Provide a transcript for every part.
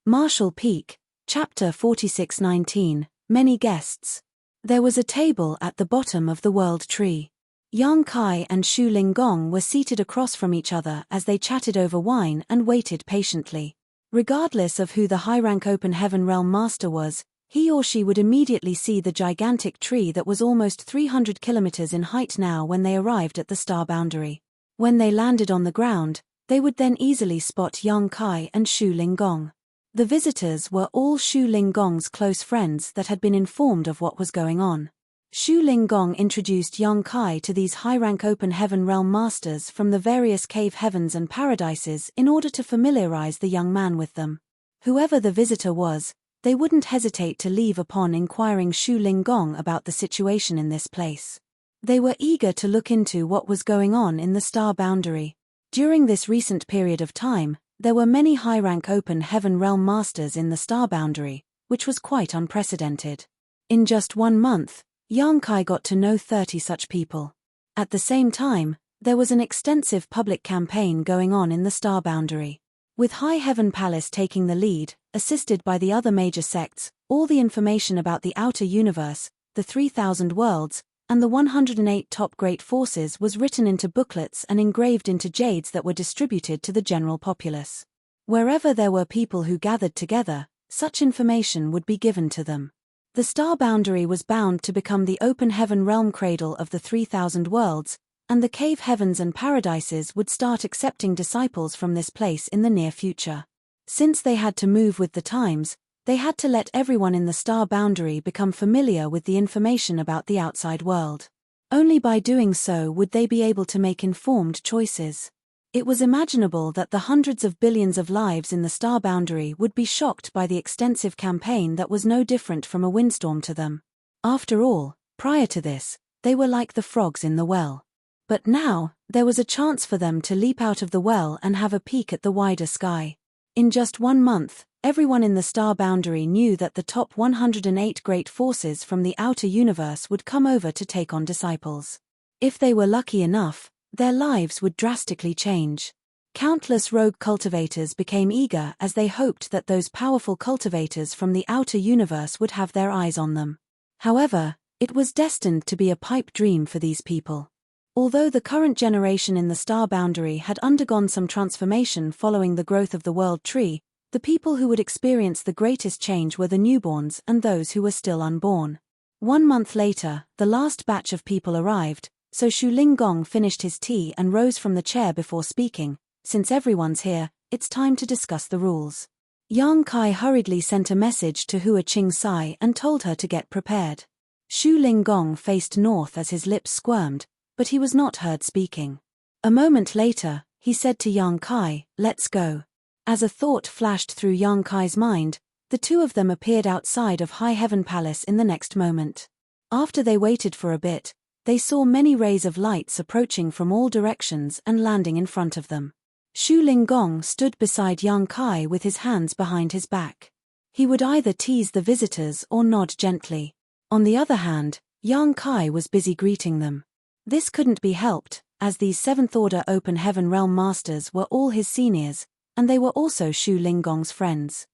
Marshall Peak, Chapter 46-19, Many Guests. There was a table at the bottom of the world tree. Yang Kai and Shu Linggong were seated across from each other as they chatted over wine and waited patiently. Regardless of who the high-rank open heaven realm master was, he or she would immediately see the gigantic tree that was almost 300 kilometers in height now when they arrived at the star boundary. When they landed on the ground, they would then easily spot Yang Kai and Shu Linggong. The visitors were all Shu Linggong's close friends that had been informed of what was going on. Shu Linggong introduced Yang Kai to these high-rank open heaven realm masters from the various cave heavens and paradises in order to familiarize the young man with them. Whoever the visitor was, they wouldn't hesitate to leave upon inquiring Shu Linggong about the situation in this place. They were eager to look into what was going on in the star boundary. During this recent period of time, there were many high-rank open heaven realm masters in the star boundary, which was quite unprecedented. In just 1 month, Yang Kai got to know 30 such people. At the same time, there was an extensive public campaign going on in the star boundary. With High Heaven Palace taking the lead, assisted by the other major sects, all the information about the outer universe, the 3,000 worlds, and the 108 top great forces was written into booklets and engraved into jades that were distributed to the general populace. Wherever there were people who gathered together, such information would be given to them. The star boundary was bound to become the open heaven realm cradle of the 3,000 worlds, and the cave heavens and paradises would start accepting disciples from this place in the near future. Since they had to move with the times, they had to let everyone in the star boundary become familiar with the information about the outside world. Only by doing so would they be able to make informed choices. It was imaginable that the hundreds of billions of lives in the star boundary would be shocked by the extensive campaign that was no different from a windstorm to them. After all, prior to this, they were like the frogs in the well. But now, there was a chance for them to leap out of the well and have a peek at the wider sky. In just 1 month, everyone in the star boundary knew that the top 108 great forces from the outer universe would come over to take on disciples. If they were lucky enough, their lives would drastically change. Countless rogue cultivators became eager as they hoped that those powerful cultivators from the outer universe would have their eyes on them. However, it was destined to be a pipe dream for these people. Although the current generation in the star boundary had undergone some transformation following the growth of the world tree, the people who would experience the greatest change were the newborns and those who were still unborn. 1 month later, the last batch of people arrived, so Shu Linggong finished his tea and rose from the chair before speaking. Since everyone's here, it's time to discuss the rules. Yang Kai hurriedly sent a message to Hua Ching Sai and told her to get prepared. Shu Linggong faced north as his lips squirmed, but he was not heard speaking. A moment later, he said to Yang Kai, "Let's go." As a thought flashed through Yang Kai's mind, the two of them appeared outside of High Heaven Palace in the next moment. After they waited for a bit, they saw many rays of lights approaching from all directions and landing in front of them. Shu Linggong stood beside Yang Kai with his hands behind his back. He would either tease the visitors or nod gently. On the other hand, Yang Kai was busy greeting them. This couldn't be helped, as these 7th Order Open Heaven Realm Masters were all his seniors, and they were also Shu Linggong's friends.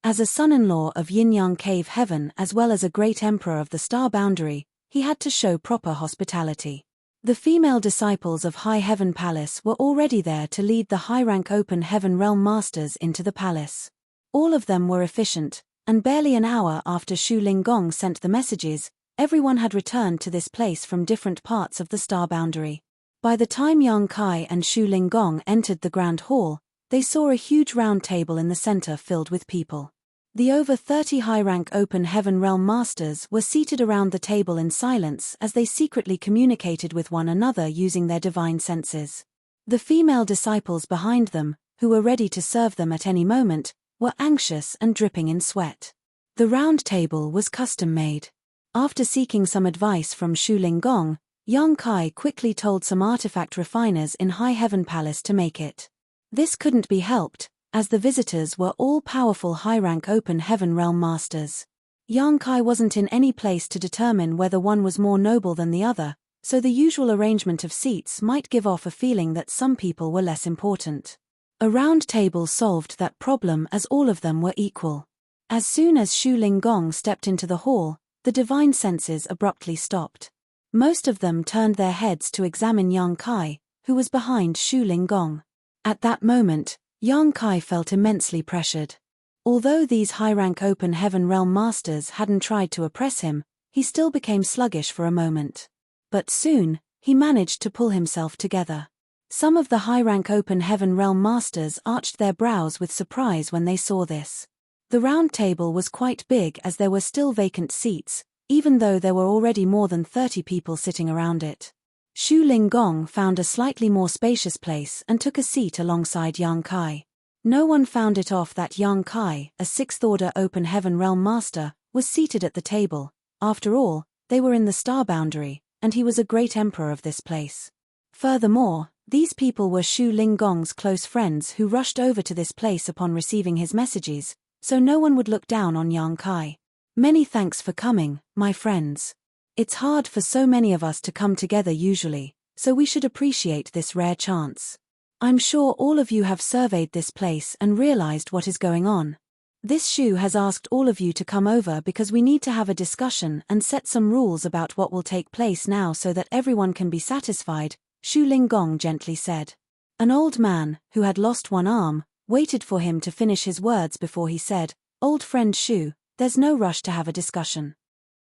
As a son-in-law of Yin-Yang Cave Heaven as well as a great emperor of the star boundary, he had to show proper hospitality. The female disciples of High Heaven Palace were already there to lead the high-rank Open Heaven Realm Masters into the palace. All of them were efficient, and barely an hour after Shu Linggong sent the messages, everyone had returned to this place from different parts of the star boundary. By the time Yang Kai and Shu Linggong entered the grand hall, they saw a huge round table in the center filled with people. The over 30 high-rank Open Heaven Realm Masters were seated around the table in silence as they secretly communicated with one another using their divine senses. The female disciples behind them, who were ready to serve them at any moment, were anxious and dripping in sweat. The round table was custom-made. After seeking some advice from Shu Linggong, Yang Kai quickly told some artifact refiners in High Heaven Palace to make it. This couldn't be helped, as the visitors were all powerful high-rank Open Heaven Realm Masters. Yang Kai wasn't in any place to determine whether one was more noble than the other, so the usual arrangement of seats might give off a feeling that some people were less important. A round table solved that problem as all of them were equal. As soon as Shu Linggong stepped into the hall, the divine senses abruptly stopped. Most of them turned their heads to examine Yang Kai, who was behind Shu Linggong. At that moment, Yang Kai felt immensely pressured. Although these high-rank open heaven realm masters hadn't tried to oppress him, he still became sluggish for a moment. But soon, he managed to pull himself together. Some of the high-rank open heaven realm masters arched their brows with surprise when they saw this. The round table was quite big as there were still vacant seats, even though there were already more than 30 people sitting around it. Shu Linggong found a slightly more spacious place and took a seat alongside Yang Kai. No one found it off that Yang Kai, a 6th-order open heaven realm master, was seated at the table. After all, they were in the star boundary, and he was a great emperor of this place. Furthermore, these people were Shu Linggong's close friends who rushed over to this place upon receiving his messages, so no one would look down on Yang Kai. Many thanks for coming, my friends. It's hard for so many of us to come together usually, so we should appreciate this rare chance. I'm sure all of you have surveyed this place and realized what is going on. This Shu has asked all of you to come over because we need to have a discussion and set some rules about what will take place now so that everyone can be satisfied, Shu Linggong gently said. An old man, who had lost one arm, waited for him to finish his words before he said, "Old friend Shu, there's no rush to have a discussion.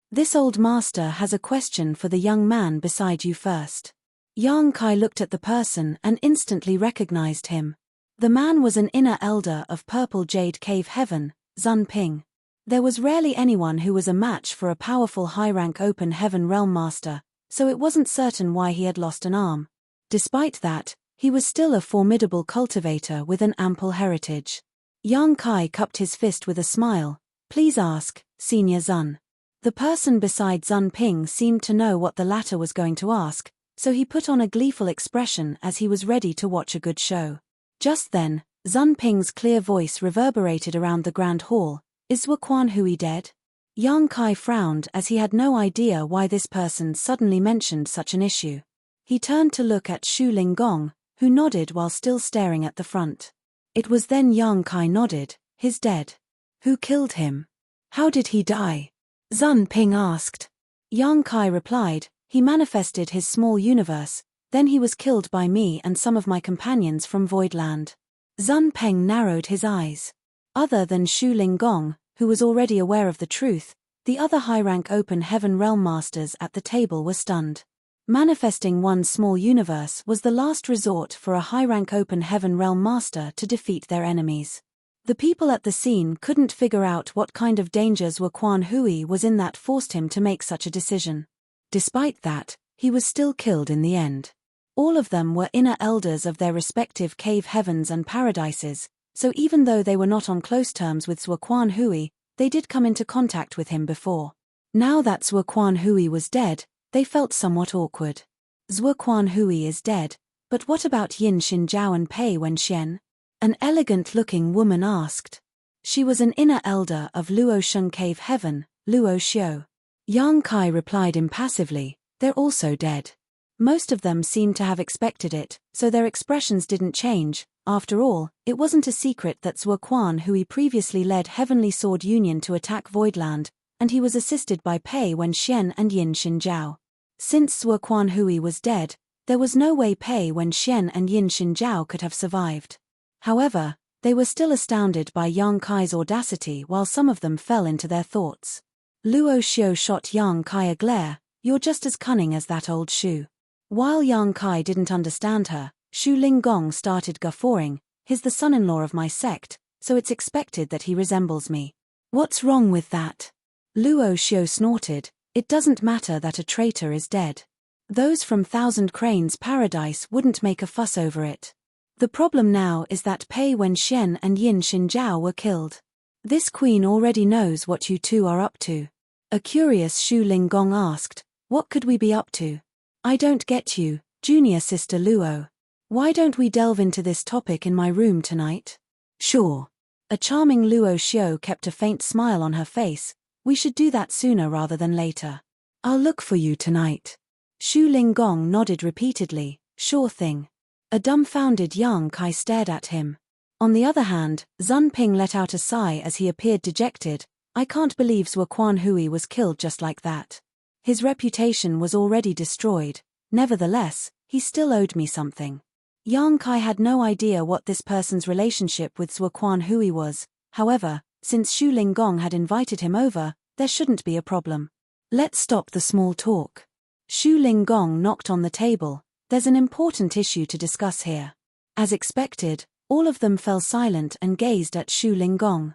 This old master has a question for the young man beside you first." Yang Kai looked at the person and instantly recognized him. The man was an inner elder of Purple Jade Cave Heaven, Zun Ping. There was rarely anyone who was a match for a powerful high-rank open heaven realm master, so it wasn't certain why he had lost an arm. Despite that, he was still a formidable cultivator with an ample heritage. Yang Kai cupped his fist with a smile. "Please ask, Senior Zun." The person beside Zun Ping seemed to know what the latter was going to ask, so he put on a gleeful expression as he was ready to watch a good show. Just then, Zun Ping's clear voice reverberated around the grand hall. "Is Zuoquan Hui dead?" Yang Kai frowned as he had no idea why this person suddenly mentioned such an issue. He turned to look at Shu Linggong, who nodded while still staring at the front. It was then Yang Kai nodded. "He's dead." "Who killed him? How did he die?" Zun Ping asked. Yang Kai replied, "He manifested his small universe, then he was killed by me and some of my companions from Voidland." Zun Ping narrowed his eyes. Other than Shu Linggong, who was already aware of the truth, the other high-rank open heaven realm masters at the table were stunned. Manifesting one small universe was the last resort for a high-rank open heaven realm master to defeat their enemies. The people at the scene couldn't figure out what kind of danger Zuoquan Hui was in that forced him to make such a decision. Despite that, he was still killed in the end. All of them were inner elders of their respective cave heavens and paradises, so even though they were not on close terms with Zuoquan Hui, they did come into contact with him before. Now that Zuoquan Hui was dead, they felt somewhat awkward. Zuoquan Hui is dead, but what about Yin Xinjiao and Pei Wenxian? An elegant-looking woman asked. She was an inner elder of Luo Sheng Cave Heaven, Luo Xiu. Yang Kai replied impassively, "They're also dead." Most of them seemed to have expected it, so their expressions didn't change. After all, it wasn't a secret that Zuoquan Hui previously led Heavenly Sword Union to attack Voidland, and he was assisted by Pei Wenxian and Yin Xinjiao. Since Zuoquan Hui was dead, there was no way Pei Wenxian and Yin Xinjiao could have survived. However, they were still astounded by Yang Kai's audacity while some of them fell into their thoughts. Luo Xiu shot Yang Kai a glare. "You're just as cunning as that old Shu." While Yang Kai didn't understand her, Shu Linggong started guffawing. "He's the son-in-law of my sect, so it's expected that he resembles me." "What's wrong with that?" Luo Xiu snorted. "It doesn't matter that a traitor is dead. Those from Thousand Cranes Paradise wouldn't make a fuss over it. The problem now is that Pei Wenxian and Yin Xinjiao were killed. This queen already knows what you two are up to." A curious Shu Linggong asked, "What could we be up to?" "I don't get you, junior sister Luo. Why don't we delve into this topic in my room tonight?" "Sure." A charming Luo Xiu kept a faint smile on her face. "We should do that sooner rather than later." "I'll look for you tonight." Shu Linggong nodded repeatedly. "Sure thing." A dumbfounded Yang Kai stared at him. On the other hand, Zun Ping let out a sigh as he appeared dejected. I can't believe Zhuo Hui was killed just like that. His reputation was already destroyed. Nevertheless, he still owed me something. Yang Kai had no idea what this person's relationship with Zhuo Hui was. However, since Xu Linggong had invited him over, there shouldn't be a problem. Let's stop the small talk. Xu Linggong knocked on the table. There's an important issue to discuss here. As expected, all of them fell silent and gazed at Xu Linggong.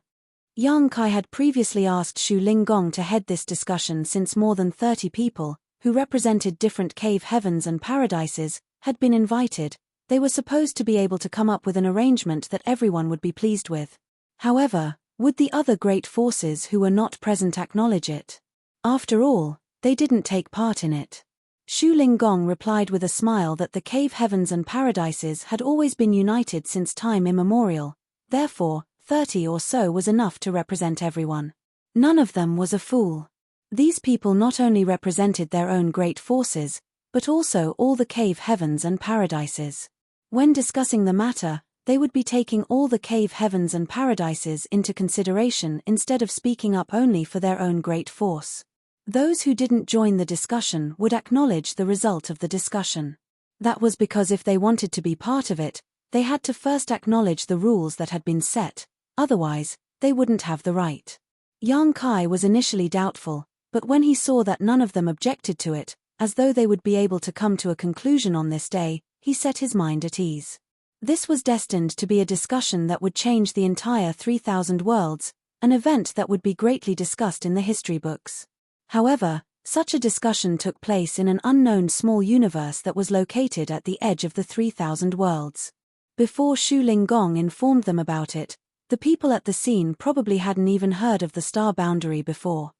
Yang Kai had previously asked Xu Linggong to head this discussion since more than 30 people, who represented different cave heavens and paradises, had been invited. They were supposed to be able to come up with an arrangement that everyone would be pleased with. However, would the other great forces who were not present acknowledge it? After all, they didn't take part in it. Xu Linggong replied with a smile that the cave heavens and paradises had always been united since time immemorial. Therefore, 30 or so was enough to represent everyone. None of them was a fool. These people not only represented their own great forces, but also all the cave heavens and paradises. When discussing the matter, they would be taking all the cave heavens and paradises into consideration instead of speaking up only for their own great force. Those who didn't join the discussion would acknowledge the result of the discussion. That was because if they wanted to be part of it, they had to first acknowledge the rules that had been set, otherwise, they wouldn't have the right. Yang Kai was initially doubtful, but when he saw that none of them objected to it, as though they would be able to come to a conclusion on this day, he set his mind at ease. This was destined to be a discussion that would change the entire 3,000 worlds, an event that would be greatly discussed in the history books. However, such a discussion took place in an unknown small universe that was located at the edge of the 3,000 worlds. Before Xu Linggong informed them about it, the people at the scene probably hadn't even heard of the star boundary before.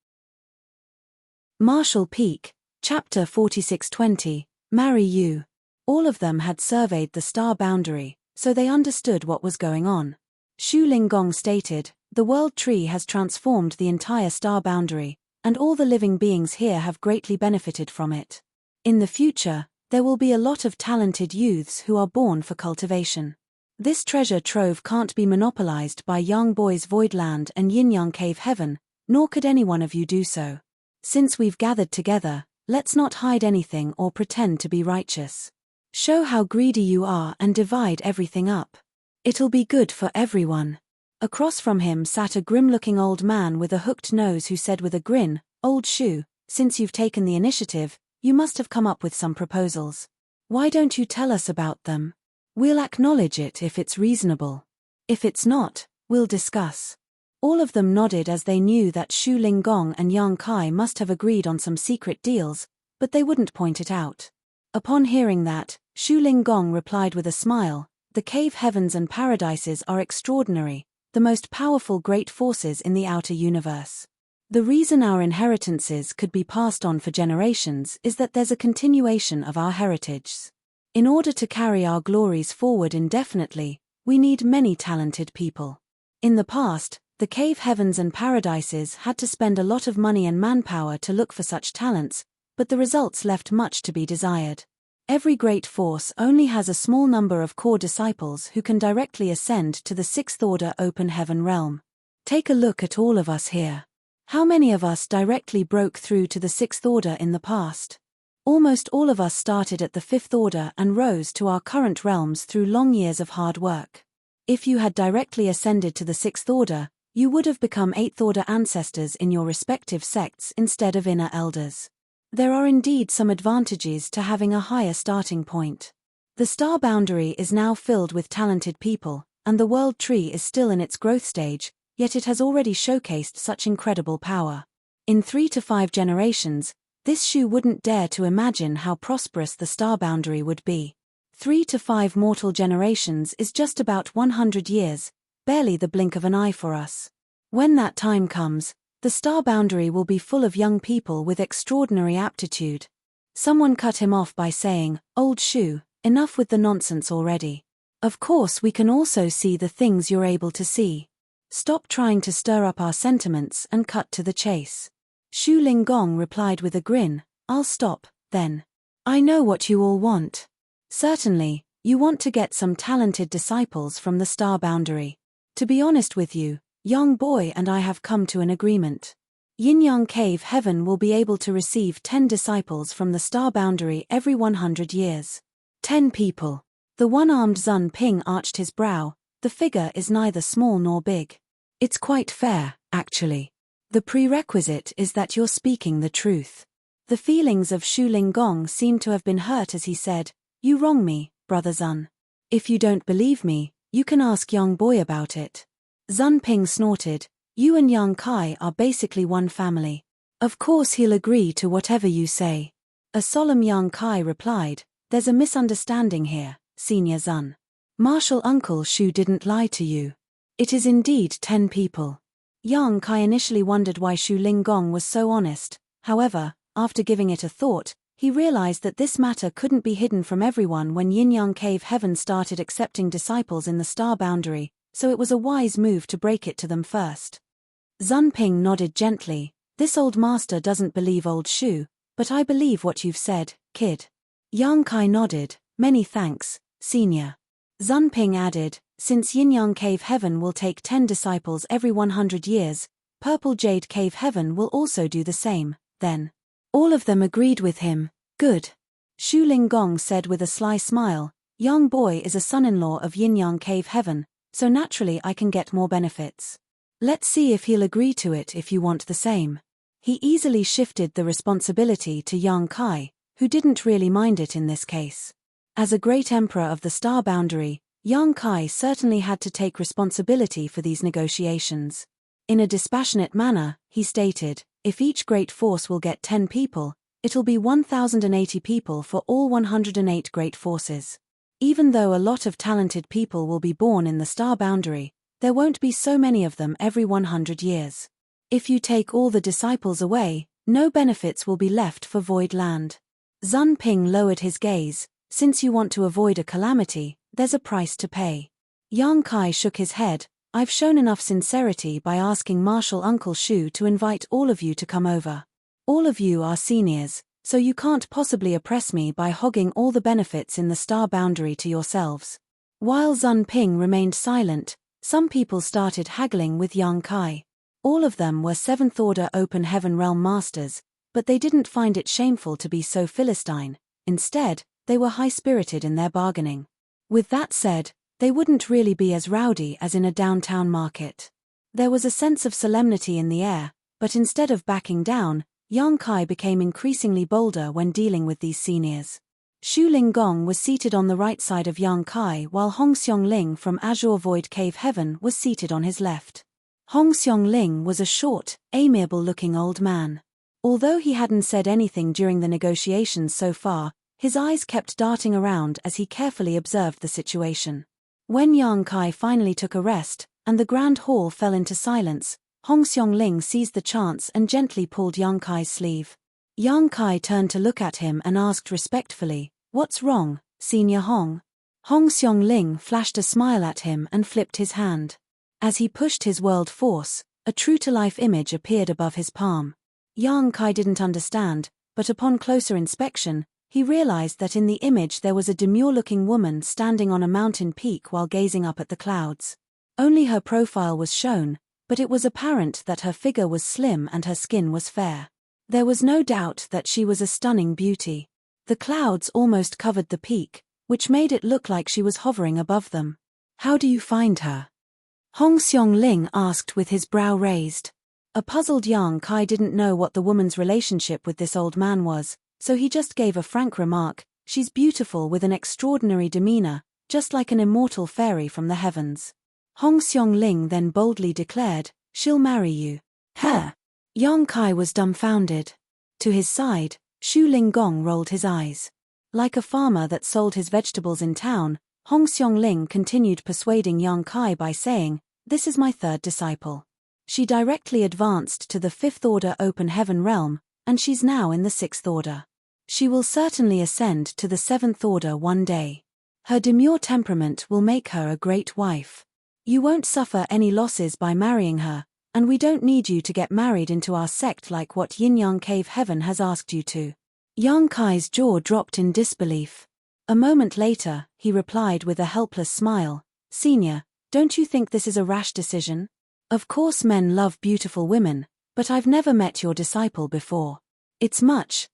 Marshall Peak, Chapter 4620, Marry You. All of them had surveyed the star boundary, so they understood what was going on. Xu Linggong stated, "The world tree has transformed the entire star boundary, and all the living beings here have greatly benefited from it. In the future, there will be a lot of talented youths who are born for cultivation. This treasure trove can't be monopolized by Yang Boy's Voidland and Yin-Yang Cave Heaven, nor could any one of you do so. Since we've gathered together, let's not hide anything or pretend to be righteous. Show how greedy you are and divide everything up. It'll be good for everyone." Across from him sat a grim-looking old man with a hooked nose who said with a grin, "Old Xu, since you've taken the initiative, you must have come up with some proposals. Why don't you tell us about them? We'll acknowledge it if it's reasonable. If it's not, we'll discuss." All of them nodded as they knew that Xu Linggong and Yang Kai must have agreed on some secret deals, but they wouldn't point it out. Upon hearing that, Xu Linggong replied with a smile, "The cave heavens and paradises are extraordinary, the most powerful great forces in the outer universe. The reason our inheritances could be passed on for generations is that there's a continuation of our heritage. In order to carry our glories forward indefinitely, we need many talented people. In the past, the cave heavens and paradises had to spend a lot of money and manpower to look for such talents, but the results left much to be desired. Every great force only has a small number of core disciples who can directly ascend to the sixth order open heaven realm. Take a look at all of us here. How many of us directly broke through to the sixth order in the past? Almost all of us started at the fifth order and rose to our current realms through long years of hard work. If you had directly ascended to the sixth order, you would have become eighth order ancestors in your respective sects instead of inner elders. There are indeed some advantages to having a higher starting point. The star boundary is now filled with talented people, and the world tree is still in its growth stage, yet it has already showcased such incredible power. In 3 to 5 generations, this Xu wouldn't dare to imagine how prosperous the star boundary would be. 3 to 5 mortal generations is just about 100 years, barely the blink of an eye for us. When that time comes, the star boundary will be full of young people with extraordinary aptitude. Someone cut him off by saying, "Old Xu, enough with the nonsense already. Of course we can also see the things you're able to see. Stop trying to stir up our sentiments and cut to the chase." Xu Linggong replied with a grin, "I'll stop, then. I know what you all want. Certainly, You want to get some talented disciples from the star boundary. To be honest with you, young boy and I have come to an agreement. Yin-Yang Cave Heaven will be able to receive 10 disciples from the star boundary every 100 years. 10 people. The one-armed Zun Ping arched his brow. The figure is neither small nor big. It's quite fair, actually. The prerequisite is that you're speaking the truth. The feelings of Shu Linggong seemed to have been hurt as he said, "You wrong me, Brother Zun. If you don't believe me, you can ask young boy about it." Zun Ping snorted, "You and Yang Kai are basically one family. Of course he'll agree to whatever you say." A solemn Yang Kai replied, "There's a misunderstanding here, Senior Zun. Martial Uncle Shu didn't lie to you. It is indeed 10 people." Yang Kai initially wondered why Shu Linggong was so honest. However, after giving it a thought, he realized that this matter couldn't be hidden from everyone when Yin-Yang Cave Heaven started accepting disciples in the star boundary, so it was a wise move to break it to them first. Zun Ping nodded gently. "This old master doesn't believe old Shu, but I believe what you've said, kid." Yang Kai nodded. "Many thanks, senior." Zun Ping added, "Since Yin-Yang Cave Heaven will take 10 disciples every 100 years, Purple Jade Cave Heaven will also do the same, then." All of them agreed with him. "Good." Shu Linggong said with a sly smile, "Young boy is a son-in-law of Yin-Yang Cave Heaven, so naturally I can get more benefits. Let's see if he'll agree to it if you want the same." He easily shifted the responsibility to Yang Kai, who didn't really mind it in this case. As a great emperor of the star boundary, Yang Kai certainly had to take responsibility for these negotiations. In a dispassionate manner, he stated, "If each great force will get 10 people, it'll be 1,080 people for all 108 great forces. Even though a lot of talented people will be born in the star boundary, there won't be so many of them every 100 years. If you take all the disciples away, no benefits will be left for Void Land." Zun Ping lowered his gaze. "Since you want to avoid a calamity, there's a price to pay." Yang Kai shook his head. "I've shown enough sincerity by asking Martial Uncle Shu to invite all of you to come over. All of you are seniors, so you can't possibly oppress me by hogging all the benefits in the star boundary to yourselves." While Zun Ping remained silent, some people started haggling with Yang Kai. All of them were 7th Order Open Heaven Realm Masters, but they didn't find it shameful to be so Philistine. Instead, they were high-spirited in their bargaining. With that said, they wouldn't really be as rowdy as in a downtown market. There was a sense of solemnity in the air, but instead of backing down, Yang Kai became increasingly bolder when dealing with these seniors. Shu Linggong was seated on the right side of Yang Kai while Hong Xiongling from Azure Void Cave Heaven was seated on his left. Hong Xiongling was a short, amiable-looking old man. Although he hadn't said anything during the negotiations so far, his eyes kept darting around as he carefully observed the situation. When Yang Kai finally took a rest, and the grand hall fell into silence, Hong Xiongling seized the chance and gently pulled Yang Kai's sleeve. Yang Kai turned to look at him and asked respectfully, "What's wrong, Senior Hong?" Hong Xiongling flashed a smile at him and flipped his hand. As he pushed his world force, a true-to-life image appeared above his palm. Yang Kai didn't understand, but upon closer inspection, he realized that in the image there was a demure-looking woman standing on a mountain peak while gazing up at the clouds. Only her profile was shown, but it was apparent that her figure was slim and her skin was fair. There was no doubt that she was a stunning beauty. The clouds almost covered the peak, which made it look like she was hovering above them. "How do you find her?" Hong Xiongling asked with his brow raised. A puzzled Yang Kai didn't know what the woman's relationship with this old man was, so he just gave a frank remark, "She's beautiful with an extraordinary demeanor, just like an immortal fairy from the heavens." Hong Xiongling then boldly declared, "She'll marry you." "Huh?" Yang Kai was dumbfounded. To his side, Shu Linggong rolled his eyes. Like a farmer that sold his vegetables in town, Hong Xiongling continued persuading Yang Kai by saying, "This is my 3rd disciple. She directly advanced to the 5th Order Open Heaven Realm, and she's now in the 6th Order. She will certainly ascend to the 7th Order one day. Her demure temperament will make her a great wife. You won't suffer any losses by marrying her, and we don't need you to get married into our sect like what Yin-Yang Cave Heaven has asked you to." Yang Kai's jaw dropped in disbelief. A moment later, he replied with a helpless smile, "Senior, don't you think this is a rash decision? Of course men love beautiful women, but I've never met your disciple before. It's much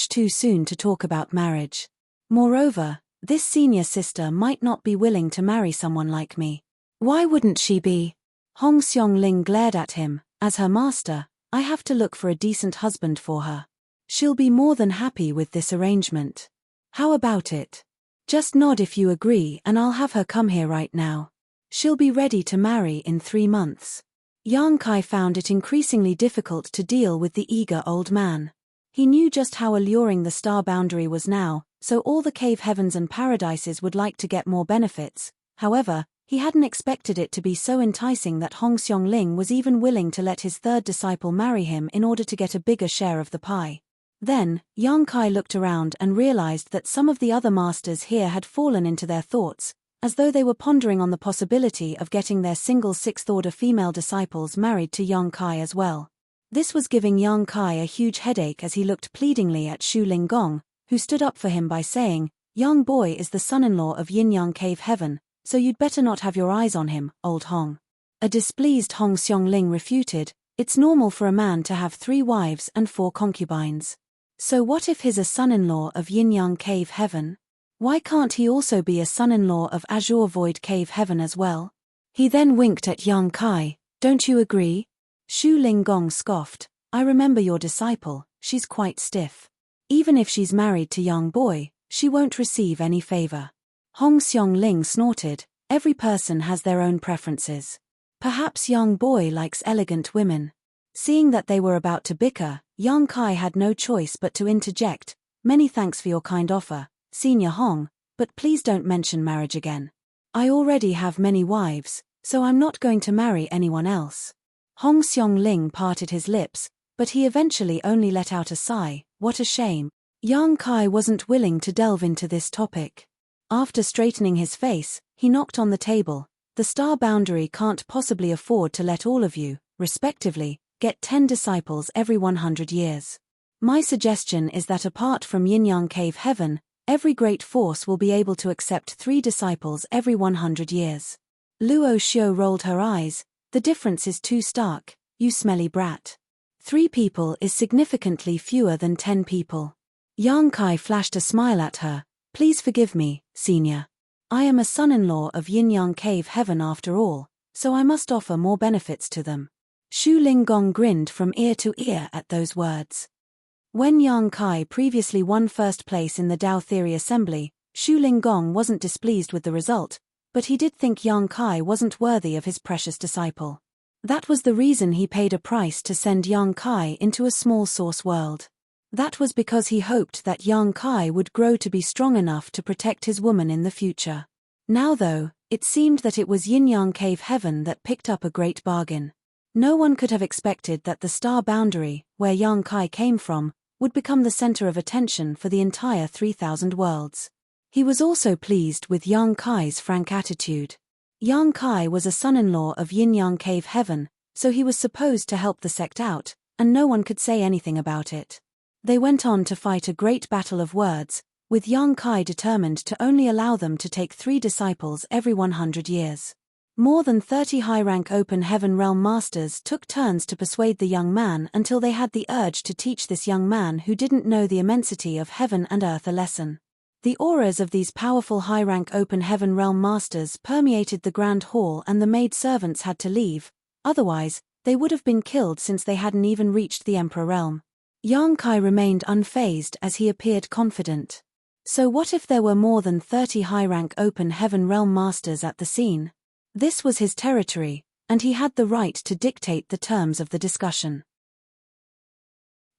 too soon to talk about marriage. Moreover, this senior sister might not be willing to marry someone like me." "Why wouldn't she be?" Hong Xiongling glared at him. "As her master, I have to look for a decent husband for her. She'll be more than happy with this arrangement. How about it? Just nod if you agree and I'll have her come here right now. She'll be ready to marry in 3 months." Yang Kai found it increasingly difficult to deal with the eager old man. He knew just how alluring the star boundary was now, so all the cave heavens and paradises would like to get more benefits. However, he hadn't expected it to be so enticing that Hong Xiongling was even willing to let his third disciple marry him in order to get a bigger share of the pie. Then, Yang Kai looked around and realized that some of the other masters here had fallen into their thoughts, as though they were pondering on the possibility of getting their single sixth-order female disciples married to Yang Kai as well. This was giving Yang Kai a huge headache as he looked pleadingly at Shu Linggong, who stood up for him by saying, "Young boy is the son-in-law of Yin-Yang Cave Heaven, so you'd better not have your eyes on him, old Hong." A displeased Hong Xiongling refuted, "It's normal for a man to have 3 wives and 4 concubines. So what if he's a son-in-law of Yin-Yang Cave Heaven? Why can't he also be a son-in-law of Azure Void Cave Heaven as well?" He then winked at Yang Kai. "Don't you agree?" Shu Linggong scoffed, "I remember your disciple, she's quite stiff. Even if she's married to young boy, she won't receive any favor." Hong Xiongling snorted, "Every person has their own preferences. Perhaps young boy likes elegant women." Seeing that they were about to bicker, Yang Kai had no choice but to interject, "Many thanks for your kind offer, Senior Hong, but please don't mention marriage again. I already have many wives, so I'm not going to marry anyone else." Hong Xiongling parted his lips, but he eventually only let out a sigh. What a shame. Yang Kai wasn't willing to delve into this topic. After straightening his face, he knocked on the table. "The star boundary can't possibly afford to let all of you, respectively, get 10 disciples every 100 years. My suggestion is that apart from Yin-Yang Cave Heaven, every great force will be able to accept 3 disciples every 100 years. Luo Xiu rolled her eyes. "The difference is too stark, you smelly brat. 3 people is significantly fewer than 10 people. Yang Kai flashed a smile at her. "Please forgive me, Senior. I am a son-in-law of Yin-Yang Cave Heaven after all, so I must offer more benefits to them." Shu Linggong grinned from ear to ear at those words. When Yang Kai previously won first place in the Tao Theory Assembly, Shu Linggong wasn't displeased with the result, but he did think Yang Kai wasn't worthy of his precious disciple. That was the reason he paid a price to send Yang Kai into a small source world. That was because he hoped that Yang Kai would grow to be strong enough to protect his woman in the future. Now though, it seemed that it was Yin-Yang Cave Heaven that picked up a great bargain. No one could have expected that the star boundary, where Yang Kai came from, would become the center of attention for the entire 3,000 worlds. He was also pleased with Yang Kai's frank attitude. Yang Kai was a son-in-law of Yin-Yang Cave Heaven, so he was supposed to help the sect out, and no one could say anything about it. They went on to fight a great battle of words, with Yang Kai determined to only allow them to take 3 disciples every 100 years. More than 30 high-rank open heaven realm masters took turns to persuade the young man until they had the urge to teach this young man who didn't know the immensity of heaven and earth a lesson. The auras of these powerful high-rank open heaven realm masters permeated the grand hall and the maid servants had to leave, otherwise, they would have been killed since they hadn't even reached the Emperor realm. Yang Kai remained unfazed as he appeared confident. So what if there were more than 30 high-rank open heaven realm masters at the scene? This was his territory, and he had the right to dictate the terms of the discussion.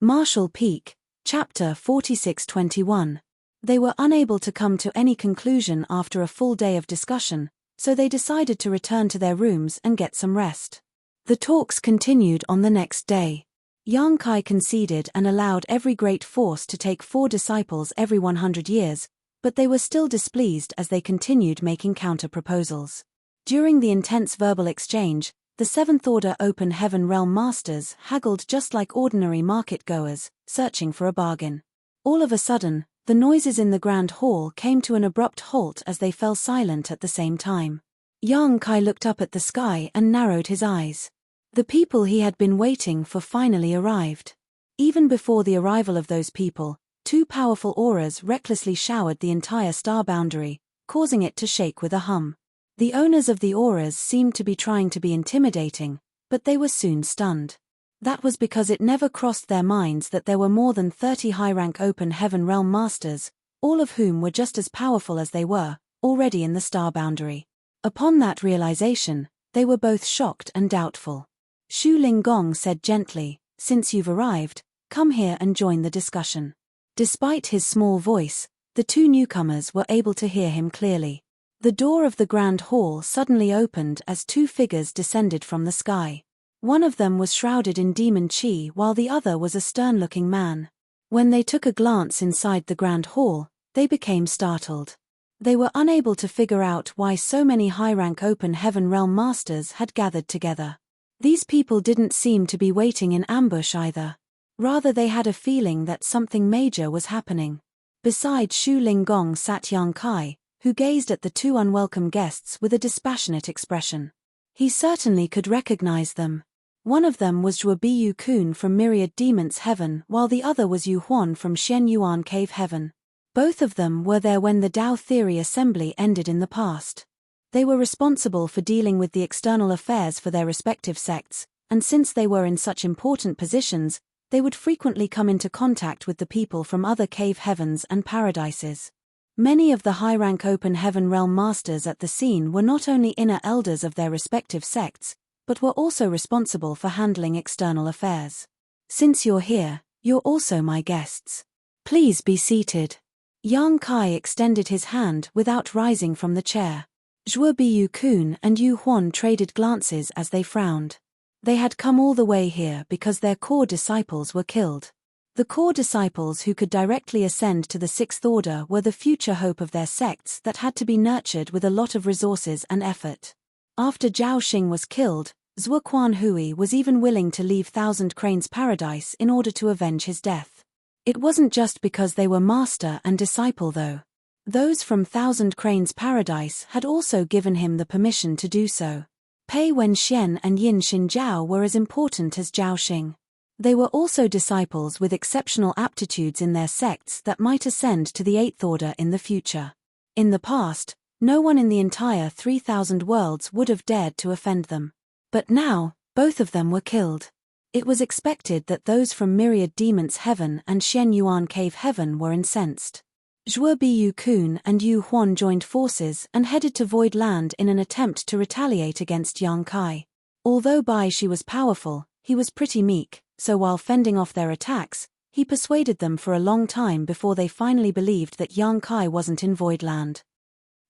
Marshall Peak, Chapter 4621. They were unable to come to any conclusion after a full day of discussion, so they decided to return to their rooms and get some rest. The talks continued on the next day. Yang Kai conceded and allowed every great force to take 4 disciples every 100 years, but they were still displeased as they continued making counter-proposals. During the intense verbal exchange, the 7th-order open heaven realm masters haggled just like ordinary market-goers, searching for a bargain. All of a sudden, The noises in the grand hall came to an abrupt halt as they fell silent at the same time. Yang Kai looked up at the sky and narrowed his eyes. The people he had been waiting for finally arrived. Even before the arrival of those people, two powerful auras recklessly showered the entire star boundary, causing it to shake with a hum. The owners of the auras seemed to be trying to be intimidating, but they were soon stunned. That was because it never crossed their minds that there were more than 30 high-rank open heaven realm masters, all of whom were just as powerful as they were, already in the star boundary. Upon that realization, they were both shocked and doubtful. Shu Linggong said gently, "Since you've arrived, come here and join the discussion." Despite his small voice, the two newcomers were able to hear him clearly. The door of the grand hall suddenly opened as two figures descended from the sky. One of them was shrouded in demon chi while the other was a stern-looking man. When they took a glance inside the grand hall, they became startled. They were unable to figure out why so many high-rank open heaven realm masters had gathered together. These people didn't seem to be waiting in ambush either. Rather, they had a feeling that something major was happening. Beside Shu Linggong sat Yang Kai, who gazed at the two unwelcome guests with a dispassionate expression. He certainly could recognize them. One of them was Zhuo Biyu Kun from Myriad Demons Heaven, while the other was Yu Huan from Xian Yuan Cave Heaven. Both of them were there when the Tao Theory Assembly ended in the past. They were responsible for dealing with the external affairs for their respective sects, and since they were in such important positions, they would frequently come into contact with the people from other cave heavens and paradises. Many of the high-rank open heaven realm masters at the scene were not only inner elders of their respective sects, but were also responsible for handling external affairs. "Since you're here, you're also my guests. Please be seated." Yang Kai extended his hand without rising from the chair. Zhuo Biyu Kun and Yu Huan traded glances as they frowned. They had come all the way here because their core disciples were killed. The core disciples who could directly ascend to the Sixth Order were the future hope of their sects that had to be nurtured with a lot of resources and effort. After Zhao Xing was killed, Zhuo Quan Hui was even willing to leave Thousand Cranes Paradise in order to avenge his death. It wasn't just because they were master and disciple though. Those from Thousand Cranes Paradise had also given him the permission to do so. Pei Wenxian and Yin Xinjiao were as important as Zhao Xing. They were also disciples with exceptional aptitudes in their sects that might ascend to the Eighth Order in the future. In the past, no one in the entire 3,000 worlds would have dared to offend them. But now, both of them were killed. It was expected that those from Myriad Demons Heaven and Xian Yuan Cave Heaven were incensed. Zhuo Biyu Kun and Yu Huan joined forces and headed to Void Land in an attempt to retaliate against Yang Kai. Although Bai Shi was powerful, he was pretty meek, so while fending off their attacks, he persuaded them for a long time before they finally believed that Yang Kai wasn't in Void Land.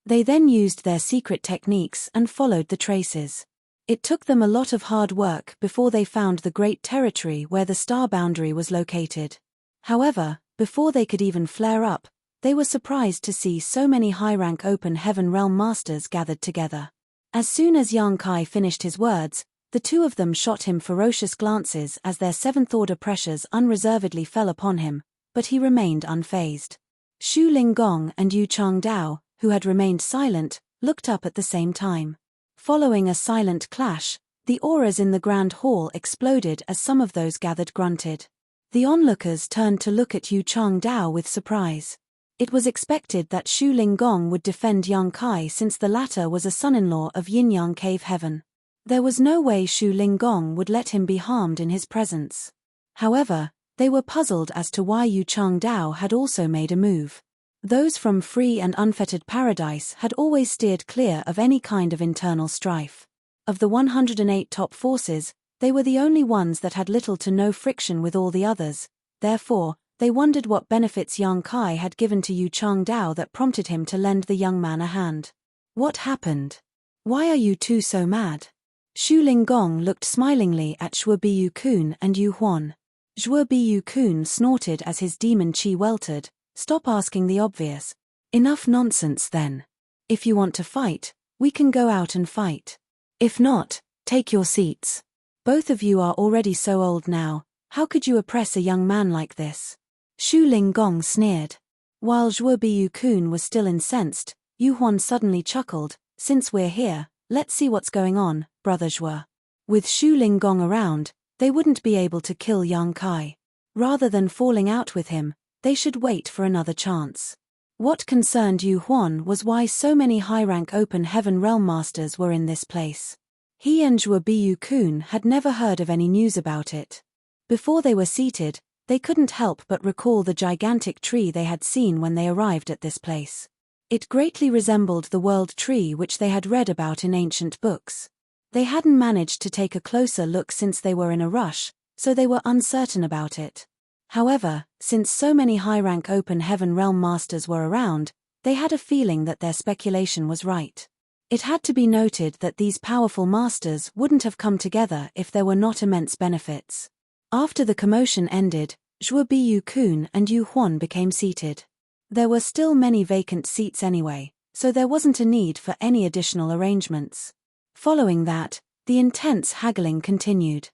They then used their secret techniques and followed the traces. It took them a lot of hard work before they found the great territory where the star boundary was located. However, before they could even flare up, they were surprised to see so many high-rank open heaven realm masters gathered together. As soon as Yang Kai finished his words, the two of them shot him ferocious glances as their seventh-order pressures unreservedly fell upon him, but he remained unfazed. Shu Linggong and Yu Changdao, who had remained silent, looked up at the same time. Following a silent clash, the auras in the grand hall exploded as some of those gathered grunted. The onlookers turned to look at Yu Changdao with surprise. It was expected that Shu Linggong would defend Yang Kai since the latter was a son-in-law of Yin-Yang Cave Heaven. There was no way Shu Linggong would let him be harmed in his presence. However, they were puzzled as to why Yu Changdao had also made a move. Those from Free and Unfettered Paradise had always steered clear of any kind of internal strife. Of the 108 top forces, they were the only ones that had little to no friction with all the others, therefore, they wondered what benefits Yang Kai had given to Yu Changdao that prompted him to lend the young man a hand. What happened? Why are you two so mad? Shu Linggong looked smilingly at Zhuo Biyu Kun and Yu Huan. Zhuo Biyu Kun snorted as his demon chi weltered. Stop asking the obvious. Enough nonsense then. If you want to fight, we can go out and fight. If not, take your seats. Both of you are already so old now, how could you oppress a young man like this? Shu Linggong sneered. While Zhuobiyu-kun was still incensed, Yu Huan suddenly chuckled, "Since we're here, let's see what's going on, brother Zhuo." With Shu Linggong around, they wouldn't be able to kill Yang Kai. Rather than falling out with him, they should wait for another chance. What concerned Yu Huan was why so many high-rank open heaven realm masters were in this place. He and Zhuobiyu-kun had never heard of any news about it. Before they were seated, they couldn't help but recall the gigantic tree they had seen when they arrived at this place. It greatly resembled the world tree which they had read about in ancient books. They hadn't managed to take a closer look since they were in a rush, so they were uncertain about it. However, since so many high-rank open heaven realm masters were around, they had a feeling that their speculation was right. It had to be noted that these powerful masters wouldn't have come together if there were not immense benefits. After the commotion ended, Zhuobiyu-kun and Yu Huan became seated. There were still many vacant seats anyway, so there wasn't a need for any additional arrangements. Following that, the intense haggling continued.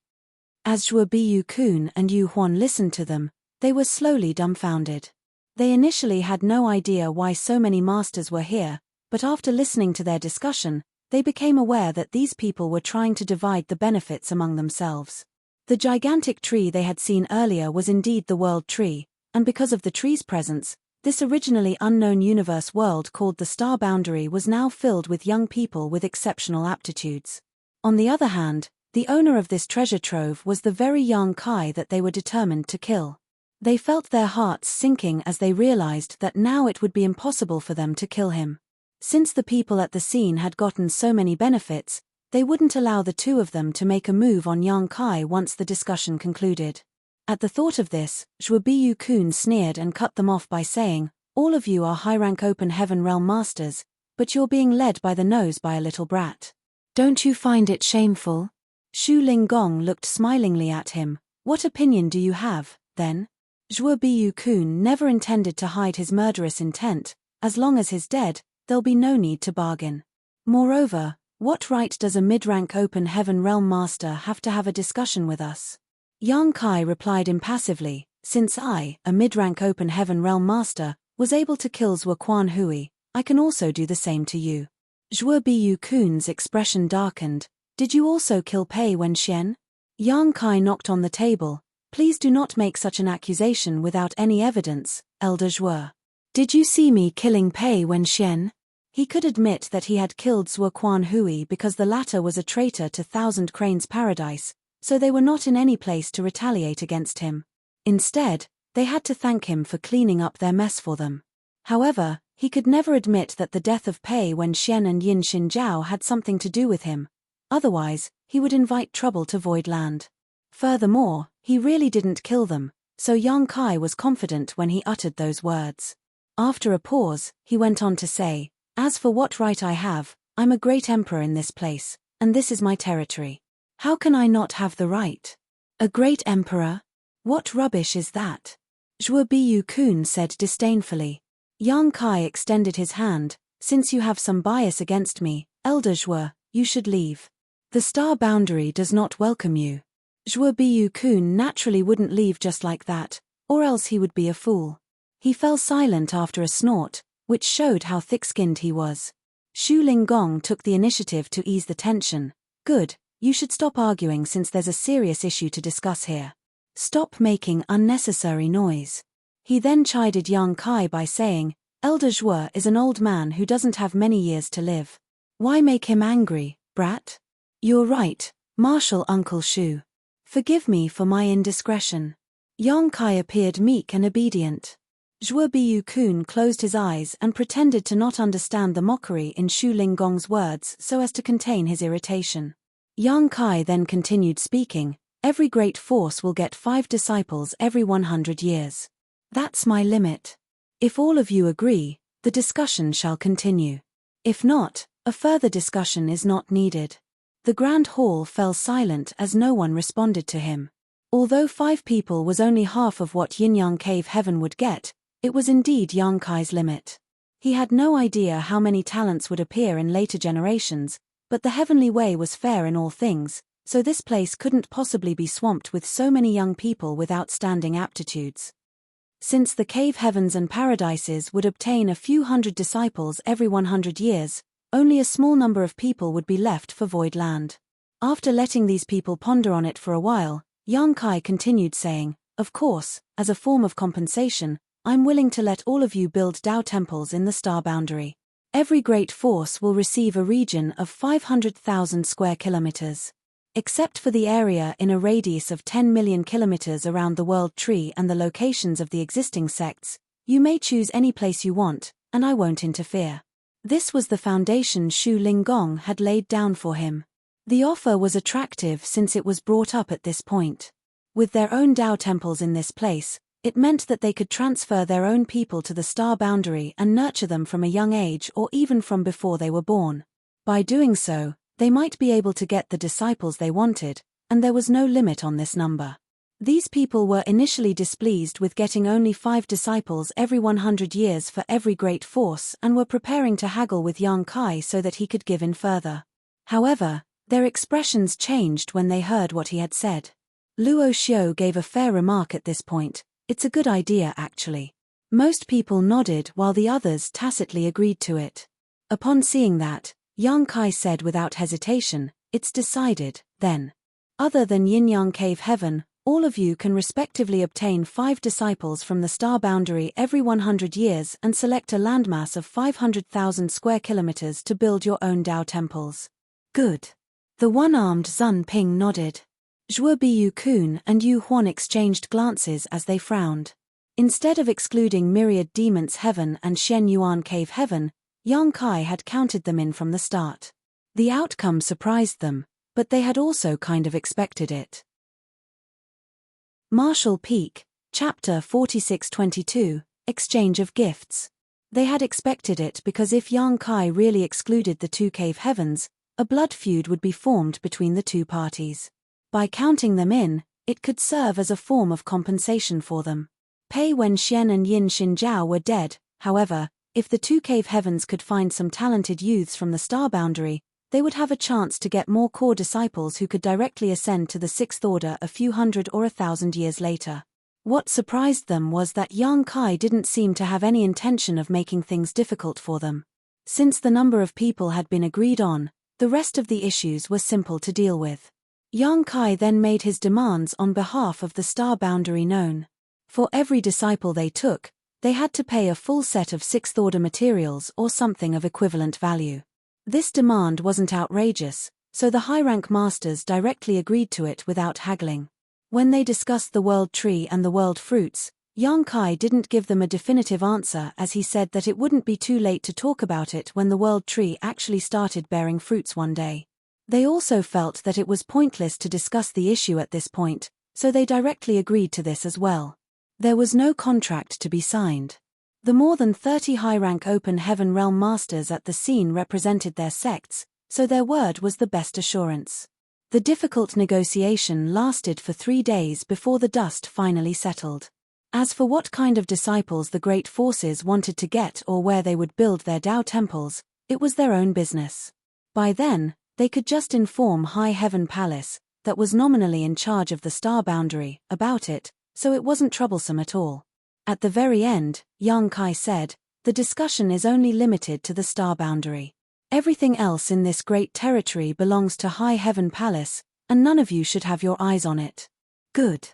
As Zhuobiyu-kun and Yu Huan listened to them, they were slowly dumbfounded. They initially had no idea why so many masters were here, but after listening to their discussion, they became aware that these people were trying to divide the benefits among themselves. The gigantic tree they had seen earlier was indeed the world tree, and because of the tree's presence, this originally unknown universe world called the Star Boundary was now filled with young people with exceptional aptitudes. On the other hand, the owner of this treasure trove was the very young Kai that they were determined to kill. They felt their hearts sinking as they realized that now it would be impossible for them to kill him. Since the people at the scene had gotten so many benefits, they wouldn't allow the two of them to make a move on Yang Kai once the discussion concluded. At the thought of this, Zhuobiyu-kun sneered and cut them off by saying, "All of you are high-rank open heaven realm masters, but you're being led by the nose by a little brat. Don't you find it shameful?" Shu Linggong looked smilingly at him. "What opinion do you have, then?" Zhuobiyu-kun never intended to hide his murderous intent. As long as he's dead, there'll be no need to bargain. Moreover, what right does a mid-rank open heaven realm master have to have a discussion with us? Yang Kai replied impassively, "Since I, a mid-rank open heaven realm master, was able to kill Zuoquan Hui, I can also do the same to you." Zhuobiyu-kun's expression darkened. "Did you also kill Pei Wenxian?" Yang Kai knocked on the table. "Please do not make such an accusation without any evidence, Elder Zhuo. Did you see me killing Pei Wenxian?" He could admit that he had killed Zuoquan Hui because the latter was a traitor to Thousand Cranes Paradise, so they were not in any place to retaliate against him. Instead, they had to thank him for cleaning up their mess for them. However, he could never admit that the death of Pei Wenxian and Yin Xinjiao had something to do with him. Otherwise, he would invite trouble to Void Land. Furthermore, he really didn't kill them, so Yang Kai was confident when he uttered those words. After a pause, he went on to say, "As for what right I have, I'm a great emperor in this place, and this is my territory. How can I not have the right? A great emperor? What rubbish is that?" Zhuobiyu-kun said disdainfully. Yang Kai extended his hand. "Since you have some bias against me, Elder Zhuo, you should leave. The Star Boundary does not welcome you." Zhuobiyu-kun naturally wouldn't leave just like that, or else he would be a fool. He fell silent after a snort, which showed how thick-skinned he was. Shu Linggong took the initiative to ease the tension. "Good, you should stop arguing since there's a serious issue to discuss here. Stop making unnecessary noise." He then chided Yang Kai by saying, "Elder Zhuo is an old man who doesn't have many years to live. Why make him angry, brat?" "You're right, Martial Uncle Shu. Forgive me for my indiscretion." Yang Kai appeared meek and obedient. Zhuobiyu-kun closed his eyes and pretended to not understand the mockery in Shu Linggong's words so as to contain his irritation. Yang Kai then continued speaking, "Every great force will get 5 disciples every 100 years. That's my limit. If all of you agree, the discussion shall continue. If not, a further discussion is not needed." The Grand Hall fell silent as no one responded to him. Although 5 people was only half of what Yin-Yang Cave Heaven would get, it was indeed Yang Kai's limit. He had no idea how many talents would appear in later generations, but the Heavenly Way was fair in all things, so this place couldn't possibly be swamped with so many young people with outstanding aptitudes. Since the cave heavens and paradises would obtain a few hundred disciples every 100 years, only a small number of people would be left for void land. After letting these people ponder on it for a while, Yang Kai continued saying, "Of course, as a form of compensation, I'm willing to let all of you build Tao temples in the star boundary. Every great force will receive a region of 500,000 square kilometers. Except for the area in a radius of 10 million kilometers around the world tree and the locations of the existing sects, you may choose any place you want, and I won't interfere." This was the foundation Shu Linggong had laid down for him. The offer was attractive since it was brought up at this point. With their own Tao temples in this place, it meant that they could transfer their own people to the star boundary and nurture them from a young age or even from before they were born. By doing so, they might be able to get the disciples they wanted, and there was no limit on this number. These people were initially displeased with getting only 5 disciples every 100 years for every great force and were preparing to haggle with Yang Kai so that he could give in further. However, their expressions changed when they heard what he had said. Luo Xiu gave a fair remark at this point. "It's a good idea actually." Most people nodded while the others tacitly agreed to it. Upon seeing that, Yang Kai said without hesitation, "It's decided, then. Other than Yin-Yang Cave Heaven, all of you can respectively obtain 5 disciples from the star boundary every 100 years and select a landmass of 500,000 square kilometers to build your own Tao temples." "Good." The one-armed Zun Ping nodded. Zhuo Biyu Kun and Yu Huan exchanged glances as they frowned. Instead of excluding Myriad Demons Heaven and Shen Yuan Cave Heaven, Yang Kai had counted them in from the start. The outcome surprised them, but they had also kind of expected it. Marshall Peak, Chapter 4622, Exchange of Gifts. They had expected it because if Yang Kai really excluded the 2 cave heavens, a blood feud would be formed between the 2 parties. By counting them in, it could serve as a form of compensation for them. Pei Wenxian and Yin Xinjiao were dead, however, if the 2 cave heavens could find some talented youths from the star boundary, they would have a chance to get more core disciples who could directly ascend to the 6th order a few hundred or 1,000 years later. What surprised them was that Yang Kai didn't seem to have any intention of making things difficult for them. Since the number of people had been agreed on, the rest of the issues were simple to deal with. Yang Kai then made his demands on behalf of the star boundary known. For every disciple they took, they had to pay a full set of 6th order materials or something of equivalent value. This demand wasn't outrageous, so the high-rank masters directly agreed to it without haggling. When they discussed the world tree and the world fruits, Yang Kai didn't give them a definitive answer as he said that it wouldn't be too late to talk about it when the world tree actually started bearing fruits one day. They also felt that it was pointless to discuss the issue at this point, so they directly agreed to this as well. There was no contract to be signed. The more than 30 high-rank open heaven realm masters at the scene represented their sects, so their word was the best assurance. The difficult negotiation lasted for 3 days before the dust finally settled. As for what kind of disciples the great forces wanted to get or where they would build their Tao temples, it was their own business. By then, they could just inform High Heaven Palace, that was nominally in charge of the star boundary, about it, so it wasn't troublesome at all. At the very end, Yang Kai said, "The discussion is only limited to the star boundary. Everything else in this great territory belongs to High Heaven Palace, and none of you should have your eyes on it." "Good."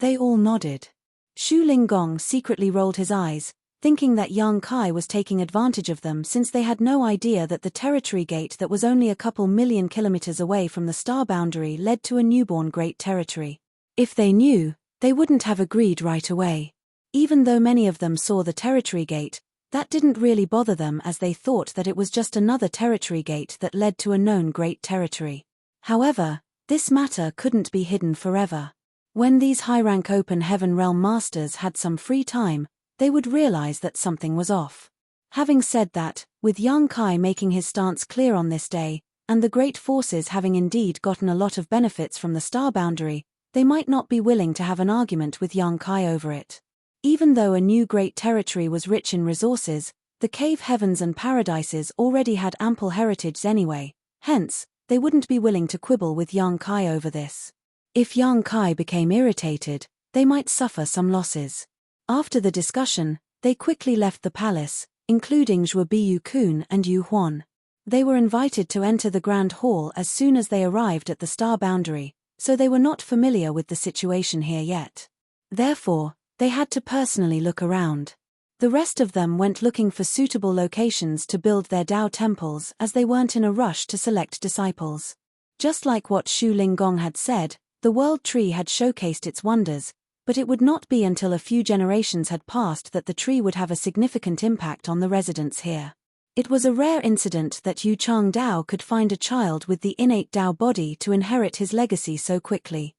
They all nodded. Shu Linggong secretly rolled his eyes, thinking that Yang Kai was taking advantage of them since they had no idea that the territory gate that was only a couple million kilometers away from the star boundary led to a newborn great territory. If they knew, they wouldn't have agreed right away. Even though many of them saw the territory gate, that didn't really bother them as they thought that it was just another territory gate that led to a known great territory. However, this matter couldn't be hidden forever. When these high-rank open heaven realm masters had some free time, they would realize that something was off. Having said that, with Yang Kai making his stance clear on this day, and the great forces having indeed gotten a lot of benefits from the star boundary, they might not be willing to have an argument with Yang Kai over it. Even though a new great territory was rich in resources, the cave heavens and paradises already had ample heritage anyway, hence, they wouldn't be willing to quibble with Yang Kai over this. If Yang Kai became irritated, they might suffer some losses. After the discussion, they quickly left the palace, including Zhuo Biyu-kun and Yu Huan. They were invited to enter the Grand Hall as soon as they arrived at the star boundary, so they were not familiar with the situation here yet. Therefore, they had to personally look around. The rest of them went looking for suitable locations to build their Dao temples as they weren't in a rush to select disciples. Just like what Shu Linggong had said, the World Tree had showcased its wonders, but it would not be until a few generations had passed that the tree would have a significant impact on the residents here. It was a rare incident that Yu Chang Dao could find a child with the innate Dao body to inherit his legacy so quickly.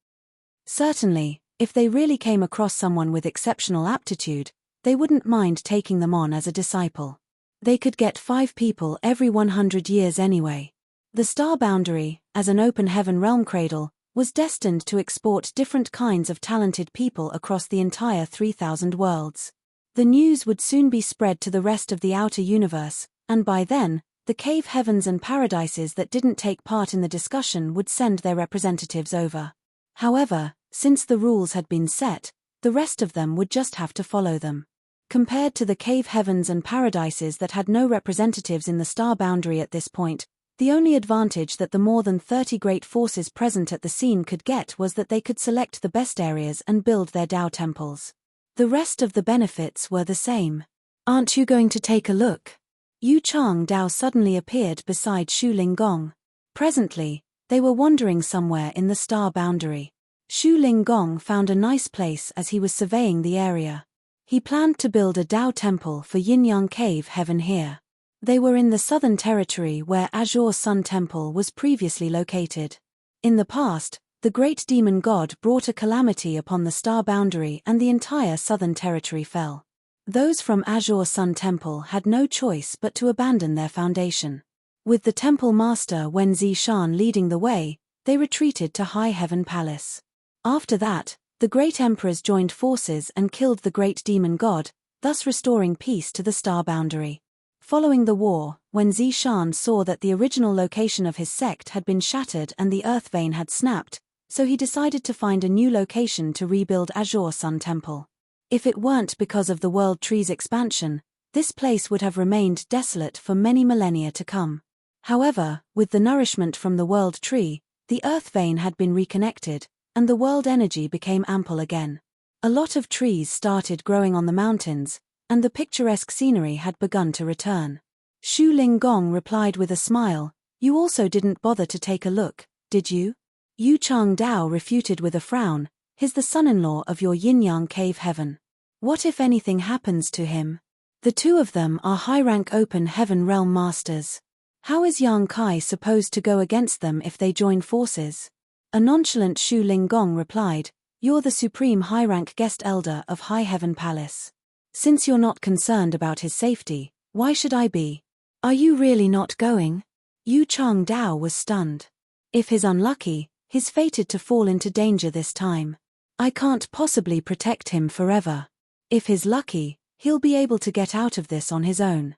Certainly, if they really came across someone with exceptional aptitude, they wouldn't mind taking them on as a disciple. They could get 5 people every 100 years anyway. The star boundary, as an open heaven realm cradle, was destined to export different kinds of talented people across the entire 3,000 worlds. The news would soon be spread to the rest of the outer universe, and by then, the cave heavens and paradises that didn't take part in the discussion would send their representatives over. However, since the rules had been set, the rest of them would just have to follow them. Compared to the cave heavens and paradises that had no representatives in the star boundary at this point, the only advantage that the more than 30 great forces present at the scene could get was that they could select the best areas and build their Dao temples. The rest of the benefits were the same. Aren't you going to take a look? Yu Chang Dao suddenly appeared beside Shu Linggong. Presently, they were wandering somewhere in the star boundary. Shu Linggong found a nice place as he was surveying the area. He planned to build a Dao temple for Yin-Yang Cave Heaven here. They were in the southern territory where Azure Sun Temple was previously located. In the past, the great demon god brought a calamity upon the star boundary and the entire southern territory fell. Those from Azure Sun Temple had no choice but to abandon their foundation. With the temple master Wen Zishan leading the way, they retreated to High Heaven Palace. After that, the great emperors joined forces and killed the great demon god, thus restoring peace to the star boundary. Following the war, when Zishan saw that the original location of his sect had been shattered and the earth vein had snapped, so he decided to find a new location to rebuild Azure Sun Temple. If it weren't because of the World Tree's expansion, this place would have remained desolate for many millennia to come. However, with the nourishment from the World Tree, the earth vein had been reconnected, and the world energy became ample again. A lot of trees started growing on the mountains, and the picturesque scenery had begun to return. Shu Linggong replied with a smile, "You also didn't bother to take a look, did you?" Yu Chang Dao refuted with a frown, "He's the son-in-law of your Yin-Yang Cave Heaven. What if anything happens to him? The two of them are high-rank open heaven realm masters. How is Yang Kai supposed to go against them if they join forces?" A nonchalant Shu Linggong replied, "You're the supreme high-rank guest elder of High Heaven Palace. Since you're not concerned about his safety, why should I be? Are you really not going?" Yu Chang Dao was stunned. If he's unlucky, he's fated to fall into danger this time. I can't possibly protect him forever. If he's lucky, he'll be able to get out of this on his own.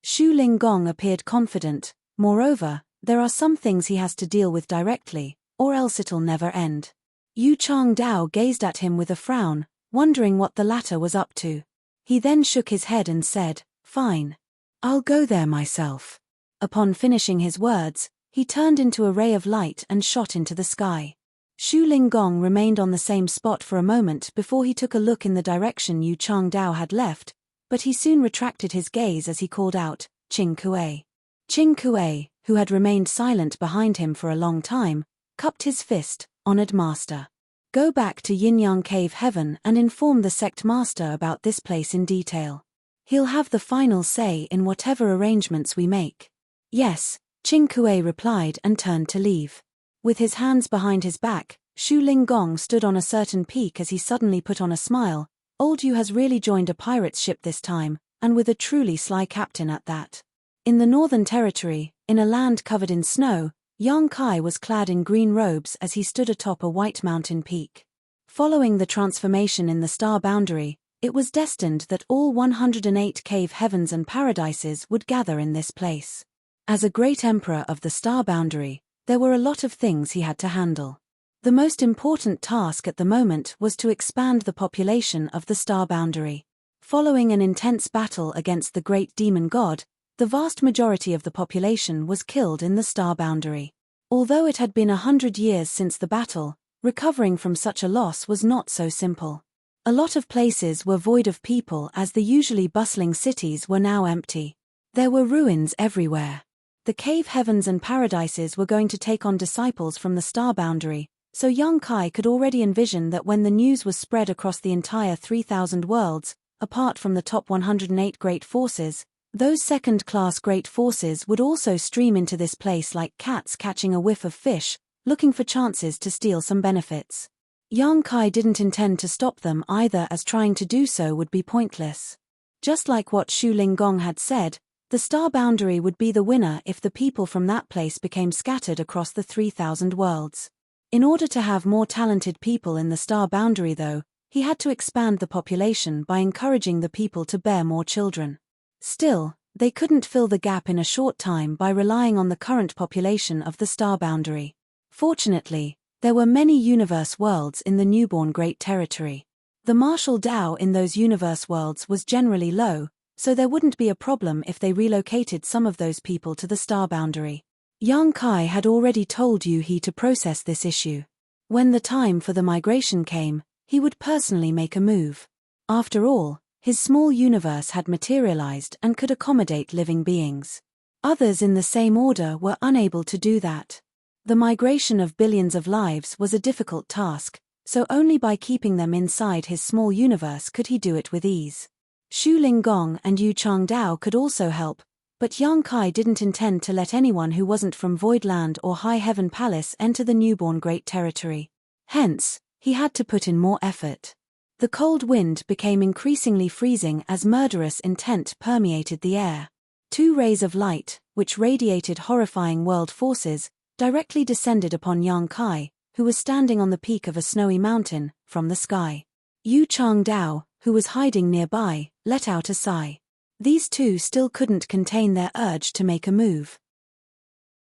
Shu Linggong appeared confident. Moreover, there are some things he has to deal with directly, or else it'll never end. Yu Chang Dao gazed at him with a frown, wondering what the latter was up to. He then shook his head and said, "Fine. I'll go there myself." Upon finishing his words, he turned into a ray of light and shot into the sky. Shu Linggong remained on the same spot for a moment before he took a look in the direction Yu Chang Dao had left, but he soon retracted his gaze as he called out, "Qing Kuei." Qing Kuei, who had remained silent behind him for a long time, cupped his fist, "Honored master. Go back to Yin-Yang Cave Heaven and inform the sect master about this place in detail. He'll have the final say in whatever arrangements we make." "Yes," Qing Kuei replied and turned to leave. With his hands behind his back, Shu Linggong stood on a certain peak as he suddenly put on a smile. Old Yu has really joined a pirate's ship this time, and with a truly sly captain at that. In the Northern Territory, in a land covered in snow, Yang Kai was clad in green robes as he stood atop a white mountain peak. Following the transformation in the star boundary, it was destined that all 108 cave heavens and paradises would gather in this place. As a great emperor of the star boundary, there were a lot of things he had to handle. The most important task at the moment was to expand the population of the star boundary. Following an intense battle against the great demon god, the vast majority of the population was killed in the star boundary. Although it had been 100 years since the battle, recovering from such a loss was not so simple. A lot of places were void of people as the usually bustling cities were now empty. There were ruins everywhere. The cave heavens and paradises were going to take on disciples from the star boundary, so young Kai could already envision that when the news was spread across the entire 3,000 worlds, apart from the top 108 great forces, those second-class great forces would also stream into this place like cats catching a whiff of fish, looking for chances to steal some benefits. Yang Kai didn't intend to stop them either, as trying to do so would be pointless. Just like what Shu Linggong had said, the star boundary would be the winner if the people from that place became scattered across the 3,000 worlds. In order to have more talented people in the star boundary though, he had to expand the population by encouraging the people to bear more children. Still, they couldn't fill the gap in a short time by relying on the current population of the star boundary. Fortunately, there were many universe worlds in the newborn Great Territory. The martial Tao in those universe worlds was generally low, so there wouldn't be a problem if they relocated some of those people to the star boundary. Yang Kai had already told Yu He to process this issue. When the time for the migration came, he would personally make a move. After all, his small universe had materialized and could accommodate living beings. Others in the same order were unable to do that. The migration of billions of lives was a difficult task, so only by keeping them inside his small universe could he do it with ease. Shu Linggong and Yu Changdao could also help, but Yang Kai didn't intend to let anyone who wasn't from Voidland or High Heaven Palace enter the newborn Great Territory. Hence, he had to put in more effort. The cold wind became increasingly freezing as murderous intent permeated the air. Two rays of light, which radiated horrifying world forces, directly descended upon Yang Kai, who was standing on the peak of a snowy mountain, from the sky. Yu Changdao, who was hiding nearby, let out a sigh. These two still couldn't contain their urge to make a move.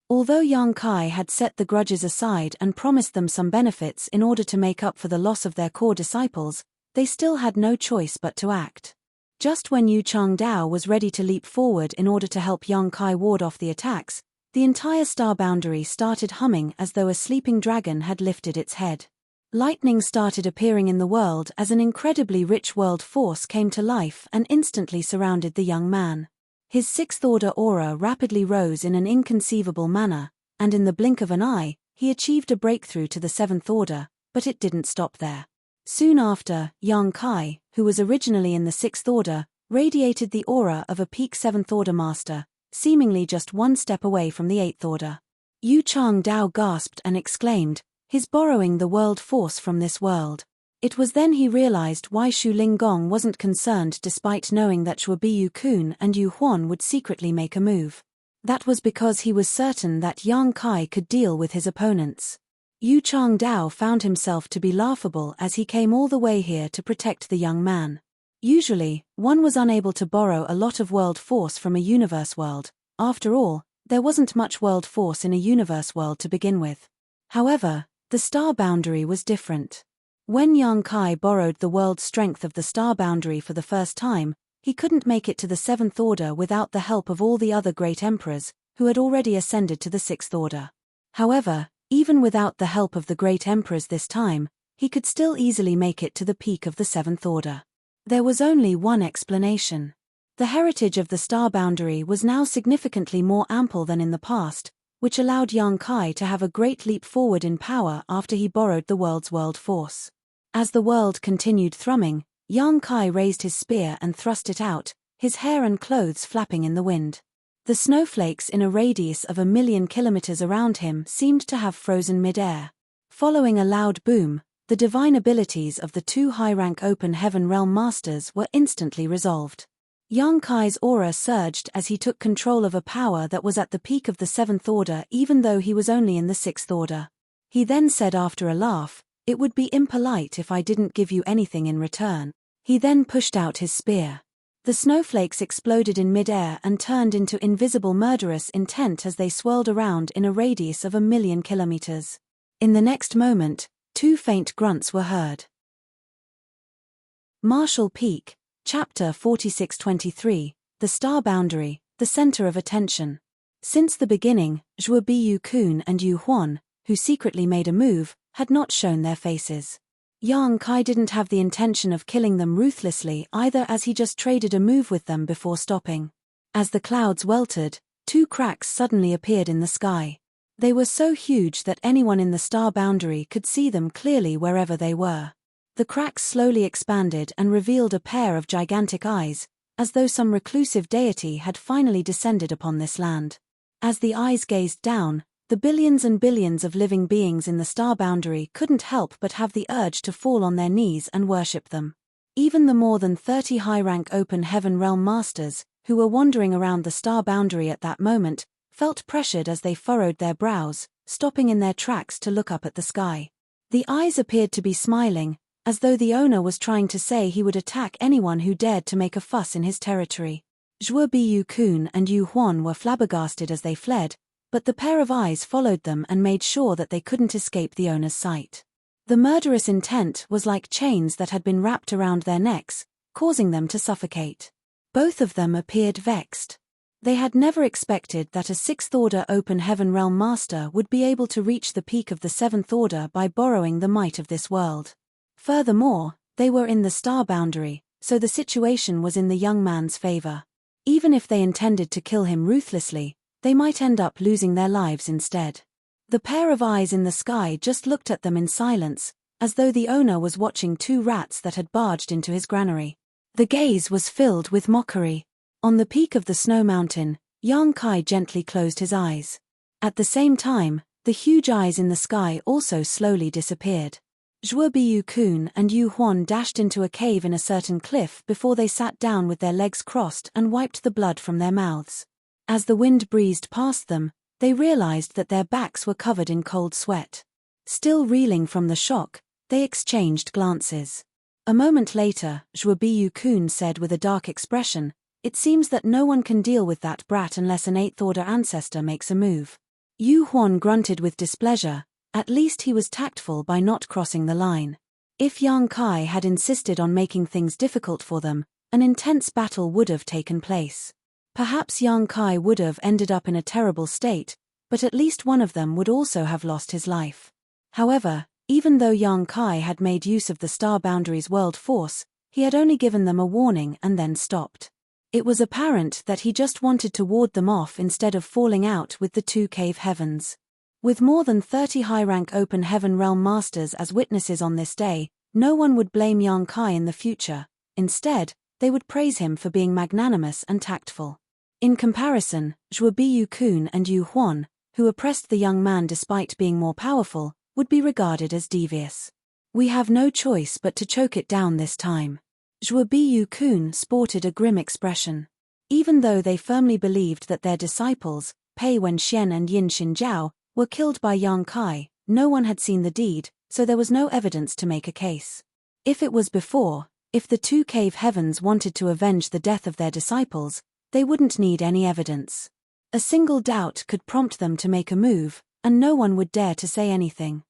Although Yang Kai had set the grudges aside and promised them some benefits in order to make up for the loss of their core disciples, they still had no choice but to act. Just when Yu Changdao was ready to leap forward in order to help Yang Kai ward off the attacks, the entire star boundary started humming as though a sleeping dragon had lifted its head. Lightning started appearing in the world as an incredibly rich world force came to life and instantly surrounded the young man. His sixth-order aura rapidly rose in an inconceivable manner, and in the blink of an eye, he achieved a breakthrough to the seventh order, but it didn't stop there. Soon after, Yang Kai, who was originally in the sixth order, radiated the aura of a peak seventh-order master, seemingly just one step away from the eighth order. Yu Changdao gasped and exclaimed, "He's borrowing the world force from this world." It was then he realized why Shu Linggong wasn't concerned despite knowing that Shuo Biyu-kun and Yu Huan would secretly make a move. That was because he was certain that Yang Kai could deal with his opponents. Yu Changdao found himself to be laughable as he came all the way here to protect the young man. Usually, one was unable to borrow a lot of world force from a universe world. After all, there wasn't much world force in a universe world to begin with. However, the star boundary was different. When Yang Kai borrowed the world strength of the star boundary for the first time, he couldn't make it to the seventh order without the help of all the other great emperors, who had already ascended to the sixth order. However, even without the help of the great emperors this time, he could still easily make it to the peak of the seventh order. There was only one explanation. The heritage of the star boundary was now significantly more ample than in the past, which allowed Yang Kai to have a great leap forward in power after he borrowed the world's world force. As the world continued thrumming, Yang Kai raised his spear and thrust it out, his hair and clothes flapping in the wind. The snowflakes in a radius of 1,000,000 kilometers around him seemed to have frozen mid-air. Following a loud boom, the divine abilities of the two high-rank open heaven realm masters were instantly resolved. Yang Kai's aura surged as he took control of a power that was at the peak of the seventh order even though he was only in the sixth order. He then said after a laugh, "It would be impolite if I didn't give you anything in return." He then pushed out his spear. The snowflakes exploded in mid-air and turned into invisible murderous intent as they swirled around in a radius of 1,000,000 kilometers. In the next moment, 2 faint grunts were heard. Marshall Peak, Chapter 4623, The Star Boundary, the Center of Attention. Since the beginning, Zhuo Biyu-kun and Yu Huan, who secretly made a move, had not shown their faces. Yang Kai didn't have the intention of killing them ruthlessly either, as he just traded a move with them before stopping. As the clouds weltered, 2 cracks suddenly appeared in the sky. They were so huge that anyone in the star boundary could see them clearly wherever they were. The cracks slowly expanded and revealed a pair of gigantic eyes, as though some reclusive deity had finally descended upon this land. As the eyes gazed down, the billions and billions of living beings in the star boundary couldn't help but have the urge to fall on their knees and worship them. Even the more than 30 high-rank open heaven realm masters, who were wandering around the star boundary at that moment, felt pressured as they furrowed their brows, stopping in their tracks to look up at the sky. The eyes appeared to be smiling, as though the owner was trying to say he would attack anyone who dared to make a fuss in his territory. Zhuo Biyu-kun and Yu Huan were flabbergasted as they fled, but the pair of eyes followed them and made sure that they couldn't escape the owner's sight. The murderous intent was like chains that had been wrapped around their necks, causing them to suffocate. Both of them appeared vexed. They had never expected that a 6th-order open heaven realm master would be able to reach the peak of the 7th order by borrowing the might of this world. Furthermore, they were in the star boundary, so the situation was in the young man's favor. Even if they intended to kill him ruthlessly, they might end up losing their lives instead. The pair of eyes in the sky just looked at them in silence, as though the owner was watching 2 rats that had barged into his granary. The gaze was filled with mockery. On the peak of the snow mountain, Yang Kai gently closed his eyes. At the same time, the huge eyes in the sky also slowly disappeared. Zhuo Biyu-kun and Yu Huan dashed into a cave in a certain cliff before they sat down with their legs crossed and wiped the blood from their mouths. As the wind breezed past them, they realized that their backs were covered in cold sweat. Still reeling from the shock, they exchanged glances. A moment later, Zhuo Biyu-kun said with a dark expression, "It seems that no one can deal with that brat unless an 8th-order ancestor makes a move." Yu Huan grunted with displeasure. At least he was tactful by not crossing the line. If Yang Kai had insisted on making things difficult for them, an intense battle would have taken place. Perhaps Yang Kai would have ended up in a terrible state, but at least one of them would also have lost his life. However, even though Yang Kai had made use of the star boundary's world force, he had only given them a warning and then stopped. It was apparent that he just wanted to ward them off instead of falling out with the 2 cave heavens. With more than 30 high-rank open heaven realm masters as witnesses on this day, no one would blame Yang Kai in the future. Instead, they would praise him for being magnanimous and tactful. In comparison, Zhuo Biyu-kun and Yu Huan, who oppressed the young man despite being more powerful, would be regarded as devious. "We have no choice but to choke it down this time." Zhuo Biyu-kun sported a grim expression. Even though they firmly believed that their disciples, Pei Wenxian and Yin Xinjiao, were killed by Yang Kai, no one had seen the deed, so there was no evidence to make a case. If it was before, if the 2 cave heavens wanted to avenge the death of their disciples, they wouldn't need any evidence. A single doubt could prompt them to make a move, and no one would dare to say anything.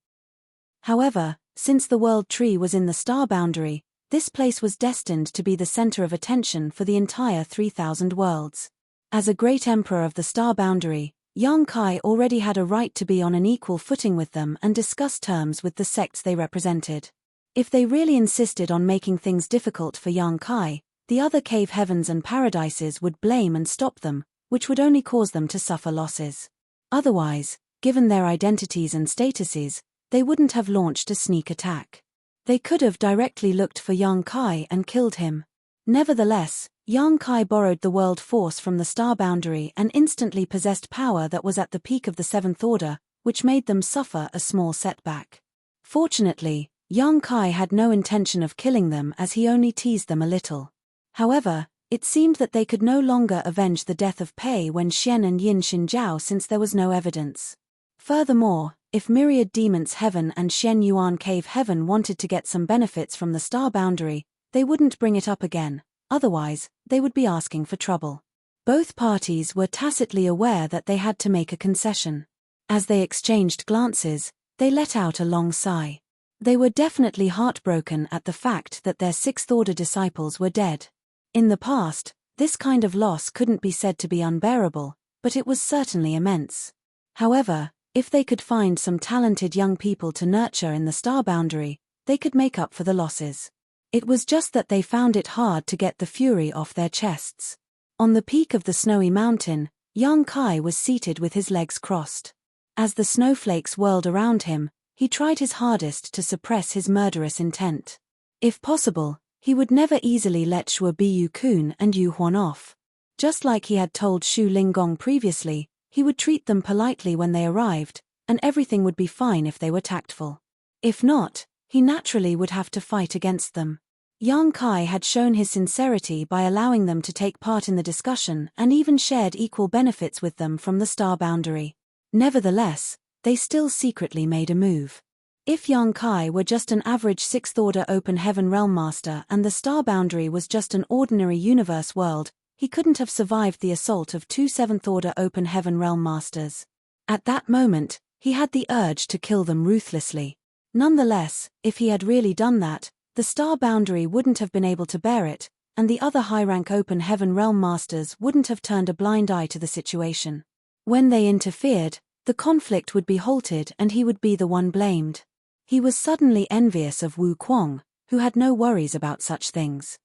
However, since the world tree was in the star boundary, this place was destined to be the center of attention for the entire 3,000 worlds. As a great emperor of the star boundary, Yang Kai already had a right to be on an equal footing with them and discuss terms with the sects they represented. If they really insisted on making things difficult for Yang Kai, the other cave heavens and paradises would blame and stop them, which would only cause them to suffer losses. Otherwise, given their identities and statuses, they wouldn't have launched a sneak attack. They could have directly looked for Yang Kai and killed him. Nevertheless, Yang Kai borrowed the world force from the star boundary and instantly possessed power that was at the peak of the 7th order, which made them suffer a small setback. Fortunately, Yang Kai had no intention of killing them as he only teased them a little. However, it seemed that they could no longer avenge the death of Pei Wenxian and Yin Xinjiao since there was no evidence. Furthermore, if Myriad Demons Heaven and Xian Yuan Cave Heaven wanted to get some benefits from the star boundary, they wouldn't bring it up again, otherwise, they would be asking for trouble. Both parties were tacitly aware that they had to make a concession. As they exchanged glances, They let out a long sigh. They were definitely heartbroken at the fact that their sixth-order disciples were dead. In the past, this kind of loss couldn't be said to be unbearable, but it was certainly immense. However, if they could find some talented young people to nurture in the star boundary, they could make up for the losses. It was just that they found it hard to get the fury off their chests. On the peak of the snowy mountain, young Kai was seated with his legs crossed. As the snowflakes whirled around him, he tried his hardest to suppress his murderous intent. If possible, he would never easily let Shuo Biyu-kun and Yu Huan off. Just like he had told Shu Linggong previously, he would treat them politely when they arrived, and everything would be fine if they were tactful. If not, he naturally would have to fight against them. Yang Kai had shown his sincerity by allowing them to take part in the discussion and even shared equal benefits with them from the star boundary. Nevertheless, they still secretly made a move. If Yang Kai were just an average sixth-order open heaven realm master and the star boundary was just an ordinary universe world, he couldn't have survived the assault of two seventh-order open heaven realm masters. At that moment, he had the urge to kill them ruthlessly. Nonetheless, if he had really done that, the star boundary wouldn't have been able to bear it, and the other high-rank open heaven realm masters wouldn't have turned a blind eye to the situation. When they interfered, the conflict would be halted and he would be the one blamed. He was suddenly envious of Wu Kuang, who had no worries about such things.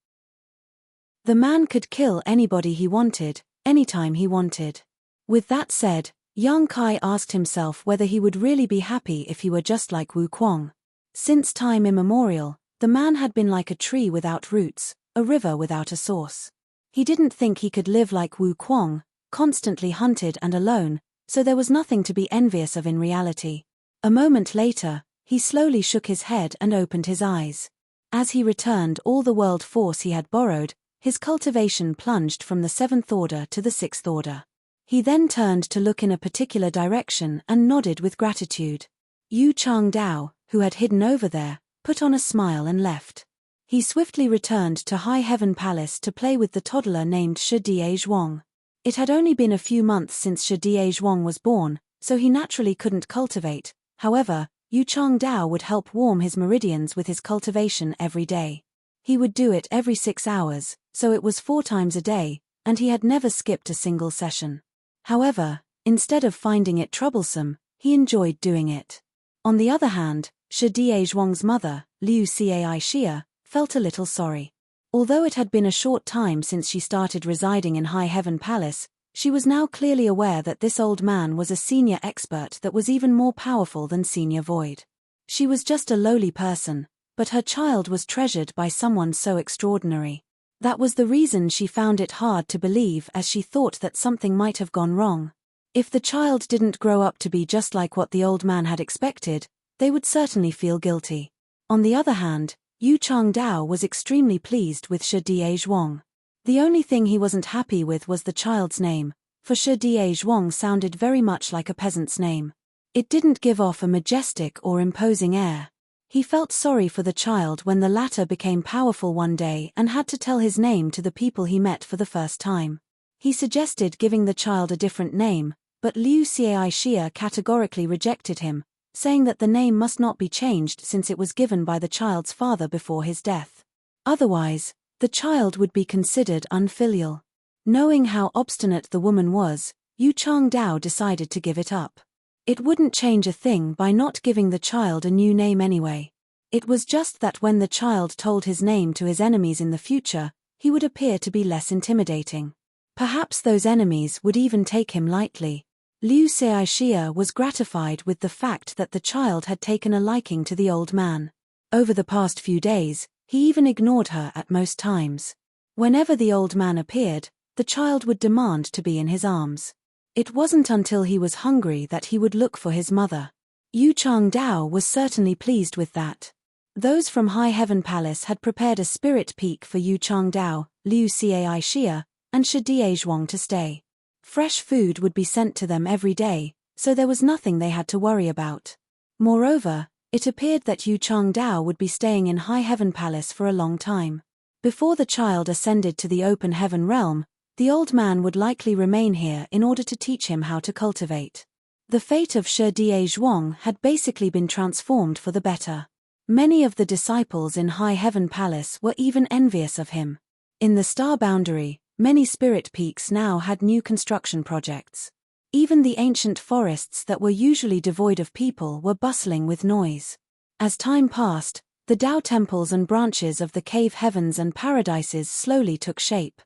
The man could kill anybody he wanted, anytime he wanted. With that said, Yang Kai asked himself whether he would really be happy if he were just like Wu Kuang. Since time immemorial, the man had been like a tree without roots, a river without a source. He didn't think he could live like Wu Kuang, constantly hunted and alone, so there was nothing to be envious of in reality. A moment later, he slowly shook his head and opened his eyes. As he returned all the world force he had borrowed, his cultivation plunged from the seventh order to the sixth order. He then turned to look in a particular direction and nodded with gratitude. Yu Changdao, who had hidden over there, put on a smile and left. He swiftly returned to High Heaven Palace to play with the toddler named Shi Zhuang. It had only been a few months since Shi Zhuang was born, so he naturally couldn't cultivate. However, Yu Changdao would help warm his meridians with his cultivation every day. He would do it every 6 hours, so it was 4 times a day, and he had never skipped a single session. However, instead of finding it troublesome, he enjoyed doing it. On the other hand, Shi Zhuang's mother, Liu Cai Xia, felt a little sorry. Although it had been a short time since she started residing in High Heaven Palace, she was now clearly aware that this old man was a senior expert that was even more powerful than Senior Void. She was just a lowly person, but her child was treasured by someone so extraordinary. That was the reason she found it hard to believe, as she thought that something might have gone wrong. If the child didn't grow up to be just like what the old man had expected, they would certainly feel guilty. On the other hand, Yu Changdao was extremely pleased with Shi Zhuang. The only thing he wasn't happy with was the child's name, for Shi Zhuang sounded very much like a peasant's name. It didn't give off a majestic or imposing air. He felt sorry for the child when the latter became powerful one day and had to tell his name to the people he met for the first time. He suggested giving the child a different name, but Liu Cai Xia categorically rejected him, saying that the name must not be changed since it was given by the child's father before his death. Otherwise, the child would be considered unfilial. Knowing how obstinate the woman was, Yu Changdao decided to give it up. It wouldn't change a thing by not giving the child a new name anyway. It was just that when the child told his name to his enemies in the future, he would appear to be less intimidating. Perhaps those enemies would even take him lightly. Liu Cai Xia was gratified with the fact that the child had taken a liking to the old man. Over the past few days, he even ignored her at most times. Whenever the old man appeared, the child would demand to be in his arms. It wasn't until he was hungry that he would look for his mother. Yu Changdao was certainly pleased with that. Those from High Heaven Palace had prepared a spirit peak for Yu Changdao, Liu Cai Xia, and Shi Zhuang to stay. Fresh food would be sent to them every day, so there was nothing they had to worry about. Moreover, it appeared that Yu Changdao would be staying in High Heaven Palace for a long time. Before the child ascended to the open heaven realm, the old man would likely remain here in order to teach him how to cultivate. The fate of Shi Zhuang had basically been transformed for the better. Many of the disciples in High Heaven Palace were even envious of him. In the star boundary, many spirit peaks now had new construction projects. Even the ancient forests that were usually devoid of people were bustling with noise. As time passed, the Tao temples and branches of the cave heavens and paradises slowly took shape.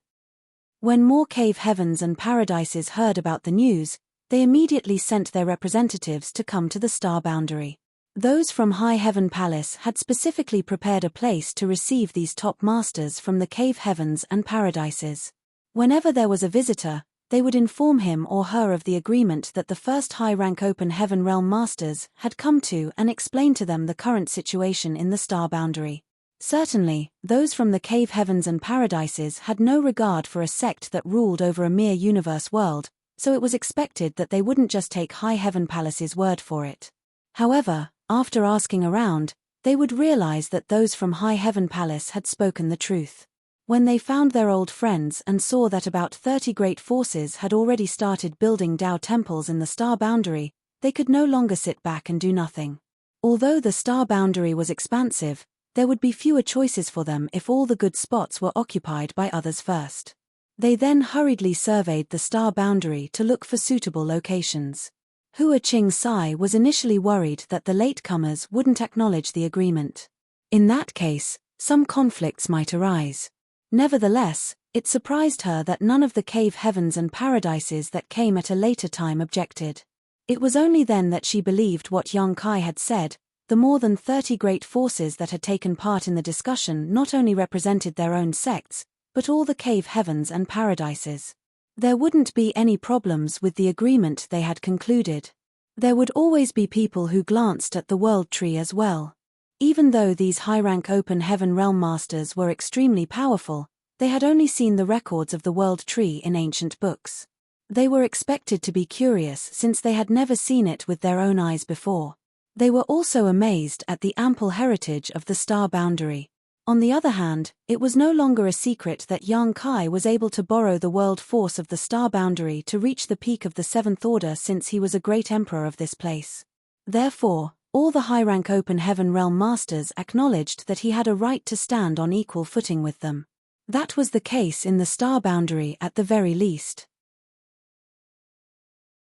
When more cave heavens and paradises heard about the news, they immediately sent their representatives to come to the star boundary. Those from High Heaven Palace had specifically prepared a place to receive these top masters from the cave heavens and paradises. Whenever there was a visitor, they would inform him or her of the agreement that the first high-rank open heaven realm masters had come to and explain to them the current situation in the star boundary. Certainly, those from the cave heavens and paradises had no regard for a sect that ruled over a mere universe world, so it was expected that they wouldn't just take High Heaven Palace's word for it. However, after asking around, they would realize that those from High Heaven Palace had spoken the truth. When they found their old friends and saw that about 30 great forces had already started building Tao temples in the star boundary, they could no longer sit back and do nothing. Although the star boundary was expansive, there would be fewer choices for them if all the good spots were occupied by others first. They then hurriedly surveyed the star boundary to look for suitable locations. Hua Qing Sai was initially worried that the latecomers wouldn't acknowledge the agreement. In that case, some conflicts might arise. Nevertheless, it surprised her that none of the cave heavens and paradises that came at a later time objected. It was only then that she believed what Yang Kai had said. The more than 30 great forces that had taken part in the discussion not only represented their own sects, but all the cave heavens and paradises. There wouldn't be any problems with the agreement they had concluded. There would always be people who glanced at the world tree as well. Even though these high-rank open heaven realm masters were extremely powerful, they had only seen the records of the world tree in ancient books. They were expected to be curious since they had never seen it with their own eyes before. They were also amazed at the ample heritage of the star boundary. On the other hand, it was no longer a secret that Yang Kai was able to borrow the world force of the star boundary to reach the peak of the Seventh Order since he was a great emperor of this place. Therefore, all the high-rank open heaven realm masters acknowledged that he had a right to stand on equal footing with them. That was the case in the star boundary at the very least.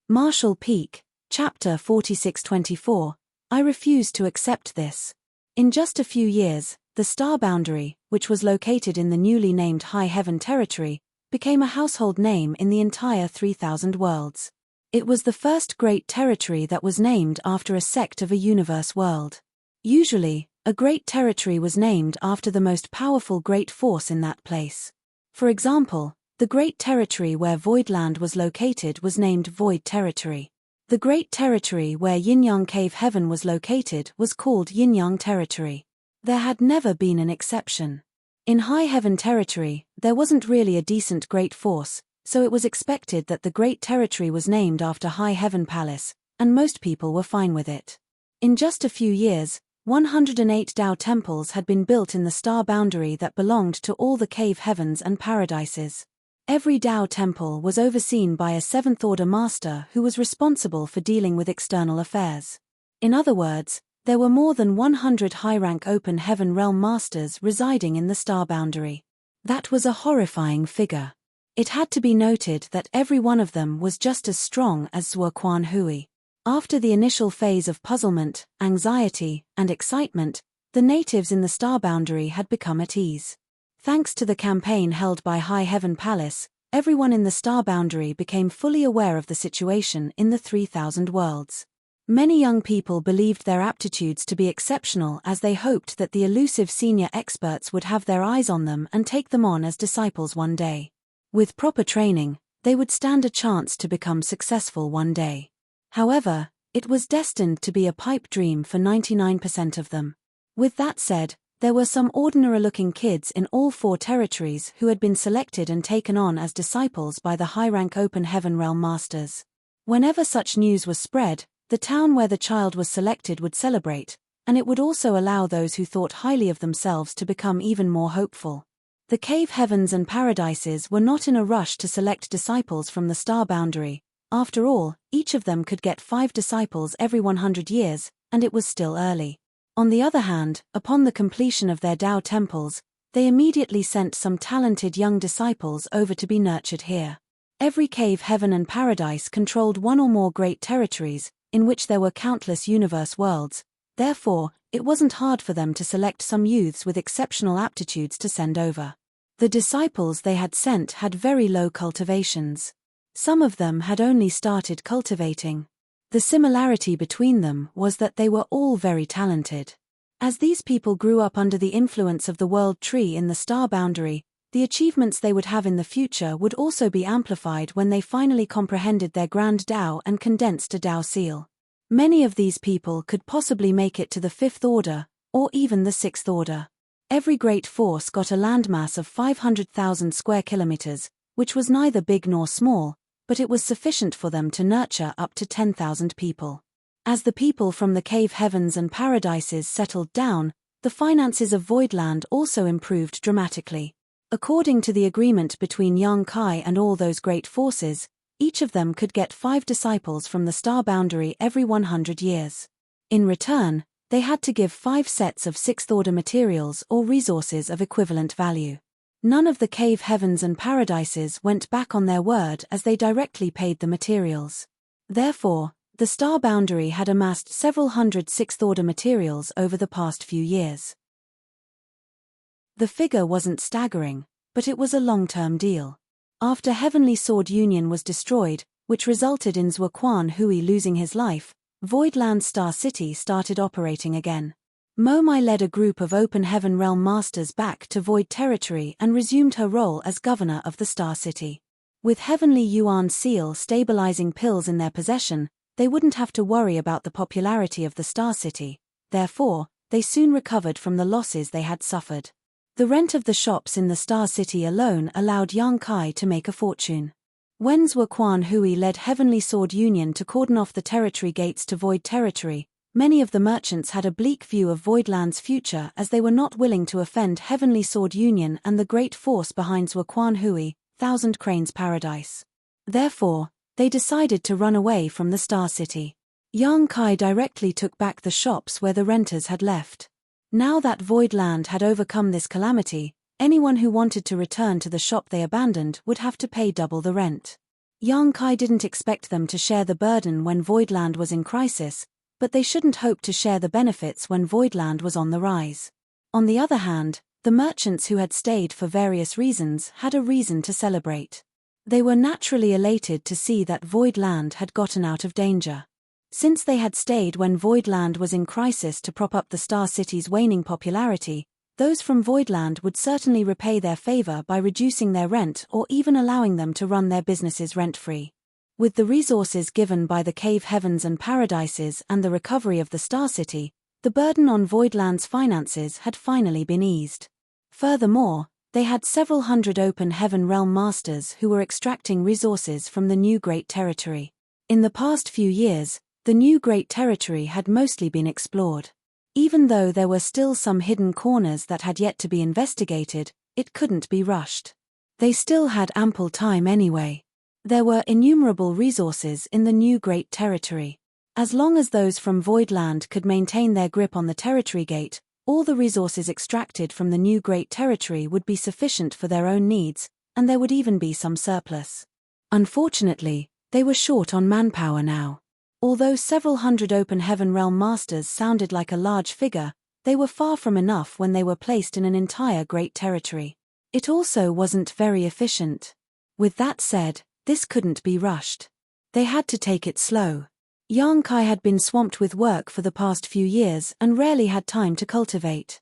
Marshall Peak, Chapter 4624, I refuse to accept this. In just a few years, the star boundary, which was located in the newly named High Heaven Territory, became a household name in the entire 3,000 worlds. It was the first great territory that was named after a sect of a universe world. Usually, a great territory was named after the most powerful great force in that place. For example, the great territory where Voidland was located was named Void Territory. The great territory where Yin-Yang Cave Heaven was located was called Yin-Yang Territory. There had never been an exception. In High Heaven Territory, there wasn't really a decent great force, so it was expected that the great territory was named after High Heaven Palace, and most people were fine with it. In just a few years, 108 Tao temples had been built in the star boundary that belonged to all the cave heavens and paradises. Every Tao temple was overseen by a Seventh Order master who was responsible for dealing with external affairs. In other words, there were more than 100 high-rank open heaven realm masters residing in the star boundary. That was a horrifying figure. It had to be noted that every one of them was just as strong as Zhuo Quan Hui. After the initial phase of puzzlement, anxiety, and excitement, the natives in the star boundary had become at ease. Thanks to the campaign held by High Heaven Palace, everyone in the star boundary became fully aware of the situation in the 3,000 worlds. Many young people believed their aptitudes to be exceptional as they hoped that the elusive senior experts would have their eyes on them and take them on as disciples one day. With proper training, they would stand a chance to become successful one day. However, it was destined to be a pipe dream for 99% of them. With that said, there were some ordinary-looking kids in all 4 territories who had been selected and taken on as disciples by the high-rank open heaven realm masters. Whenever such news was spread, the town where the child was selected would celebrate, and it would also allow those who thought highly of themselves to become even more hopeful. The cave heavens and paradises were not in a rush to select disciples from the star boundary. After all, each of them could get 5 disciples every 100 years, and it was still early. On the other hand, upon the completion of their Tao temples, they immediately sent some talented young disciples over to be nurtured here. Every cave, heaven and paradise controlled one or more great territories, in which there were countless universe worlds. Therefore, it wasn't hard for them to select some youths with exceptional aptitudes to send over. The disciples they had sent had very low cultivations. Some of them had only started cultivating. The similarity between them was that they were all very talented. As these people grew up under the influence of the world tree in the star boundary, the achievements they would have in the future would also be amplified when they finally comprehended their grand Tao and condensed a Tao seal. Many of these people could possibly make it to the 5th order, or even the 6th order. Every great force got a landmass of 500,000 square kilometers, which was neither big nor small, but it was sufficient for them to nurture up to 10,000 people. As the people from the cave heavens and paradises settled down, the finances of Voidland also improved dramatically. According to the agreement between Yang Kai and all those great forces, each of them could get 5 disciples from the star boundary every 100 years. In return, they had to give 5 sets of 6th-order materials or resources of equivalent value. None of the cave heavens and paradises went back on their word as they directly paid the materials. Therefore, the star boundary had amassed several hundred 6th-order materials over the past few years. The figure wasn't staggering, but it was a long-term deal. After Heavenly Sword Union was destroyed, which resulted in Zuoquan Hui losing his life, Voidland Star City started operating again. Momai led a group of Open Heaven Realm Masters back to Void Territory and resumed her role as governor of the Star City. With Heavenly Yuan Seal stabilizing pills in their possession, they wouldn't have to worry about the popularity of the Star City. Therefore, they soon recovered from the losses they had suffered. The rent of the shops in the Star City alone allowed Yang Kai to make a fortune. When Zuoquan Hui led Heavenly Sword Union to cordon off the territory gates to Void Territory, many of the merchants had a bleak view of Voidland's future as they were not willing to offend Heavenly Sword Union and the great force behind Zuoquan Hui, Thousand Cranes Paradise. Therefore, they decided to run away from the Star City. Yang Kai directly took back the shops where the renters had left. Now that Voidland had overcome this calamity, anyone who wanted to return to the shop they abandoned would have to pay double the rent. Yang Kai didn't expect them to share the burden when Voidland was in crisis, but they shouldn't hope to share the benefits when Voidland was on the rise. On the other hand, the merchants who had stayed for various reasons had a reason to celebrate. They were naturally elated to see that Voidland had gotten out of danger. Since they had stayed when Voidland was in crisis to prop up the Star City's waning popularity, those from Voidland would certainly repay their favor by reducing their rent or even allowing them to run their businesses rent-free. With the resources given by the cave heavens and paradises and the recovery of the Star City, the burden on Voidland's finances had finally been eased. Furthermore, they had several hundred Open Heaven Realm Masters who were extracting resources from the new Great Territory. In the past few years, the new Great Territory had mostly been explored. Even though there were still some hidden corners that had yet to be investigated, it couldn't be rushed. They still had ample time anyway. There were innumerable resources in the new Great Territory. As long as those from Voidland could maintain their grip on the Territory Gate, all the resources extracted from the new Great Territory would be sufficient for their own needs, and there would even be some surplus. Unfortunately, they were short on manpower now. Although several hundred Open Heaven Realm Masters sounded like a large figure, they were far from enough when they were placed in an entire Great Territory. It also wasn't very efficient. With that said, this couldn't be rushed. They had to take it slow. Yang Kai had been swamped with work for the past few years and rarely had time to cultivate.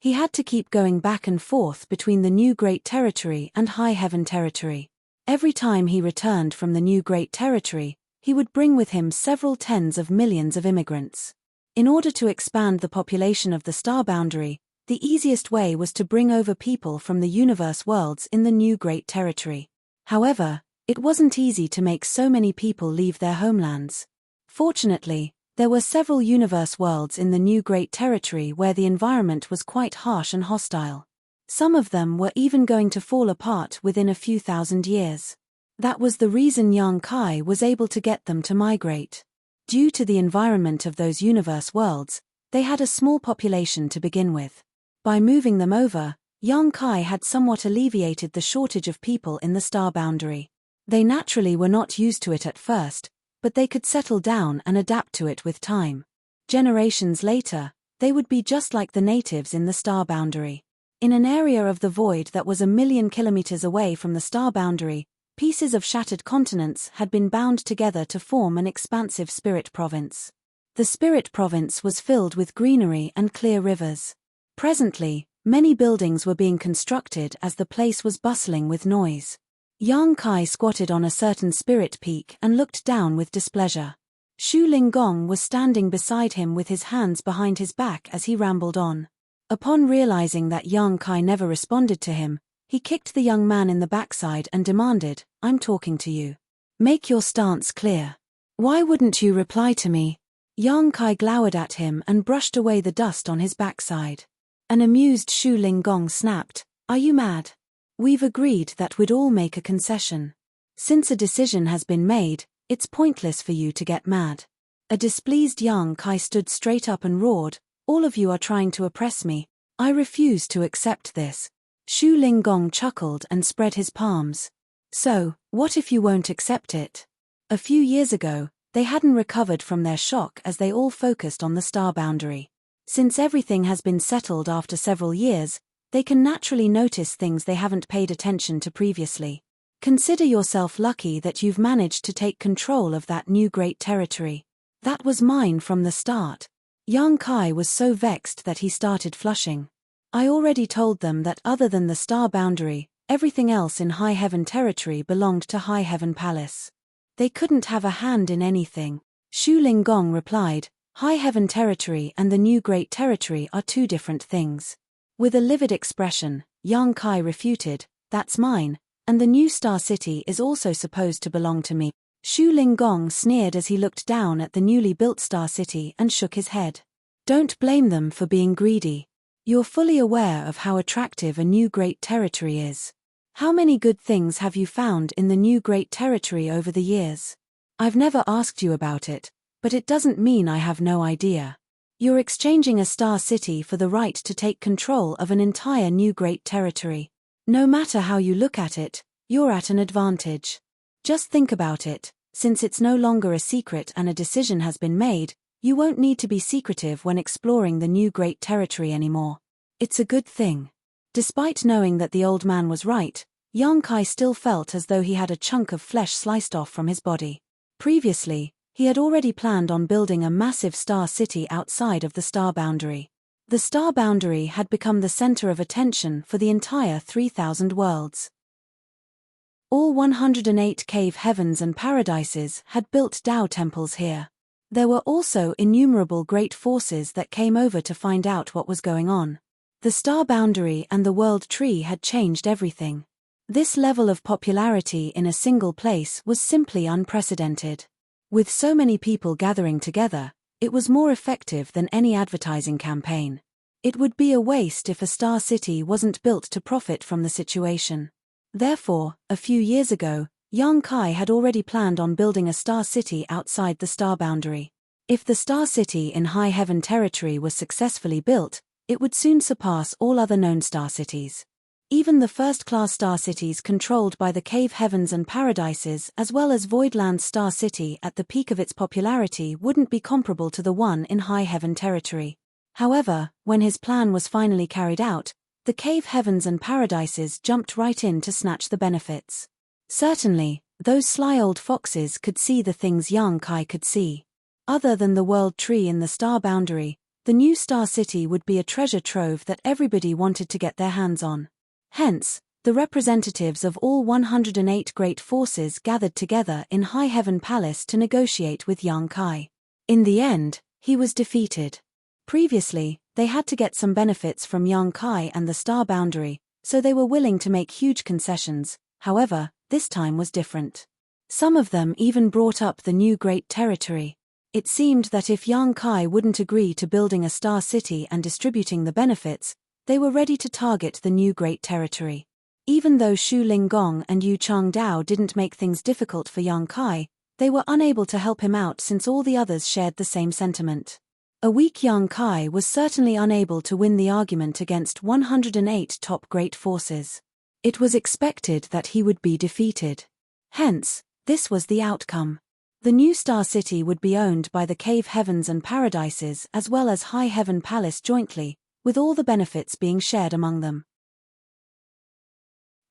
He had to keep going back and forth between the new Great Territory and High Heaven Territory. Every time he returned from the new Great Territory, he would bring with him several tens of millions of immigrants. In order to expand the population of the star boundary, the easiest way was to bring over people from the universe worlds in the new Great Territory. However, it wasn't easy to make so many people leave their homelands. Fortunately, there were several universe worlds in the new Great Territory where the environment was quite harsh and hostile. Some of them were even going to fall apart within a few thousand years. That was the reason Yang Kai was able to get them to migrate. Due to the environment of those universe worlds, they had a small population to begin with. By moving them over, Yang Kai had somewhat alleviated the shortage of people in the star boundary. They naturally were not used to it at first, but they could settle down and adapt to it with time. Generations later, they would be just like the natives in the star boundary. In an area of the void that was 1,000,000 kilometers away from the star boundary, pieces of shattered continents had been bound together to form an expansive spirit province. The spirit province was filled with greenery and clear rivers. Presently, many buildings were being constructed as the place was bustling with noise. Yang Kai squatted on a certain spirit peak and looked down with displeasure. Shu Linggong was standing beside him with his hands behind his back as he rambled on. Upon realizing that Yang Kai never responded to him, he kicked the young man in the backside and demanded, "I'm talking to you. Make your stance clear. Why wouldn't you reply to me?" Yang Kai glowered at him and brushed away the dust on his backside. An amused Shu Linggong snapped, "Are you mad? We've agreed that we'd all make a concession. Since a decision has been made, it's pointless for you to get mad." A displeased Yang Kai stood straight up and roared, "All of you are trying to oppress me. I refuse to accept this." Shu Linggong chuckled and spread his palms. "So, what if you won't accept it?" A few years ago, they hadn't recovered from their shock as they all focused on the star boundary. Since everything has been settled after several years, they can naturally notice things they haven't paid attention to previously. Consider yourself lucky that you've managed to take control of that new great territory. That was mine from the start. Yang Kai was so vexed that he started flushing. I already told them that other than the star boundary, everything else in High Heaven territory belonged to High Heaven Palace. They couldn't have a hand in anything. Shu Linggong replied, "High Heaven territory and the new great territory are two different things." With a livid expression, Yang Kai refuted, "That's mine, and the new Star City is also supposed to belong to me." Shu Linggong sneered as he looked down at the newly built Star City and shook his head. "Don't blame them for being greedy. You're fully aware of how attractive a new great territory is. How many good things have you found in the new great territory over the years? I've never asked you about it, but it doesn't mean I have no idea. You're exchanging a Star City for the right to take control of an entire new great territory. No matter how you look at it, you're at an advantage. Just think about it, since it's no longer a secret and a decision has been made, you won't need to be secretive when exploring the new great territory anymore. It's a good thing." Despite knowing that the old man was right, Yang Kai still felt as though he had a chunk of flesh sliced off from his body. Previously, he had already planned on building a massive star city outside of the star boundary. The star boundary had become the center of attention for the entire 3,000 worlds. All 108 cave heavens and paradises had built Tao temples here. There were also innumerable great forces that came over to find out what was going on. The star boundary and the world tree had changed everything. This level of popularity in a single place was simply unprecedented. With so many people gathering together, it was more effective than any advertising campaign. It would be a waste if a star city wasn't built to profit from the situation. Therefore, a few years ago, Yang Kai had already planned on building a star city outside the star boundary. If the star city in High Heaven territory was successfully built, it would soon surpass all other known star cities. Even the first-class star cities controlled by the cave heavens and paradises as well as Voidland's star city at the peak of its popularity wouldn't be comparable to the one in High Heaven territory. However, when his plan was finally carried out, the cave heavens and paradises jumped right in to snatch the benefits. Certainly, those sly old foxes could see the things Yang Kai could see. Other than the world tree in the star boundary, the new star city would be a treasure trove that everybody wanted to get their hands on. Hence, the representatives of all 108 great forces gathered together in High Heaven Palace to negotiate with Yang Kai. In the end, he was defeated. Previously, they had to get some benefits from Yang Kai and the star boundary, so they were willing to make huge concessions. However, this time was different. Some of them even brought up the new great territory. It seemed that if Yang Kai wouldn't agree to building a star city and distributing the benefits, they were ready to target the new great territory. Even though Shu Linggong and Yu Changdao didn't make things difficult for Yang Kai, they were unable to help him out since all the others shared the same sentiment. A weak Yang Kai was certainly unable to win the argument against 108 top great forces. It was expected that he would be defeated. Hence, this was the outcome. The new Star City would be owned by the Cave Heavens and Paradises as well as High Heaven Palace jointly, with all the benefits being shared among them.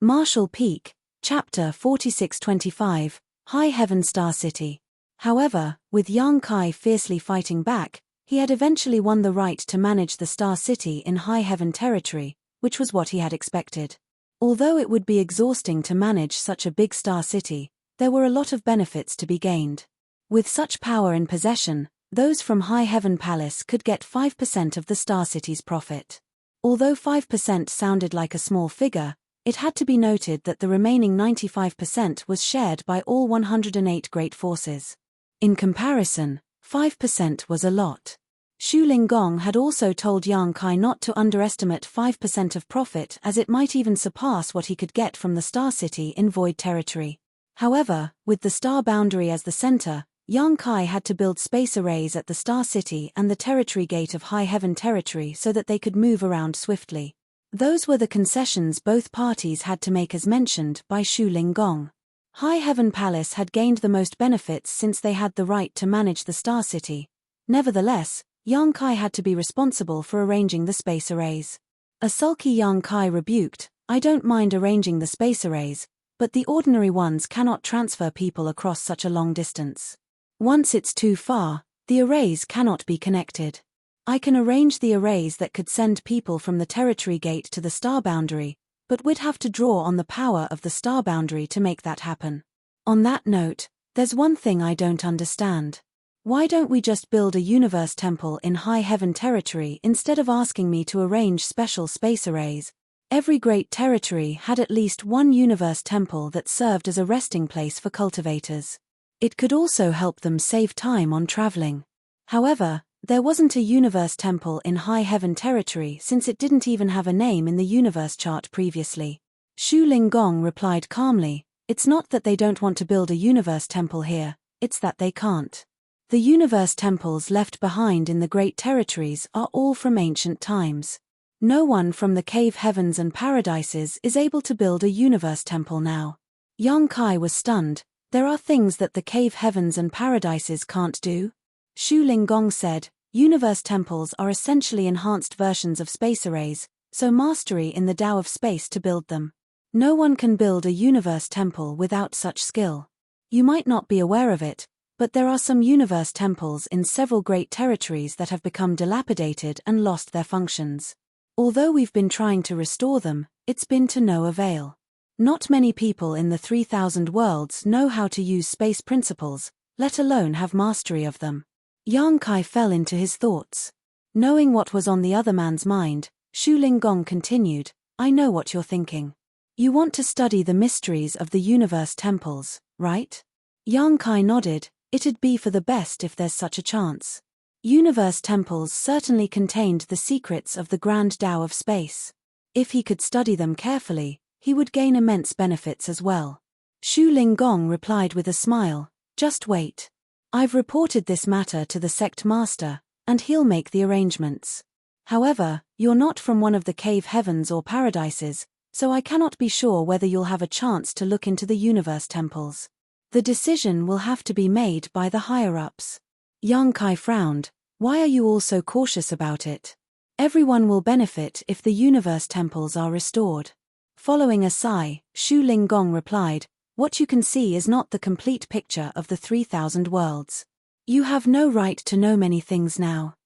Marshall Peak, Chapter 4625, High Heaven Star City. However, with Yang Kai fiercely fighting back, he had eventually won the right to manage the Star City in High Heaven territory, which was what he had expected. Although it would be exhausting to manage such a big Star City, there were a lot of benefits to be gained. With such power in possession, those from High Heaven Palace could get 5% of the Star City's profit. Although 5% sounded like a small figure, it had to be noted that the remaining 95% was shared by all 108 great forces. In comparison, 5% was a lot. Shu Linggong had also told Yang Kai not to underestimate 5% of profit as it might even surpass what he could get from the Star City in Void territory. However, with the Star Boundary as the center, Yang Kai had to build space arrays at the Star City and the Territory Gate of High Heaven territory so that they could move around swiftly. Those were the concessions both parties had to make as mentioned by Shu Linggong. High Heaven Palace had gained the most benefits since they had the right to manage the Star City. Nevertheless, Yang Kai had to be responsible for arranging the space arrays. A sulky Yang Kai rebuked, "I don't mind arranging the space arrays, but the ordinary ones cannot transfer people across such a long distance. Once it's too far, the arrays cannot be connected. I can arrange the arrays that could send people from the Territory Gate to the Star Boundary, but we'd have to draw on the power of the Star Boundary to make that happen. On that note, there's one thing I don't understand. Why don't we just build a universe temple in High Heaven territory instead of asking me to arrange special space arrays? Every great territory had at least one universe temple that served as a resting place for cultivators. It could also help them save time on traveling. However, there wasn't a universe temple in High Heaven territory since it didn't even have a name in the universe chart previously. Shu Linggong replied calmly, "It's not that they don't want to build a universe temple here, it's that they can't. The universe temples left behind in the great territories are all from ancient times. No one from the Cave Heavens and Paradises is able to build a universe temple now." Yang Kai was stunned. "There are things that the Cave Heavens and Paradises can't do?" Shu Linggong said, "Universe temples are essentially enhanced versions of space arrays, so mastery in the Tao of space to build them. No one can build a universe temple without such skill. You might not be aware of it, but there are some universe temples in several great territories that have become dilapidated and lost their functions. Although we've been trying to restore them, it's been to no avail. Not many people in the 3,000 worlds know how to use space principles, let alone have mastery of them." Yang Kai fell into his thoughts. Knowing what was on the other man's mind, Shu Linggong continued, "I know what you're thinking. You want to study the mysteries of the universe temples, right?" Yang Kai nodded. "It'd be for the best if there's such a chance. Universe temples certainly contained the secrets of the grand Tao of space. If he could study them carefully, he would gain immense benefits as well." Shu Linggong replied with a smile, "Just wait. I've reported this matter to the sect master, and he'll make the arrangements. However, you're not from one of the Cave Heavens or Paradises, so I cannot be sure whether you'll have a chance to look into the universe temples. The decision will have to be made by the higher-ups." Yang Kai frowned. "Why are you all so cautious about it? Everyone will benefit if the universe temples are restored." Following a sigh, Shu Linggong replied, "What you can see is not the complete picture of the 3,000 worlds. You have no right to know many things now.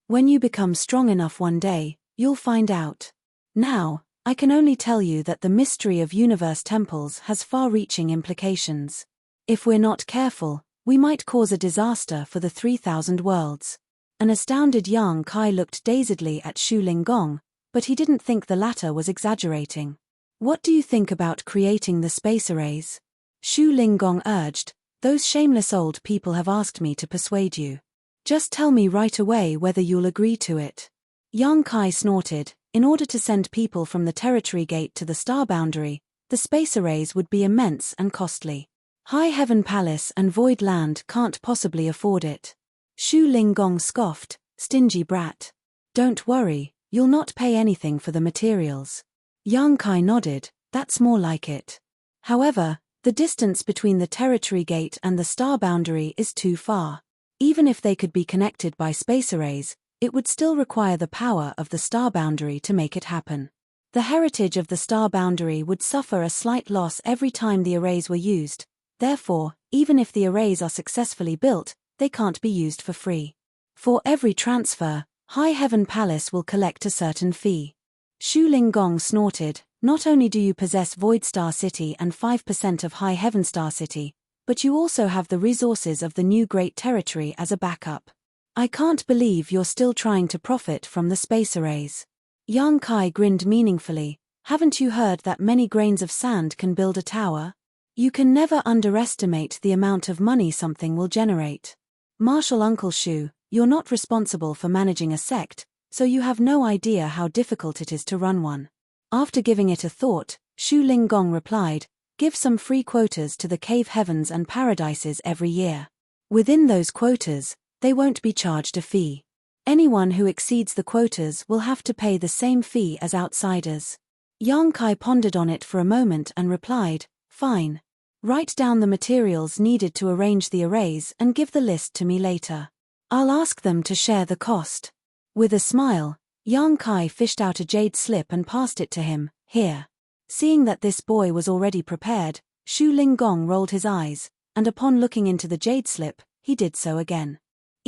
When you become strong enough one day, you'll find out. Now, I can only tell you that the mystery of universe temples has far-reaching implications. If we're not careful, we might cause a disaster for the 3,000 worlds." An astounded Yang Kai looked dazedly at Shu Linggong, but he didn't think the latter was exaggerating. "What do you think about creating the space arrays?" Shu Linggong urged. "Those shameless old people have asked me to persuade you. Just tell me right away whether you'll agree to it." Yang Kai snorted. In order to send people from the territory gate to the star boundary, the space arrays would be immense and costly. High Heaven Palace and Void Land can't possibly afford it. Shu Linggong scoffed, stingy brat. Don't worry, you'll not pay anything for the materials. Yang Kai nodded, that's more like it. However, the distance between the territory gate and the star boundary is too far. Even if they could be connected by space arrays, it would still require the power of the star boundary to make it happen. The heritage of the star boundary would suffer a slight loss every time the arrays were used. Therefore, even if the arrays are successfully built, they can't be used for free. For every transfer, High Heaven Palace will collect a certain fee. Shu Linggong snorted, not only do you possess Void Star City and 5% of High Heaven Star City, but you also have the resources of the new Great Territory as a backup. I can't believe you're still trying to profit from the space arrays. Yang Kai grinned meaningfully, haven't you heard that many grains of sand can build a tower? You can never underestimate the amount of money something will generate. Martial Uncle Shu, you're not responsible for managing a sect, so you have no idea how difficult it is to run one. After giving it a thought, Shu Linggong replied, give some free quotas to the cave heavens and paradises every year. Within those quotas, they won't be charged a fee. Anyone who exceeds the quotas will have to pay the same fee as outsiders. Yang Kai pondered on it for a moment and replied, fine. Write down the materials needed to arrange the arrays and give the list to me later. I'll ask them to share the cost. With a smile, Yang Kai fished out a jade slip and passed it to him, here. Seeing that this boy was already prepared, Shu Linggong rolled his eyes, and upon looking into the jade slip, he did so again.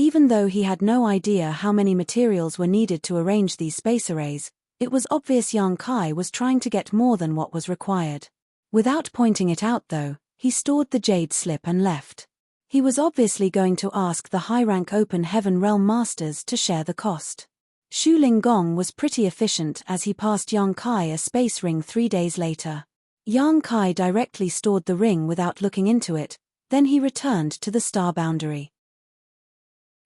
Even though he had no idea how many materials were needed to arrange these space arrays, it was obvious Yang Kai was trying to get more than what was required. Without pointing it out though, he stored the jade slip and left. He was obviously going to ask the high-rank Open Heaven Realm Masters to share the cost. Shu Linggong was pretty efficient as he passed Yang Kai a space ring 3 days later. Yang Kai directly stored the ring without looking into it, then he returned to the star boundary.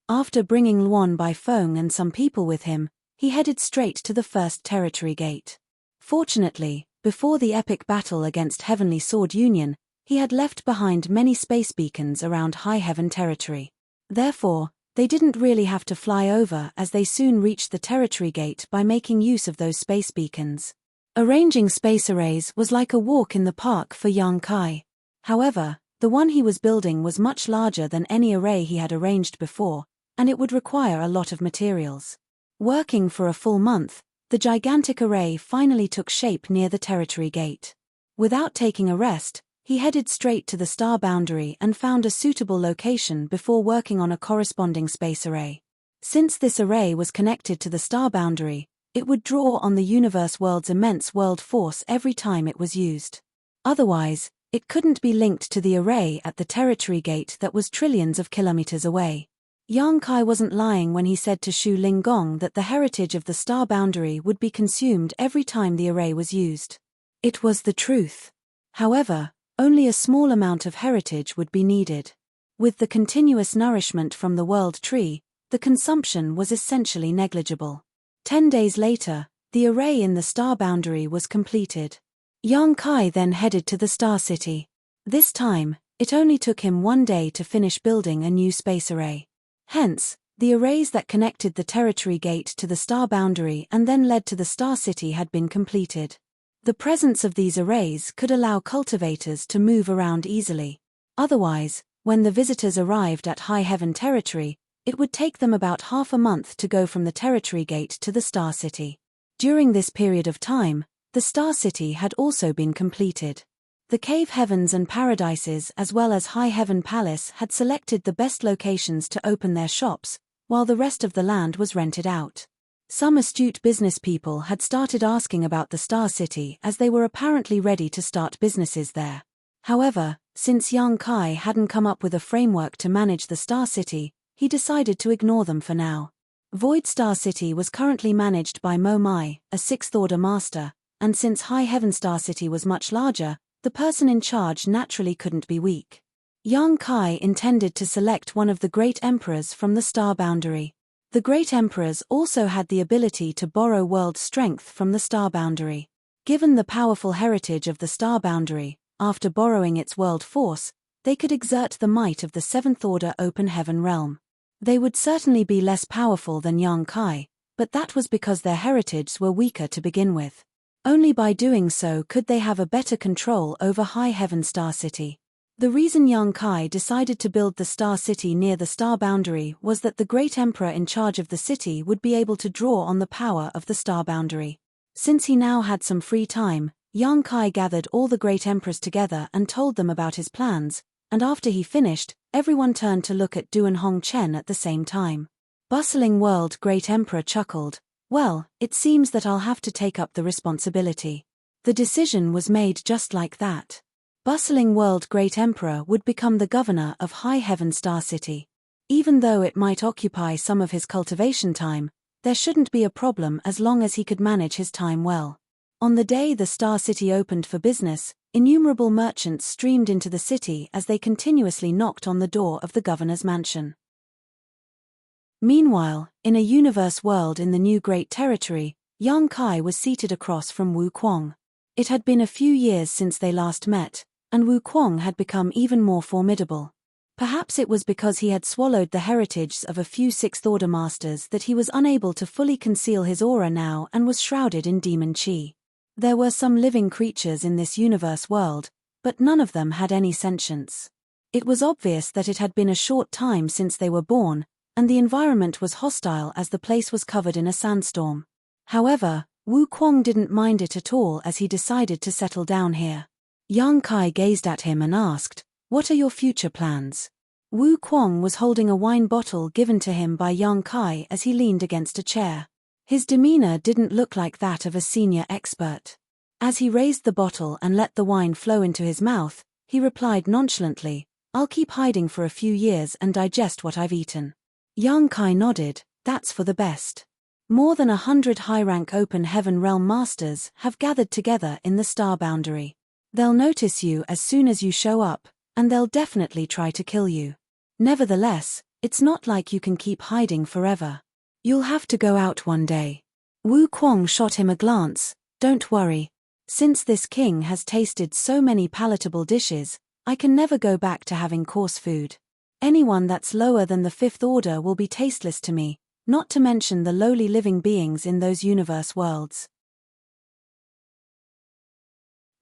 After bringing Luan by phone and some people with him, he headed straight to the first territory gate. Fortunately, before the epic battle against Heavenly Sword Union, he had left behind many space beacons around High Heaven territory. Therefore, they didn't really have to fly over as they soon reached the territory gate by making use of those space beacons. Arranging space arrays was like a walk in the park for Yang Kai. However, the one he was building was much larger than any array he had arranged before, and it would require a lot of materials. Working for a full month, the gigantic array finally took shape near the territory gate. Without taking a rest, he headed straight to the star boundary and found a suitable location before working on a corresponding space array. Since this array was connected to the star boundary, it would draw on the universe world's immense world force every time it was used. Otherwise, it couldn't be linked to the array at the territory gate that was trillions of kilometers away. Yang Kai wasn't lying when he said to Shu Linggong that the heritage of the star boundary would be consumed every time the array was used. It was the truth. However, only a small amount of heritage would be needed. With the continuous nourishment from the world tree, the consumption was essentially negligible. 10 days later, the array in the star boundary was completed. Yang Kai then headed to the Star City. This time, it only took him 1 day to finish building a new space array. Hence, the arrays that connected the territory gate to the star boundary and then led to the Star City had been completed. The presence of these arrays could allow cultivators to move around easily. Otherwise, when the visitors arrived at High Heaven territory, it would take them about half a month to go from the territory gate to the Star City. During this period of time, the Star City had also been completed. The cave heavens and paradises as well as High Heaven Palace had selected the best locations to open their shops, while the rest of the land was rented out. Some astute business people had started asking about the Star City as they were apparently ready to start businesses there. However, since Yang Kai hadn't come up with a framework to manage the Star City, he decided to ignore them for now. Void Star City was currently managed by Mo Mai, a 6th Order Master, and since High Heaven Star City was much larger, the person in charge naturally couldn't be weak. Yang Kai intended to select one of the great emperors from the star boundary. The great emperors also had the ability to borrow world strength from the star boundary. Given the powerful heritage of the star boundary, after borrowing its world force, they could exert the might of the seventh order open heaven realm. They would certainly be less powerful than Yang Kai, but that was because their heritages were weaker to begin with. Only by doing so could they have a better control over High Heaven Star City. The reason Yang Kai decided to build the Star City near the star boundary was that the great emperor in charge of the city would be able to draw on the power of the star boundary. Since he now had some free time, Yang Kai gathered all the great emperors together and told them about his plans, and after he finished, everyone turned to look at Duan Hongchen at the same time. Bustling World Great Emperor chuckled, "Well, it seems that I'll have to take up the responsibility." The decision was made just like that. Bustling World Great Emperor would become the governor of High Heaven Star City. Even though it might occupy some of his cultivation time, there shouldn't be a problem as long as he could manage his time well. On the day the Star City opened for business, innumerable merchants streamed into the city as they continuously knocked on the door of the governor's mansion. Meanwhile, in a universe world in the new Great Territory, Yang Kai was seated across from Wu Kuang. It had been a few years since they last met, and Wu Kuang had become even more formidable. Perhaps it was because he had swallowed the heritages of a few Sixth Order masters that he was unable to fully conceal his aura now and was shrouded in demon chi. There were some living creatures in this universe world, but none of them had any sentience. It was obvious that it had been a short time since they were born, and the environment was hostile as the place was covered in a sandstorm. However, Wu Kuang didn't mind it at all as he decided to settle down here. Yang Kai gazed at him and asked, "What are your future plans?" Wu Kuang was holding a wine bottle given to him by Yang Kai as he leaned against a chair. His demeanor didn't look like that of a senior expert. As he raised the bottle and let the wine flow into his mouth, he replied nonchalantly, "I'll keep hiding for a few years and digest what I've eaten." Yang Kai nodded, "That's for the best. More than 100 high-rank open heaven realm masters have gathered together in the star boundary. They'll notice you as soon as you show up, and they'll definitely try to kill you. Nevertheless, it's not like you can keep hiding forever. You'll have to go out one day." Wu Kuang shot him a glance, "Don't worry. Since this king has tasted so many palatable dishes, I can never go back to having coarse food. Anyone that's lower than the fifth order will be tasteless to me, not to mention the lowly living beings in those universe worlds."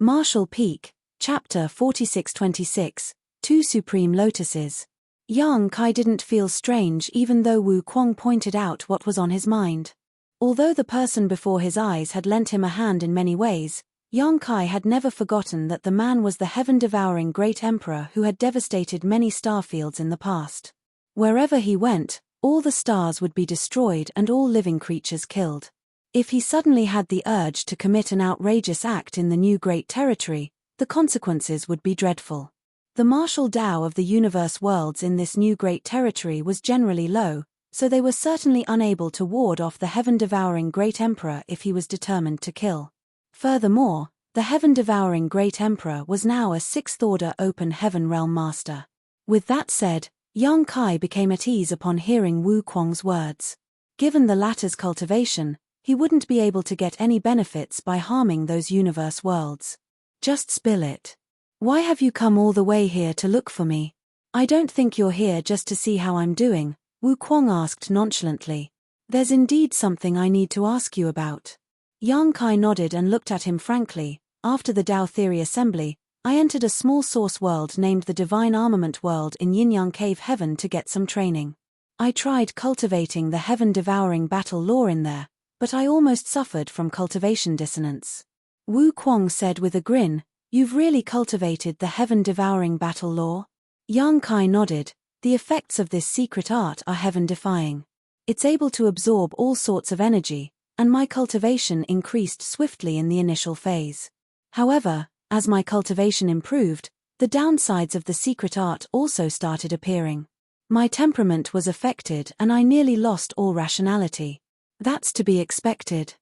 Martial Peak, Chapter 4626, Two Supreme Lotuses. Yang Kai didn't feel strange even though Wu Kuang pointed out what was on his mind. Although the person before his eyes had lent him a hand in many ways, Yang Kai had never forgotten that the man was the heaven-devouring great emperor who had devastated many starfields in the past. Wherever he went, all the stars would be destroyed and all living creatures killed. If he suddenly had the urge to commit an outrageous act in the new Great Territory, the consequences would be dreadful. The martial Tao of the universe worlds in this new Great Territory was generally low, so they were certainly unable to ward off the heaven-devouring great emperor if he was determined to kill. Furthermore, the heaven-devouring great emperor was now a sixth-order open heaven realm master. With that said, Yang Kai became at ease upon hearing Wu Kuang's words. Given the latter's cultivation, he wouldn't be able to get any benefits by harming those universe worlds. "Just spill it. Why have you come all the way here to look for me? I don't think you're here just to see how I'm doing," Wu Kuang asked nonchalantly. "There's indeed something I need to ask you about." Yang Kai nodded and looked at him frankly. "After the Tao Theory Assembly, I entered a small source world named the Divine Armament World in Yin-Yang Cave Heaven to get some training. I tried cultivating the heaven-devouring battle law in there, but I almost suffered from cultivation dissonance." Wu Kuang said with a grin, "You've really cultivated the heaven-devouring battle law?" Yang Kai nodded. "The effects of this secret art are heaven-defying. It's able to absorb all sorts of energy, and my cultivation increased swiftly in the initial phase. However, as my cultivation improved, the downsides of the secret art also started appearing. My temperament was affected and I nearly lost all rationality. That's to be expected.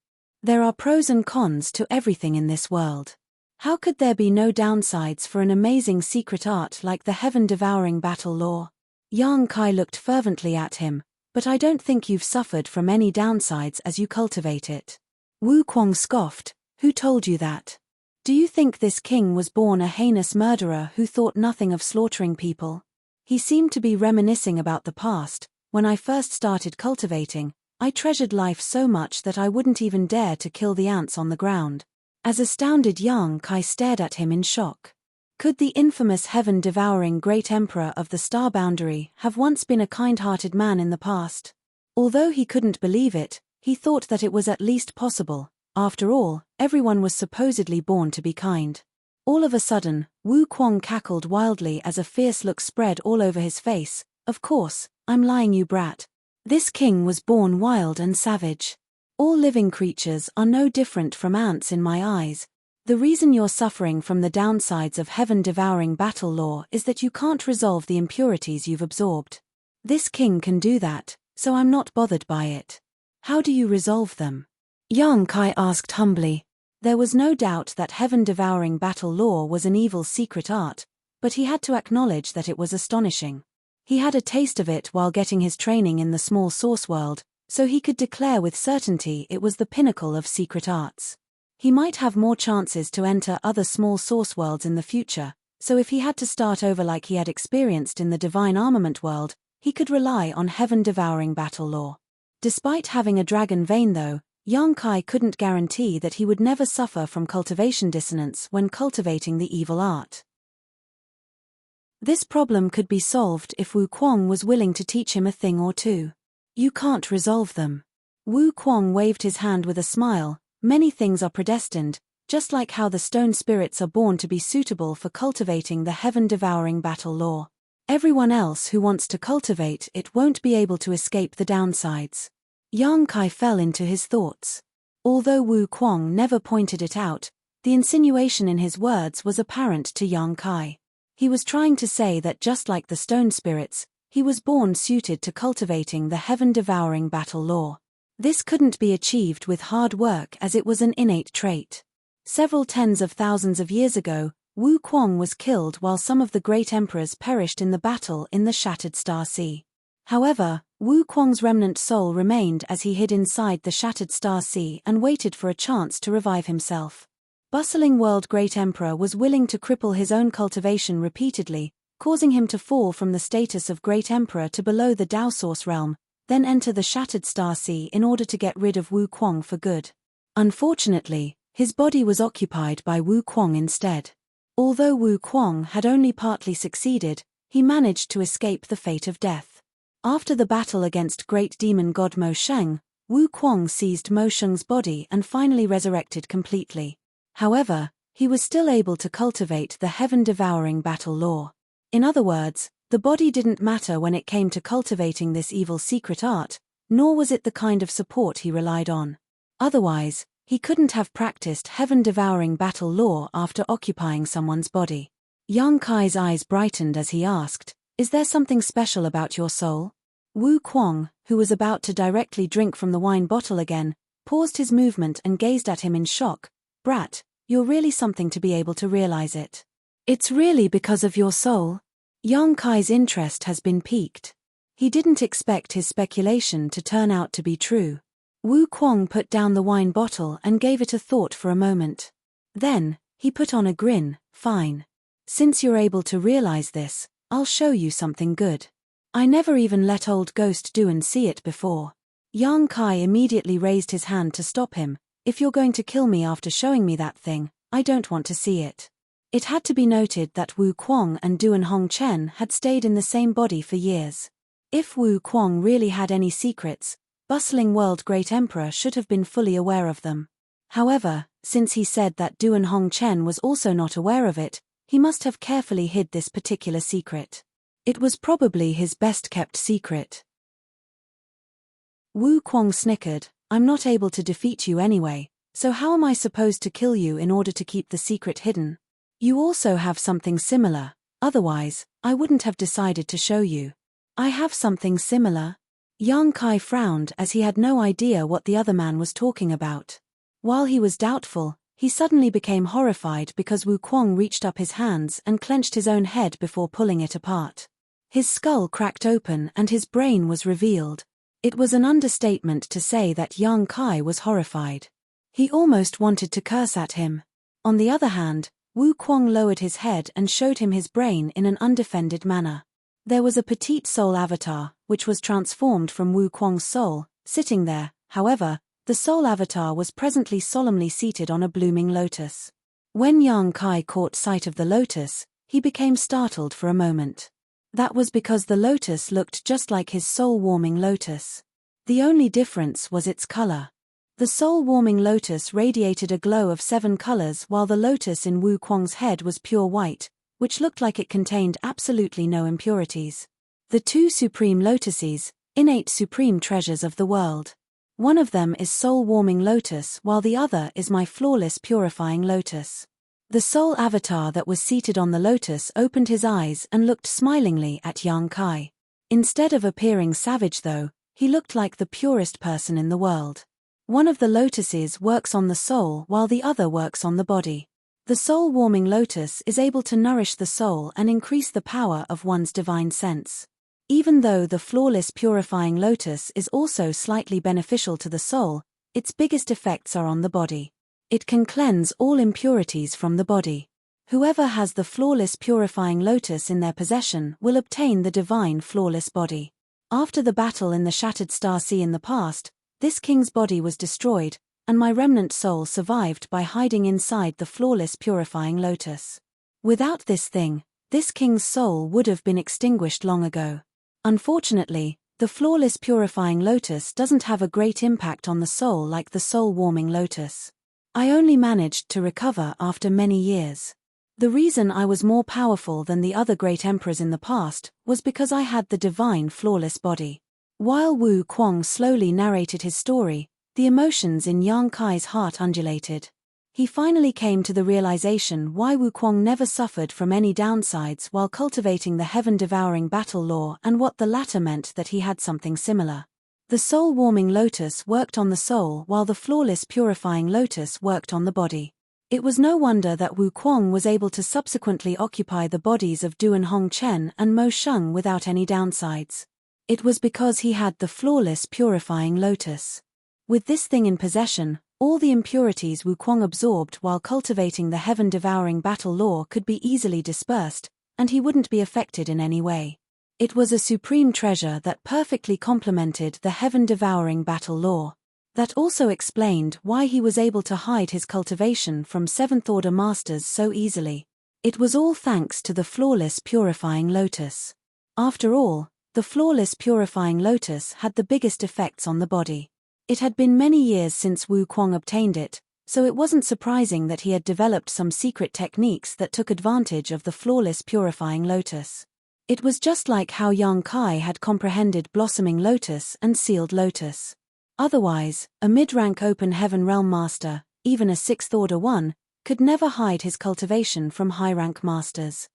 There are pros and cons to everything in this world. How could there be no downsides for an amazing secret art like the heaven-devouring battle law?" Yang Kai looked fervently at him, But I don't think you've suffered from any downsides as you cultivate it. Wu Kuang scoffed, who told you that? Do you think this king was born a heinous murderer who thought nothing of slaughtering people? He seemed to be reminiscing about the past. When I first started cultivating, I treasured life so much that I wouldn't even dare to kill the ants on the ground. As astounded Yang Kai stared at him in shock. Could the infamous heaven-devouring great emperor of the star boundary have once been a kind-hearted man in the past? Although he couldn't believe it, he thought that it was at least possible. After all, everyone was supposedly born to be kind. All of a sudden, Wu Kuang cackled wildly as a fierce look spread all over his face. Of course, I'm lying, you brat. This king was born wild and savage. All living creatures are no different from ants in my eyes. The reason you're suffering from the downsides of heaven-devouring battle law is that you can't resolve the impurities you've absorbed. This king can do that, so I'm not bothered by it. How do you resolve them? Yang Kai asked humbly. There was no doubt that heaven-devouring battle law was an evil secret art, but he had to acknowledge that it was astonishing. He had a taste of it while getting his training in the small source world, so he could declare with certainty it was the pinnacle of secret arts. He might have more chances to enter other small source worlds in the future, so if he had to start over like he had experienced in the divine armament world, he could rely on heaven-devouring battle law. Despite having a dragon vein though, Yang Kai couldn't guarantee that he would never suffer from cultivation dissonance when cultivating the evil art. This problem could be solved if Wu Kuang was willing to teach him a thing or two. You can't resolve them. Wu Kuang waved his hand with a smile. Many things are predestined, just like how the stone spirits are born to be suitable for cultivating the heaven-devouring battle law. Everyone else who wants to cultivate it won't be able to escape the downsides. Yang Kai fell into his thoughts. Although Wu Kuang never pointed it out, the insinuation in his words was apparent to Yang Kai. He was trying to say that just like the stone spirits, he was born suited to cultivating the heaven-devouring battle law. This couldn't be achieved with hard work as it was an innate trait. Several tens of thousands of years ago, Wu Kuang was killed while some of the great emperors perished in the battle in the Shattered Star Sea. However, Wu Kuang's remnant soul remained as he hid inside the Shattered Star Sea and waited for a chance to revive himself. Bustling World Great Emperor was willing to cripple his own cultivation repeatedly, causing him to fall from the status of Great Emperor to below the Dao Source realm, then enter the Shattered Star Sea in order to get rid of Wu Kuang for good. Unfortunately, his body was occupied by Wu Kuang instead. Although Wu Kuang had only partly succeeded, he managed to escape the fate of death. After the battle against great demon god Mo Sheng, Wu Kuang seized Mo Sheng's body and finally resurrected completely. However, he was still able to cultivate the heaven-devouring battle law. In other words, the body didn't matter when it came to cultivating this evil secret art, nor was it the kind of support he relied on. Otherwise, he couldn't have practiced heaven-devouring battle law after occupying someone's body. Yang Kai's eyes brightened as he asked, "Is there something special about your soul?" Wu Kuang, who was about to directly drink from the wine bottle again, paused his movement and gazed at him in shock. "Brat, you're really something to be able to realize it. It's really because of your soul?" Yang Kai's interest has been piqued. He didn't expect his speculation to turn out to be true. Wu Kuang put down the wine bottle and gave it a thought for a moment. Then, he put on a grin. "Fine. Since you're able to realize this, I'll show you something good. I never even let old Ghost do and see it before." Yang Kai immediately raised his hand to stop him. "If you're going to kill me after showing me that thing, I don't want to see it." It had to be noted that Wu Kuang and Duan Hongchen had stayed in the same body for years. If Wu Kuang really had any secrets, Bustling World Great Emperor should have been fully aware of them. However, since he said that Duan Hongchen was also not aware of it, he must have carefully hid this particular secret. It was probably his best-kept secret. Wu Kuang snickered. "I'm not able to defeat you anyway, so how am I supposed to kill you in order to keep the secret hidden? You also have something similar, otherwise, I wouldn't have decided to show you." "I have something similar?" Yang Kai frowned as he had no idea what the other man was talking about. While he was doubtful, he suddenly became horrified because Wu Kuang reached up his hands and clenched his own head before pulling it apart. His skull cracked open and his brain was revealed. It was an understatement to say that Yang Kai was horrified. He almost wanted to curse at him. On the other hand, Wu Kuang lowered his head and showed him his brain in an undefended manner. There was a petite soul avatar, which was transformed from Wu Kuang's soul, sitting there. However, the soul avatar was presently solemnly seated on a blooming lotus. When Yang Kai caught sight of the lotus, he became startled for a moment. That was because the lotus looked just like his soul-warming lotus. The only difference was its color. The soul-warming lotus radiated a glow of 7 colors while the lotus in Wu Kuang's head was pure white, which looked like it contained absolutely no impurities. The 2 supreme lotuses, innate supreme treasures of the world. One of them is soul-warming lotus while the other is my flawless purifying lotus. The soul avatar that was seated on the lotus opened his eyes and looked smilingly at Yang Kai. Instead of appearing savage though, he looked like the purest person in the world. One of the lotuses works on the soul while the other works on the body. The soul-warming lotus is able to nourish the soul and increase the power of one's divine sense. Even though the flawless purifying lotus is also slightly beneficial to the soul, its biggest effects are on the body. It can cleanse all impurities from the body. Whoever has the flawless purifying lotus in their possession will obtain the divine flawless body. After the battle in the Shattered Star Sea in the past, this king's body was destroyed, and my remnant soul survived by hiding inside the flawless purifying lotus. Without this thing, this king's soul would have been extinguished long ago. Unfortunately, the flawless purifying lotus doesn't have a great impact on the soul like the soul-warming lotus. I only managed to recover after many years. The reason I was more powerful than the other great emperors in the past was because I had the divine flawless body. While Wu Kuang slowly narrated his story, the emotions in Yang Kai's heart undulated. He finally came to the realization why Wu Kuang never suffered from any downsides while cultivating the heaven-devouring battle law and what the latter meant that he had something similar. The soul-warming lotus worked on the soul while the flawless purifying lotus worked on the body. It was no wonder that Wu Kuang was able to subsequently occupy the bodies of Du and Hong Chen and Mo Sheng without any downsides. It was because he had the flawless purifying lotus. With this thing in possession, all the impurities Wu Kuang absorbed while cultivating the heaven-devouring battle law could be easily dispersed, and he wouldn't be affected in any way. It was a supreme treasure that perfectly complemented the heaven-devouring battle law. That also explained why he was able to hide his cultivation from 7th-order masters so easily. It was all thanks to the flawless purifying lotus. After all, the flawless purifying lotus had the biggest effects on the body. It had been many years since Wu Kuang obtained it, so it wasn't surprising that he had developed some secret techniques that took advantage of the flawless purifying lotus. It was just like how Yang Kai had comprehended blossoming lotus and sealed lotus. Otherwise, a mid-rank open heaven realm master, even a 6th-order one, could never hide his cultivation from high-rank masters.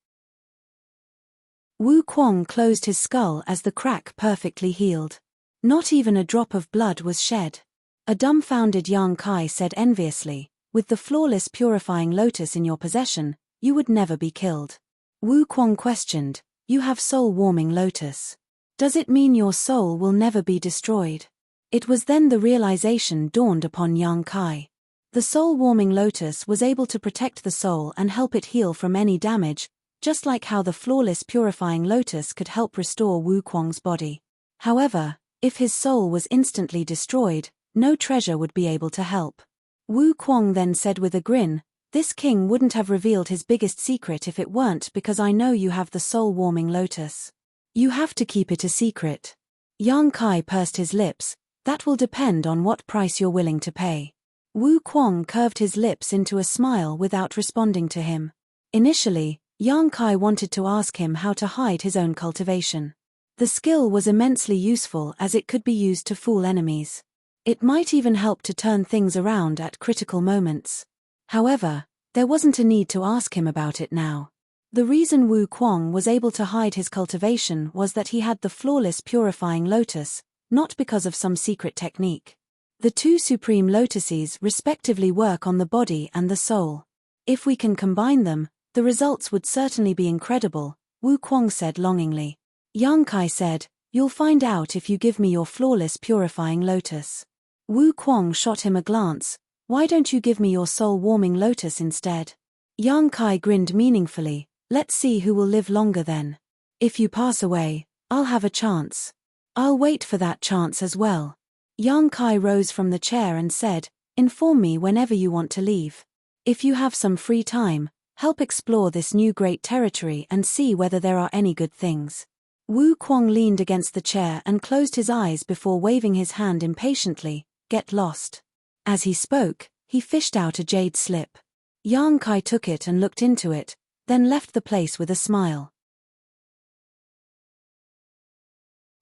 Wu Kuang closed his skull as the crack perfectly healed. Not even a drop of blood was shed. A dumbfounded Yang Kai said enviously, "With the flawless purifying lotus in your possession, you would never be killed." Wu Kuang questioned, "You have soul-warming lotus. Does it mean your soul will never be destroyed?" It was then the realization dawned upon Yang Kai. The soul-warming lotus was able to protect the soul and help it heal from any damage, just like how the flawless purifying lotus could help restore Wu Kuang's body. However, if his soul was instantly destroyed, no treasure would be able to help. Wu Kuang then said with a grin, "This king wouldn't have revealed his biggest secret if it weren't because I know you have the soul-warming lotus. You have to keep it a secret." Yang Kai pursed his lips. "That will depend on what price you're willing to pay." Wu Kuang curved his lips into a smile without responding to him. Initially, Yang Kai wanted to ask him how to hide his own cultivation. The skill was immensely useful as it could be used to fool enemies. It might even help to turn things around at critical moments. However, there wasn't a need to ask him about it now. The reason Wu Kuang was able to hide his cultivation was that he had the flawless purifying lotus, not because of some secret technique. The 2 supreme lotuses respectively work on the body and the soul. If we can combine them, the results would certainly be incredible, Wu Kuang said longingly. Yang Kai said, You'll find out if you give me your flawless purifying lotus. Wu Kuang shot him a glance. Why don't you give me your soul-warming lotus instead? Yang Kai grinned meaningfully. Let's see who will live longer then. If you pass away, I'll have a chance. I'll wait for that chance as well. Yang Kai rose from the chair and said, inform me whenever you want to leave. If you have some free time, help explore this new great territory and see whether there are any good things. Wu Kuang leaned against the chair and closed his eyes before waving his hand impatiently. Get lost. As he spoke, he fished out a jade slip. Yang Kai took it and looked into it, then left the place with a smile.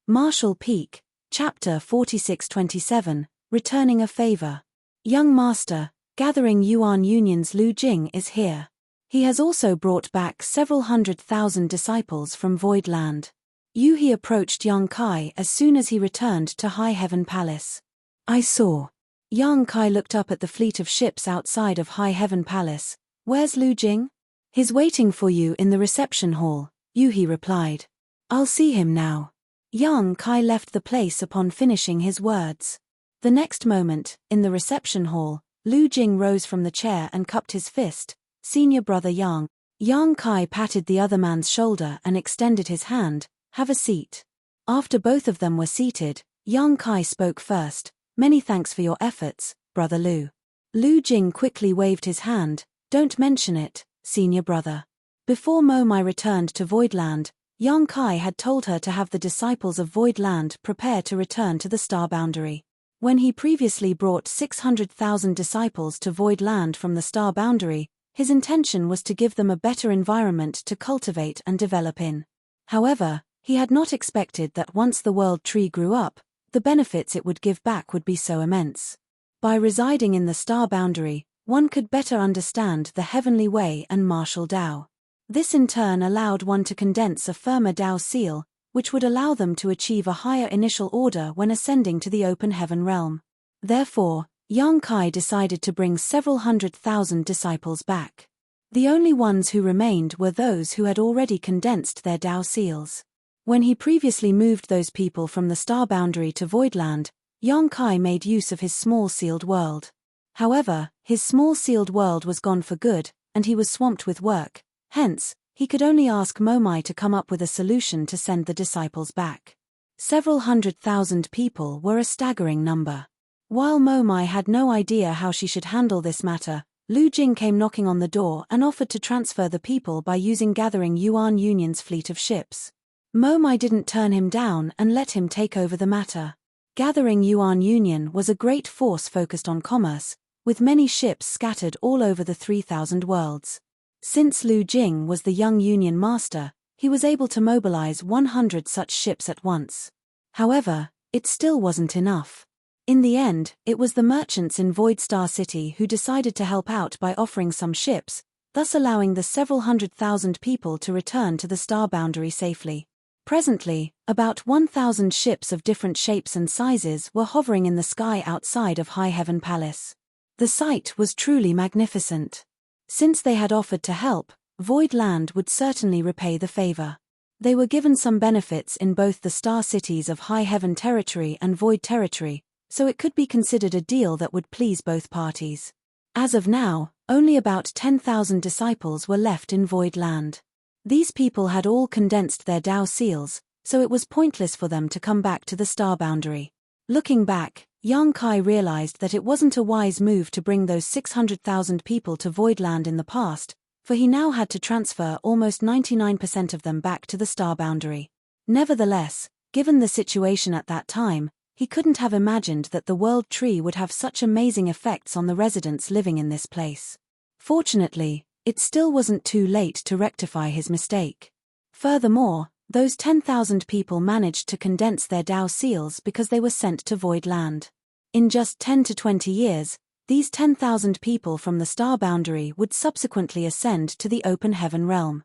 Martial Peak, Chapter 4627, Returning a Favor. Young Master, Gathering Yuan Union's Lu Jing is here. He has also brought back several 100,000 disciples from Void Land. He approached Yang Kai as soon as he returned to High Heaven Palace. I saw. Yang Kai looked up at the fleet of ships outside of High Heaven Palace. Where's Lu Jing? He's waiting for you in the reception hall, He replied. I'll see him now. Yang Kai left the place upon finishing his words. The next moment, in the reception hall, Lu Jing rose from the chair and cupped his fist. Senior brother Yang. Yang Kai patted the other man's shoulder and extended his hand. Have a seat. After both of them were seated, Yang Kai spoke first. Many thanks for your efforts, brother Lu. Lu Jing quickly waved his hand. Don't mention it, senior brother. Before Mo Mai returned to Voidland, Yang Kai had told her to have the disciples of Voidland prepare to return to the star boundary. When he previously brought 600,000 disciples to Voidland from the star boundary, his intention was to give them a better environment to cultivate and develop in. However, he had not expected that once the world tree grew up, the benefits it would give back would be so immense. By residing in the star boundary, one could better understand the heavenly way and martial Tao. This in turn allowed one to condense a firmer Tao seal, which would allow them to achieve a higher initial order when ascending to the open heaven realm. Therefore, Yang Kai decided to bring several 100,000 disciples back. The only ones who remained were those who had already condensed their Tao seals. When he previously moved those people from the star boundary to Voidland, Yang Kai made use of his small sealed world. However, his small sealed world was gone for good, and he was swamped with work. Hence, he could only ask Mo Mai to come up with a solution to send the disciples back. Several 100,000 people were a staggering number. While Mo Mai had no idea how she should handle this matter, Lu Jing came knocking on the door and offered to transfer the people by using Gathering Yuan Union's fleet of ships. Mo Mai didn't turn him down and let him take over the matter. Gathering Yuan Union was a great force focused on commerce, with many ships scattered all over the 3,000 worlds. Since Lu Jing was the young Union master, he was able to mobilize 100 such ships at once. However, it still wasn't enough. In the end, it was the merchants in Void Star City who decided to help out by offering some ships, thus allowing the several 100,000 people to return to the star boundary safely. Presently, about 1,000 ships of different shapes and sizes were hovering in the sky outside of High Heaven Palace. The sight was truly magnificent. Since they had offered to help, Void Land would certainly repay the favor. They were given some benefits in both the star cities of High Heaven Territory and Void Territory, so it could be considered a deal that would please both parties. As of now, only about 10,000 disciples were left in Void Land. These people had all condensed their Tao seals, so it was pointless for them to come back to the star boundary. Looking back, Yang Kai realized that it wasn't a wise move to bring those 600,000 people to Voidland in the past, for he now had to transfer almost 99% of them back to the star boundary. Nevertheless, given the situation at that time, he couldn't have imagined that the world tree would have such amazing effects on the residents living in this place. Fortunately, it still wasn't too late to rectify his mistake. Furthermore, those 10,000 people managed to condense their Tao seals because they were sent to Void Land. In just 10 to 20 years, these 10,000 people from the star boundary would subsequently ascend to the open heaven realm.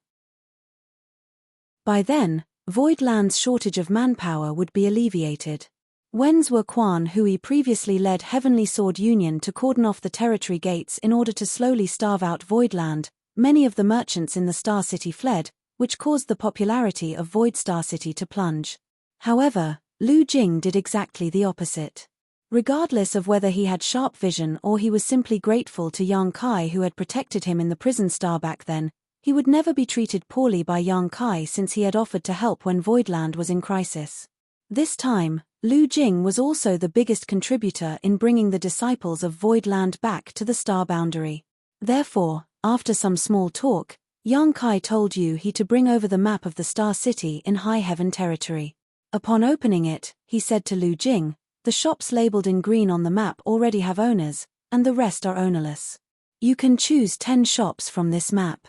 By then, Void Land's shortage of manpower would be alleviated. Wenzhua Quan Hui previously led Heavenly Sword Union to cordon off the territory gates in order to slowly starve out Voidland. Many of the merchants in the Star City fled, which caused the popularity of Void Star City to plunge. However, Lu Jing did exactly the opposite. Regardless of whether he had sharp vision or he was simply grateful to Yang Kai who had protected him in the prison star back then, he would never be treated poorly by Yang Kai since he had offered to help when Voidland was in crisis. This time, Lu Jing was also the biggest contributor in bringing the disciples of Voidland back to the star boundary. Therefore, after some small talk, Yang Kai told Yu He to bring over the map of the Star City in High Heaven territory. Upon opening it, he said to Lu Jing, "The shops labeled in green on the map already have owners, and the rest are ownerless. You can choose 10 shops from this map.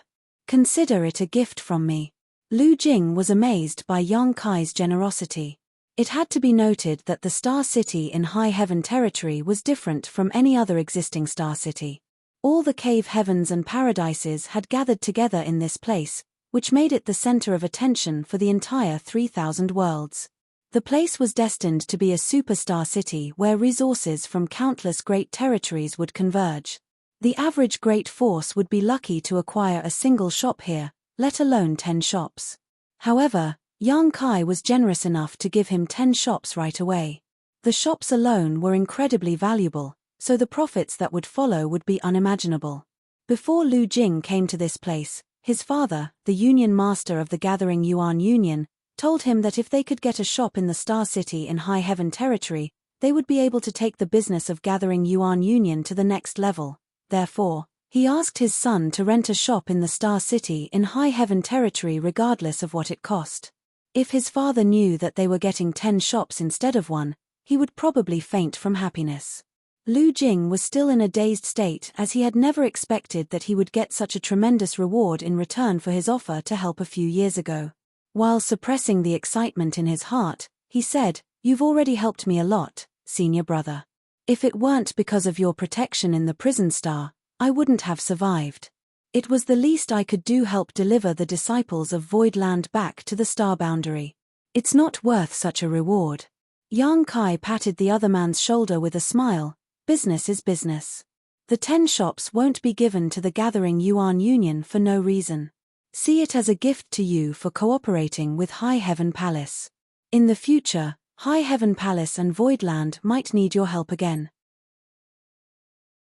Consider it a gift from me." Lu Jing was amazed by Yang Kai's generosity. It had to be noted that the Star City in High Heaven territory was different from any other existing Star City. All the cave heavens and paradises had gathered together in this place, which made it the center of attention for the entire 3,000 worlds. The place was destined to be a superstar city where resources from countless great territories would converge. The average great force would be lucky to acquire a single shop here, let alone 10 shops. However, Yang Kai was generous enough to give him 10 shops right away. The shops alone were incredibly valuable, so the profits that would follow would be unimaginable. Before Lu Jing came to this place, his father, the Union Master of the Gathering Yuan Union, told him that if they could get a shop in the Star City in High Heaven territory, they would be able to take the business of Gathering Yuan Union to the next level. Therefore, he asked his son to rent a shop in the Star City in High Heaven territory regardless of what it cost. If his father knew that they were getting 10 shops instead of 1, he would probably faint from happiness. Lu Jing was still in a dazed state as he had never expected that he would get such a tremendous reward in return for his offer to help a few years ago. While suppressing the excitement in his heart, he said, "You've already helped me a lot, senior brother. If it weren't because of your protection in the prison star, I wouldn't have survived. It was the least I could do help deliver the disciples of Voidland back to the star boundary. It's not worth such a reward." Yang Kai patted the other man's shoulder with a smile. "Business is business. The 10 shops won't be given to the Gathering Yuan Union for no reason. See it as a gift to you for cooperating with High Heaven Palace. In the future, High Heaven Palace and Voidland might need your help again.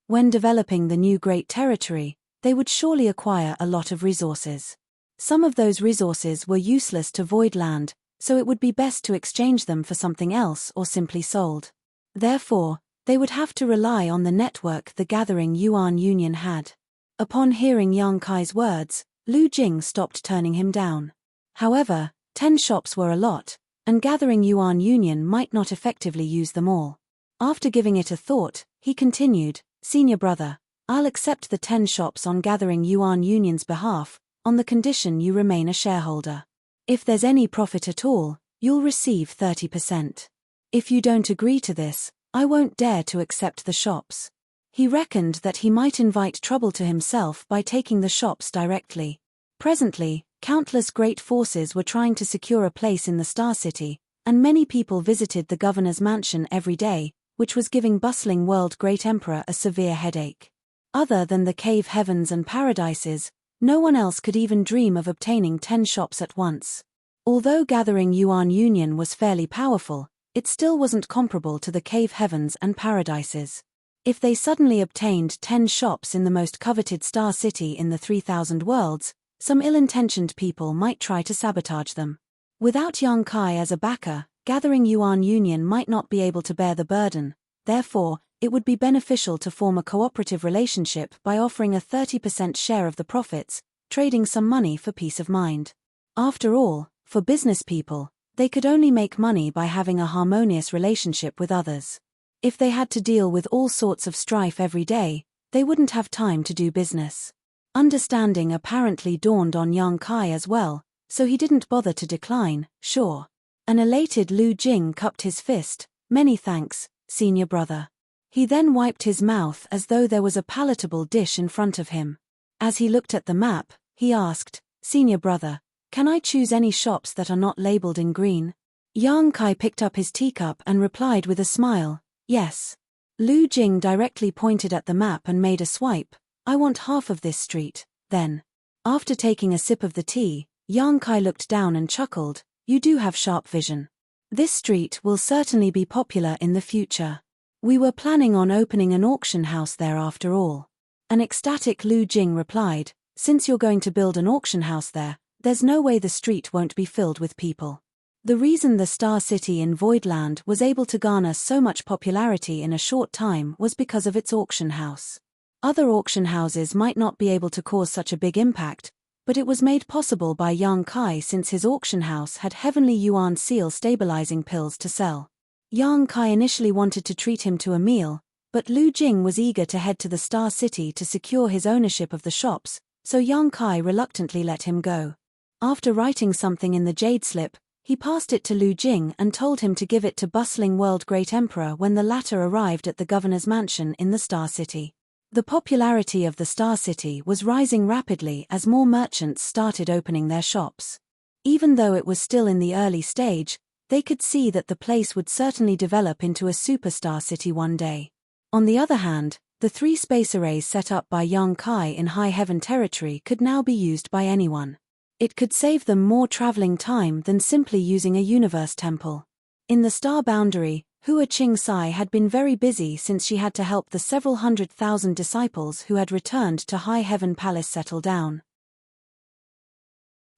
When developing the new great territory, they would surely acquire a lot of resources. Some of those resources were useless to Voidland, so it would be best to exchange them for something else or simply sold. Therefore, they would have to rely on the network the Gathering Yuan Union had." Upon hearing Yang Kai's words, Lu Jing stopped turning him down. However, 10 shops were a lot, and Gathering Yuan Union might not effectively use them all. After giving it a thought, he continued, "Senior brother, I'll accept the 10 shops on Gathering Yuan Union's behalf, on the condition you remain a shareholder. If there's any profit at all, you'll receive 30%. If you don't agree to this, I won't dare to accept the shops." He reckoned that he might invite trouble to himself by taking the shops directly. Presently, countless great forces were trying to secure a place in the Star City, and many people visited the governor's mansion every day, which was giving bustling world Great Emperor a severe headache. Other than the cave heavens and paradises, no one else could even dream of obtaining 10 shops at once. Although Gathering Yuan Union was fairly powerful, it still wasn't comparable to the cave heavens and paradises. If they suddenly obtained 10 shops in the most coveted star city in the 3,000 worlds, some ill-intentioned people might try to sabotage them. Without Yang Kai as a backer, Gathering Yuan Union might not be able to bear the burden. Therefore, it would be beneficial to form a cooperative relationship by offering a 30% share of the profits, trading some money for peace of mind. After all, for business people, they could only make money by having a harmonious relationship with others. If they had to deal with all sorts of strife every day, they wouldn't have time to do business. Understanding apparently dawned on Yang Kai as well, so he didn't bother to decline. "Sure." An elated Lu Jing cupped his fist. "Many thanks, senior brother." He then wiped his mouth as though there was a palatable dish in front of him. As he looked at the map, he asked, "Senior brother, can I choose any shops that are not labeled in green?" Yang Kai picked up his teacup and replied with a smile, "Yes." Lu Jing directly pointed at the map and made a swipe. "I want half of this street, then." After taking a sip of the tea, Yang Kai looked down and chuckled, "You do have sharp vision. This street will certainly be popular in the future. We were planning on opening an auction house there after all. An ecstatic Lu Jing replied, since you're going to build an auction house there, there's no way the street won't be filled with people. The reason the Star City in Voidland was able to garner so much popularity in a short time was because of its auction house. Other auction houses might not be able to cause such a big impact, but it was made possible by Yang Kai since his auction house had heavenly yuan seal stabilizing pills to sell. Yang Kai initially wanted to treat him to a meal, but Lu Jing was eager to head to the Star City to secure his ownership of the shops, so Yang Kai reluctantly let him go. After writing something in the jade slip, he passed it to Lu Jing and told him to give it to bustling world great emperor when the latter arrived at the governor's mansion in the Star City. The popularity of the Star City was rising rapidly as more merchants started opening their shops. Even though it was still in the early stage, they could see that the place would certainly develop into a superstar city one day. On the other hand, the 3 space arrays set up by Yang Kai in High Heaven territory could now be used by anyone. It could save them more traveling time than simply using a universe temple. In the star boundary, Hua Qing-sai had been very busy since she had to help the several 100,000 disciples who had returned to High Heaven Palace settle down.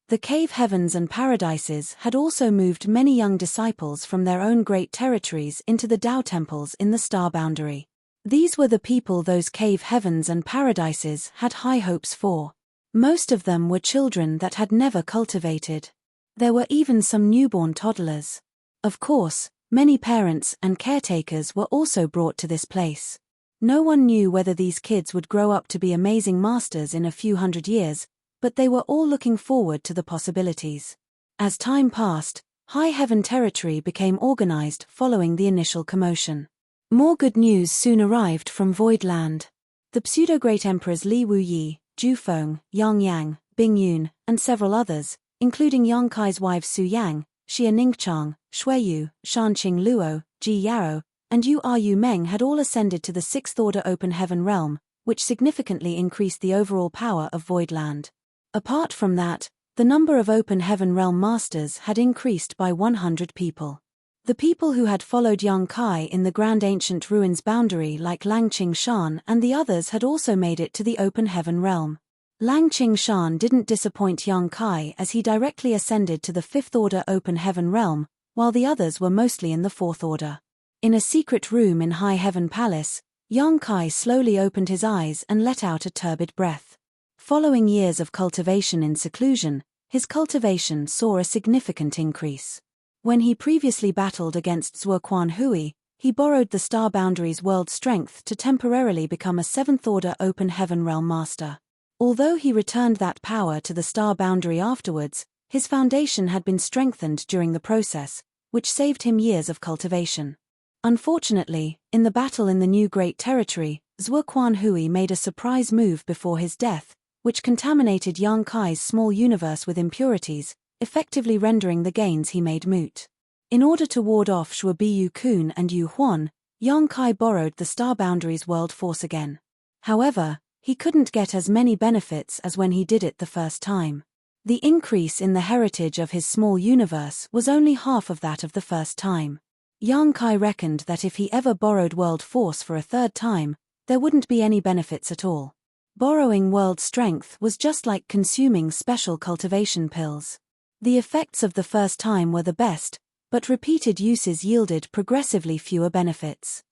The cave heavens and paradises had also moved many young disciples from their own great territories into the Tao temples in the star boundary. These were the people those cave heavens and paradises had high hopes for. Most of them were children that had never cultivated. There were even some newborn toddlers. Of course, many parents and caretakers were also brought to this place. No one knew whether these kids would grow up to be amazing masters in a few hundred years, but they were all looking forward to the possibilities. As time passed, High Heaven territory became organized following the initial commotion. More good news soon arrived from Voidland. The pseudo-great emperors Li Wuyi, Zhu Feng, Yang Yang, Bing Yun, and several others, including Yang Kai's wives Su Yang, Xia Ningchang, Shui Yu, Shanqing Luo, Ji Yao, and Yu Yu Meng had all ascended to the 6th Order Open Heaven realm, which significantly increased the overall power of Voidland. Apart from that, the number of Open Heaven realm masters had increased by 100 people. The people who had followed Yang Kai in the Grand Ancient Ruins boundary like Lang Qing-shan and the others had also made it to the Open Heaven realm. Lang Qing-shan didn't disappoint Yang Kai as he directly ascended to the 5th Order Open Heaven realm, while the others were mostly in the 4th Order. In a secret room in High Heaven Palace, Yang Kai slowly opened his eyes and let out a turbid breath. Following years of cultivation in seclusion, his cultivation saw a significant increase. When he previously battled against Zuoquan Hui, he borrowed the Star Boundary's world strength to temporarily become a 7th Order Open Heaven realm master. Although he returned that power to the Star Boundary afterwards, his foundation had been strengthened during the process, which saved him years of cultivation. Unfortunately, in the battle in the new Great Territory, Zuoquan Hui made a surprise move before his death, which contaminated Yang Kai's small universe with impurities, effectively rendering the gains he made moot. In order to ward off Shuo Biyu Kun and Yu Huan, Yang Kai borrowed the Star Boundary's world force again. However, he couldn't get as many benefits as when he did it the first time. The increase in the heritage of his small universe was only half of that of the first time. Yang Kai reckoned that if he ever borrowed world force for a third time, there wouldn't be any benefits at all. Borrowing world strength was just like consuming special cultivation pills. The effects of the first time were the best, but repeated uses yielded progressively fewer benefits.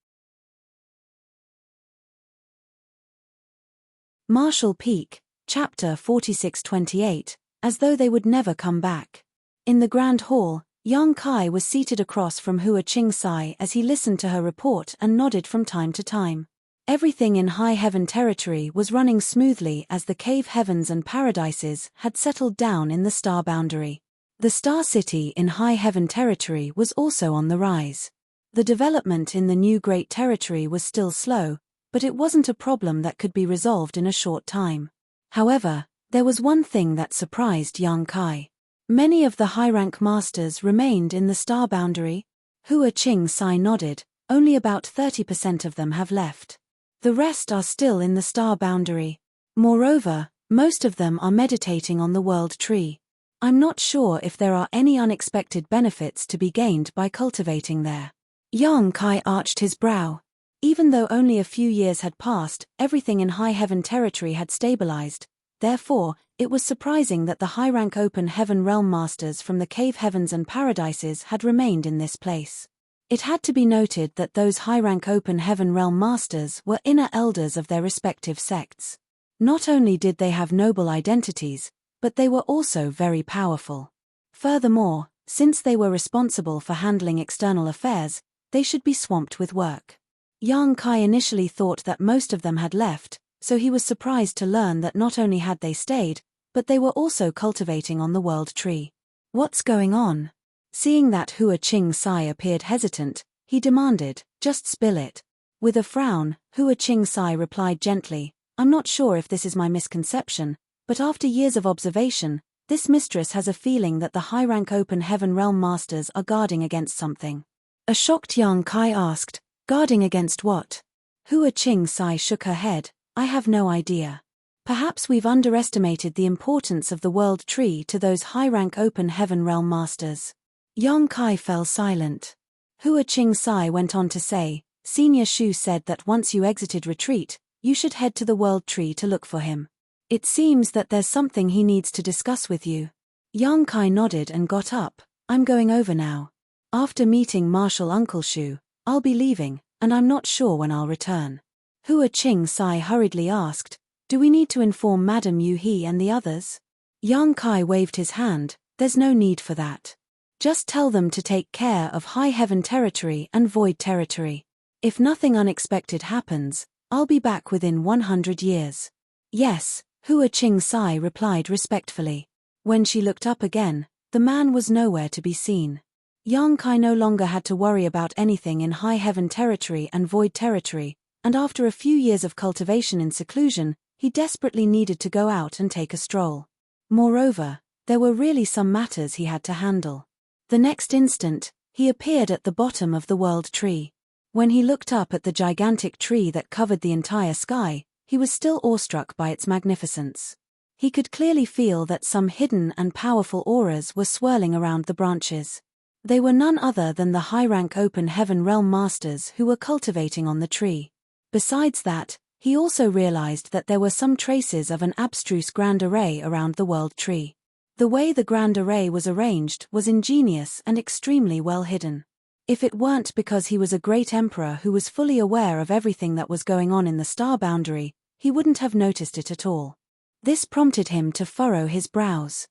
Marshall Peak, Chapter 4628, as though they would never come back. In the Grand Hall, Yang Kai was seated across from Hua Qing-sai as he listened to her report and nodded from time to time. Everything in High Heaven territory was running smoothly as the cave heavens and paradises had settled down in the Star Boundary. The Star City in High Heaven territory was also on the rise. The development in the new Great Territory was still slow, but it wasn't a problem that could be resolved in a short time. However, there was one thing that surprised Yang Kai. Many of the high-rank masters remained in the Star Boundary. Hua Qing-sai nodded, only about 30% of them have left. The rest are still in the Star Boundary. Moreover, most of them are meditating on the World Tree. I'm not sure if there are any unexpected benefits to be gained by cultivating there. Yang Kai arched his brow. Even though only a few years had passed, everything in High Heaven territory had stabilized. Therefore, it was surprising that the high-rank open heaven realm masters from the cave heavens and paradises had remained in this place. It had to be noted that those high-rank open heaven realm masters were inner elders of their respective sects. Not only did they have noble identities, but they were also very powerful. Furthermore, since they were responsible for handling external affairs, they should be swamped with work. Yang Kai initially thought that most of them had left, so he was surprised to learn that not only had they stayed, but they were also cultivating on the world tree. What's going on? Seeing that Hua Qing Sai appeared hesitant, he demanded, just spill it. With a frown, Hua Qing Sai replied gently, I'm not sure if this is my misconception, but after years of observation, this mistress has a feeling that the high-rank open heaven realm masters are guarding against something. A shocked Yang Kai asked, guarding against what? Hua Qing Sai shook her head, I have no idea. Perhaps we've underestimated the importance of the world tree to those high-rank open heaven realm masters. Yang Kai fell silent. Hua Qing Sai went on to say, Senior Shu said that once you exited retreat, you should head to the world tree to look for him. It seems that there's something he needs to discuss with you. Yang Kai nodded and got up, I'm going over now. After meeting Marshal Uncle Shu, I'll be leaving, and I'm not sure when I'll return. Hua Qing Sai hurriedly asked, do we need to inform Madame Yu He and the others? Yang Kai waved his hand, there's no need for that. Just tell them to take care of High Heaven territory and Void territory. If nothing unexpected happens, I'll be back within 100 years. Yes, Hua Qing Sai replied respectfully. When she looked up again, the man was nowhere to be seen. Yang Kai no longer had to worry about anything in High Heaven territory and Void territory, and after a few years of cultivation in seclusion, he desperately needed to go out and take a stroll. Moreover, there were really some matters he had to handle. The next instant, he appeared at the bottom of the world tree. When he looked up at the gigantic tree that covered the entire sky, he was still awestruck by its magnificence. He could clearly feel that some hidden and powerful auras were swirling around the branches. They were none other than the high-rank open heaven realm masters who were cultivating on the tree. Besides that, he also realized that there were some traces of an abstruse grand array around the world tree. The way the grand array was arranged was ingenious and extremely well hidden. If it weren't because he was a great emperor who was fully aware of everything that was going on in the star boundary, he wouldn't have noticed it at all. This prompted him to furrow his brows.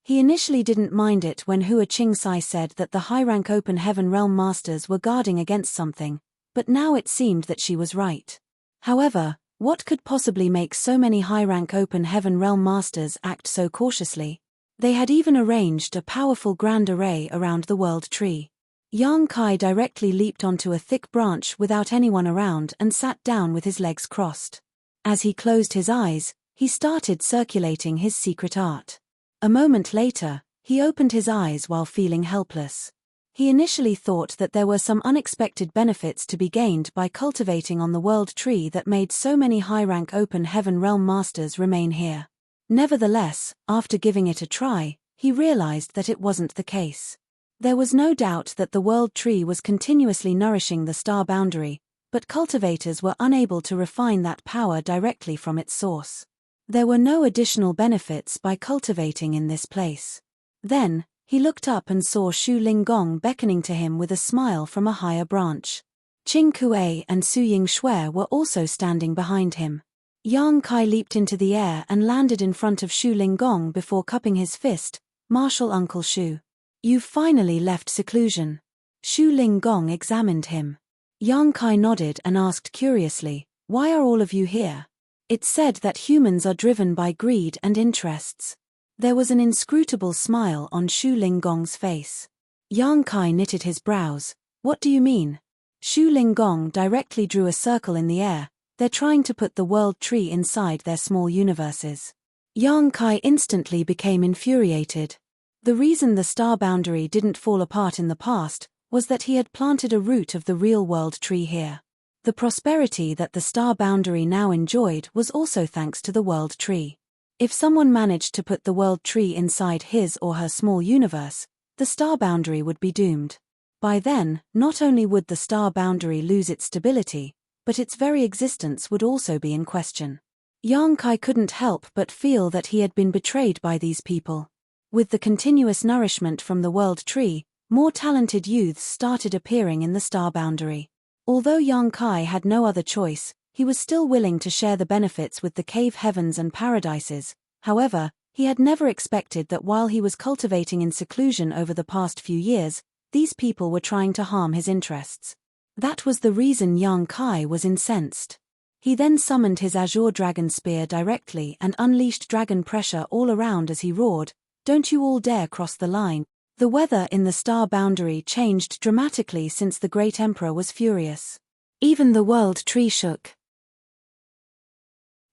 He initially didn't mind it when Hua Qing Sai said that the high-rank open heaven realm masters were guarding against something, but now it seemed that she was right. However, what could possibly make so many high-rank open heaven realm masters act so cautiously? They had even arranged a powerful grand array around the world tree. Yang Kai directly leaped onto a thick branch without anyone around and sat down with his legs crossed. As he closed his eyes, he started circulating his secret art. A moment later, he opened his eyes while feeling helpless. He initially thought that there were some unexpected benefits to be gained by cultivating on the world tree that made so many high-rank open heaven realm masters remain here. Nevertheless, after giving it a try, he realized that it wasn't the case. There was no doubt that the world tree was continuously nourishing the star boundary, but cultivators were unable to refine that power directly from its source. There were no additional benefits by cultivating in this place. Then, he looked up and saw Shu Linggong beckoning to him with a smile from a higher branch. Qing Kuei and Su Yingshui were also standing behind him. Yang Kai leaped into the air and landed in front of Shu Linggong before cupping his fist, Marshal Uncle Shu. You've finally left seclusion. Shu Linggong examined him. Yang Kai nodded and asked curiously, why are all of you here? It's said that humans are driven by greed and interests. There was an inscrutable smile on Shu Linggong's face. Yang Kai knitted his brows. What do you mean? Shu Linggong directly drew a circle in the air. They're trying to put the world tree inside their small universes. Yang Kai instantly became infuriated. The reason the star boundary didn't fall apart in the past was that he had planted a root of the real world tree here. The prosperity that the star boundary now enjoyed was also thanks to the world tree. If someone managed to put the world tree inside his or her small universe, the star boundary would be doomed. By then, not only would the star boundary lose its stability, but its very existence would also be in question. Yang Kai couldn't help but feel that he had been betrayed by these people. With the continuous nourishment from the world tree, more talented youths started appearing in the star boundary. Although Yang Kai had no other choice, he was still willing to share the benefits with the cave heavens and paradises. However, he had never expected that while he was cultivating in seclusion over the past few years, these people were trying to harm his interests. That was the reason Yang Kai was incensed. He then summoned his azure dragon spear directly and unleashed dragon pressure all around as he roared, "Don't you all dare cross the line." The weather in the star boundary changed dramatically since the great emperor was furious. Even the world tree shook.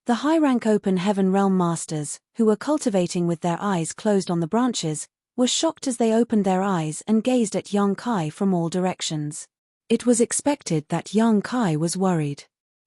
The high-rank open heaven realm masters, who were cultivating with their eyes closed on the branches, were shocked as they opened their eyes and gazed at Yang Kai from all directions. It was expected that Yang Kai was worried.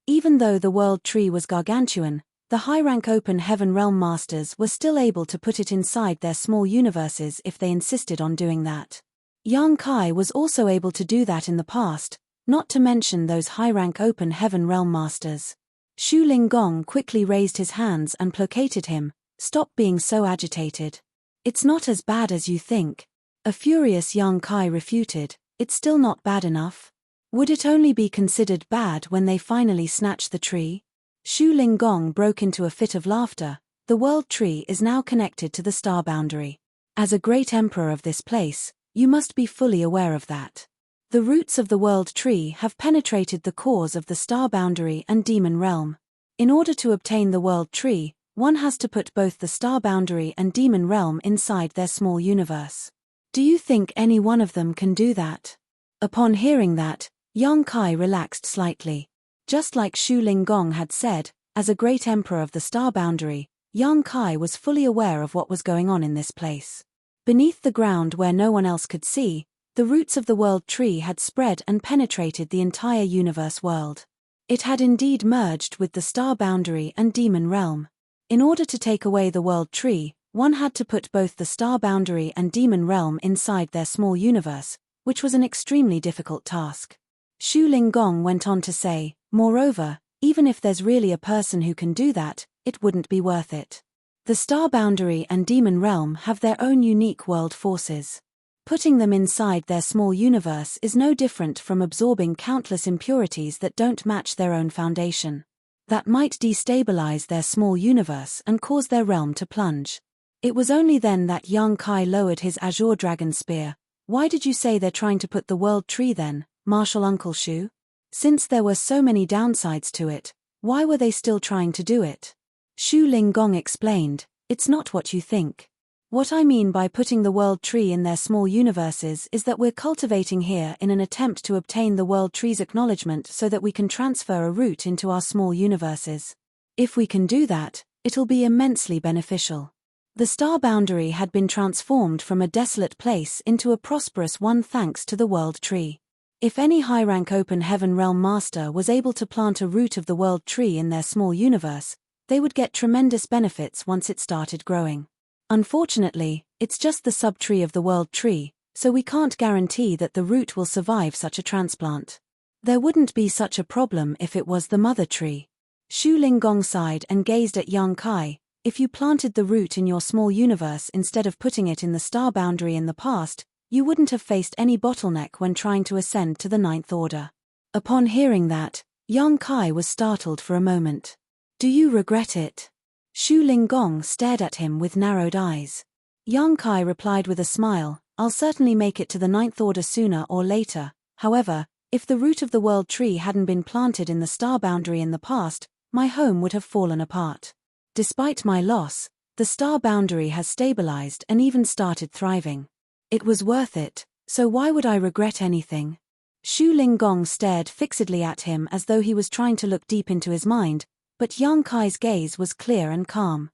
Even though the world tree was gargantuan, the high-rank open heaven realm masters were still able to put it inside their small universes if they insisted on doing that. Yang Kai was also able to do that in the past, not to mention those high-rank open heaven realm masters. Shu Linggong quickly raised his hands and placated him, "Stop being so agitated. It's not as bad as you think." A furious Yang Kai refuted, "It's still not bad enough. Would it only be considered bad when they finally snatch the tree?" Shu Linggong broke into a fit of laughter. "The world tree is now connected to the star boundary. As a great emperor of this place, you must be fully aware of that. The roots of the world tree have penetrated the cores of the star boundary and demon realm. In order to obtain the world tree, one has to put both the star boundary and demon realm inside their small universe. Do you think any one of them can do that?" Upon hearing that, Yang Kai relaxed slightly. Just like Shu Linggong had said, as a great emperor of the star boundary, Yang Kai was fully aware of what was going on in this place. Beneath the ground where no one else could see, the roots of the world tree had spread and penetrated the entire universe world. It had indeed merged with the star boundary and demon realm. In order to take away the world tree, one had to put both the star boundary and demon realm inside their small universe, which was an extremely difficult task. Shu Linggong went on to say, "Moreover, even if there's really a person who can do that, it wouldn't be worth it. The star boundary and demon realm have their own unique world forces. Putting them inside their small universe is no different from absorbing countless impurities that don't match their own foundation. That might destabilize their small universe and cause their realm to plunge." It was only then that Yang Kai lowered his azure dragon spear. "Why did you say they're trying to put the world tree then, Martial Uncle Shu? Since there were so many downsides to it, why were they still trying to do it?" Shu Linggong explained, "It's not what you think. What I mean by putting the world tree in their small universes is that we're cultivating here in an attempt to obtain the world tree's acknowledgement so that we can transfer a root into our small universes. If we can do that, it'll be immensely beneficial." The star boundary had been transformed from a desolate place into a prosperous one thanks to the world tree. If any high-rank open heaven realm master was able to plant a root of the world tree in their small universe, they would get tremendous benefits once it started growing. Unfortunately, it's just the subtree of the world tree, so we can't guarantee that the root will survive such a transplant. There wouldn't be such a problem if it was the mother tree. Shu Linggong sighed and gazed at Yang Kai. "If you planted the root in your small universe instead of putting it in the star boundary in the past, you wouldn't have faced any bottleneck when trying to ascend to the ninth order." Upon hearing that, Yang Kai was startled for a moment. "Do you regret it?" Shu Linggong stared at him with narrowed eyes. Yang Kai replied with a smile, "I'll certainly make it to the ninth order sooner or later. However, if the root of the world tree hadn't been planted in the star boundary in the past, my home would have fallen apart. Despite my loss, the star boundary has stabilized and even started thriving. It was worth it, so why would I regret anything?" Shu Linggong stared fixedly at him as though he was trying to look deep into his mind, but Yang Kai's gaze was clear and calm.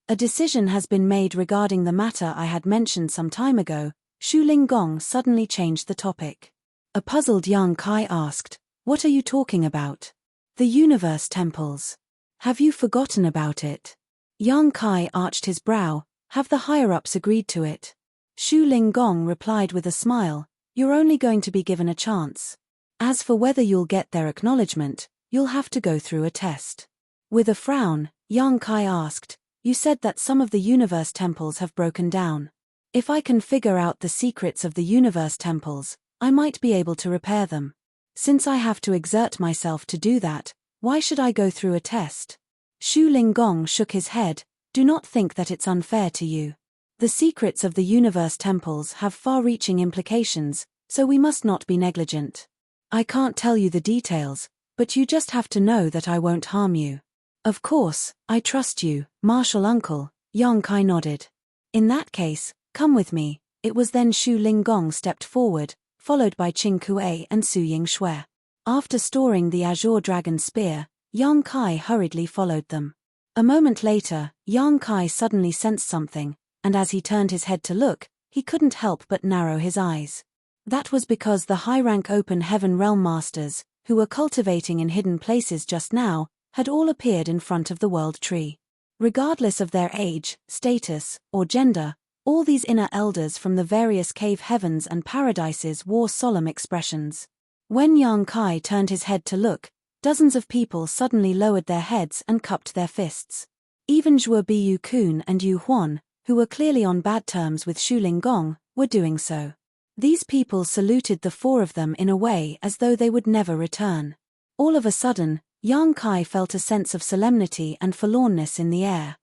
"A decision has been made regarding the matter I had mentioned some time ago." Shu Linggong suddenly changed the topic. A puzzled Yang Kai asked, "What are you talking about?" "The universe temples. Have you forgotten about it? Yang Kai arched his brow. Have the higher-ups agreed to it? Shu Linggong replied with a smile, you're only going to be given a chance. As for whether you'll get their acknowledgement, you'll have to go through a test. With a frown, Yang Kai asked, you said that some of the universe temples have broken down. If I can figure out the secrets of the universe temples, I might be able to repair them. Since I have to exert myself to do that, why should I go through a test? Shu Linggong shook his head, do not think that it's unfair to you. The secrets of the universe temples have far-reaching implications, so we must not be negligent. I can't tell you the details, but you just have to know that I won't harm you. Of course, I trust you, martial uncle, Yang Kai nodded. In that case, come with me. It was then Shu Linggong stepped forward, followed by Qing Kuei and Su Yingshui. After storing the azure dragon spear, Yang Kai hurriedly followed them. A moment later, Yang Kai suddenly sensed something, and as he turned his head to look, he couldn't help but narrow his eyes. That was because the high-rank open heaven realm masters, who were cultivating in hidden places just now, had all appeared in front of the world tree. Regardless of their age, status, or gender, all these inner elders from the various cave heavens and paradises wore solemn expressions. When Yang Kai turned his head to look, dozens of people suddenly lowered their heads and cupped their fists. Even Zhuo Biyu Kun and Yu Huan, who were clearly on bad terms with Shu Linggong, were doing so. These people saluted the four of them in a way as though they would never return. All of a sudden, Yang Kai felt a sense of solemnity and forlornness in the air.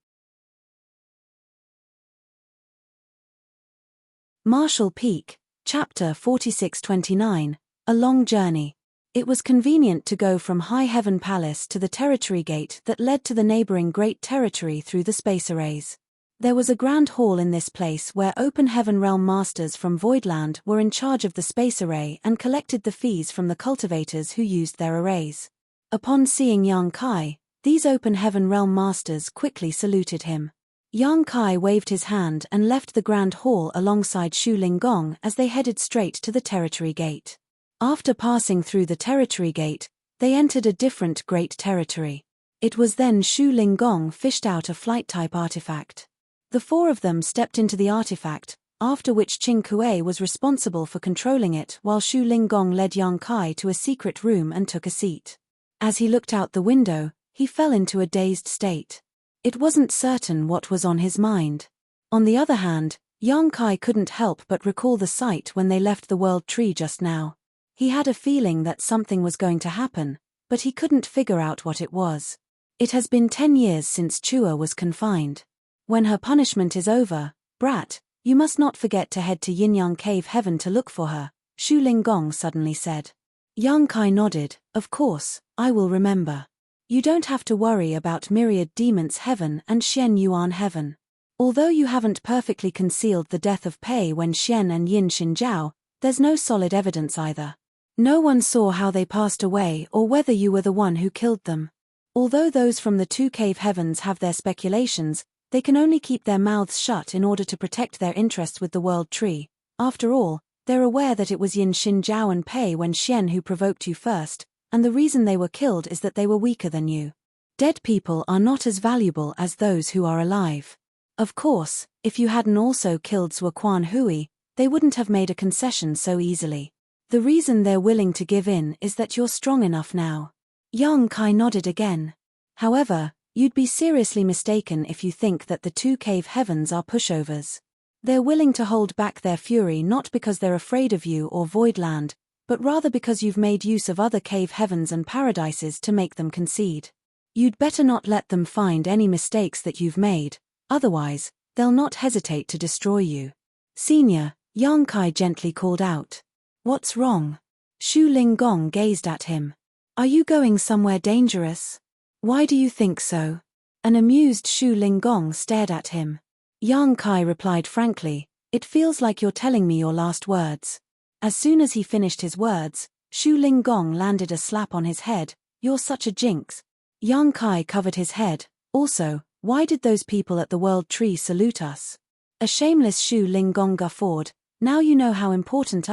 Marshall Peak, Chapter 4629, A Long Journey. It was convenient to go from High Heaven Palace to the territory gate that led to the neighboring Great Territory through the space arrays. There was a grand hall in this place where open heaven realm masters from Voidland were in charge of the space array and collected the fees from the cultivators who used their arrays. Upon seeing Yang Kai, these open heaven realm masters quickly saluted him. Yang Kai waved his hand and left the grand hall alongside Shu Linggong as they headed straight to the territory gate. After passing through the territory gate, they entered a different great territory. It was then Shu Linggong fished out a flight-type artifact. The four of them stepped into the artifact, after which Qing Kuei was responsible for controlling it while Shu Linggong led Yang Kai to a secret room and took a seat. As he looked out the window, he fell into a dazed state. It wasn't certain what was on his mind. On the other hand, Yang Kai couldn't help but recall the sight when they left the world tree just now. He had a feeling that something was going to happen, but he couldn't figure out what it was. It has been 10 years since Chua was confined. When her punishment is over, brat, you must not forget to head to Yin-Yang Cave Heaven to look for her, Shu Linggong suddenly said. Yang Kai nodded, of course, I will remember. You don't have to worry about Myriad Demons Heaven and Xian Yuan Heaven. Although you haven't perfectly concealed the death of Pei Wen Xian and Yin Xinjiao, there's no solid evidence either. No one saw how they passed away or whether you were the one who killed them. Although those from the two cave heavens have their speculations, they can only keep their mouths shut in order to protect their interests with the world tree. After all, they're aware that it was Yin Xinjiao and Pei Wen Xian who provoked you first, and the reason they were killed is that they were weaker than you. Dead people are not as valuable as those who are alive. Of course, if you hadn't also killed Zhuo Quan Hui, they wouldn't have made a concession so easily. The reason they're willing to give in is that you're strong enough now. Yang Kai nodded again. However, you'd be seriously mistaken if you think that the two cave heavens are pushovers. They're willing to hold back their fury not because they're afraid of you or Voidland, but rather because you've made use of other cave heavens and paradises to make them concede. You'd better not let them find any mistakes that you've made, otherwise, they'll not hesitate to destroy you. Senior, Yang Kai gently called out. What's wrong? Shu Linggong gazed at him. Are you going somewhere dangerous? Why do you think so? An amused Shu Linggong stared at him. Yang Kai replied frankly, it feels like you're telling me your last words. As soon as he finished his words, Shu Linggong landed a slap on his head. You're such a jinx. Yang Kai covered his head. Also, why did those people at the World Tree salute us? A shameless Shu Linggong guffawed. Now you know how important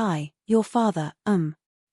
your father,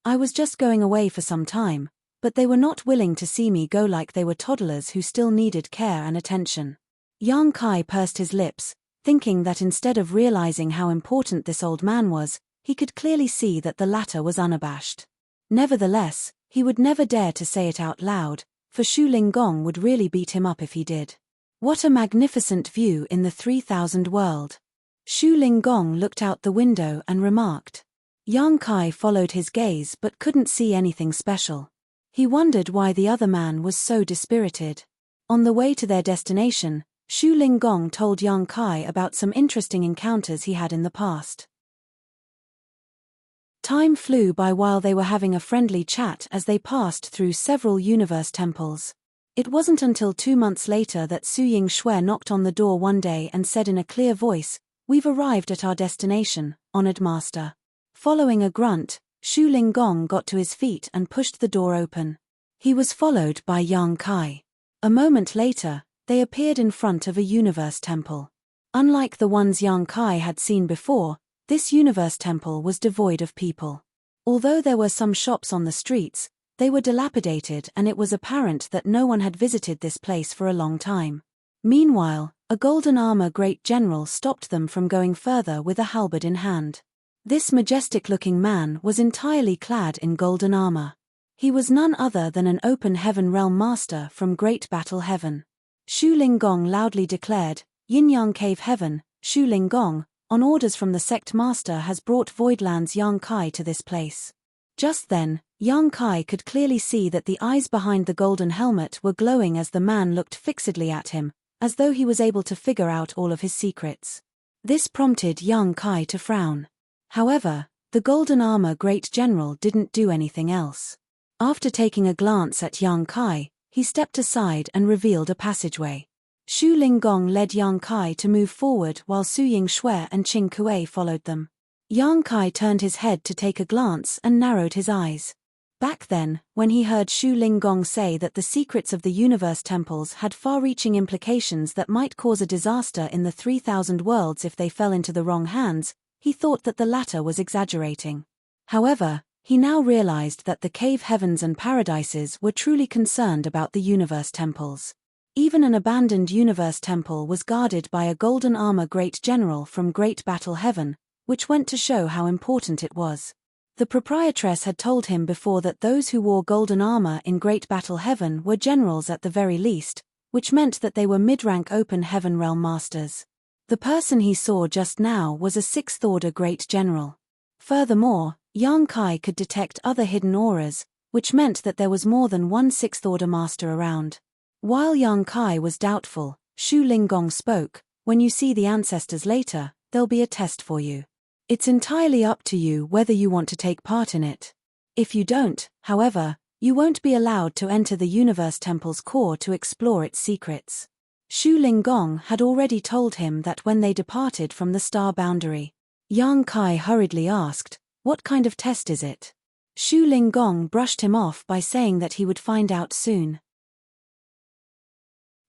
I was just going away for some time, but they were not willing to see me go like they were toddlers who still needed care and attention. Yang Kai pursed his lips, thinking that instead of realizing how important this old man was, he could clearly see that the latter was unabashed. Nevertheless, he would never dare to say it out loud, for Shu Linggong would really beat him up if he did. What a magnificent view in the 3000 world. Shu Linggong looked out the window and remarked. Yang Kai followed his gaze but couldn't see anything special. He wondered why the other man was so dispirited. On the way to their destination, Shu Linggong told Yang Kai about some interesting encounters he had in the past. Time flew by while they were having a friendly chat as they passed through several universe temples. It wasn't until 2 months later that Su Ying-Shui knocked on the door one day and said in a clear voice, "We've arrived at our destination, honored master." Following a grunt, Shu Linggong got to his feet and pushed the door open. He was followed by Yang Kai. A moment later, they appeared in front of a universe temple. Unlike the ones Yang Kai had seen before, this universe temple was devoid of people. Although there were some shops on the streets, they were dilapidated and it was apparent that no one had visited this place for a long time. Meanwhile, a golden armor great general stopped them from going further with a halberd in hand. This majestic-looking man was entirely clad in golden armor. He was none other than an open heaven realm master from Great Battle Heaven. Shu Linggong loudly declared, "Yin-Yang Cave Heaven, Shu Linggong, on orders from the sect master has brought Voidland's Yang Kai to this place." Just then, Yang Kai could clearly see that the eyes behind the golden helmet were glowing as the man looked fixedly at him, as though he was able to figure out all of his secrets. This prompted Yang Kai to frown. However, the golden armor great general didn't do anything else. After taking a glance at Yang Kai, he stepped aside and revealed a passageway. Shu Linggong led Yang Kai to move forward while Su Ying-Shui and Qing Kuei followed them. Yang Kai turned his head to take a glance and narrowed his eyes. Back then, when he heard Shu Linggong say that the secrets of the universe temples had far-reaching implications that might cause a disaster in the 3000 worlds if they fell into the wrong hands, he thought that the latter was exaggerating. However, he now realized that the cave heavens and paradises were truly concerned about the universe temples. Even an abandoned universe temple was guarded by a golden armor great general from Great Battle Heaven, which went to show how important it was. The proprietress had told him before that those who wore golden armor in Great Battle Heaven were generals at the very least, which meant that they were mid-rank open heaven realm masters. The person he saw just now was a 6th-order great general. Furthermore, Yang Kai could detect other hidden auras, which meant that there was more than one 6th-order master around. While Yang Kai was doubtful, Shu Linggong spoke, "When you see the ancestors later, there'll be a test for you. It's entirely up to you whether you want to take part in it. If you don't, however, you won't be allowed to enter the universe temple's core to explore its secrets." Shu Linggong had already told him that when they departed from the star boundary. Yang Kai hurriedly asked, "What kind of test is it?" Shu Linggong brushed him off by saying that he would find out soon.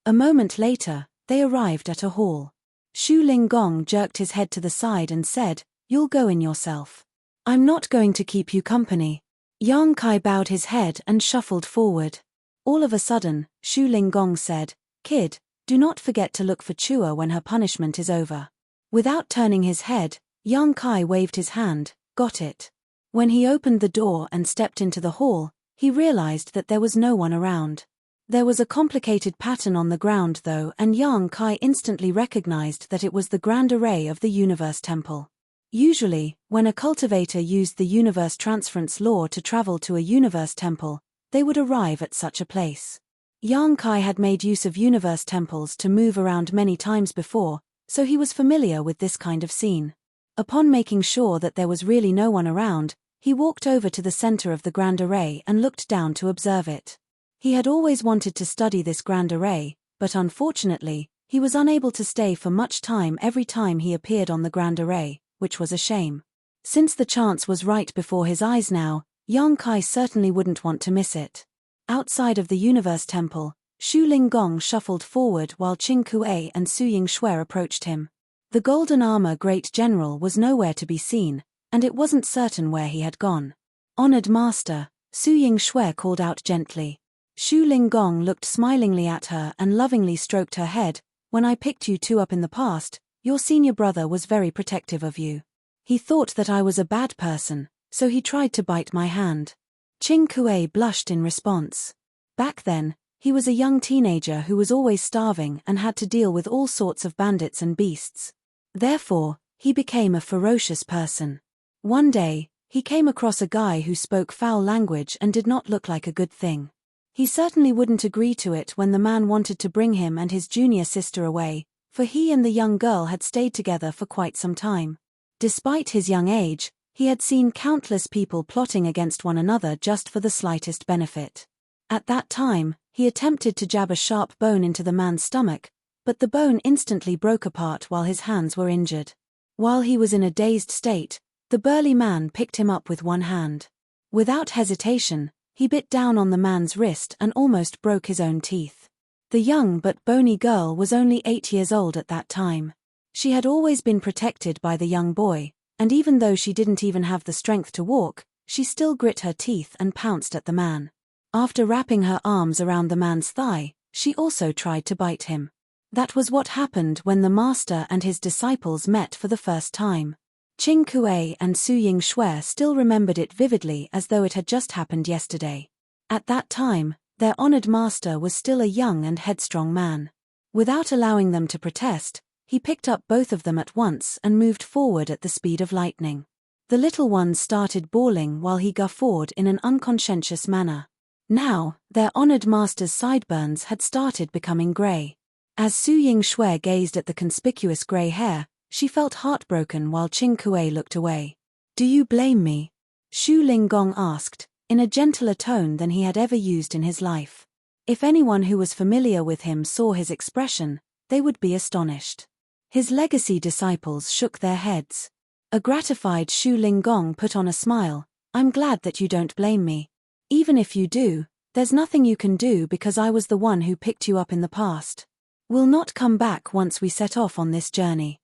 A moment later, they arrived at a hall. Shu Linggong jerked his head to the side and said, "You'll go in yourself. I'm not going to keep you company." Yang Kai bowed his head and shuffled forward. All of a sudden, Shu Linggong said, "Kid, do not forget to look for Chua when her punishment is over." Without turning his head, Yang Kai waved his hand, "Got it." When he opened the door and stepped into the hall, he realized that there was no one around. There was a complicated pattern on the ground though, and Yang Kai instantly recognized that it was the Grand Array of the Universe Temple. Usually, when a cultivator used the Universe Transference Law to travel to a Universe Temple, they would arrive at such a place. Yang Kai had made use of Universe Temples to move around many times before, so he was familiar with this kind of scene. Upon making sure that there was really no one around, he walked over to the center of the Grand Array and looked down to observe it. He had always wanted to study this Grand Array, but unfortunately, he was unable to stay for much time every time he appeared on the Grand Array, which was a shame. Since the chance was right before his eyes now, Yang Kai certainly wouldn't want to miss it. Outside of the Universe Temple, Shu Linggong shuffled forward while Qing Kuei and Su Ying-Shui approached him. The golden armor great general was nowhere to be seen, and it wasn't certain where he had gone. "Honored master," Su Yingshui called out gently. Shu Linggong looked smilingly at her and lovingly stroked her head. When I picked you two up in the past, your senior brother was very protective of you. He thought that I was a bad person, so he tried to bite my hand. Qing Kuei blushed in response. Back then, he was a young teenager who was always starving and had to deal with all sorts of bandits and beasts. Therefore, he became a ferocious person. One day, he came across a guy who spoke foul language and did not look like a good thing. He certainly wouldn't agree to it when the man wanted to bring him and his junior sister away, for he and the young girl had stayed together for quite some time. Despite his young age, he had seen countless people plotting against one another just for the slightest benefit. At that time, he attempted to jab a sharp bone into the man's stomach, but the bone instantly broke apart while his hands were injured. While he was in a dazed state, the burly man picked him up with one hand. Without hesitation, he bit down on the man's wrist and almost broke his own teeth. The young but bony girl was only 8 years old at that time. She had always been protected by the young boy, and even though she didn't even have the strength to walk, she still grit her teeth and pounced at the man. After wrapping her arms around the man's thigh, she also tried to bite him. That was what happened when the master and his disciples met for the first time. Qing Kuei and Su Yingshui still remembered it vividly as though it had just happened yesterday. At that time, their honored master was still a young and headstrong man. Without allowing them to protest, he picked up both of them at once and moved forward at the speed of lightning. The little ones started bawling while he guffawed in an unconscientious manner. Now, their honored master's sideburns had started becoming grey. As Su Yingshui gazed at the conspicuous grey hair, she felt heartbroken while Qing Kuei looked away. "Do you blame me?" Shu Linggong asked, in a gentler tone than he had ever used in his life. If anyone who was familiar with him saw his expression, they would be astonished. His legacy disciples shook their heads. A gratified Shu Linggong put on a smile. "I'm glad that you don't blame me. Even if you do, there's nothing you can do because I was the one who picked you up in the past. We'll not come back once we set off on this journey.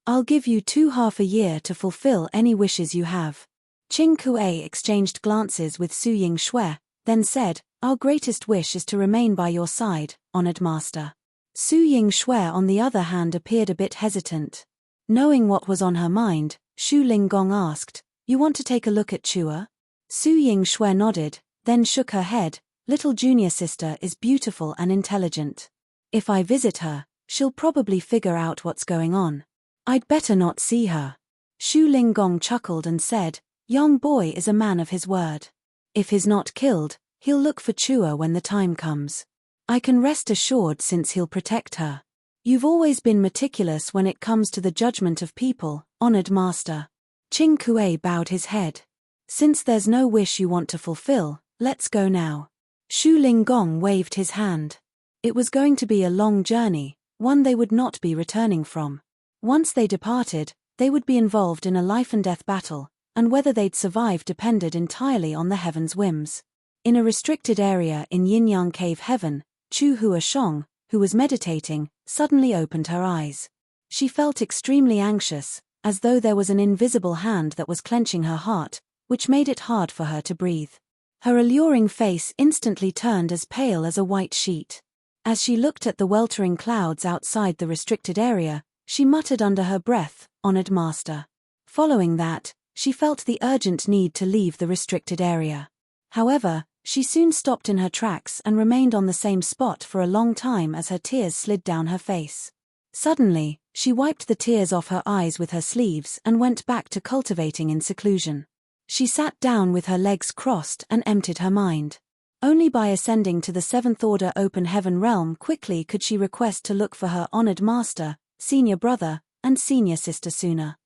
I'll give you 2.5 years to fulfill any wishes you have." Qing Kuei exchanged glances with Su Yingshui, then said, "Our greatest wish is to remain by your side, honored master." Su Yingshui on the other hand appeared a bit hesitant. Knowing what was on her mind, Shu Linggong asked, "You want to take a look at Chua?" Su Yingshui nodded, then shook her head. "Little junior sister is beautiful and intelligent. If I visit her, she'll probably figure out what's going on. I'd better not see her." Shu Linggong chuckled and said, "Young boy is a man of his word. If he's not killed, he'll look for Chua when the time comes. I can rest assured since he'll protect her. You've always been meticulous when it comes to the judgment of people, honored master." Qing Kuei bowed his head. "Since there's no wish you want to fulfill, let's go now." Shu Linggong waved his hand. It was going to be a long journey, one they would not be returning from. Once they departed, they would be involved in a life-and-death battle, and whether they'd survive depended entirely on the heaven's whims. In a restricted area in Yin-Yang Cave Heaven, Chu Hua Shong, who was meditating, suddenly opened her eyes. She felt extremely anxious, as though there was an invisible hand that was clenching her heart, which made it hard for her to breathe. Her alluring face instantly turned as pale as a white sheet. As she looked at the weltering clouds outside the restricted area, she muttered under her breath, "Honored master." Following that, she felt the urgent need to leave the restricted area. However, she soon stopped in her tracks and remained on the same spot for a long time as her tears slid down her face. Suddenly, she wiped the tears off her eyes with her sleeves and went back to cultivating in seclusion. She sat down with her legs crossed and emptied her mind. Only by ascending to the 7th Order Open Heaven realm quickly could she request to look for her honored master, senior brother, and senior sister sooner.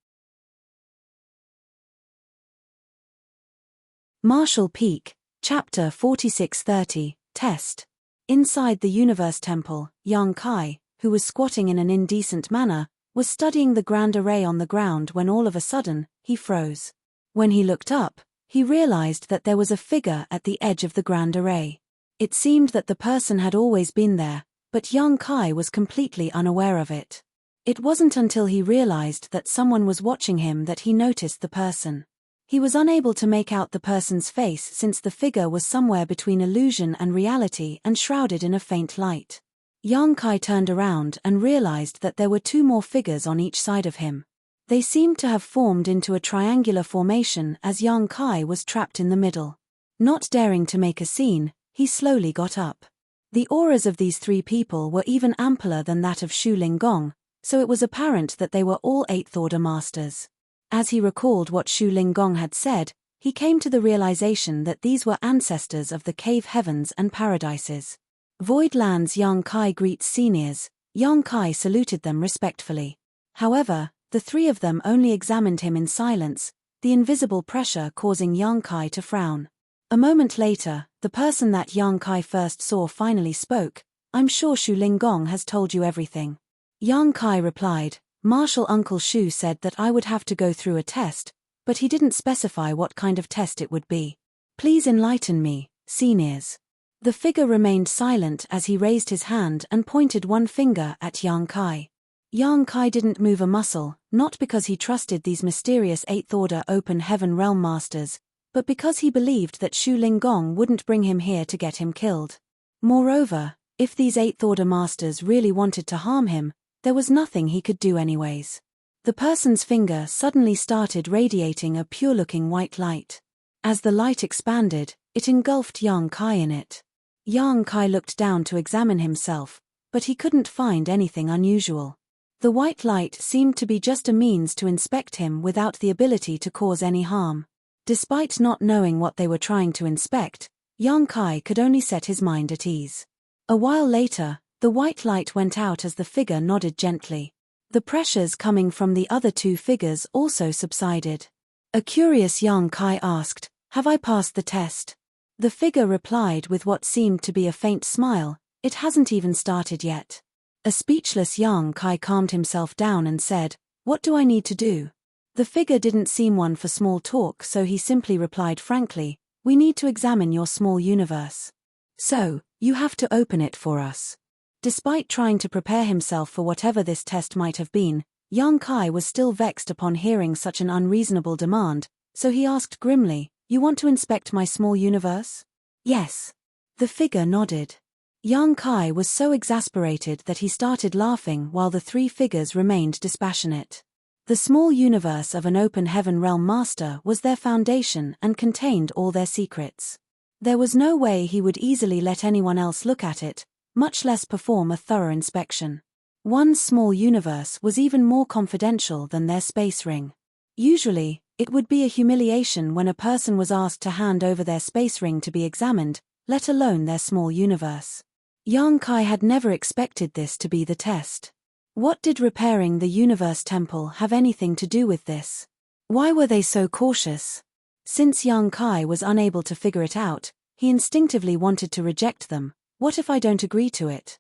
Marshall Peak, Chapter 4630, Test. Inside the Universe Temple, Yang Kai, who was squatting in an indecent manner, was studying the grand array on the ground when all of a sudden, he froze. When he looked up, he realized that there was a figure at the edge of the grand array. It seemed that the person had always been there, but Yang Kai was completely unaware of it. It wasn't until he realized that someone was watching him that he noticed the person. He was unable to make out the person's face since the figure was somewhere between illusion and reality and shrouded in a faint light. Yang Kai turned around and realized that there were two more figures on each side of him. They seemed to have formed into a triangular formation as Yang Kai was trapped in the middle. Not daring to make a scene, he slowly got up. The auras of these three people were even ampler than that of Shu Linggong, so it was apparent that they were all Eighth Order Masters. As he recalled what Shu Linggong had said, he came to the realization that these were ancestors of the cave heavens and paradises. Void Land's Yang Kai greets seniors. Yang Kai saluted them respectfully. However, the three of them only examined him in silence, the invisible pressure causing Yang Kai to frown. A moment later, the person that Yang Kai first saw finally spoke. "I'm sure Shu Linggong has told you everything." Yang Kai replied, "Martial Uncle Shu said that I would have to go through a test, but he didn't specify what kind of test it would be. Please enlighten me, seniors." The figure remained silent as he raised his hand and pointed one finger at Yang Kai. Yang Kai didn't move a muscle, not because he trusted these mysterious Eighth Order Open Heaven Realm Masters, but because he believed that Shu Linggong wouldn't bring him here to get him killed. Moreover, if these Eighth Order Masters really wanted to harm him, there was nothing he could do anyways. The person's finger suddenly started radiating a pure-looking white light. As the light expanded, it engulfed Yang Kai in it. Yang Kai looked down to examine himself, but he couldn't find anything unusual. The white light seemed to be just a means to inspect him without the ability to cause any harm. Despite not knowing what they were trying to inspect, Yang Kai could only set his mind at ease. A while later, the white light went out as the figure nodded gently. The pressures coming from the other two figures also subsided. A curious Yang Kai asked, "Have I passed the test?" The figure replied with what seemed to be a faint smile, "It hasn't even started yet." A speechless Yang Kai calmed himself down and said, "What do I need to do?" The figure didn't seem one for small talk, so he simply replied frankly, "We need to examine your small universe. So, you have to open it for us." Despite trying to prepare himself for whatever this test might have been, Yang Kai was still vexed upon hearing such an unreasonable demand, so he asked grimly, "You want to inspect my small universe?" "Yes." The figure nodded. Yang Kai was so exasperated that he started laughing while the three figures remained dispassionate. The small universe of an open heaven realm master was their foundation and contained all their secrets. There was no way he would easily let anyone else look at it, much less perform a thorough inspection. One's small universe was even more confidential than their space ring. Usually, it would be a humiliation when a person was asked to hand over their space ring to be examined, let alone their small universe. Yang Kai had never expected this to be the test. What did repairing the universe temple have anything to do with this? Why were they so cautious? Since Yang Kai was unable to figure it out, he instinctively wanted to reject them. "What if I don't agree to it?"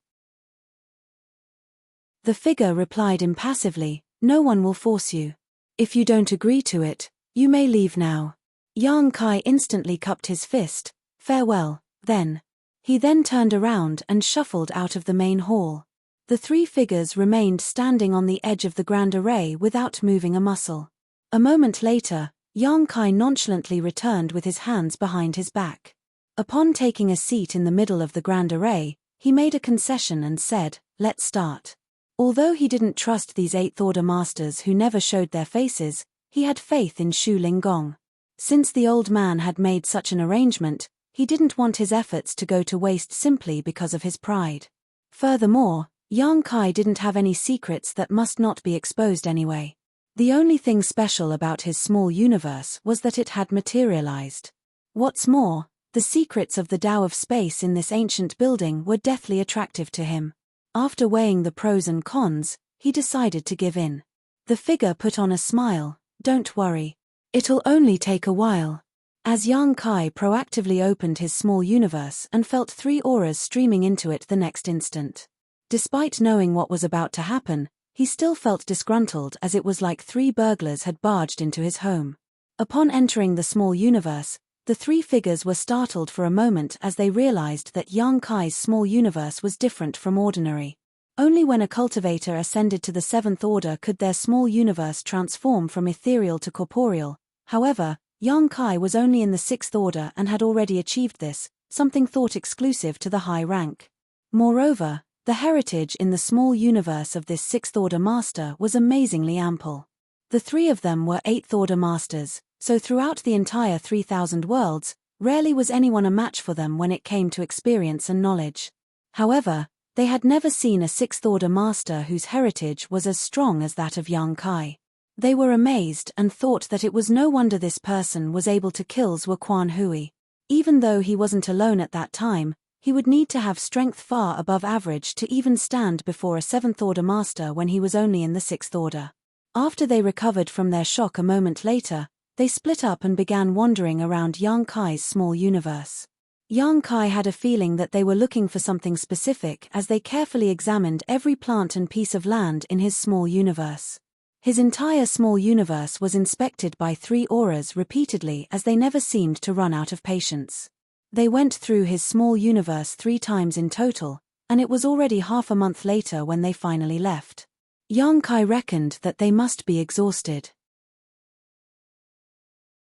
The figure replied impassively, "No one will force you. If you don't agree to it, you may leave now." Yang Kai instantly cupped his fist. "Farewell, then." He then turned around and shuffled out of the main hall. The three figures remained standing on the edge of the grand array without moving a muscle. A moment later, Yang Kai nonchalantly returned with his hands behind his back. Upon taking a seat in the middle of the grand array, he made a concession and said, "Let's start." Although he didn't trust these Eighth Order Masters who never showed their faces, he had faith in Shu Linggong. Since the old man had made such an arrangement, he didn't want his efforts to go to waste simply because of his pride. Furthermore, Yang Kai didn't have any secrets that must not be exposed anyway. The only thing special about his small universe was that it had materialized. What's more, the secrets of the Tao of space in this ancient building were deathly attractive to him. After weighing the pros and cons, he decided to give in. The figure put on a smile, "Don't worry. It'll only take a while." As Yang Kai proactively opened his small universe and felt three auras streaming into it the next instant. Despite knowing what was about to happen, he still felt disgruntled as it was like three burglars had barged into his home. Upon entering the small universe, the three figures were startled for a moment as they realized that Yang Kai's small universe was different from ordinary. Only when a cultivator ascended to the seventh order could their small universe transform from ethereal to corporeal. However, Yang Kai was only in the 6th order and had already achieved this, something thought exclusive to the high rank. Moreover, the heritage in the small universe of this 6th order master was amazingly ample. The 3 of them were 8th order masters, so throughout the entire 3,000 worlds, rarely was anyone a match for them when it came to experience and knowledge. However, they had never seen a 6th order master whose heritage was as strong as that of Yang Kai. They were amazed and thought that it was no wonder this person was able to kill Zhuo Quan Hui. Even though he wasn't alone at that time, he would need to have strength far above average to even stand before a 7th order master when he was only in the 6th order. After they recovered from their shock a moment later, they split up and began wandering around Yang Kai's small universe. Yang Kai had a feeling that they were looking for something specific as they carefully examined every plant and piece of land in his small universe. His entire small universe was inspected by 3 auras repeatedly as they never seemed to run out of patience. They went through his small universe 3 times in total, and it was already half a month later when they finally left. Yang Kai reckoned that they must be exhausted.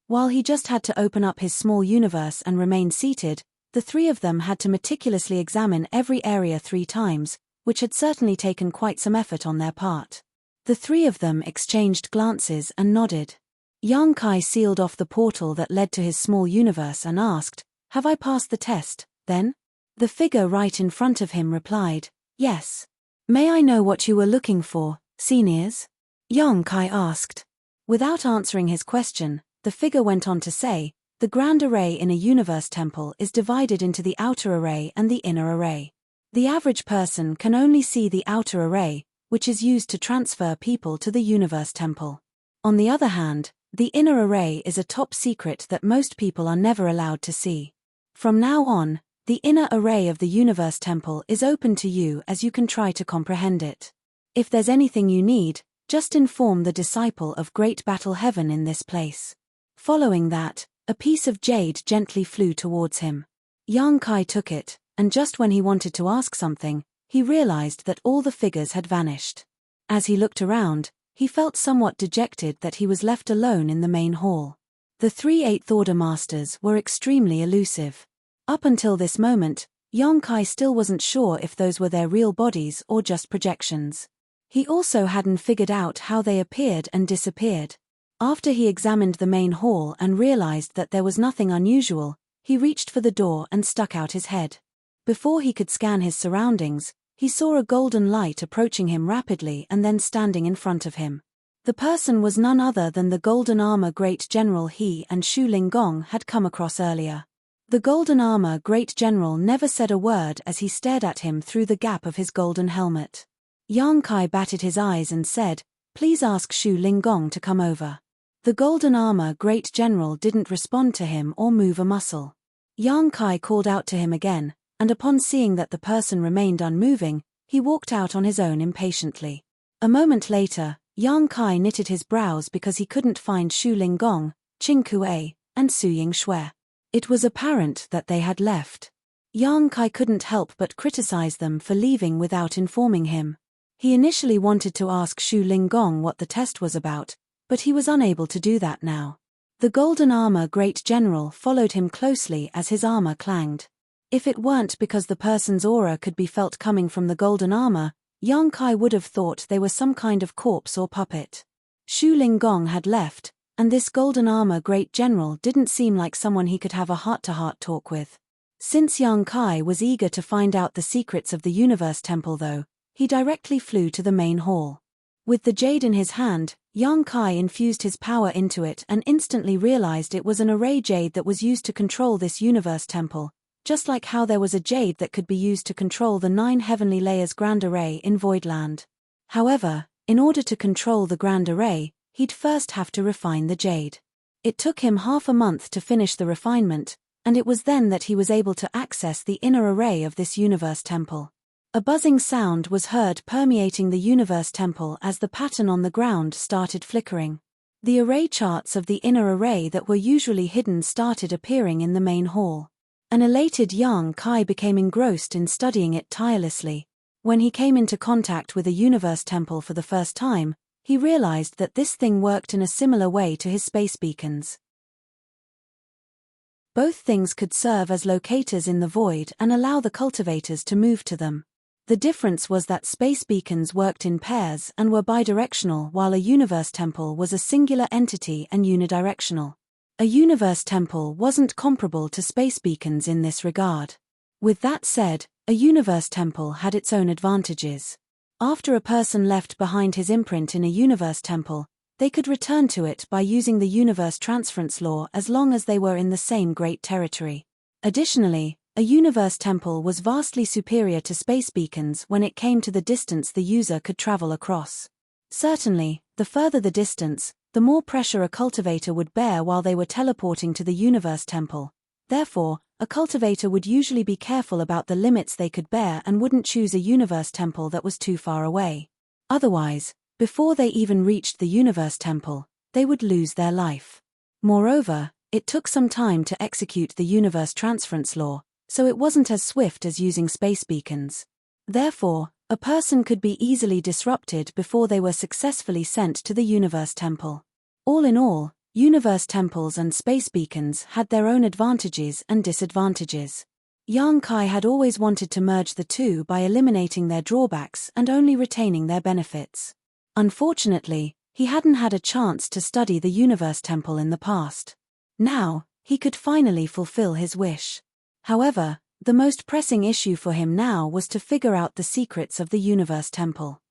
While he just had to open up his small universe and remain seated, the 3 of them had to meticulously examine every area 3 times, which had certainly taken quite some effort on their part. The 3 of them exchanged glances and nodded. Yang Kai sealed off the portal that led to his small universe and asked, "Have I passed the test, then?" The figure right in front of him replied, "Yes." "May I know what you were looking for, seniors?" Yang Kai asked. Without answering his question, the figure went on to say, "The grand array in a universe temple is divided into the outer array and the inner array. The average person can only see the outer array, which is used to transfer people to the universe temple. On the other hand, the inner array is a top secret that most people are never allowed to see. From now on, the inner array of the universe temple is open to you as you can try to comprehend it. If there's anything you need, just inform the disciple of Great Battle Heaven in this place." Following that, a piece of jade gently flew towards him. Yang Kai took it, and just when he wanted to ask something, he realized that all the figures had vanished. As he looked around, he felt somewhat dejected that he was left alone in the main hall. The 3 8th order masters were extremely elusive. Up until this moment, Yang Kai still wasn't sure if those were their real bodies or just projections. He also hadn't figured out how they appeared and disappeared. After he examined the main hall and realized that there was nothing unusual, he reached for the door and stuck out his head. Before he could scan his surroundings, he saw a golden light approaching him rapidly and then standing in front of him. The person was none other than the golden armor great general he and Shu Linggong had come across earlier. The golden armor great general never said a word as he stared at him through the gap of his golden helmet. Yang Kai batted his eyes and said, "Please ask Shu Linggong to come over." The golden armor great general didn't respond to him or move a muscle. Yang Kai called out to him again, and upon seeing that the person remained unmoving, he walked out on his own impatiently. A moment later, Yang Kai knitted his brows because he couldn't find Shu Linggong, Qing Kuei, and Su Yingshui. It was apparent that they had left. Yang Kai couldn't help but criticize them for leaving without informing him. He initially wanted to ask Shu Linggong what the test was about, but he was unable to do that now. The golden armor great general followed him closely as his armor clanged. If it weren't because the person's aura could be felt coming from the golden armor, Yang Kai would have thought they were some kind of corpse or puppet. Shu Linggong had left, and this golden armor great general didn't seem like someone he could have a heart-to-heart talk with. Since Yang Kai was eager to find out the secrets of the universe temple though, he directly flew to the main hall. With the jade in his hand, Yang Kai infused his power into it and instantly realized it was an array jade that was used to control this universe temple, just like how there was a jade that could be used to control the 9 heavenly layers grand array in Voidland. However, in order to control the grand array, he'd first have to refine the jade. It took him half a month to finish the refinement, and it was then that he was able to access the inner array of this universe temple. A buzzing sound was heard permeating the universe temple as the pattern on the ground started flickering. The array charts of the inner array that were usually hidden started appearing in the main hall. An elated Yang Kai became engrossed in studying it tirelessly. When he came into contact with a universe temple for the first time, he realized that this thing worked in a similar way to his space beacons. Both things could serve as locators in the void and allow the cultivators to move to them. The difference was that space beacons worked in pairs and were bidirectional, while a universe temple was a singular entity and unidirectional. A universe temple wasn't comparable to space beacons in this regard. With that said, a universe temple had its own advantages. After a person left behind his imprint in a universe temple, they could return to it by using the universe transference law as long as they were in the same great territory. Additionally, a universe temple was vastly superior to space beacons when it came to the distance the user could travel across. Certainly, the further the distance, the more pressure a cultivator would bear while they were teleporting to the universe temple. Therefore, a cultivator would usually be careful about the limits they could bear and wouldn't choose a universe temple that was too far away. Otherwise, before they even reached the universe temple, they would lose their life. Moreover, it took some time to execute the universe transference law, so it wasn't as swift as using space beacons. Therefore, a person could be easily disrupted before they were successfully sent to the universe temple. All in all, universe temples and space beacons had their own advantages and disadvantages. Yang Kai had always wanted to merge the two by eliminating their drawbacks and only retaining their benefits. Unfortunately, he hadn't had a chance to study the universe temple in the past. Now, he could finally fulfill his wish. However, the most pressing issue for him now was to figure out the secrets of the universe temple.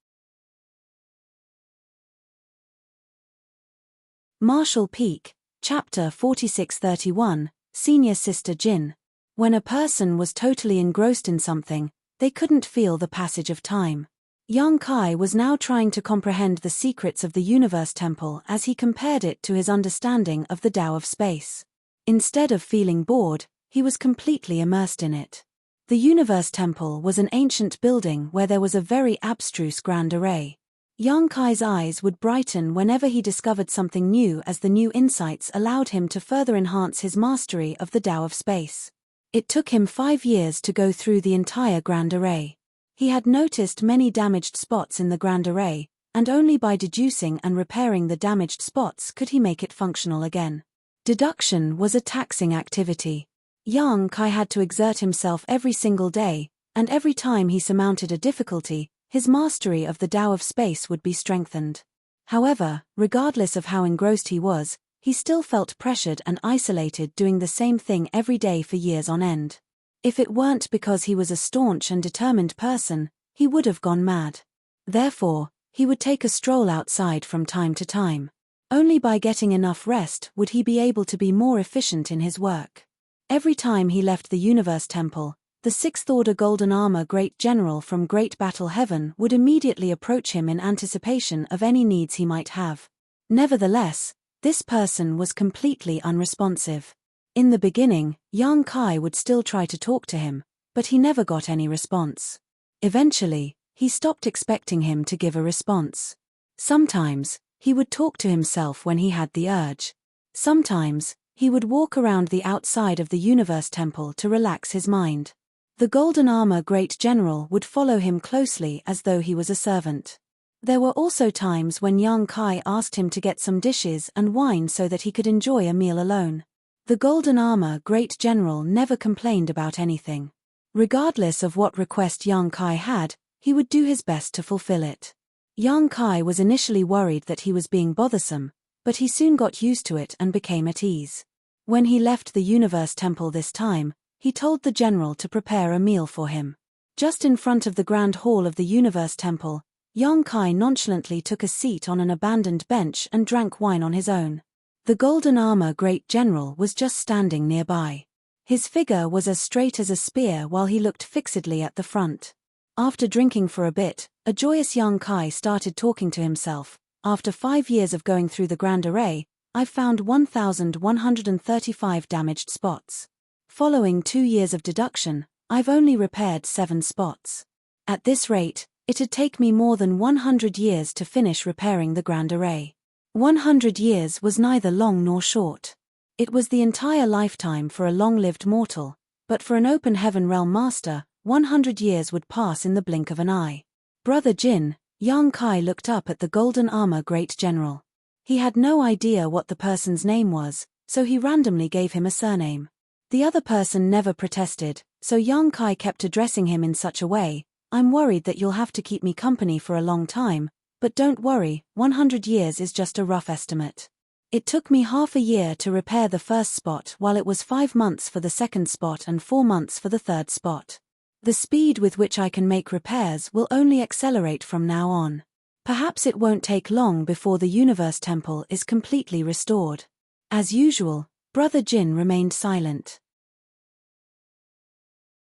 Marshall Peak, Chapter 4631, Senior Sister Jin. When a person was totally engrossed in something, they couldn't feel the passage of time. Yang Kai was now trying to comprehend the secrets of the universe temple as he compared it to his understanding of the Tao of space. Instead of feeling bored, he was completely immersed in it. The universe temple was an ancient building where there was a very abstruse grand array. Yang Kai's eyes would brighten whenever he discovered something new, as the new insights allowed him to further enhance his mastery of the Tao of space. It took him 5 years to go through the entire grand array. He had noticed many damaged spots in the grand array, and only by deducing and repairing the damaged spots could he make it functional again. Deduction was a taxing activity. Yang Kai had to exert himself every single day, and every time he surmounted a difficulty, his mastery of the Tao of space would be strengthened. However, regardless of how engrossed he was, he still felt pressured and isolated doing the same thing every day for years on end. If it weren't because he was a staunch and determined person, he would have gone mad. Therefore, he would take a stroll outside from time to time. Only by getting enough rest would he be able to be more efficient in his work. Every time he left the universe temple, the Sixth Order Golden Armor Great General from Great Battle Heaven would immediately approach him in anticipation of any needs he might have. Nevertheless, this person was completely unresponsive. In the beginning, Yang Kai would still try to talk to him, but he never got any response. Eventually, he stopped expecting him to give a response. Sometimes, he would talk to himself when he had the urge. Sometimes, he would walk around the outside of the universe temple to relax his mind. The Golden Armor Great General would follow him closely as though he was a servant. There were also times when Yang Kai asked him to get some dishes and wine so that he could enjoy a meal alone. The Golden Armor Great General never complained about anything. Regardless of what request Yang Kai had, he would do his best to fulfill it. Yang Kai was initially worried that he was being bothersome, but he soon got used to it and became at ease. When he left the universe temple this time, he told the general to prepare a meal for him. Just in front of the grand hall of the universe temple, Yang Kai nonchalantly took a seat on an abandoned bench and drank wine on his own. The Golden Armor Great General was just standing nearby. His figure was as straight as a spear while he looked fixedly at the front. After drinking for a bit, a joyous Yang Kai started talking to himself. After 5 years of going through the grand array, I've found 1,135 damaged spots. Following 2 years of deduction, I've only repaired 7 spots. At this rate, it'd take me more than 100 years to finish repairing the grand array. 100 years was neither long nor short. It was the entire lifetime for a long-lived mortal, but for an open heaven realm master, 100 years would pass in the blink of an eye. Brother Jin, Yang Kai looked up at the Golden Armor Great General. He had no idea what the person's name was, so he randomly gave him a surname. The other person never protested, so Yang Kai kept addressing him in such a way, "I'm worried that you'll have to keep me company for a long time, but don't worry, 100 years is just a rough estimate. It took me half a year to repair the first spot while it was 5 months for the second spot and 4 months for the third spot. The speed with which I can make repairs will only accelerate from now on. Perhaps it won't take long before the universe temple is completely restored." As usual, Brother Jin remained silent.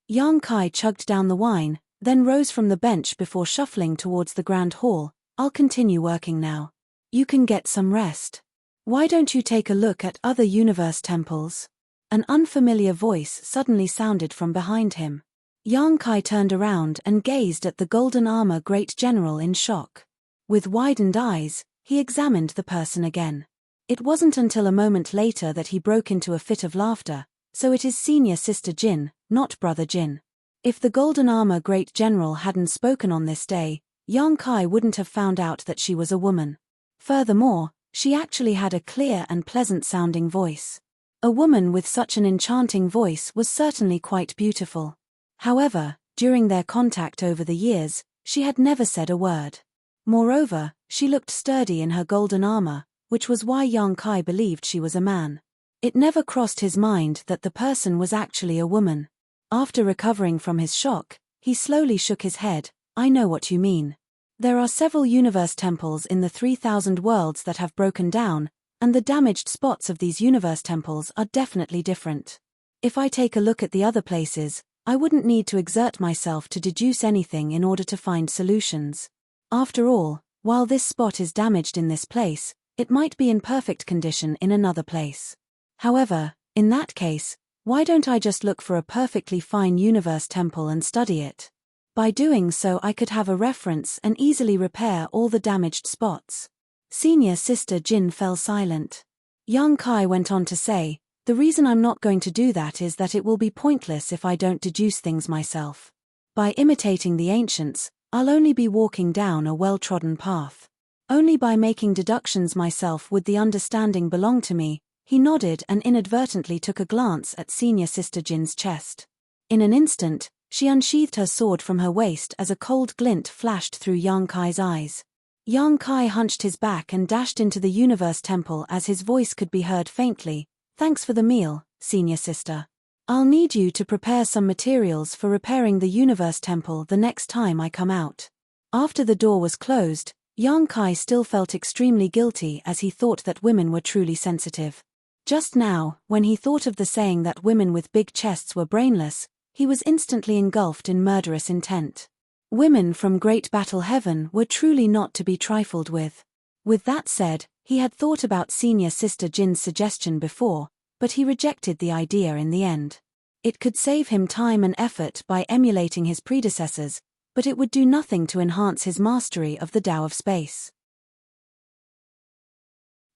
Yang Kai chugged down the wine, then rose from the bench before shuffling towards the grand hall. "I'll continue working now. You can get some rest. Why don't you take a look at other universe temples?" An unfamiliar voice suddenly sounded from behind him. Yang Kai turned around and gazed at the golden armor great general in shock. With widened eyes, he examined the person again. It wasn't until a moment later that he broke into a fit of laughter. "So it is senior sister Jin, not brother Jin." If the golden armor great general hadn't spoken on this day, Yang Kai wouldn't have found out that she was a woman. Furthermore, she actually had a clear and pleasant-sounding voice. A woman with such an enchanting voice was certainly quite beautiful. However, during their contact over the years, she had never said a word. Moreover, she looked sturdy in her golden armor, which was why Yang Kai believed she was a man. It never crossed his mind that the person was actually a woman. After recovering from his shock, he slowly shook his head. "I know what you mean. There are several universe temples in the 3,000 worlds that have broken down, and the damaged spots of these universe temples are definitely different. If I take a look at the other places, I wouldn't need to exert myself to deduce anything in order to find solutions. After all, while this spot is damaged in this place, it might be in perfect condition in another place. However, in that case, why don't I just look for a perfectly fine universe temple and study it? By doing so I could have a reference and easily repair all the damaged spots." Senior sister Jin fell silent. Yang Kai went on to say, "The reason I'm not going to do that is that it will be pointless if I don't deduce things myself. By imitating the ancients, I'll only be walking down a well-trodden path. Only by making deductions myself would the understanding belong to me." He nodded and inadvertently took a glance at senior sister Jin's chest. In an instant, she unsheathed her sword from her waist as a cold glint flashed through Yang Kai's eyes. Yang Kai hunched his back and dashed into the universe temple as his voice could be heard faintly. "Thanks for the meal, senior sister. I'll need you to prepare some materials for repairing the universe temple the next time I come out." After the door was closed, Yang Kai still felt extremely guilty as he thought that women were truly sensitive. Just now, when he thought of the saying that women with big chests were brainless, he was instantly engulfed in murderous intent. Women from Great Battle Heaven were truly not to be trifled with. With that said, he had thought about senior sister Jin's suggestion before, but he rejected the idea in the end. It could save him time and effort by emulating his predecessors, but it would do nothing to enhance his mastery of the Tao of space.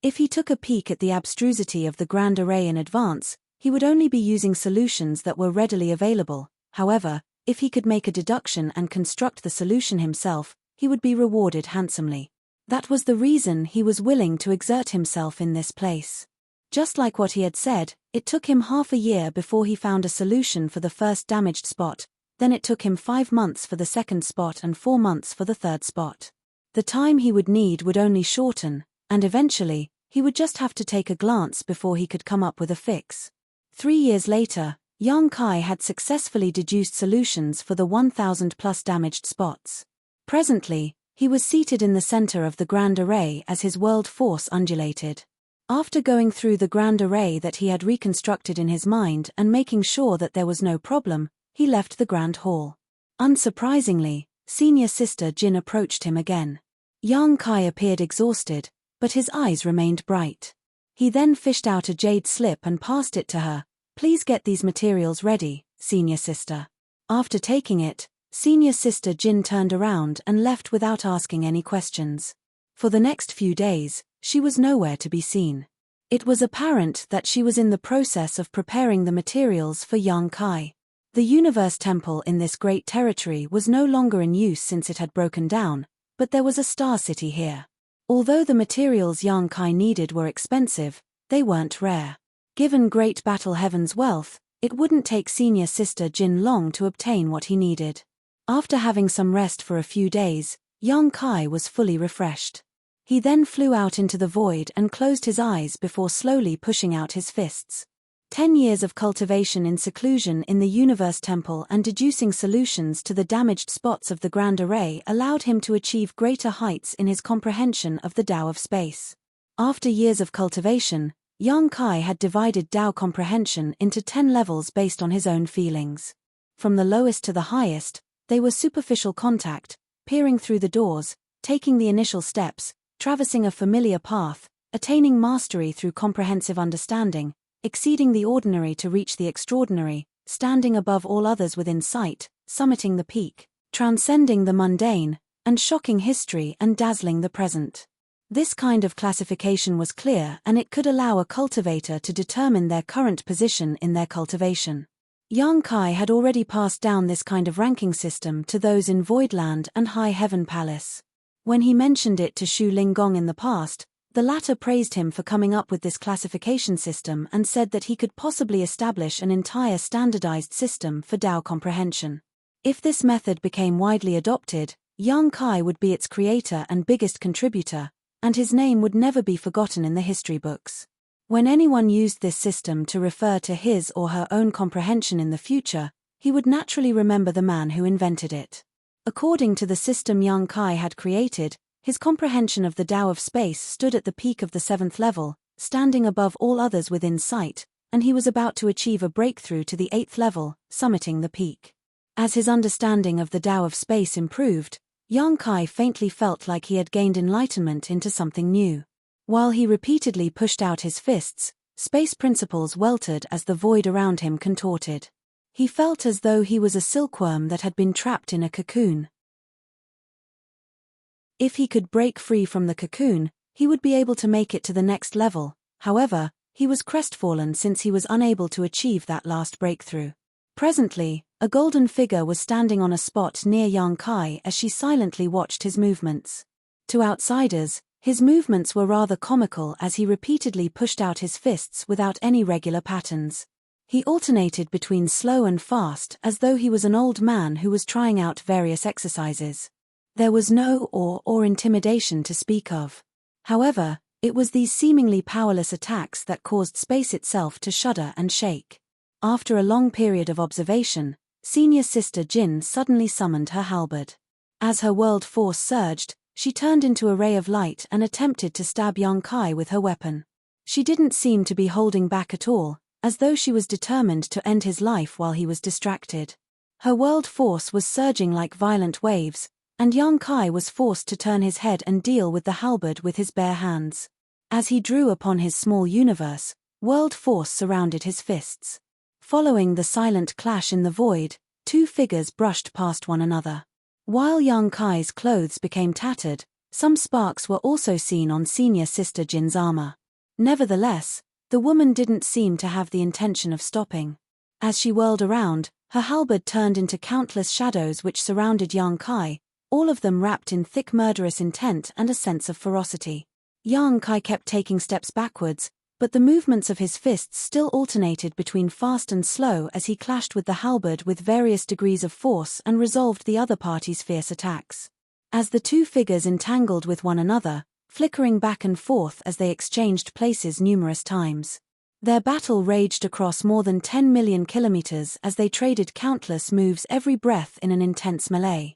If he took a peek at the abstrusity of the grand array in advance, he would only be using solutions that were readily available. However, if he could make a deduction and construct the solution himself, he would be rewarded handsomely. That was the reason he was willing to exert himself in this place. Just like what he had said, it took him half a year before he found a solution for the first damaged spot, then it took him 5 months for the second spot and 4 months for the third spot. The time he would need would only shorten, and eventually, he would just have to take a glance before he could come up with a fix. 3 years later, Yang Kai had successfully deduced solutions for the 1,000+ damaged spots. Presently, he was seated in the center of the grand array as his world force undulated. After going through the grand array that he had reconstructed in his mind and making sure that there was no problem, he left the grand hall. Unsurprisingly, senior sister Jin approached him again. Yang Kai appeared exhausted, but his eyes remained bright. He then fished out a jade slip and passed it to her. "Please get these materials ready, senior sister." After taking it, senior sister Jin turned around and left without asking any questions. For the next few days, she was nowhere to be seen. It was apparent that she was in the process of preparing the materials for Yang Kai. The universe temple in this great territory was no longer in use since it had broken down, but there was a star city here. Although the materials Yang Kai needed were expensive, they weren't rare. Given Great Battle Heaven's wealth, It wouldn't take senior sister Jin long to obtain what he needed. After having some rest for a few days, young Kai was fully refreshed. He then flew out into the void and closed his eyes before slowly pushing out his fists. 10 years of cultivation in seclusion in the Universe Temple and deducing solutions to the damaged spots of the Grand Array allowed him to achieve greater heights in his comprehension of the Tao of space. After years of cultivation, young Kai had divided Tao comprehension into 10 levels based on his own feelings. From the lowest to the highest, they were superficial contact, peering through the doors, taking the initial steps, traversing a familiar path, attaining mastery through comprehensive understanding, exceeding the ordinary to reach the extraordinary, standing above all others within sight, summiting the peak, transcending the mundane, and shocking history and dazzling the present. This kind of classification was clear, and it could allow a cultivator to determine their current position in their cultivation. Young Kai had already passed down this kind of ranking system to those in Voidland and High Heaven Palace. When he mentioned it to Shu Linggong in the past, the latter praised him for coming up with this classification system and said that he could possibly establish an entire standardized system for Tao comprehension. If this method became widely adopted, young Kai would be its creator and biggest contributor, and his name would never be forgotten in the history books. When anyone used this system to refer to his or her own comprehension in the future, he would naturally remember the man who invented it. According to the system young Kai had created, his comprehension of the Tao of space stood at the peak of the 7th level, standing above all others within sight, and he was about to achieve a breakthrough to the 8th level, summiting the peak. As his understanding of the Tao of space improved, young Kai faintly felt like he had gained enlightenment into something new. While he repeatedly pushed out his fists, space principles weltered as the void around him contorted. He felt as though he was a silkworm that had been trapped in a cocoon. If he could break free from the cocoon, he would be able to make it to the next level. However, he was crestfallen since he was unable to achieve that last breakthrough. Presently, a golden figure was standing on a spot near young Kai as she silently watched his movements. To outsiders, his movements were rather comical as he repeatedly pushed out his fists without any regular patterns. He alternated between slow and fast as though he was an old man who was trying out various exercises. There was no awe or intimidation to speak of. However, it was these seemingly powerless attacks that caused space itself to shudder and shake. After a long period of observation, senior sister Jin suddenly summoned her halberd. As her world force surged, she turned into a ray of light and attempted to stab young Kai with her weapon. She didn't seem to be holding back at all, as though she was determined to end his life while he was distracted. Her world force was surging like violent waves, and young Kai was forced to turn his head and deal with the halberd with his bare hands. As he drew upon his small universe, world force surrounded his fists. Following the silent clash in the void, two figures brushed past one another. While young Kai's clothes became tattered, some sparks were also seen on senior sister Jin's armor. Nevertheless, the woman didn't seem to have the intention of stopping. As she whirled around, her halberd turned into countless shadows which surrounded young Kai, all of them wrapped in thick murderous intent and a sense of ferocity. Young Kai kept taking steps backwards, but the movements of his fists still alternated between fast and slow as he clashed with the halberd with various degrees of force and resolved the other party's fierce attacks. As the two figures entangled with one another, flickering back and forth as they exchanged places numerous times. Their battle raged across more than 10 million kilometers as they traded countless moves every breath in an intense melee.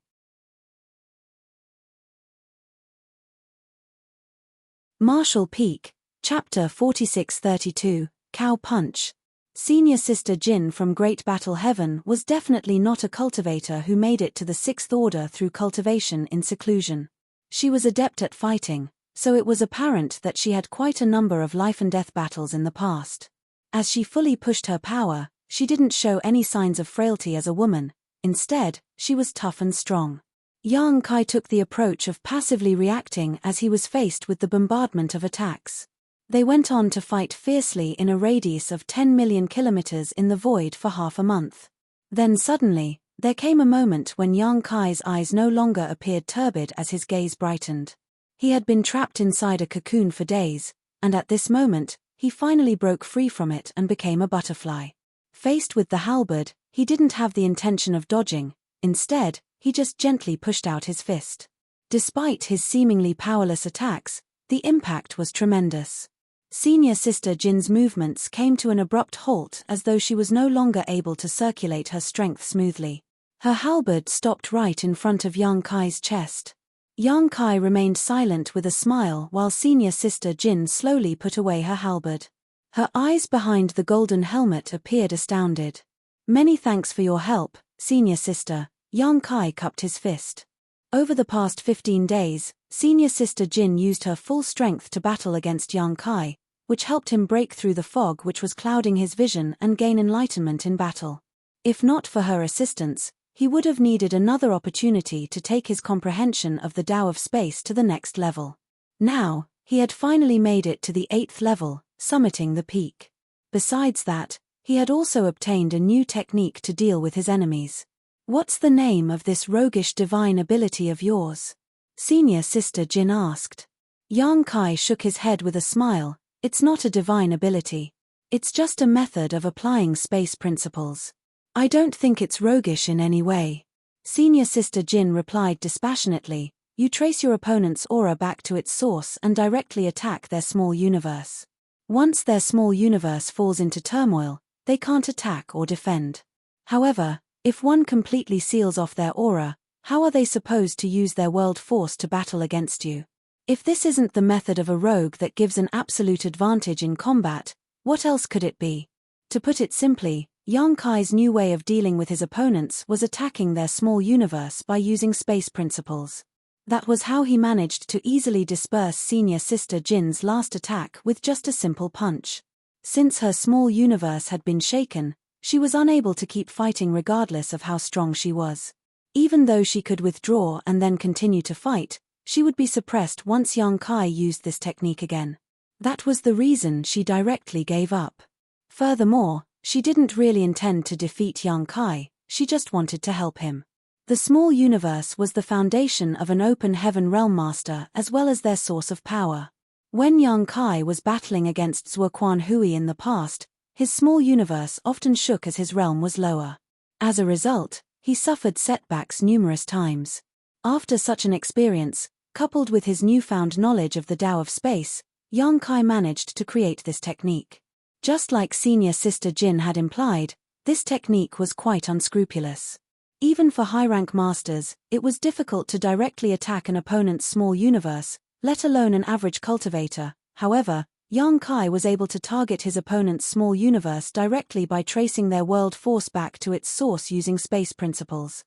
Marshall Peak, Chapter 4632, Cow Punch. Senior Sister Jin from Great Battle Heaven was definitely not a cultivator who made it to the 6th order through cultivation in seclusion. She was adept at fighting, so it was apparent that she had quite a number of life-and-death battles in the past. As she fully pushed her power, she didn't show any signs of frailty as a woman. Instead, she was tough and strong. Young Kai took the approach of passively reacting as he was faced with the bombardment of attacks. They went on to fight fiercely in a radius of 10 million kilometers in the void for half a month. Then suddenly, there came a moment when young Kai's eyes no longer appeared turbid as his gaze brightened. He had been trapped inside a cocoon for days, and at this moment, he finally broke free from it and became a butterfly. Faced with the halberd, he didn't have the intention of dodging. Instead, he just gently pushed out his fist. Despite his seemingly powerless attacks, the impact was tremendous. Senior Sister Jin's movements came to an abrupt halt as though she was no longer able to circulate her strength smoothly. Her halberd stopped right in front of Yang Kai's chest. Yang Kai remained silent with a smile while Senior Sister Jin slowly put away her halberd. Her eyes behind the golden helmet appeared astounded. "Many thanks for your help, Senior Sister," Yang Kai cupped his fist. Over the past 15 days, Senior Sister Jin used her full strength to battle against Yang Kai, which helped him break through the fog which was clouding his vision and gain enlightenment in battle. If not for her assistance, he would have needed another opportunity to take his comprehension of the Tao of Space to the next level. Now, he had finally made it to the 8th level, summiting the peak. Besides that, he had also obtained a new technique to deal with his enemies. "What's the name of this roguish divine ability of yours?" Senior Sister Jin asked. Yang Kai shook his head with a smile. "It's not a divine ability. It's just a method of applying space principles. I don't think it's roguish in any way." Senior Sister Jin replied dispassionately, "You trace your opponent's aura back to its source and directly attack their small universe. Once their small universe falls into turmoil, they can't attack or defend. However, if one completely seals off their aura, how are they supposed to use their world force to battle against you? If this isn't the method of a rogue that gives an absolute advantage in combat, what else could it be?" To put it simply, Yang Kai's new way of dealing with his opponents was attacking their small universe by using space principles. That was how he managed to easily disperse Senior Sister Jin's last attack with just a simple punch. Since her small universe had been shaken, she was unable to keep fighting regardless of how strong she was. Even though she could withdraw and then continue to fight, she would be suppressed once Yang Kai used this technique again. That was the reason she directly gave up. Furthermore, she didn't really intend to defeat Yang Kai, she just wanted to help him. The small universe was the foundation of an open heaven realm master as well as their source of power. When Yang Kai was battling against Zuoquan Hui in the past, his small universe often shook as his realm was lower. As a result, he suffered setbacks numerous times. After such an experience, coupled with his newfound knowledge of the Tao of Space, Yang Kai managed to create this technique. Just like Senior Sister Jin had implied, this technique was quite unscrupulous. Even for high-rank masters, it was difficult to directly attack an opponent's small universe, let alone an average cultivator. However, Yang Kai was able to target his opponent's small universe directly by tracing their world force back to its source using space principles.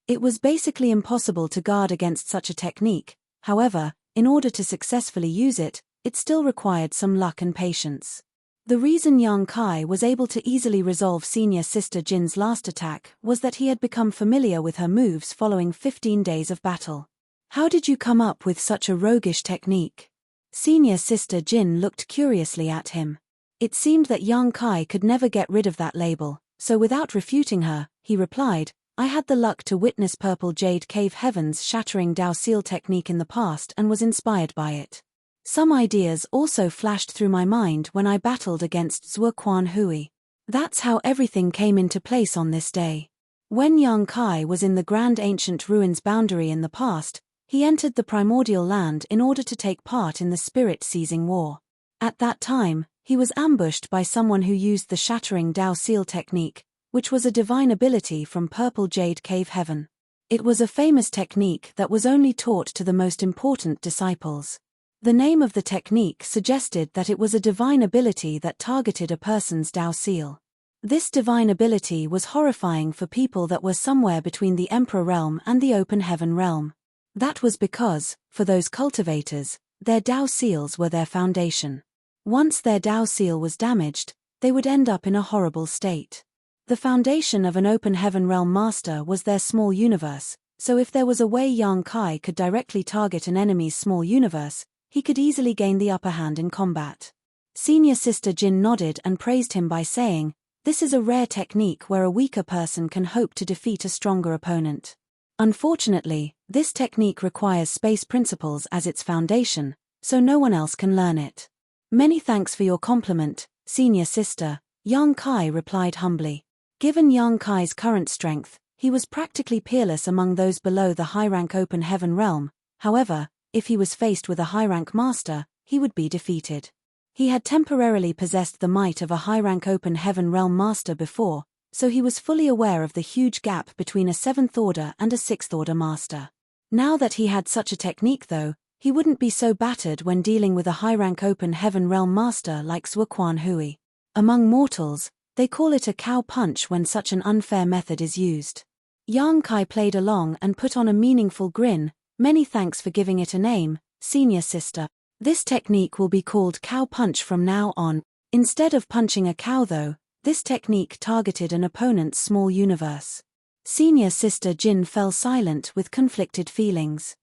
It was basically impossible to guard against such a technique. However, in order to successfully use it, it still required some luck and patience. The reason Yang Kai was able to easily resolve Senior Sister Jin's last attack was that he had become familiar with her moves following 15 days of battle. "How did you come up with such a roguish technique?" Senior Sister Jin looked curiously at him. It seemed that Yang Kai could never get rid of that label, so without refuting her, he replied, "I had the luck to witness Purple Jade Cave Heaven's shattering Dao Seal technique in the past and was inspired by it. Some ideas also flashed through my mind when I battled against Zuoquan Hui. That's how everything came into place on this day." When Yang Kai was in the Grand Ancient Ruins boundary in the past, he entered the Primordial Land in order to take part in the Spirit-Seizing War. At that time, he was ambushed by someone who used the shattering Dao Seal technique, which was a divine ability from Purple Jade Cave Heaven. It was a famous technique that was only taught to the most important disciples. The name of the technique suggested that it was a divine ability that targeted a person's Dao Seal. This divine ability was horrifying for people that were somewhere between the Emperor realm and the Open Heaven realm. That was because, for those cultivators, their Dao Seals were their foundation. Once their Dao Seal was damaged, they would end up in a horrible state. The foundation of an Open Heaven realm master was their small universe, so if there was a way Yang Kai could directly target an enemy's small universe, he could easily gain the upper hand in combat. Senior Sister Jin nodded and praised him by saying, "This is a rare technique where a weaker person can hope to defeat a stronger opponent. Unfortunately, this technique requires space principles as its foundation, so no one else can learn it." "Many thanks for your compliment, Senior sister, Yang Kai replied humbly. Given Yang Kai's current strength, he was practically peerless among those below the high-rank open heaven realm. However, if he was faced with a high-rank master, he would be defeated. He had temporarily possessed the might of a high-rank open heaven realm master before, so he was fully aware of the huge gap between a 7th order and a 6th order master. Now that he had such a technique though, he wouldn't be so battered when dealing with a high-rank open heaven realm master like Zuoquan Hui. Among mortals, they call it a cow punch when such an unfair method is used. Yang Kai played along and put on a meaningful grin. Many thanks for giving it a name, senior sister. This technique will be called cow punch from now on. Instead of punching a cow though, this technique targeted an opponent's small universe. Senior sister Jin fell silent with conflicted feelings.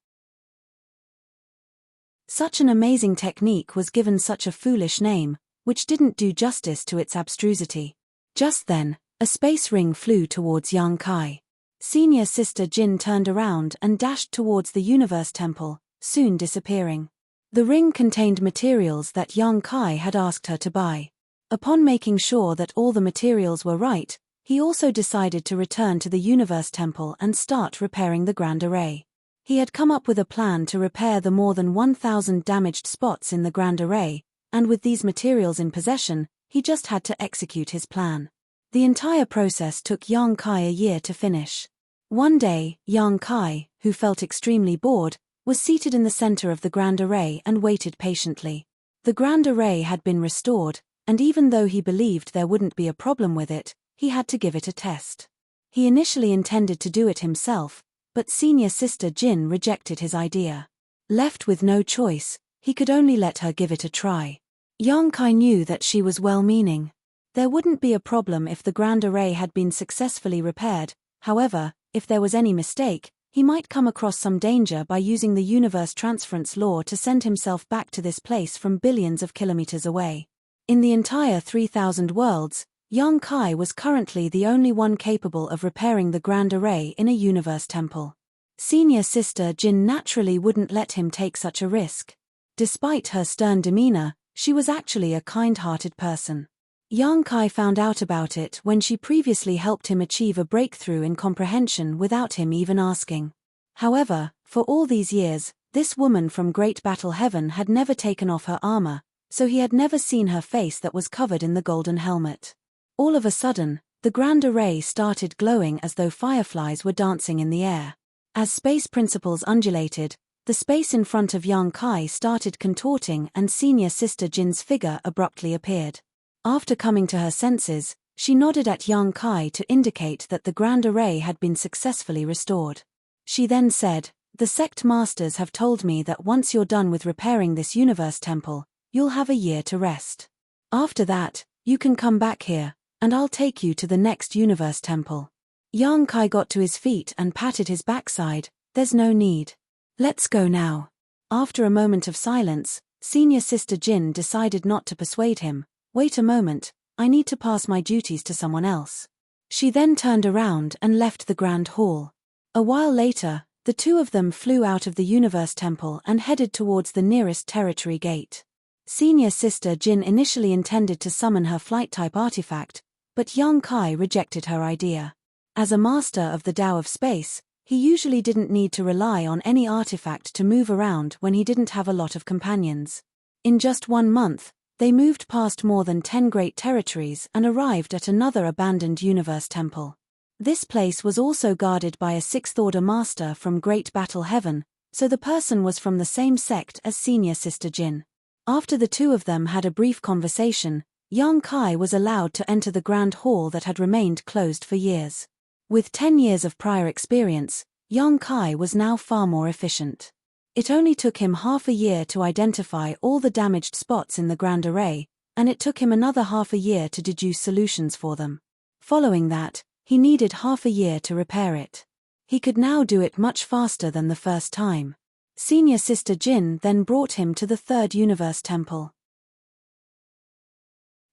Such an amazing technique was given such a foolish name, which didn't do justice to its abstrusity. Just then, a space ring flew towards Yang Kai. Senior sister Jin turned around and dashed towards the universe temple, soon disappearing. The ring contained materials that Yang Kai had asked her to buy. Upon making sure that all the materials were right, he also decided to return to the universe temple and start repairing the grand array. He had come up with a plan to repair the more than 1,000 damaged spots in the grand array, and with these materials in possession, he just had to execute his plan. The entire process took Yang Kai a year to finish. One day, Yang Kai, who felt extremely bored, was seated in the center of the grand array and waited patiently. The grand array had been restored, and even though he believed there wouldn't be a problem with it, he had to give it a test. He initially intended to do it himself, but senior sister Jin rejected his idea. Left with no choice, he could only let her give it a try. Yang Kai knew that she was well-meaning. There wouldn't be a problem if the grand array had been successfully repaired. However, if there was any mistake, he might come across some danger by using the universe transference law to send himself back to this place from billions of kilometers away. In the entire 3,000 worlds, Yang Kai was currently the only one capable of repairing the grand array in a universe temple. Senior sister Jin naturally wouldn't let him take such a risk. Despite her stern demeanor, she was actually a kind-hearted person. Yang Kai found out about it when she previously helped him achieve a breakthrough in comprehension without him even asking. However, for all these years, this woman from Great Battle Heaven had never taken off her armor, so he had never seen her face that was covered in the golden helmet. All of a sudden, the grand array started glowing as though fireflies were dancing in the air. As space principles undulated, the space in front of Yang Kai started contorting and senior sister Jin's figure abruptly appeared. After coming to her senses, she nodded at Yang Kai to indicate that the grand array had been successfully restored. She then said, "The sect masters have told me that once you're done with repairing this universe temple, you'll have a year to rest. After that, you can come back here, and I'll take you to the next universe temple." Yang Kai got to his feet and patted his backside. "There's no need. Let's go now." After a moment of silence, senior sister Jin decided not to persuade him. "Wait a moment, I need to pass my duties to someone else." She then turned around and left the grand hall. A while later, the two of them flew out of the universe temple and headed towards the nearest territory gate. Senior sister Jin initially intended to summon her flight-type artifact, but Yang Kai rejected her idea. As a master of the Tao of Space, he usually didn't need to rely on any artifact to move around when he didn't have a lot of companions. In just 1 month, they moved past more than 10 great territories and arrived at another abandoned universe temple. This place was also guarded by a 6th order master from Great Battle Heaven, so the person was from the same sect as senior sister Jin. After the two of them had a brief conversation, Yang Kai was allowed to enter the grand hall that had remained closed for years. With 10 years of prior experience, Yang Kai was now far more efficient. It only took him half a year to identify all the damaged spots in the grand array, and it took him another half a year to deduce solutions for them. Following that, he needed half a year to repair it. He could now do it much faster than the first time. Senior sister Jin then brought him to the 3rd universe temple.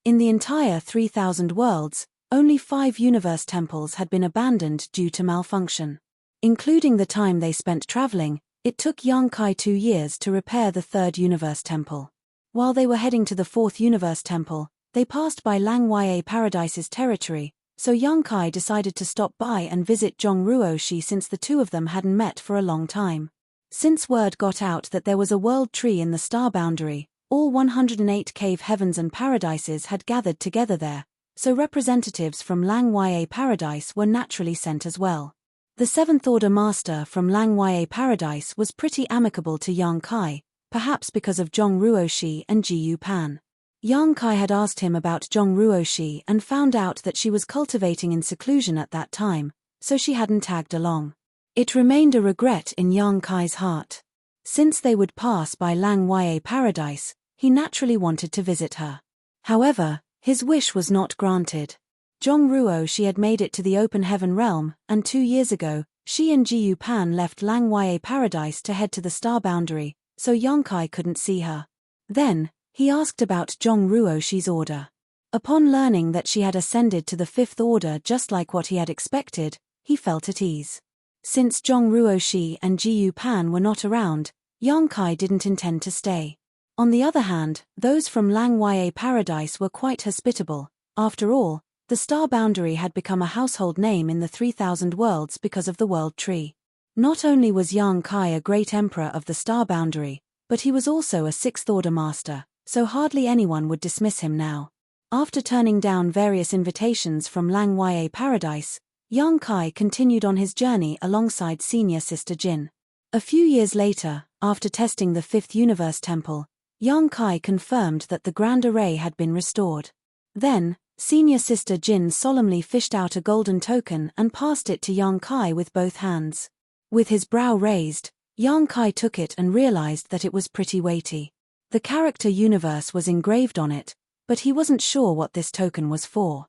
In the entire 3,000 worlds, only 5 universe temples had been abandoned due to malfunction. Including the time they spent traveling, it took Yang Kai 2 years to repair the 3rd universe temple. While they were heading to the 4th universe temple, They passed by Lang Ya Paradise's territory, so young Kai decided to stop by and visit Zhongruoshi since the two of them hadn't met for a long time. Since word got out that there was a world tree in the star boundary, all 108 cave heavens and paradises had gathered together there, so representatives from Lang Ya Paradise were naturally sent as well. The Seventh Order Master from Lang Ya Paradise was pretty amicable to young Kai, perhaps because of Zhongruoshi and Jiyu Pan. Young Kai had asked him about Zhongruoshi and found out that she was cultivating in seclusion at that time, so she hadn't tagged along. It remained a regret in young Kai's heart. Since they would pass by Lang Ya Paradise, he naturally wanted to visit her. However, his wish was not granted. Zhongruoshi had made it to the open heaven realm, and 2 years ago, she and Jiyu Pan left Lang Ya Paradise to head to the star boundary, so young Kai couldn't see her. Then, he asked about Zhongruoshi's order. Upon learning that she had ascended to the Fifth Order just like what he had expected, he felt at ease. Since Zhongruoshi and Jiyu Pan were not around, young Kai didn't intend to stay. On the other hand, those from Lang Ya Paradise were quite hospitable. After all, the star boundary had become a household name in the 3000 worlds because of the world tree. Not only was young Kai a great emperor of the star boundary, but he was also a Sixth Order master, so hardly anyone would dismiss him now. After turning down various invitations from Lang Ya Paradise, young Kai continued on his journey alongside senior sister Jin. A few years later, after testing the Fifth Universe Temple, young Kai confirmed that the Grand Array had been restored. Then, senior sister Jin solemnly fished out a golden token and passed it to young Kai with both hands. With his brow raised, young Kai took it and realized that it was pretty weighty. The character universe was engraved on it, but he wasn't sure what this token was for.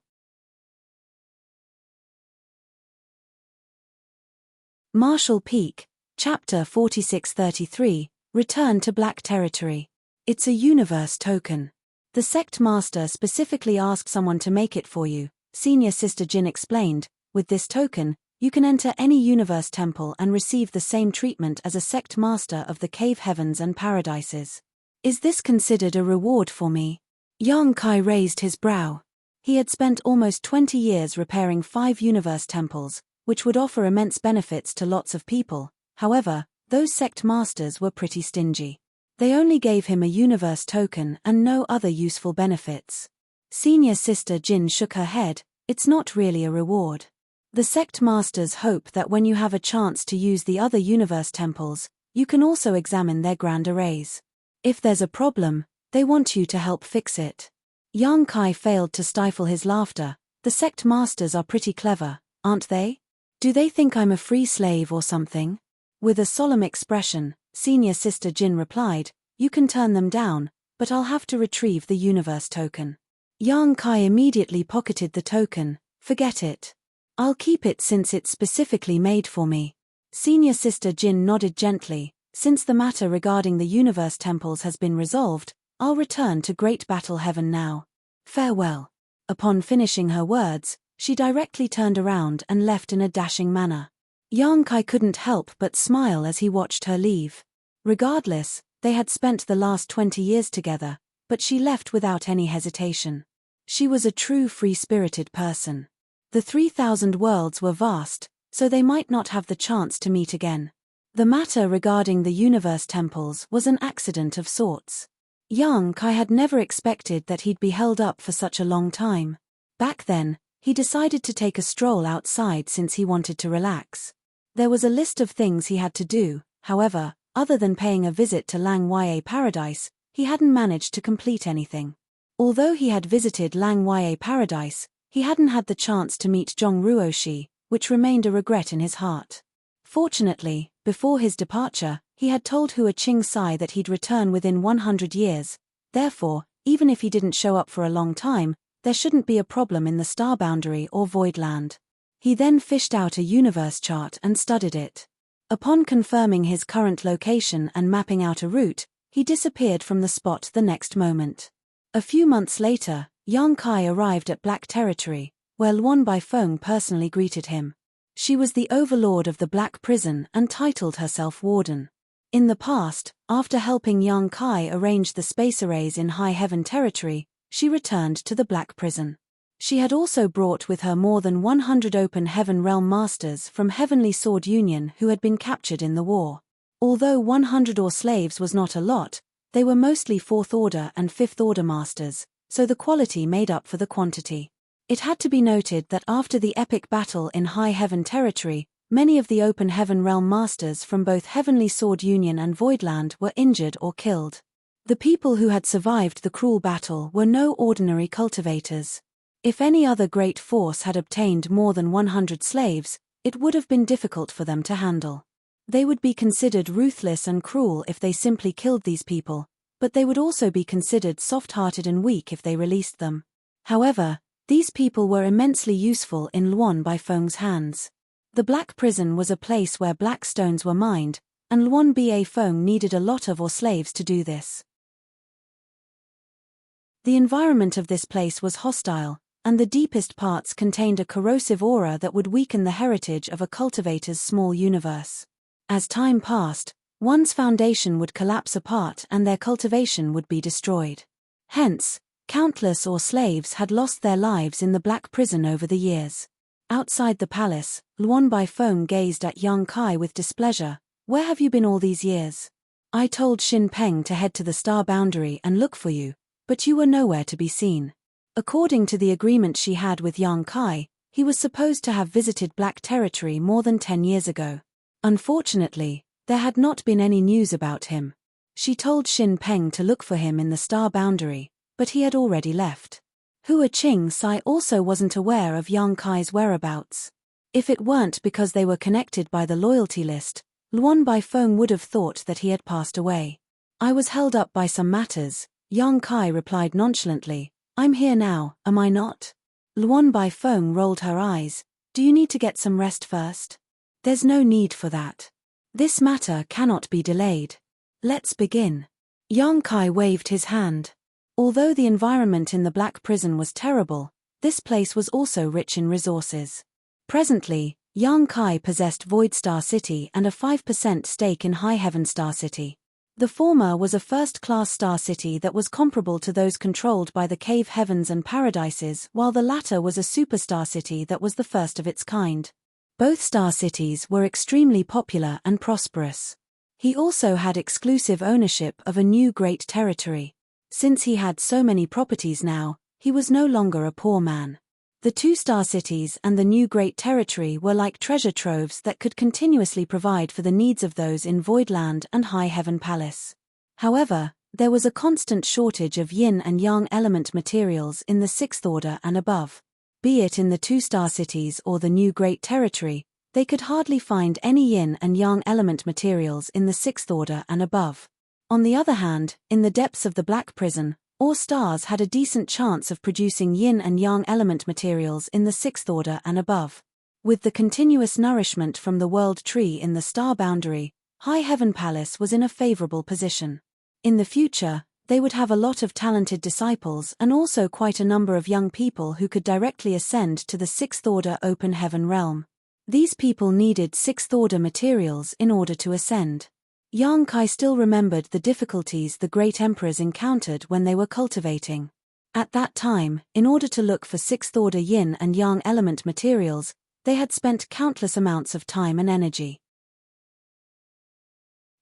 Marshall Peak, Chapter 4633, Return to Black Territory. It's a universe token. The sect master specifically asked someone to make it for you, senior sister Jin explained. With this token, you can enter any universe temple and receive the same treatment as a sect master of the cave heavens and paradises. Is this considered a reward for me? Young Kai raised his brow. He had spent almost 20 years repairing 5 universe temples, which would offer immense benefits to lots of people. However, those sect masters were pretty stingy. They only gave him a universe token and no other useful benefits. Senior sister Jin shook her head. It's not really a reward. The sect masters hope that when you have a chance to use the other universe temples, you can also examine their grand arrays. If there's a problem, they want you to help fix it. Young Kai failed to stifle his laughter. The sect masters are pretty clever, aren't they? Do they think I'm a free slave or something? With a solemn expression, senior sister Jin replied, you can turn them down, but I'll have to retrieve the universe token. Young Kai immediately pocketed the token. Forget it. I'll keep it since it's specifically made for me. Senior sister Jin nodded gently. Since the matter regarding the universe temples has been resolved, I'll return to Great Battle Heaven now. Farewell. Upon finishing her words, she directly turned around and left in a dashing manner. Young Kai couldn't help but smile as he watched her leave. Regardless, they had spent the last 20 years together, but she left without any hesitation. She was a true free-spirited person. The 3000 worlds were vast, so they might not have the chance to meet again. The matter regarding the universe temples was an accident of sorts. Young Kai had never expected that he'd be held up for such a long time. Back then, he decided to take a stroll outside since he wanted to relax. There was a list of things he had to do, however, other than paying a visit to Lang Ya Paradise, he hadn't managed to complete anything. Although he had visited Lang Ya Paradise, he hadn't had the chance to meet Zhongruoshi, which remained a regret in his heart. Fortunately, before his departure, he had told Hua Qing-sai that he'd return within 100 years. Therefore, even if he didn't show up for a long time, there shouldn't be a problem in the star boundary or void land. He then fished out a universe chart and studied it. Upon confirming his current location and mapping out a route, he disappeared from the spot the next moment. A few months later, young Kai arrived at Black Territory, where Luan Baifeng personally greeted him. She was the overlord of the Black Prison and titled herself Warden. In the past, after helping young Kai arrange the space arrays in High Heaven Territory, she returned to the Black Prison. She had also brought with her more than 100 Open Heaven Realm Masters from Heavenly Sword Union who had been captured in the war. Although 100 or slaves was not a lot, they were mostly 4th Order and 5th Order Masters, so the quality made up for the quantity. It had to be noted that after the epic battle in High Heaven territory, many of the Open Heaven Realm Masters from both Heavenly Sword Union and Voidland were injured or killed. The people who had survived the cruel battle were no ordinary cultivators. If any other great force had obtained more than 100 slaves, it would have been difficult for them to handle. They would be considered ruthless and cruel if they simply killed these people, but they would also be considered soft-hearted and weak if they released them. However, these people were immensely useful in Luan Baifeng's hands. The Black Prison was a place where black stones were mined, and Luan Baifeng needed a lot of slaves to do this. The environment of this place was hostile, and the deepest parts contained a corrosive aura that would weaken the heritage of a cultivator's small universe. As time passed, one's foundation would collapse apart and their cultivation would be destroyed. Hence, countless slaves had lost their lives in the Black Prison over the years. Outside the palace, Luan Baifeng gazed at young Kai with displeasure. "Where have you been all these years? I told Xin Peng to head to the Star Boundary and look for you, but you were nowhere to be seen." According to the agreement she had with young Kai, he was supposed to have visited Black Territory more than 10 years ago. Unfortunately, there had not been any news about him. She told Xin Peng to look for him in the Star Boundary, but he had already left. Hua Qing Sai also wasn't aware of young Kai's whereabouts. If it weren't because they were connected by the loyalty list, Luan Baifeng would have thought that he had passed away. "I was held up by some matters," young Kai replied nonchalantly. "I'm here now, am I not?" Luan Baifeng rolled her eyes. "Do you need to get some rest first?" "There's no need for that. This matter cannot be delayed. Let's begin." Young Kai waved his hand. Although the environment in the Black Prison was terrible, this place was also rich in resources. Presently, young Kai possessed Void Star City and a 5% stake in High Heaven Star City. The former was a first-class star city that was comparable to those controlled by the Cave Heavens and Paradises, while the latter was a superstar city that was the first of its kind. Both star cities were extremely popular and prosperous. He also had exclusive ownership of a new great territory. Since he had so many properties now, he was no longer a poor man. The two star cities and the new great territory were like treasure troves that could continuously provide for the needs of those in Voidland and High Heaven Palace. However, there was a constant shortage of yin and yang element materials in the 6th Order and above. Be it in the two star cities or the new great territory, they could hardly find any yin and yang element materials in the 6th Order and above. On the other hand, in the depths of the Black Prison, all stars had a decent chance of producing yin and yang element materials in the 6th Order and above. With the continuous nourishment from the World Tree in the Star Boundary, High Heaven Palace was in a favorable position. In the future, they would have a lot of talented disciples and also quite a number of young people who could directly ascend to the 6th Order Open Heaven realm. These people needed 6th Order materials in order to ascend. Yang Kai still remembered the difficulties the great emperors encountered when they were cultivating. At that time, in order to look for 6th Order yin and yang element materials, they had spent countless amounts of time and energy.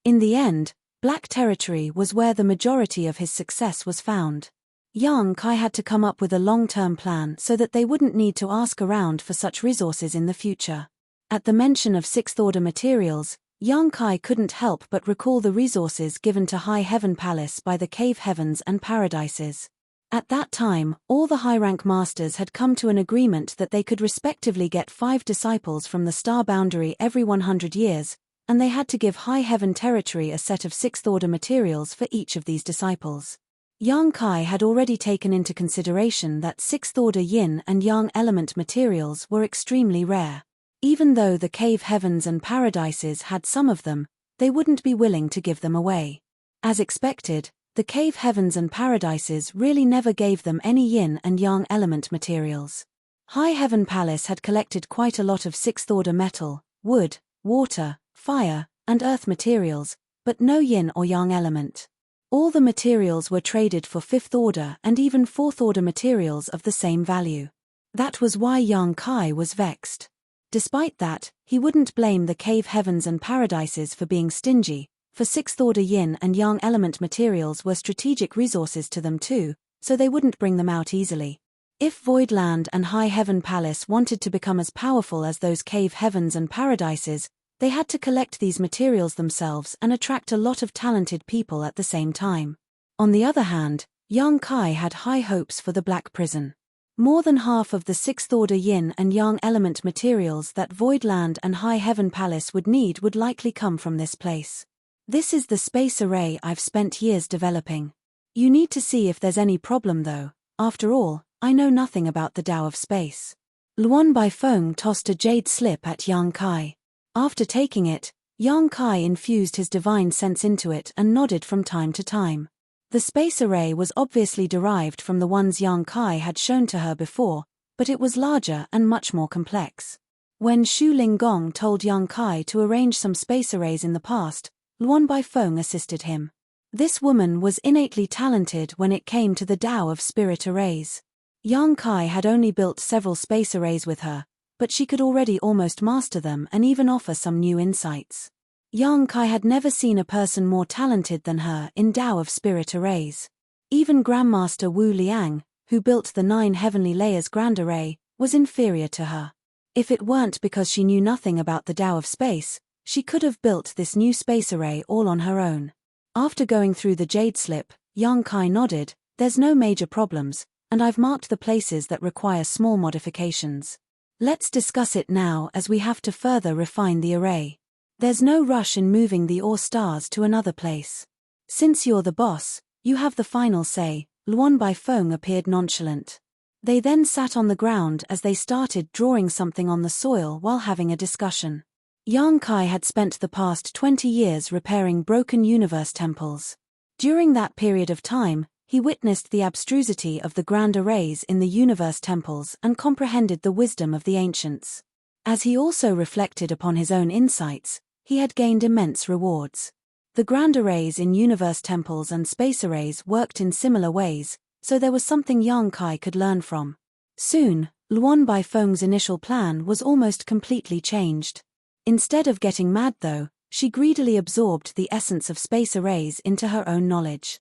In the end, Black Territory was where the majority of his success was found. Yang Kai had to come up with a long-term plan so that they wouldn't need to ask around for such resources in the future. At the mention of 6th Order materials, young Kai couldn't help but recall the resources given to High Heaven Palace by the Cave Heavens and Paradises. At that time, all the high-rank masters had come to an agreement that they could respectively get 5 disciples from the Star Boundary every 100 years, and they had to give High Heaven Territory a set of 6th Order materials for each of these disciples. Young Kai had already taken into consideration that 6th Order yin and yang element materials were extremely rare. Even though the Cave Heavens and Paradises had some of them, they wouldn't be willing to give them away. As expected, the Cave Heavens and Paradises really never gave them any yin and yang element materials. High Heaven Palace had collected quite a lot of 6th Order metal, wood, water, fire, and earth materials, but no yin or yang element. All the materials were traded for fifth-order and even fourth-order materials of the same value. That was why Yang Kai was vexed. Despite that, he wouldn't blame the cave heavens and paradises for being stingy, for sixth-order yin and yang element materials were strategic resources to them too, so they wouldn't bring them out easily. If Voidland and High Heaven Palace wanted to become as powerful as those cave heavens and paradises, they had to collect these materials themselves and attract a lot of talented people at the same time. On the other hand, Yang Kai had high hopes for the Black Prison. More than half of the sixth-order yin and yang element materials that Voidland and High Heaven Palace would need would likely come from this place. This is the space array I've spent years developing. You need to see if there's any problem though. After all, I know nothing about the Tao of space. Luan Baifeng tossed a jade slip at Yang Kai. After taking it, Yang Kai infused his divine sense into it and nodded from time to time. The space array was obviously derived from the ones Yang Kai had shown to her before, but it was larger and much more complex. When Shu Linggong told Yang Kai to arrange some space arrays in the past, Luan Baifeng assisted him. This woman was innately talented when it came to the Tao of spirit arrays. Yang Kai had only built several space arrays with her, but she could already almost master them and even offer some new insights. Yang Kai had never seen a person more talented than her in Tao of spirit arrays. Even Grandmaster Wu Liang, who built the 9 heavenly layers grand array, was inferior to her. If it weren't because she knew nothing about the Tao of space, she could have built this new space array all on her own. After going through the jade slip, Yang Kai nodded, "There's no major problems, and I've marked the places that require small modifications. Let's discuss it now as we have to further refine the array. There's no rush in moving the ore stars to another place. Since you're the boss, you have the final say." Luan Baifeng appeared nonchalant. They then sat on the ground as they started drawing something on the soil while having a discussion. Yang Kai had spent the past 20 years repairing broken universe temples. During that period of time, he witnessed the abstrusity of the grand arrays in the universe temples and comprehended the wisdom of the ancients. As he also reflected upon his own insights, he had gained immense rewards. The grand arrays in universe temples and space arrays worked in similar ways, so there was something Yang Kai could learn from. Soon, Luan Baifeng's initial plan was almost completely changed. Instead of getting mad though, she greedily absorbed the essence of space arrays into her own knowledge.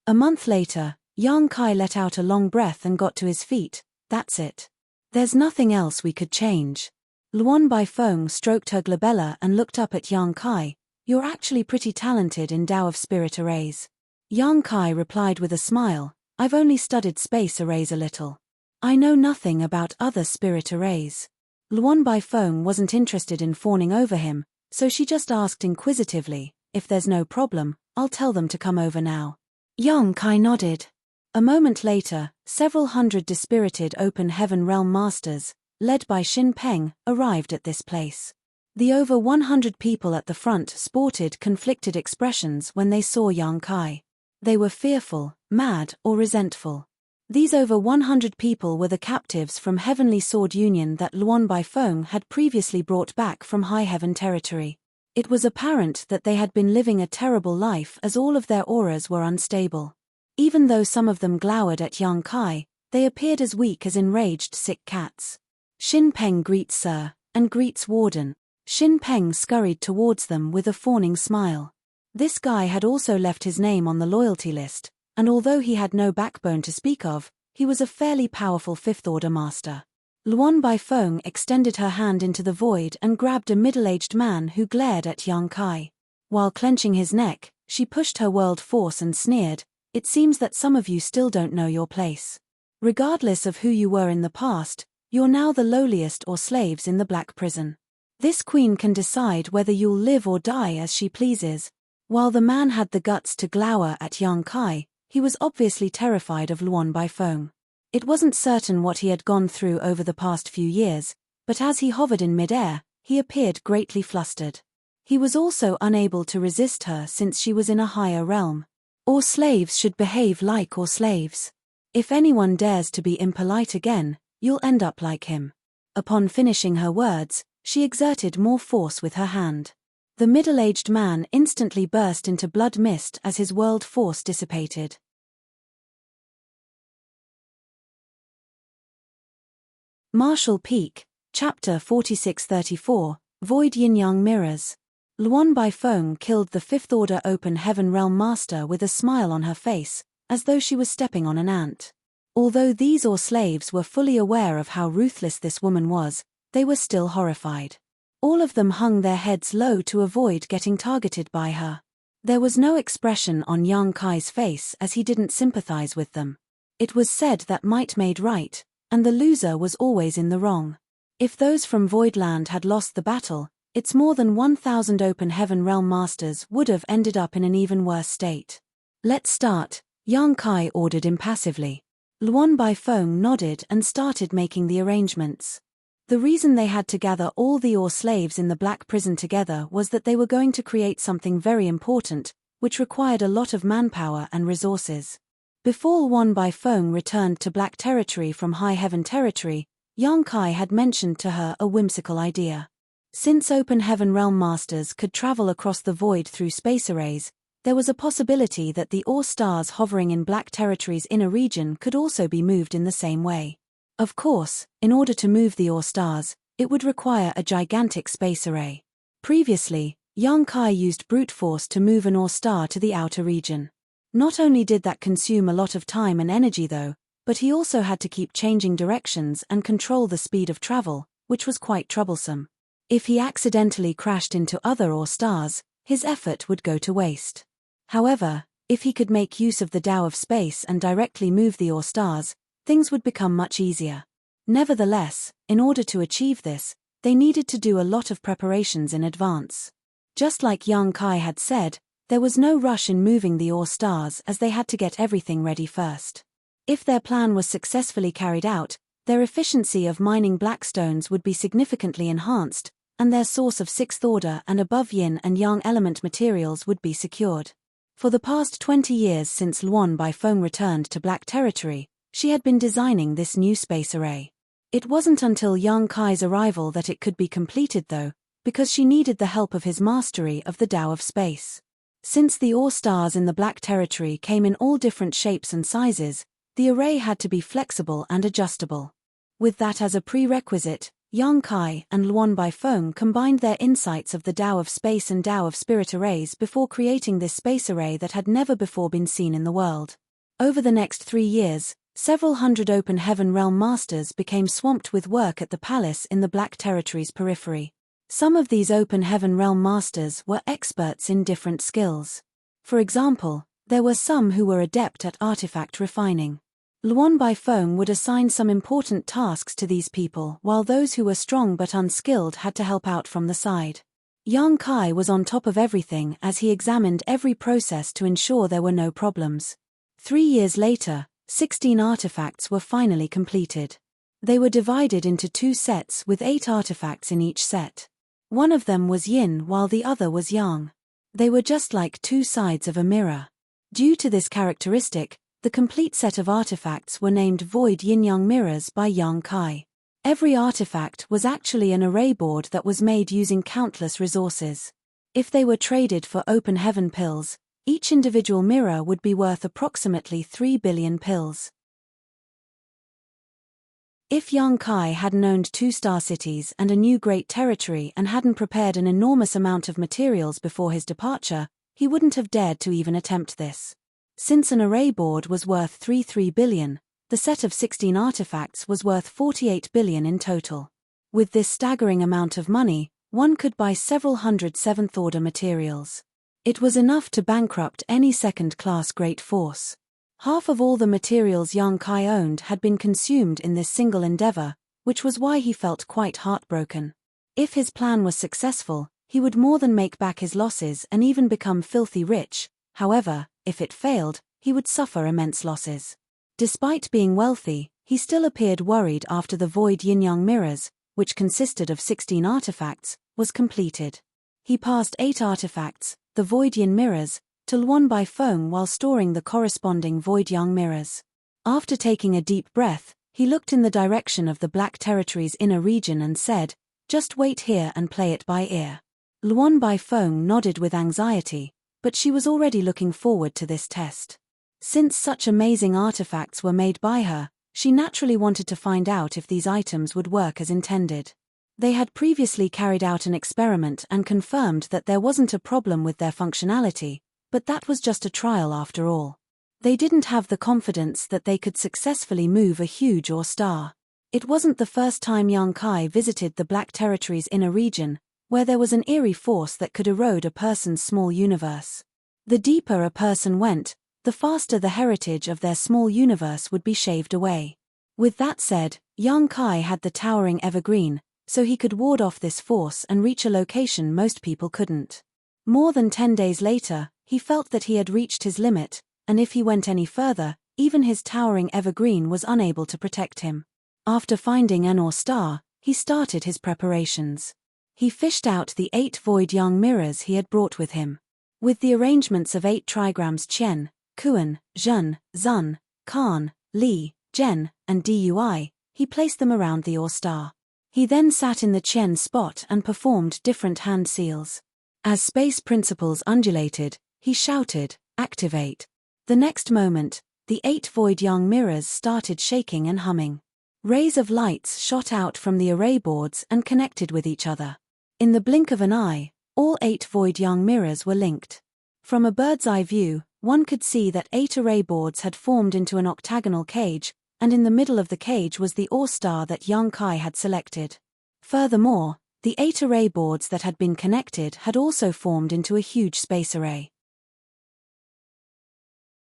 A month later, Yang Kai let out a long breath and got to his feet. "That's it. There's nothing else we could change." Luan Baifeng stroked her glabella and looked up at Yang Kai. "You're actually pretty talented in Tao of spirit arrays." Yang Kai replied with a smile, "I've only studied space arrays a little. I know nothing about other spirit arrays." Luan Baifeng wasn't interested in fawning over him, so she just asked inquisitively, "If there's no problem, I'll tell them to come over now." Yang Kai nodded. A moment later, several hundred dispirited open heaven realm masters, led by Xin Peng, arrived at this place. The over 100 people at the front sported conflicted expressions when they saw Yang Kai. They were fearful, mad, or resentful. These over 100 people were the captives from Heavenly Sword Union that Luan Baifeng had previously brought back from High Heaven territory. It was apparent that they had been living a terrible life as all of their auras were unstable. Even though some of them glowered at Yang Kai, they appeared as weak as enraged sick cats. "Xin Peng greets Sir, and greets Warden." Xin Peng scurried towards them with a fawning smile. This guy had also left his name on the loyalty list, and although he had no backbone to speak of, he was a fairly powerful fifth-order master. Luan Baifeng extended her hand into the void and grabbed a middle-aged man who glared at Yang Kai. While clenching his neck, she pushed her world force and sneered, "It seems that some of you still don't know your place. Regardless of who you were in the past, you're now the lowliest or slaves in the Black Prison. This queen can decide whether you'll live or die as she pleases." While the man had the guts to glower at Yang Kai, he was obviously terrified of Luan Baifeng. It wasn't certain what he had gone through over the past few years, but as he hovered in midair, he appeared greatly flustered. He was also unable to resist her since she was in a higher realm. Or slaves should behave like or slaves. If anyone dares to be impolite again, you'll end up like him. Upon finishing her words, she exerted more force with her hand. The middle-aged man instantly burst into blood mist as his world force dissipated. Martial Peak, Chapter 4634, Void Yin-Yang Mirrors. Luan Baifeng killed the Fifth Order Open Heaven Realm Master with a smile on her face, as though she was stepping on an ant. Although these Or slaves were fully aware of how ruthless this woman was, they were still horrified. All of them hung their heads low to avoid getting targeted by her. There was no expression on Yang Kai's face as he didn't sympathize with them. It was said that might made right, and the loser was always in the wrong. If those from Voidland had lost the battle, it's more than 1,000 Open Heaven Realm Masters would have ended up in an even worse state. Let's start, Yang Kai ordered impassively. Luan Baifeng nodded and started making the arrangements. The reason they had to gather all the Or slaves in the Black Prison together was that they were going to create something very important, which required a lot of manpower and resources. Before Luan Baifeng returned to Black Territory from High Heaven Territory, Yang Kai had mentioned to her a whimsical idea. Since Open Heaven Realm Masters could travel across the void through space arrays, there was a possibility that the Or stars hovering in Black Territory's inner region could also be moved in the same way. Of course, in order to move the Or stars, it would require a gigantic space array. Previously, Yang Kai used brute force to move an Or star to the outer region. Not only did that consume a lot of time and energy though, but he also had to keep changing directions and control the speed of travel, which was quite troublesome. If he accidentally crashed into other Or stars, his effort would go to waste. However, if he could make use of the Tao of space and directly move the Or stars, things would become much easier. Nevertheless, in order to achieve this, they needed to do a lot of preparations in advance. Just like Yang Kai had said, there was no rush in moving the Or stars as they had to get everything ready first. If their plan was successfully carried out, their efficiency of mining blackstones would be significantly enhanced, and their source of Sixth Order and above Yin and Yang element materials would be secured. For the past 20 years since Luan Baifeng returned to Black Territory, she had been designing this new space array. It wasn't until Yang Kai's arrival that it could be completed though, because she needed the help of his mastery of the Tao of space. Since the Or stars in the Black Territory came in all different shapes and sizes, the array had to be flexible and adjustable. With that as a prerequisite, Yang Kai and Luan Baifeng combined their insights of the Tao of space and Tao of spirit arrays before creating this space array that had never before been seen in the world. Over the next 3 years, several hundred Open Heaven Realm Masters became swamped with work at the palace in the Black Territory's periphery. Some of these Open Heaven Realm Masters were experts in different skills. For example, there were some who were adept at artifact refining. Luan Baifeng would assign some important tasks to these people while those who were strong but unskilled had to help out from the side. Yang Kai was on top of everything as he examined every process to ensure there were no problems. 3 years later, 16 artifacts were finally completed. They were divided into 2 sets with 8 artifacts in each set. One of them was Yin while the other was Yang. They were just like 2 sides of a mirror. Due to this characteristic, the complete set of artifacts were named Void Yin-Yang Mirrors by Yang Kai. Every artifact was actually an array board that was made using countless resources. If they were traded for Open Heaven pills, each individual mirror would be worth approximately 3 billion pills. If Yang Kai hadn't owned 2 star cities and a new great territory and hadn't prepared an enormous amount of materials before his departure, he wouldn't have dared to even attempt this. Since an array board was worth 3 billion, the set of 16 artifacts was worth 48 billion in total. With this staggering amount of money, one could buy several hundred 7th Order materials. It was enough to bankrupt any second-class great force. Half of all the materials Yang Kai owned had been consumed in this single endeavor, which was why he felt quite heartbroken. If his plan was successful, he would more than make back his losses and even become filthy rich. However, if it failed, he would suffer immense losses. Despite being wealthy, he still appeared worried after the Void Yin-Yang Mirrors, which consisted of 16 artifacts, was completed. He passed 8 artifacts, the Void Yin Mirrors, to Luan Baifeng while storing the corresponding Void Yang Mirrors. After taking a deep breath, he looked in the direction of the Black Territory's inner region and said, "Just wait here and play it by ear." Luan Baifeng nodded with anxiety, but she was already looking forward to this test. Since such amazing artifacts were made by her, she naturally wanted to find out if these items would work as intended. They had previously carried out an experiment and confirmed that there wasn't a problem with their functionality, but that was just a trial after all. They didn't have the confidence that they could successfully move a huge ore star. It wasn't the first time Yang Kai visited the Black Territory's inner region, where there was an eerie force that could erode a person's small universe. The deeper a person went, the faster the heritage of their small universe would be shaved away. With that said, Yang Kai had the towering evergreen, so he could ward off this force and reach a location most people couldn't. More than 10 days later, he felt that he had reached his limit, and if he went any further, even his towering evergreen was unable to protect him. After finding an ore star, he started his preparations. He fished out the 8 void young mirrors he had brought with him. With the arrangements of 8 trigrams Qian, Kuan, Zhen, Zun, Kan, Li, Zhen, and Dui, he placed them around the ore star. He then sat in the Qian spot and performed different hand seals. As space principles undulated, he shouted, "Activate." The next moment, the 8 void young mirrors started shaking and humming. Rays of lights shot out from the array boards and connected with each other. In the blink of an eye, all 8 void young mirrors were linked. From a bird's-eye view, one could see that 8 array boards had formed into an octagonal cage, and in the middle of the cage was the ore star that Yang Kai had selected. Furthermore, the 8 array boards that had been connected had also formed into a huge space array.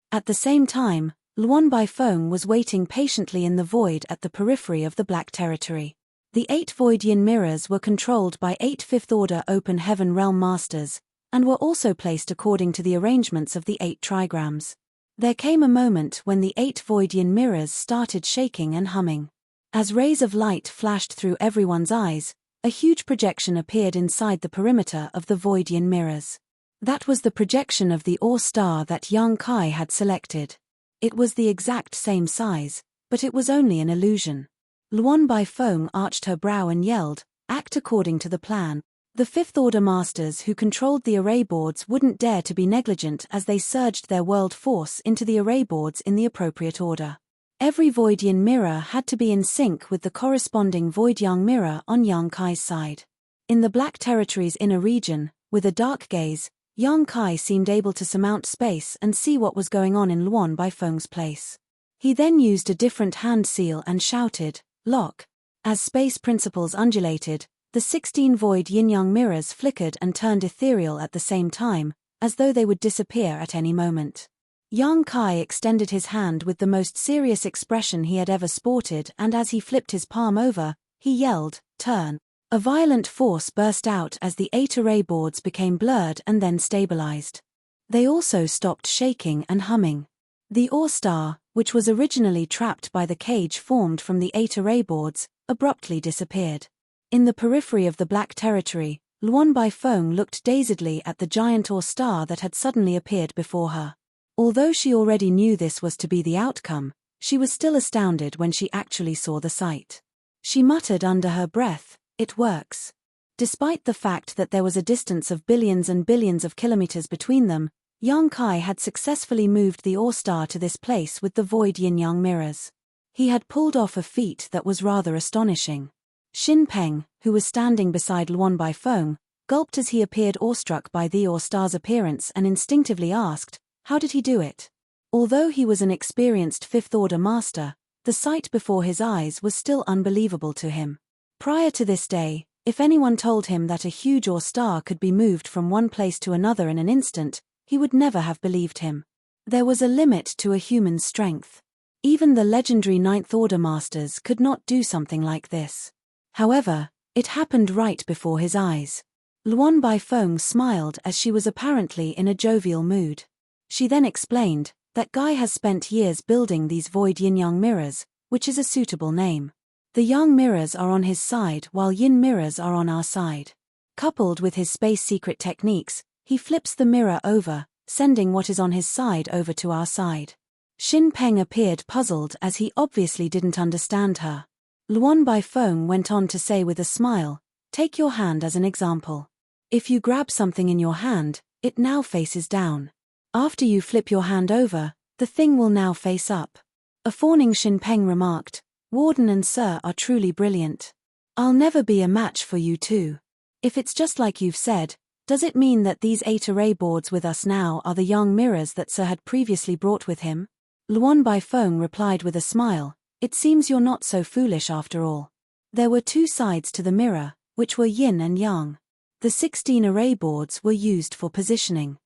At the same time, Luan Baifeng was waiting patiently in the void at the periphery of the Black Territory. The 8 void yin mirrors were controlled by 8 fifth-order open heaven realm masters, and were also placed according to the arrangements of the 8 trigrams. There came a moment when the 8 void yin mirrors started shaking and humming. As rays of light flashed through everyone's eyes, a huge projection appeared inside the perimeter of the void yin mirrors. That was the projection of the ore star that Yang Kai had selected. It was the exact same size, but it was only an illusion. Luan Baifeng arched her brow and yelled, "Act according to the plan." The fifth-order masters who controlled the array boards wouldn't dare to be negligent as they surged their world force into the array boards in the appropriate order. Every void yin mirror had to be in sync with the corresponding void yang mirror on Yang Kai's side. In the Black Territory's inner region, with a dark gaze, Yang Kai seemed able to surmount space and see what was going on in Luan Baifeng's place. He then used a different hand seal and shouted, "Lock." As space principles undulated, the 16 void yin-yang mirrors flickered and turned ethereal at the same time, as though they would disappear at any moment. Yang Kai extended his hand with the most serious expression he had ever sported, and as he flipped his palm over, he yelled, "Turn." A violent force burst out as the 8 array boards became blurred and then stabilized. They also stopped shaking and humming. The ore star, which was originally trapped by the cage formed from the 8 array boards, abruptly disappeared. In the periphery of the Black Territory, Luan Baifeng looked dazedly at the giant ore star that had suddenly appeared before her. Although she already knew this was to be the outcome, she was still astounded when she actually saw the sight. She muttered under her breath, "It works." Despite the fact that there was a distance of billions and billions of kilometers between them, Yang Kai had successfully moved the ore star to this place with the void yin-yang mirrors. He had pulled off a feat that was rather astonishing. Xin Peng, who was standing beside Luan Baifeng, gulped as he appeared awestruck by the ore star's appearance and instinctively asked, how did he do it? Although he was an experienced fifth-order master, the sight before his eyes was still unbelievable to him. Prior to this day, if anyone told him that a huge ore star could be moved from one place to another in an instant, he would never have believed him. There was a limit to a human's strength. Even the legendary Ninth-Order masters could not do something like this. However, it happened right before his eyes. Luan Baifeng smiled as she was apparently in a jovial mood. She then explained that Guy has spent years building these void yin-yang mirrors, which is a suitable name. The yang mirrors are on his side while yin mirrors are on our side. Coupled with his space secret techniques, he flips the mirror over, sending what is on his side over to our side. Xin Peng appeared puzzled as he obviously didn't understand her. Luan Baifeng went on to say with a smile, "Take your hand as an example. If you grab something in your hand, it now faces down. After you flip your hand over, the thing will now face up. A fawning Xin Peng remarked, "Warden and Sir are truly brilliant. I'll never be a match for you two. If it's just like you've said, does it mean that these 8 array boards with us now are the young mirrors that Sir had previously brought with him?" Luan Baifeng replied with a smile, "It seems you're not so foolish after all." There were 2 sides to the mirror, which were yin and yang. The 16 array boards were used for positioning.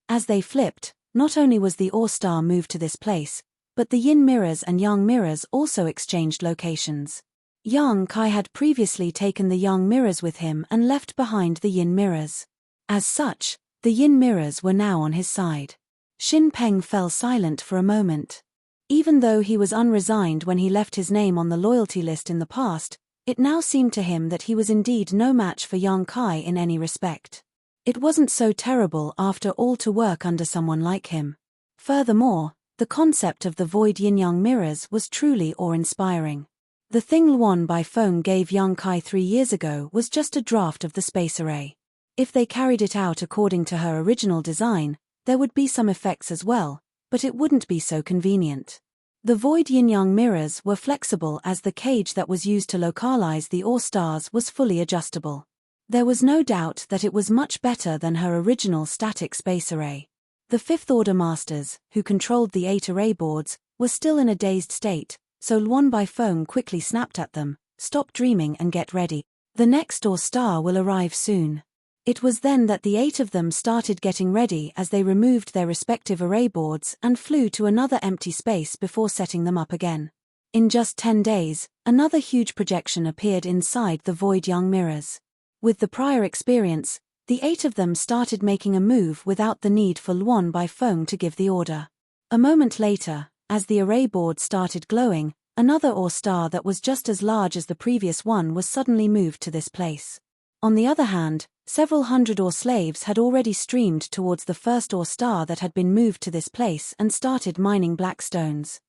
As they flipped, not only was the Or star moved to this place, but the yin mirrors and yang mirrors also exchanged locations. Yang Kai had previously taken the yang mirrors with him and left behind the yin mirrors. As such, the yin mirrors were now on his side. Xin Peng fell silent for a moment. Even though he was unresigned when he left his name on the loyalty list in the past, it now seemed to him that he was indeed no match for Yang Kai in any respect. It wasn't so terrible after all to work under someone like him. Furthermore, the concept of the void yin-yang mirrors was truly awe-inspiring. The thing Luan Baifeng gave Yang Kai 3 years ago was just a draft of the space array. If they carried it out according to her original design, there would be some effects as well, but it wouldn't be so convenient. The void yin-yang mirrors were flexible as the cage that was used to localize the Or stars was fully adjustable. There was no doubt that it was much better than her original static space array. The Fifth Order Masters, who controlled the 8 array boards, were still in a dazed state, so Luan Baifeng quickly snapped at them, "Stop dreaming and get ready. The next Or star will arrive soon." It was then that the 8 of them started getting ready as they removed their respective array boards and flew to another empty space before setting them up again. In just 10 days, another huge projection appeared inside the void yang mirrors. With the prior experience, the 8 of them started making a move without the need for Luan Baifeng to give the order. A moment later, as the array board started glowing, another Or star that was just as large as the previous one was suddenly moved to this place. On the other hand, several hundred Or slaves had already streamed towards the first Or star that had been moved to this place and started mining black stones.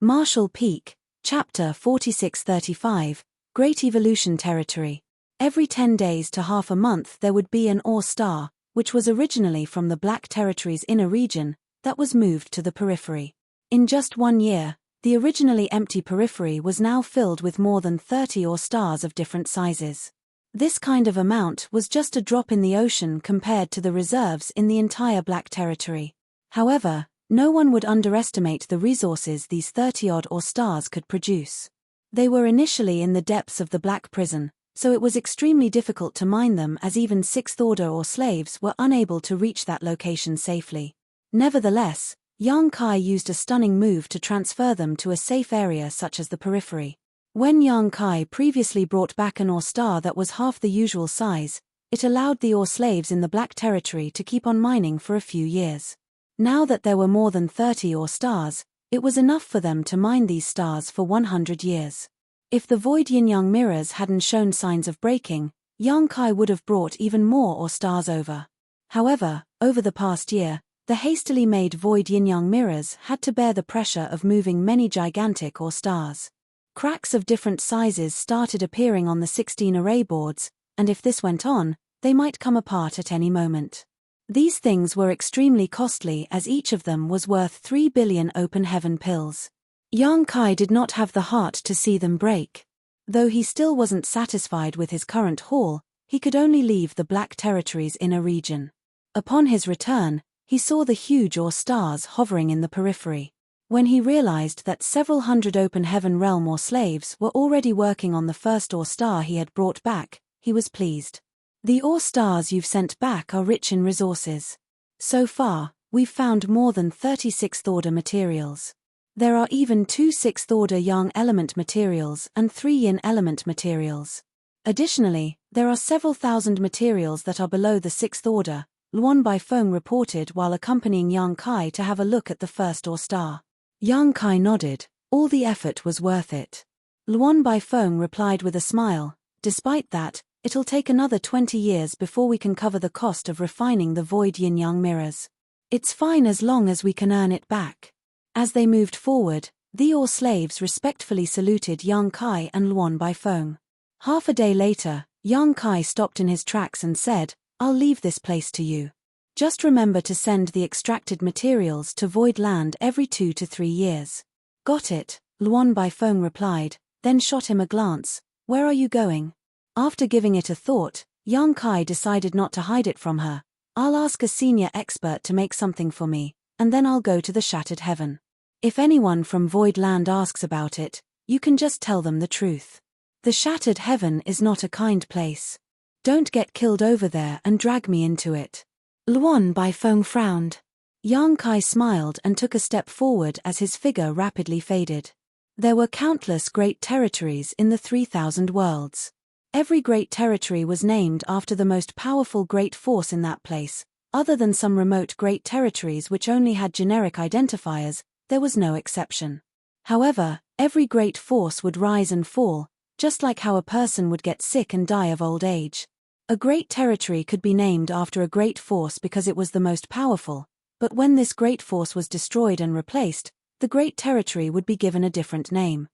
Marshall Peak, Chapter 4635, Great Evolution Territory. Every 10 days to half a month there would be an Or star, which was originally from the Black Territory's inner region, that was moved to the periphery. In just 1 year, the originally empty periphery was now filled with more than 30 Or stars of different sizes. This kind of amount was just a drop in the ocean compared to the reserves in the entire Black Territory. However, no one would underestimate the resources these 30-odd Or stars could produce. They were initially in the depths of the Black Prison, so it was extremely difficult to mine them as even 6th Order Or slaves were unable to reach that location safely. Nevertheless, Yang Kai used a stunning move to transfer them to a safe area such as the periphery. When Yang Kai previously brought back an Or star that was half the usual size, it allowed the Or slaves in the Black Territory to keep on mining for a few years. Now that there were more than 30 Or stars, it was enough for them to mine these stars for 100 years. If the void yin-yang mirrors hadn't shown signs of breaking, Yang Kai would have brought even more Or stars over. However, over the past year, the hastily made void yin-yang mirrors had to bear the pressure of moving many gigantic Or stars. Cracks of different sizes started appearing on the 16 array boards, and if this went on, they might come apart at any moment. These things were extremely costly as each of them was worth 3 billion open heaven pills. Yang Kai did not have the heart to see them break. Though he still wasn't satisfied with his current haul, he could only leave the Black Territory's inner region. Upon his return, he saw the huge Or stars hovering in the periphery. When he realized that several hundred open heaven realm Or slaves were already working on the first Or star he had brought back, he was pleased. "The Or stars you've sent back are rich in resources. So far, we've found more than 30 6th Order materials. There are even 2 6th Order Yang element materials and 3 Yin element materials. Additionally, there are several thousand materials that are below the 6th Order," Luan Baifeng reported while accompanying Yang Kai to have a look at the first Or star. Yang Kai nodded. All the effort was worth it. Luan Baifeng replied with a smile, "Despite that, it'll take another 20 years before we can cover the cost of refining the void yin-yang mirrors. It's fine as long as we can earn it back." As they moved forward, The Or slaves respectfully saluted Yang Kai and Luan Baifeng. Half a day later, Yang Kai stopped in his tracks and said, "I'll leave this place to you. Just remember to send the extracted materials to Void Land every 2 to 3 years. Got it, Luan Baifeng replied, then shot him a glance. Where are you going? After giving it a thought, Yang Kai decided not to hide it from her. I'll ask a senior expert to make something for me, and then I'll go to the Shattered Heaven. If anyone from Void Land asks about it, you can just tell them the truth. The Shattered Heaven is not a kind place. Don't get killed over there and drag me into it." Luan Baifeng frowned. Yang Kai smiled and took a step forward as his figure rapidly faded. There were countless great territories in the 3,000 worlds. Every great territory was named after the most powerful great force in that place. Other than some remote great territories which only had generic identifiers, there was no exception. However, every great force would rise and fall, just like how a person would get sick and die of old age. A great territory could be named after a great force because it was the most powerful, but when this great force was destroyed and replaced, the great territory would be given a different name.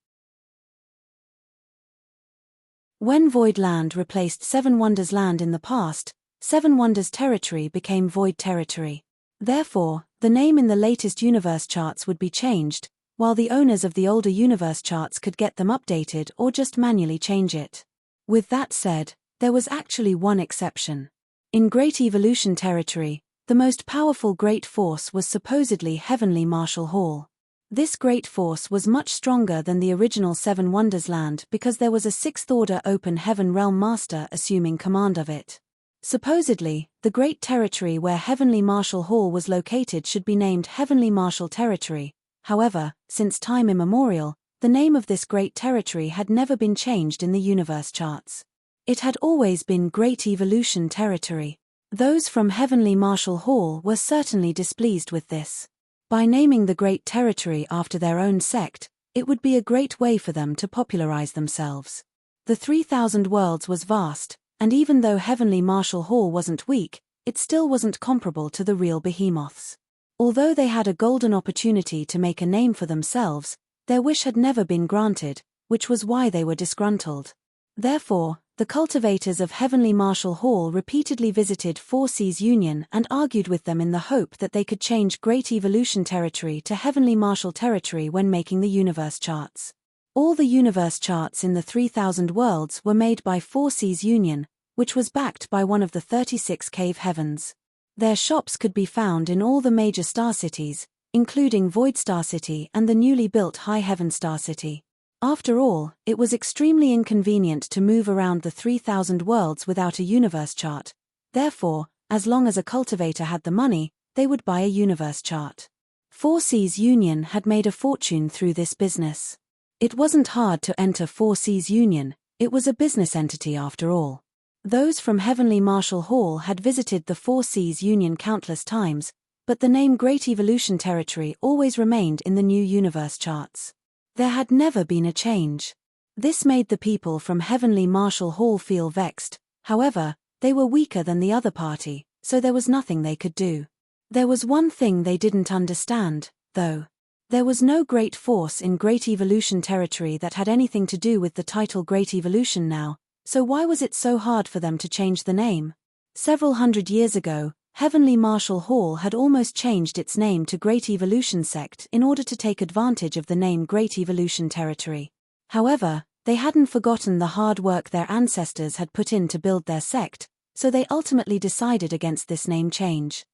When Void Land replaced Seven Wonders Land in the past, Seven Wonders Territory became Void Territory. Therefore, the name in the latest universe charts would be changed, while the owners of the older universe charts could get them updated or just manually change it. With that said, there was actually one exception. In Great Evolution Territory, the most powerful great force was supposedly Heavenly Marshal Hall. This great force was much stronger than the original Seven Wonders Land because there was a sixth-order open heaven realm master assuming command of it. Supposedly, the great territory where Heavenly Marshal Hall was located should be named Heavenly Marshal Territory. However, since time immemorial, the name of this great territory had never been changed in the universe charts. It had always been Great Evolution Territory. Those from Heavenly Marshal Hall were certainly displeased with this. By naming the great territory after their own sect, it would be a great way for them to popularize themselves. The 3,000 worlds was vast, and even though Heavenly Marshal Hall wasn't weak, it still wasn't comparable to the real behemoths. Although they had a golden opportunity to make a name for themselves, their wish had never been granted, which was why they were disgruntled. Therefore, the cultivators of Heavenly Marshal Hall repeatedly visited Four Seas Union and argued with them in the hope that they could change Great Evolution Territory to Heavenly Marshal Territory when making the universe charts. All the universe charts in the 3,000 worlds were made by Four Seas Union, which was backed by one of the 36 cave heavens. Their shops could be found in all the major star cities, including Void Star City and the newly built High Heaven Star City. After all, it was extremely inconvenient to move around the 3,000 worlds without a universe chart. Therefore, as long as a cultivator had the money, they would buy a universe chart. Four Seas Union had made a fortune through this business. It wasn't hard to enter Four Seas Union, it was a business entity after all. Those from Heavenly Marshal Hall had visited the Four Seas Union countless times, but the name Great Evolution Territory always remained in the new universe charts. There had never been a change. This made the people from Heavenly Marshal Hall feel vexed. However, they were weaker than the other party, so there was nothing they could do. There was one thing they didn't understand, though. There was no great force in Great Evolution Territory that had anything to do with the title Great Evolution now, so why was it so hard for them to change the name? Several hundred years ago, Heavenly Marshal Hall had almost changed its name to Great Evolution Sect in order to take advantage of the name Great Evolution Territory. However, they hadn't forgotten the hard work their ancestors had put in to build their sect, so they ultimately decided against this name change.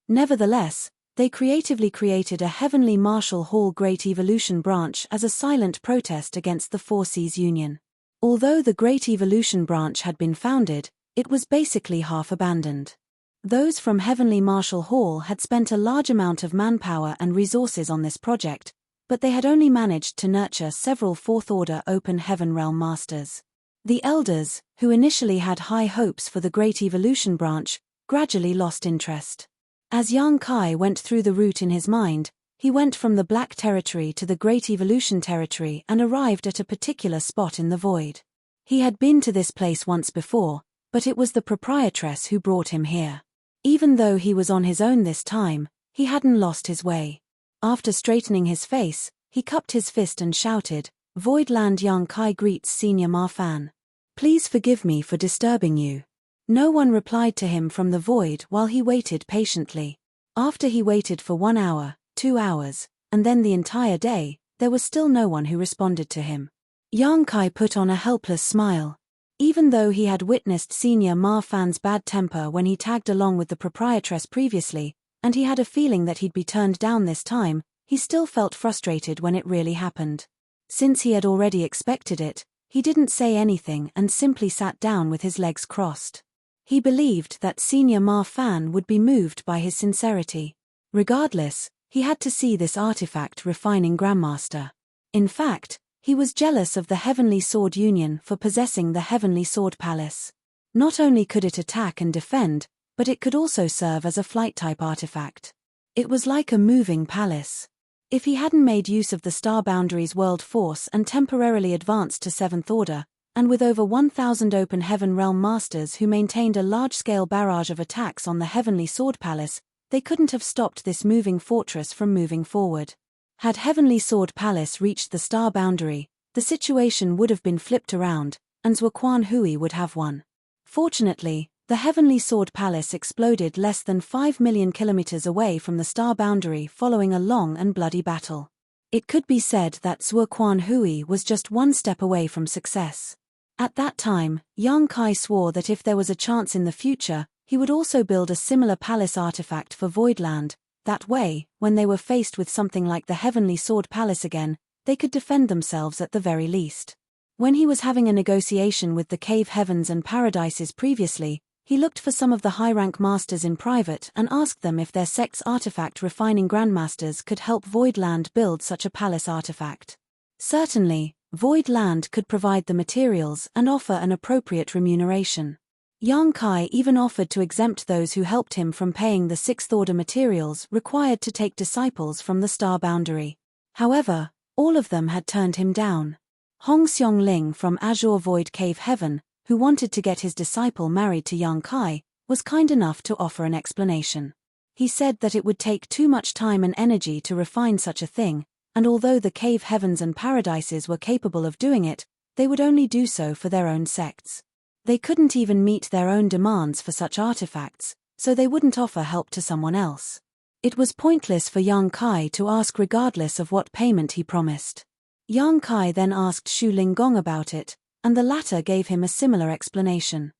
Nevertheless, they creatively created a Heavenly Marshal Hall Great Evolution branch as a silent protest against the Four Seas Union. Although the Great Evolution branch had been founded, it was basically half abandoned. Those from Heavenly Marshal Hall had spent a large amount of manpower and resources on this project, but they had only managed to nurture several fourth-order open heaven realm masters. The elders, who initially had high hopes for the Great Evolution branch, gradually lost interest. As Yang Kai went through the route in his mind, he went from the Black Territory to the Great Evolution Territory and arrived at a particular spot in the void. He had been to this place once before, but it was the proprietress who brought him here. Even though he was on his own this time, he hadn't lost his way. After straightening his face, he cupped his fist and shouted, "Voidland Yang Kai greets Senior Ma Fan. Please forgive me for disturbing you." No one replied to him from the void while he waited patiently. After he waited for 1 hour, 2 hours, and then the entire day, there was still no one who responded to him. Yang Kai put on a helpless smile. Even though he had witnessed Senior Ma Fan's bad temper when he tagged along with the proprietress previously, and he had a feeling that he'd be turned down this time, he still felt frustrated when it really happened. Since he had already expected it, he didn't say anything and simply sat down with his legs crossed. He believed that Senior Ma Fan would be moved by his sincerity. Regardless, he had to see this artifact refining Grandmaster. In fact, he was jealous of the Heavenly Sword Union for possessing the Heavenly Sword Palace. Not only could it attack and defend, but it could also serve as a flight-type artifact. It was like a moving palace. If he hadn't made use of the Star Boundaries World Force and temporarily advanced to 7th Order, and with over 1,000 Open Heaven Realm Masters who maintained a large-scale barrage of attacks on the Heavenly Sword Palace, they couldn't have stopped this moving fortress from moving forward. Had Heavenly Sword Palace reached the Star Boundary, the situation would have been flipped around, and Zhuo Quan Hui would have won. Fortunately, the Heavenly Sword Palace exploded less than 5 million kilometers away from the Star Boundary following a long and bloody battle. It could be said that Zhuo Quan Hui was just one step away from success. At that time, Yang Kai swore that if there was a chance in the future, he would also build a similar palace artifact for Voidland. That way, when they were faced with something like the Heavenly Sword Palace again, they could defend themselves at the very least. When he was having a negotiation with the Cave Heavens and Paradises previously, he looked for some of the high-rank masters in private and asked them if their sect's artifact refining grandmasters could help Voidland build such a palace artifact. Certainly, Voidland could provide the materials and offer an appropriate remuneration. Yang Kai even offered to exempt those who helped him from paying the 6th Order materials required to take disciples from the Star Boundary. However, all of them had turned him down. Hong Xiong Ling from Azure Void Cave Heaven, who wanted to get his disciple married to Yang Kai, was kind enough to offer an explanation. He said that it would take too much time and energy to refine such a thing, and although the Cave Heavens and Paradises were capable of doing it, they would only do so for their own sects. They couldn't even meet their own demands for such artifacts, so they wouldn't offer help to someone else. It was pointless for Yang Kai to ask regardless of what payment he promised. Yang Kai then asked Shu Linggong about it, and the latter gave him a similar explanation.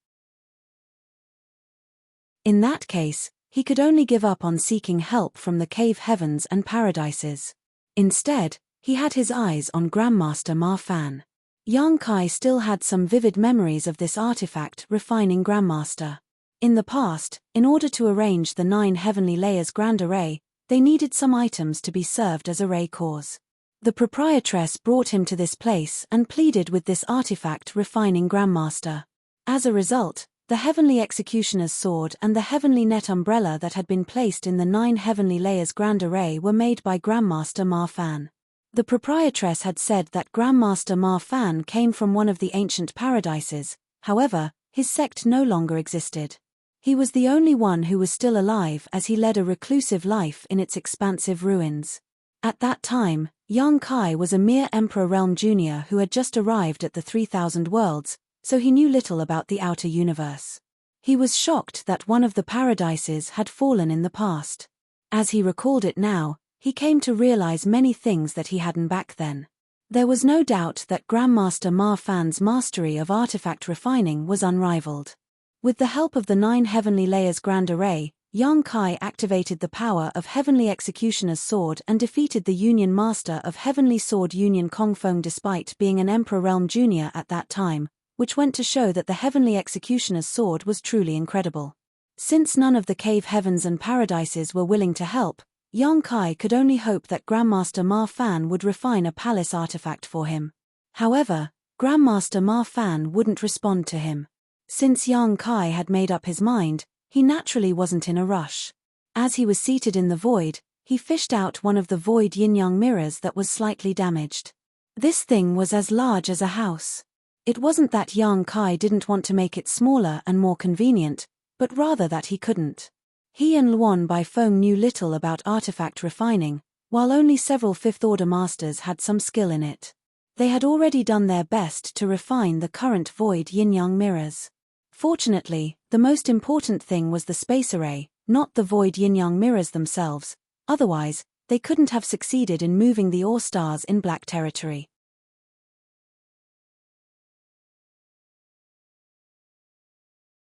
In that case, he could only give up on seeking help from the Cave Heavens and Paradises. Instead, he had his eyes on Grandmaster Ma Fan. Yang Kai still had some vivid memories of this artifact refining Grandmaster. In the past, in order to arrange the 9 Heavenly Layers Grand Array, they needed some items to be served as array cores. The proprietress brought him to this place and pleaded with this artifact refining Grandmaster. As a result, the Heavenly Executioner's Sword and the Heavenly Net Umbrella that had been placed in the 9 Heavenly Layers Grand Array were made by Grandmaster Ma Fan. The proprietress had said that Grandmaster Ma Fan came from one of the ancient paradises, however, his sect no longer existed. He was the only one who was still alive as he led a reclusive life in its expansive ruins. At that time, Yang Kai was a mere Emperor Realm Junior who had just arrived at the 3,000 worlds, so he knew little about the outer universe. He was shocked that one of the paradises had fallen in the past. As he recalled it now, he came to realize many things that he hadn't back then. There was no doubt that Grandmaster Ma Fan's mastery of artifact refining was unrivaled. With the help of the 9 Heavenly Layers Grand Array, Yang Kai activated the power of Heavenly Executioner's Sword and defeated the Union Master of Heavenly Sword Union Kong Feng despite being an Emperor Realm Junior at that time, which went to show that the Heavenly Executioner's Sword was truly incredible. Since none of the Cave Heavens and Paradises were willing to help, Yang Kai could only hope that Grandmaster Ma Fan would refine a palace artifact for him. However, Grandmaster Ma Fan wouldn't respond to him. Since Yang Kai had made up his mind, he naturally wasn't in a rush. As he was seated in the void, he fished out one of the void yin-yang mirrors that was slightly damaged. This thing was as large as a house. It wasn't that Yang Kai didn't want to make it smaller and more convenient, but rather that he couldn't. He and Luan Baifeng knew little about artifact refining, while only several fifth-order masters had some skill in it. They had already done their best to refine the current void yin-yang mirrors. Fortunately, the most important thing was the space array, not the void yin-yang mirrors themselves, otherwise, they couldn't have succeeded in moving the ore stars in black territory.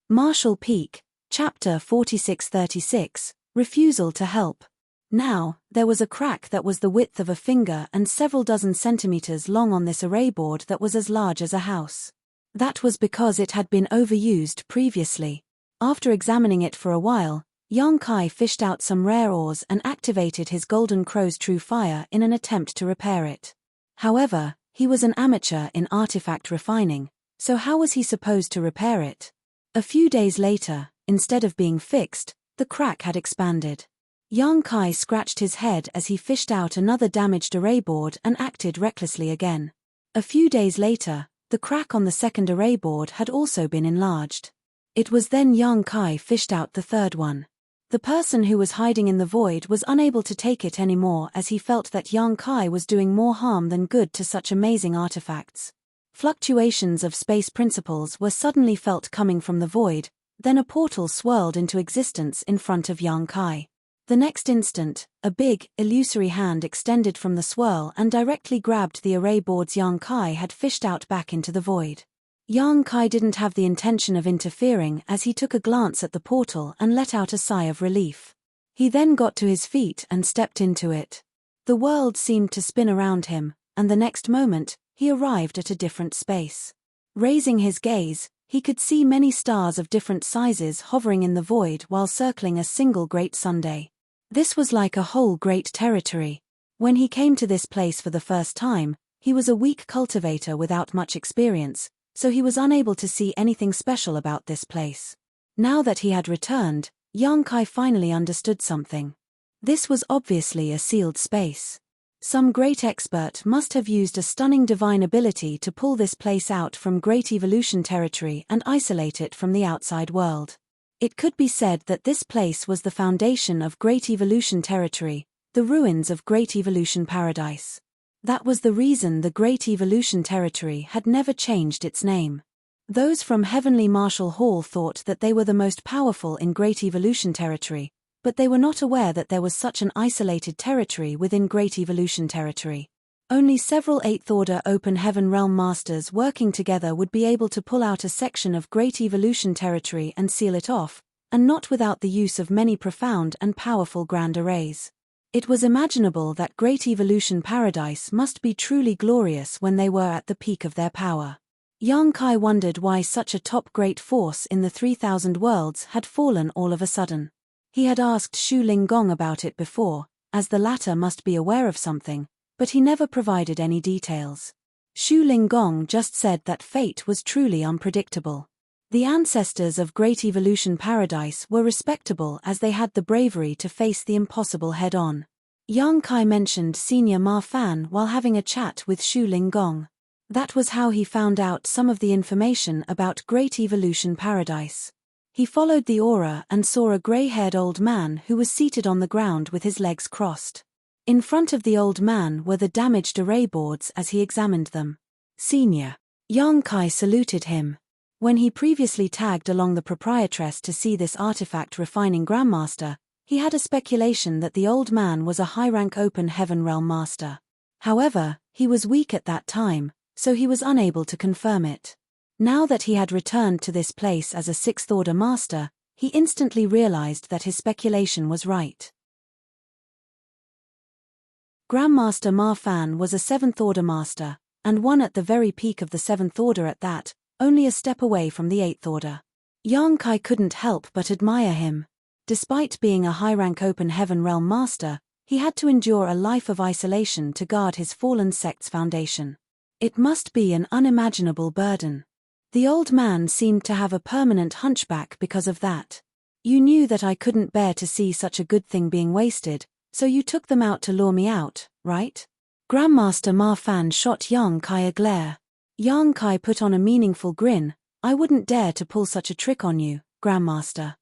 Marshall Peak, Chapter 4636, Refusal to Help. Now, there was a crack that was the width of a finger and several dozen centimeters long on this array board that was as large as a house. That was because it had been overused previously. After examining it for a while, Yang Kai fished out some rare ores and activated his Golden Crow's True Fire in an attempt to repair it. However, he was an amateur in artifact refining, so how was he supposed to repair it? A few days later, instead of being fixed, the crack had expanded. Yang Kai scratched his head as he fished out another damaged array board and acted recklessly again. A few days later, the crack on the second array board had also been enlarged. It was then Yang Kai fished out the third one. The person who was hiding in the void was unable to take it anymore as he felt that Yang Kai was doing more harm than good to such amazing artifacts. Fluctuations of space principles were suddenly felt coming from the void, then a portal swirled into existence in front of Yang Kai. The next instant, a big, illusory hand extended from the swirl and directly grabbed the array boards Yang Kai had fished out back into the void. Yang Kai didn't have the intention of interfering as he took a glance at the portal and let out a sigh of relief. He then got to his feet and stepped into it. The world seemed to spin around him, and the next moment, he arrived at a different space. Raising his gaze, he could see many stars of different sizes hovering in the void while circling a single great Sunday. This was like a whole great territory. When he came to this place for the first time, he was a weak cultivator without much experience, so he was unable to see anything special about this place. Now that he had returned, Yang Kai finally understood something. This was obviously a sealed space. Some great expert must have used a stunning divine ability to pull this place out from Great Evolution territory and isolate it from the outside world. It could be said that this place was the foundation of Great Evolution territory, the ruins of Great Evolution Paradise. That was the reason the Great Evolution territory had never changed its name. Those from Heavenly Marshall Hall thought that they were the most powerful in Great Evolution territory, but they were not aware that there was such an isolated territory within Great Evolution territory. Only several 8th Order Open Heaven Realm Masters working together would be able to pull out a section of Great Evolution territory and seal it off, and not without the use of many profound and powerful grand arrays. It was imaginable that Great Evolution Paradise must be truly glorious when they were at the peak of their power. Yang Kai wondered why such a top great force in the 3,000 worlds had fallen all of a sudden. He had asked Shu Linggong about it before, as the latter must be aware of something, but he never provided any details. Shu Linggong just said that fate was truly unpredictable. The ancestors of Great Evolution Paradise were respectable as they had the bravery to face the impossible head-on. Yang Kai mentioned Senior Ma Fan while having a chat with Shu Linggong. That was how he found out some of the information about Great Evolution Paradise. He followed the aura and saw a grey-haired old man who was seated on the ground with his legs crossed. In front of the old man were the damaged array boards as he examined them. Senior. Yang Kai saluted him. When he previously tagged along the proprietress to see this artifact refining Grandmaster, he had a speculation that the old man was a high-rank Open Heaven Realm Master. However, he was weak at that time, so he was unable to confirm it. Now that he had returned to this place as a 6th Order Master, he instantly realized that his speculation was right. Grandmaster Ma Fan was a 7th Order Master, and one at the very peak of the 7th Order at that, only a step away from the 8th Order. Yang Kai couldn't help but admire him. Despite being a high-rank Open Heaven Realm Master, he had to endure a life of isolation to guard his fallen sect's foundation. It must be an unimaginable burden. The old man seemed to have a permanent hunchback because of that. You knew that I couldn't bear to see such a good thing being wasted, so you took them out to lure me out, right? Grandmaster Ma Fan shot Yang Kai a glare. Yang Kai put on a meaningful grin. I wouldn't dare to pull such a trick on you, Grandmaster.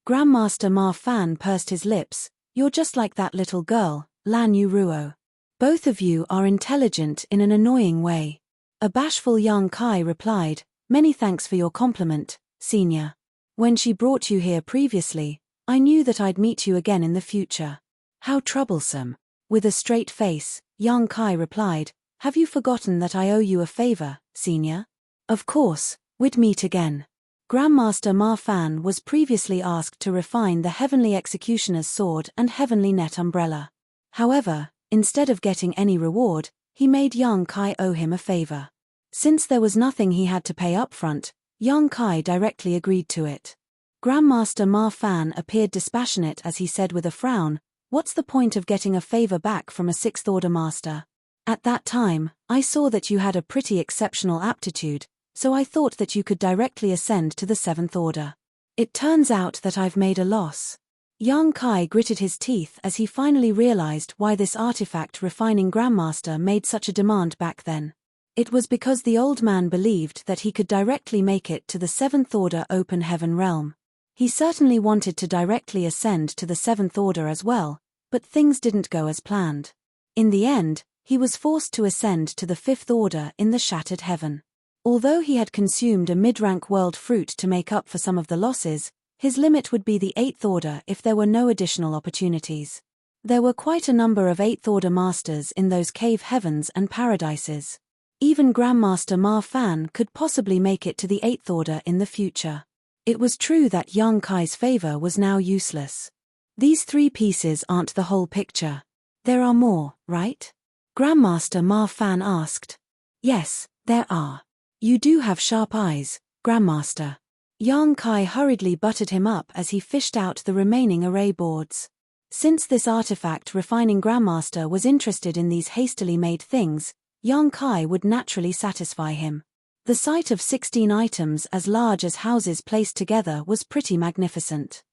Grandmaster Ma Fan pursed his lips. You're just like that little girl, Lan Yu Ruo. Both of you are intelligent in an annoying way. A bashful young Kai replied, Many thanks for your compliment, senior. When she brought you here previously, I knew that I'd meet you again in the future. How troublesome. With a straight face, young Kai replied, Have you forgotten that I owe you a favor, senior? Of course, we'd meet again. Grandmaster Ma Fan was previously asked to refine the Heavenly Executioner's sword and Heavenly Net umbrella. However, instead of getting any reward, he made young Kai owe him a favor. Since there was nothing he had to pay upfront, young Kai directly agreed to it. Grandmaster Ma Fan appeared dispassionate as he said with a frown, What's the point of getting a favor back from a sixth order master? At that time, I saw that you had a pretty exceptional aptitude, so I thought that you could directly ascend to the seventh order. It turns out that I've made a loss. Young Kai gritted his teeth as he finally realized why this artifact refining Grandmaster made such a demand back then. It was because the old man believed that he could directly make it to the seventh order open heaven realm. He certainly wanted to directly ascend to the seventh order as well, but things didn't go as planned. In the end, he was forced to ascend to the fifth order in the shattered heaven. Although he had consumed a mid-rank world fruit to make up for some of the losses, his limit would be the eighth order if there were no additional opportunities. There were quite a number of eighth order masters in those cave heavens and paradises. Even Grandmaster Ma Fan could possibly make it to the eighth order in the future. It was true that young Kai's favor was now useless. These three pieces aren't the whole picture. There are more, right? Grandmaster Ma Fan asked. Yes, there are. You do have sharp eyes, Grandmaster. Young Kai hurriedly buttered him up as he fished out the remaining array boards. Since this artifact refining Grandmaster was interested in these hastily made things, young Kai would naturally satisfy him. The sight of 16 items as large as houses placed together was pretty magnificent.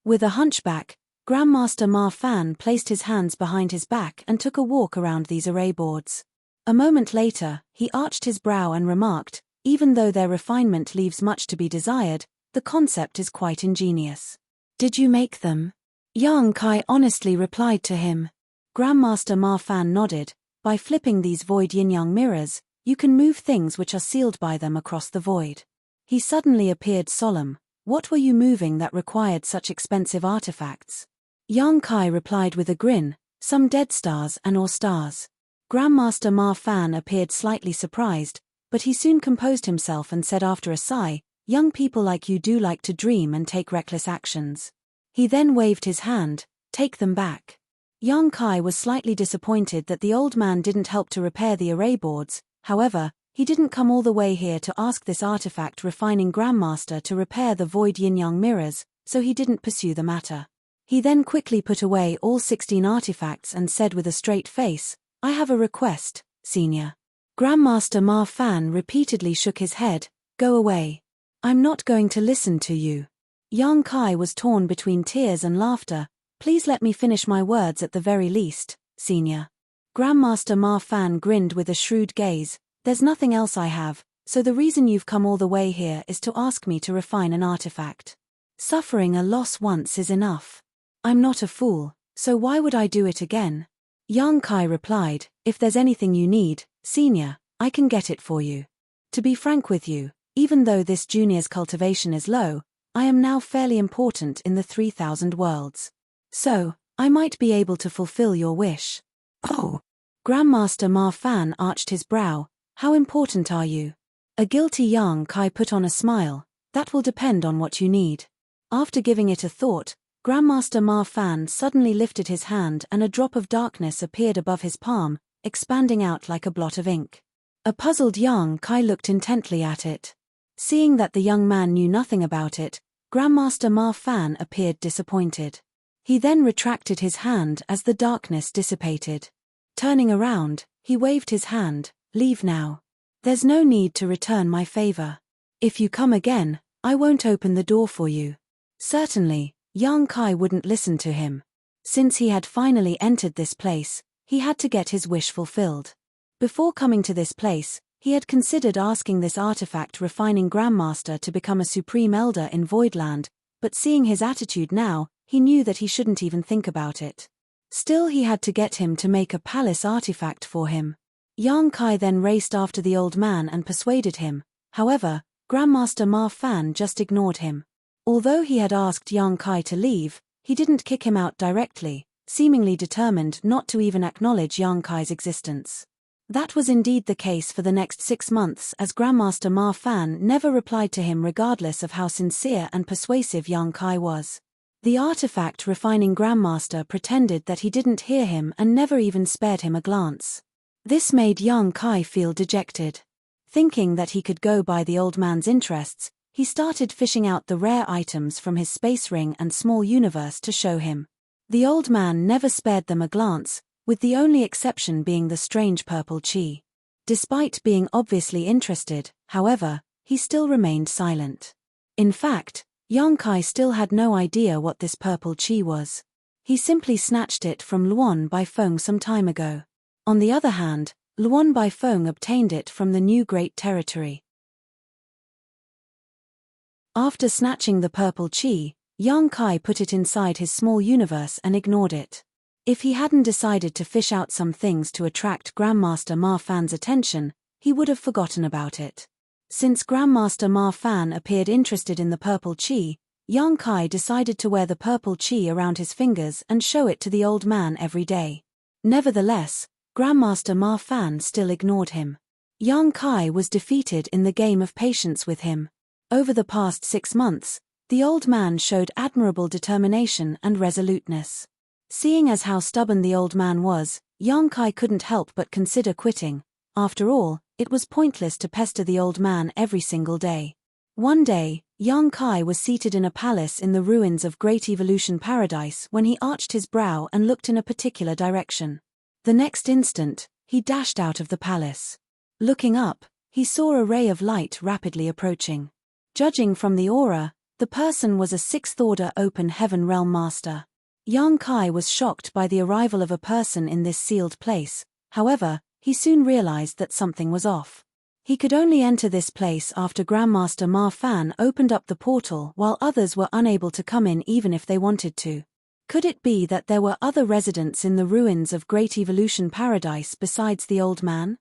With a hunchback, Grandmaster Ma Fan placed his hands behind his back and took a walk around these array boards. A moment later, he arched his brow and remarked, Even though their refinement leaves much to be desired, the concept is quite ingenious. Did you make them? Young Kai honestly replied to him. Grandmaster Ma Fan nodded. By flipping these void yin-yang mirrors, you can move things which are sealed by them across the void. He suddenly appeared solemn. What were you moving that required such expensive artifacts? Young Kai replied with a grin, Some dead stars and or stars. Grandmaster Ma Fan appeared slightly surprised, but he soon composed himself and said after a sigh, Young people like you do like to dream and take reckless actions. He then waved his hand, Take them back. Young Kai was slightly disappointed that the old man didn't help to repair the array boards. However, he didn't come all the way here to ask this artifact refining Grandmaster to repair the void yin-yang mirrors, so he didn't pursue the matter. He then quickly put away all 16 artifacts and said with a straight face, I have a request, senior. Grandmaster Ma Fan repeatedly shook his head, Go away. I'm not going to listen to you. Young Kai was torn between tears and laughter. Please let me finish my words at the very least, senior. Grandmaster Ma Fan grinned with a shrewd gaze. There's nothing else I have, so the reason you've come all the way here is to ask me to refine an artifact. Suffering a loss once is enough. I'm not a fool, so why would I do it again? Young Kai replied, If there's anything you need, senior, I can get it for you. To be frank with you, even though this junior's cultivation is low, I am now fairly important in the 3,000 worlds. So, I might be able to fulfill your wish. Oh! Grandmaster Ma Fan arched his brow. How important are you? A guilty young Kai put on a smile. That will depend on what you need. After giving it a thought, Grandmaster Ma Fan suddenly lifted his hand and a drop of darkness appeared above his palm, expanding out like a blot of ink. A puzzled young Kai looked intently at it. Seeing that the young man knew nothing about it, Grandmaster Ma Fan appeared disappointed. He then retracted his hand as the darkness dissipated. Turning around, he waved his hand, Leave now. There's no need to return my favor. If you come again, I won't open the door for you. Certainly, young Kai wouldn't listen to him. Since he had finally entered this place, he had to get his wish fulfilled. Before coming to this place, he had considered asking this artifact refining Grandmaster to become a supreme elder in Voidland, but seeing his attitude now, he knew that he shouldn't even think about it. Still, he had to get him to make a palace artifact for him. Yang Kai then raced after the old man and persuaded him. However, Grandmaster Ma Fan just ignored him. Although he had asked Yang Kai to leave, he didn't kick him out directly, seemingly determined not to even acknowledge Yang Kai's existence. That was indeed the case for the next 6 months, as Grandmaster Ma Fan never replied to him regardless of how sincere and persuasive Yang Kai was. The artifact refining Grandmaster pretended that he didn't hear him and never even spared him a glance. This made Yang Kai feel dejected. Thinking that he could go by the old man's interests, he started fishing out the rare items from his space ring and small universe to show him. The old man never spared them a glance, with the only exception being the strange purple chi. Despite being obviously interested, however, he still remained silent. In fact, Yang Kai still had no idea what this purple chi was. He simply snatched it from Luan Baifeng some time ago. On the other hand, Luan Baifeng obtained it from the new Great Territory. After snatching the purple chi, Yang Kai put it inside his small universe and ignored it. If he hadn't decided to fish out some things to attract Grandmaster Ma Fan's attention, he would have forgotten about it. Since Grandmaster Ma Fan appeared interested in the purple chi, Yang Kai decided to wear the purple chi around his fingers and show it to the old man every day. Nevertheless, Grandmaster Ma Fan still ignored him. Yang Kai was defeated in the game of patience with him. Over the past 6 months, the old man showed admirable determination and resoluteness. Seeing as how stubborn the old man was, Yang Kai couldn't help but consider quitting. After all, it was pointless to pester the old man every single day. One day, Yang Kai was seated in a palace in the ruins of Great Evolution Paradise when he arched his brow and looked in a particular direction. The next instant, he dashed out of the palace. Looking up, he saw a ray of light rapidly approaching. Judging from the aura, the person was a 6th-order open heaven realm master. Yang Kai was shocked by the arrival of a person in this sealed place. However, he soon realized that something was off. He could only enter this place after Grandmaster Ma Fan opened up the portal, while others were unable to come in even if they wanted to. Could it be that there were other residents in the ruins of Great Evolution Paradise besides the old man?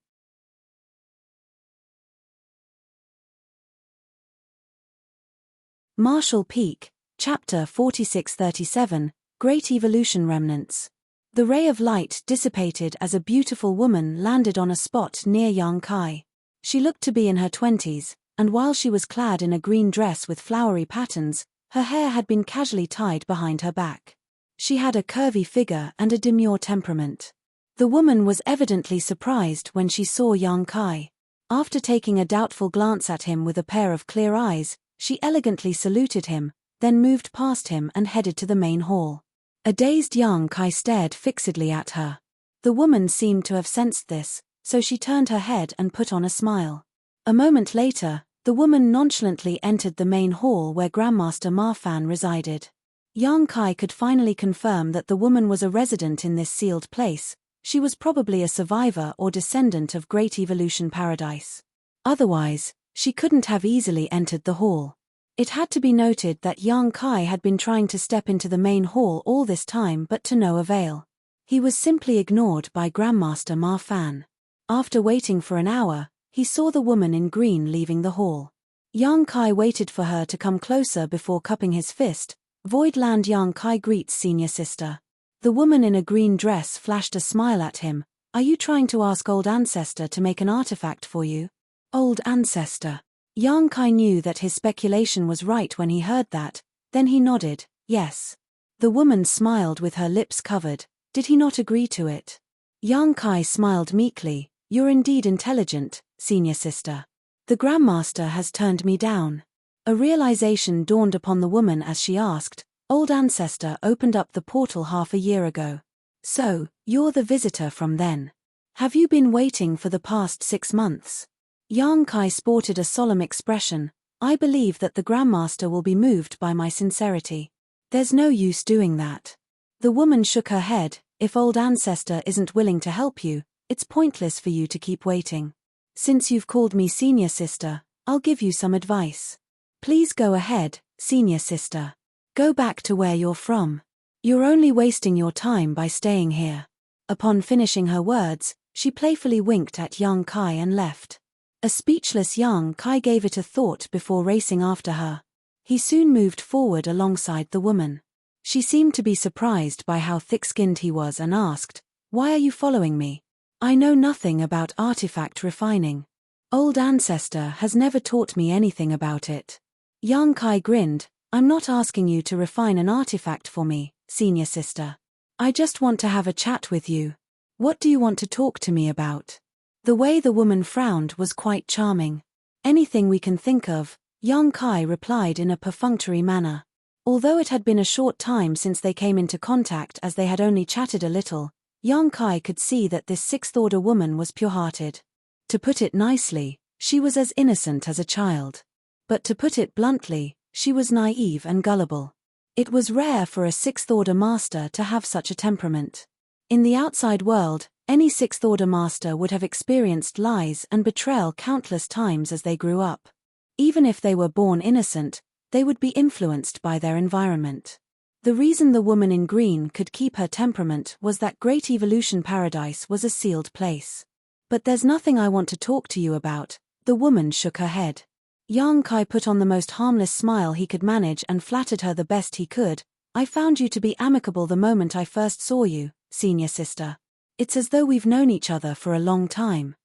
Marshall Peak, Chapter 4637, Great Evolution Remnants. The ray of light dissipated as a beautiful woman landed on a spot near Yang Kai. She looked to be in her 20s, and while she was clad in a green dress with flowery patterns, her hair had been casually tied behind her back. She had a curvy figure and a demure temperament. The woman was evidently surprised when she saw Yang Kai. After taking a doubtful glance at him with a pair of clear eyes, she elegantly saluted him, then moved past him and headed to the main hall. A dazed Yang Kai stared fixedly at her. The woman seemed to have sensed this, so she turned her head and put on a smile. A moment later, the woman nonchalantly entered the main hall where Grandmaster Ma Fan resided. Yang Kai could finally confirm that the woman was a resident in this sealed place. She was probably a survivor or descendant of Great Evolution Paradise. Otherwise, she couldn't have easily entered the hall. It had to be noted that Yang Kai had been trying to step into the main hall all this time but to no avail. He was simply ignored by Grandmaster Ma Fan. After waiting for an hour, he saw the woman in green leaving the hall. Yang Kai waited for her to come closer before cupping his fist. Voidland Yang Kai greets senior sister. The woman in a green dress flashed a smile at him. Are you trying to ask old ancestor to make an artifact for you? Old ancestor. Yang Kai knew that his speculation was right when he heard that, then he nodded, yes. The woman smiled with her lips covered. Did he not agree to it? Yang Kai smiled meekly. You're indeed intelligent, senior sister. The Grandmaster has turned me down. A realization dawned upon the woman as she asked, old ancestor opened up the portal half a year ago. So, you're the visitor from then. Have you been waiting for the past 6 months? Yang Kai sported a solemn expression. I believe that the Grandmaster will be moved by my sincerity. There's no use doing that. The woman shook her head. If old ancestor isn't willing to help you, it's pointless for you to keep waiting. Since you've called me senior sister, I'll give you some advice. Please go ahead, senior sister. Go back to where you're from. You're only wasting your time by staying here. Upon finishing her words, she playfully winked at young Kai and left. A speechless young Kai gave it a thought before racing after her. He soon moved forward alongside the woman. She seemed to be surprised by how thick-skinned he was and asked, "Why are you following me? I know nothing about artifact refining. Old ancestor has never taught me anything about it." Young Kai grinned, "I'm not asking you to refine an artifact for me, senior sister. I just want to have a chat with you. What do you want to talk to me about?" The way the woman frowned was quite charming. "Anything we can think of," young Kai replied in a perfunctory manner. Although it had been a short time since they came into contact as they had only chatted a little, young Kai could see that this sixth-order woman was pure-hearted. To put it nicely, she was as innocent as a child. But to put it bluntly, she was naive and gullible. It was rare for a sixth-order master to have such a temperament. In the outside world, any sixth-order master would have experienced lies and betrayal countless times as they grew up. Even if they were born innocent, they would be influenced by their environment. The reason the woman in green could keep her temperament was that Great Evolution Paradise was a sealed place. "But there's nothing I want to talk to you about," the woman shook her head. Young Kai put on the most harmless smile he could manage and flattered her the best he could. "I found you to be amicable the moment I first saw you, senior sister. It's as though we've known each other for a long time."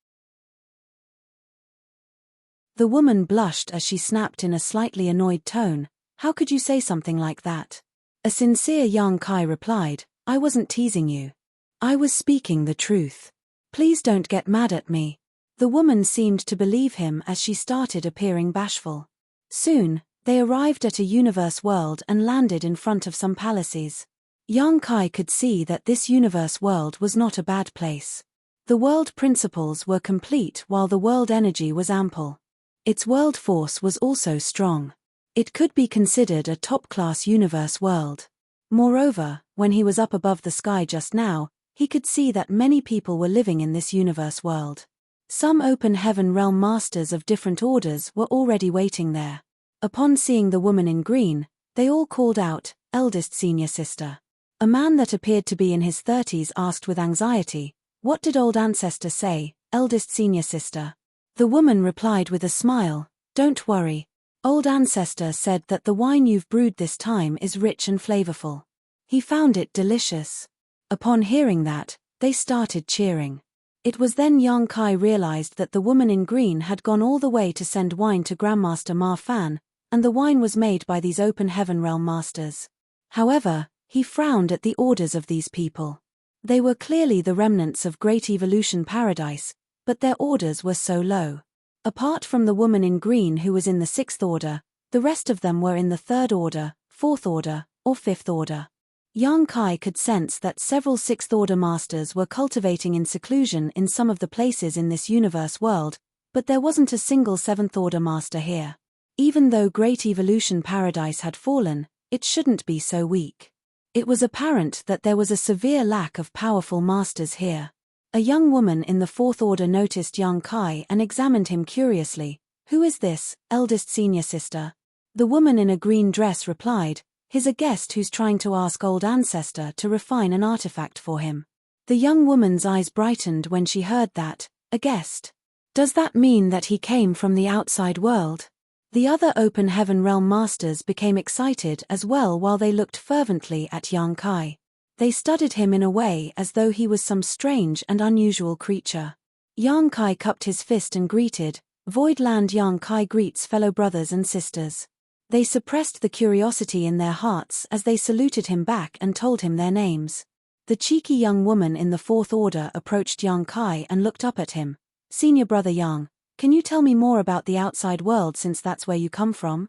The woman blushed as she snapped in a slightly annoyed tone, "How could you say something like that?" A sincere young Kai replied, "I wasn't teasing you. I was speaking the truth. Please don't get mad at me." The woman seemed to believe him as she started appearing bashful. Soon, they arrived at a universe world and landed in front of some palaces. Young Kai could see that this universe world was not a bad place. The world principles were complete while the world energy was ample. Its world force was also strong. It could be considered a top-class universe world. Moreover, when he was up above the sky just now, he could see that many people were living in this universe world. Some open heaven realm masters of different orders were already waiting there. Upon seeing the woman in green, they all called out, "Eldest senior sister." A man that appeared to be in his 30s asked with anxiety, "What did old ancestor say, eldest senior sister?" The woman replied with a smile, "Don't worry. Old ancestor said that the wine you've brewed this time is rich and flavorful. He found it delicious." Upon hearing that, they started cheering. It was then young Kai realized that the woman in green had gone all the way to send wine to Grandmaster Ma Fan, and the wine was made by these open heaven realm masters. However, he frowned at the orders of these people. They were clearly the remnants of Great Evolution Paradise, but their orders were so low. Apart from the woman in green who was in the 6th order, the rest of them were in the 3rd order, 4th order, or 5th order. Young Kai could sense that several 6th order masters were cultivating in seclusion in some of the places in this universe world, but there wasn't a single 7th order master here. Even though Great Evolution Paradise had fallen, it shouldn't be so weak. It was apparent that there was a severe lack of powerful masters here. A young woman in the 4th order noticed young Kai and examined him curiously. "Who is this, eldest senior sister?" The woman in a green dress replied, "He's a guest who's trying to ask old ancestor to refine an artifact for him." The young woman's eyes brightened when she heard that. "A guest? Does that mean that he came from the outside world?" The other open heaven realm masters became excited as well while they looked fervently at young Kai. They studied him in a way as though he was some strange and unusual creature. Young Kai cupped his fist and greeted, "Voidland Young Kai greets fellow brothers and sisters." They suppressed the curiosity in their hearts as they saluted him back and told him their names. The cheeky young woman in the 4th order approached young Kai and looked up at him. "Senior brother Young, can you tell me more about the outside world since that's where you come from?"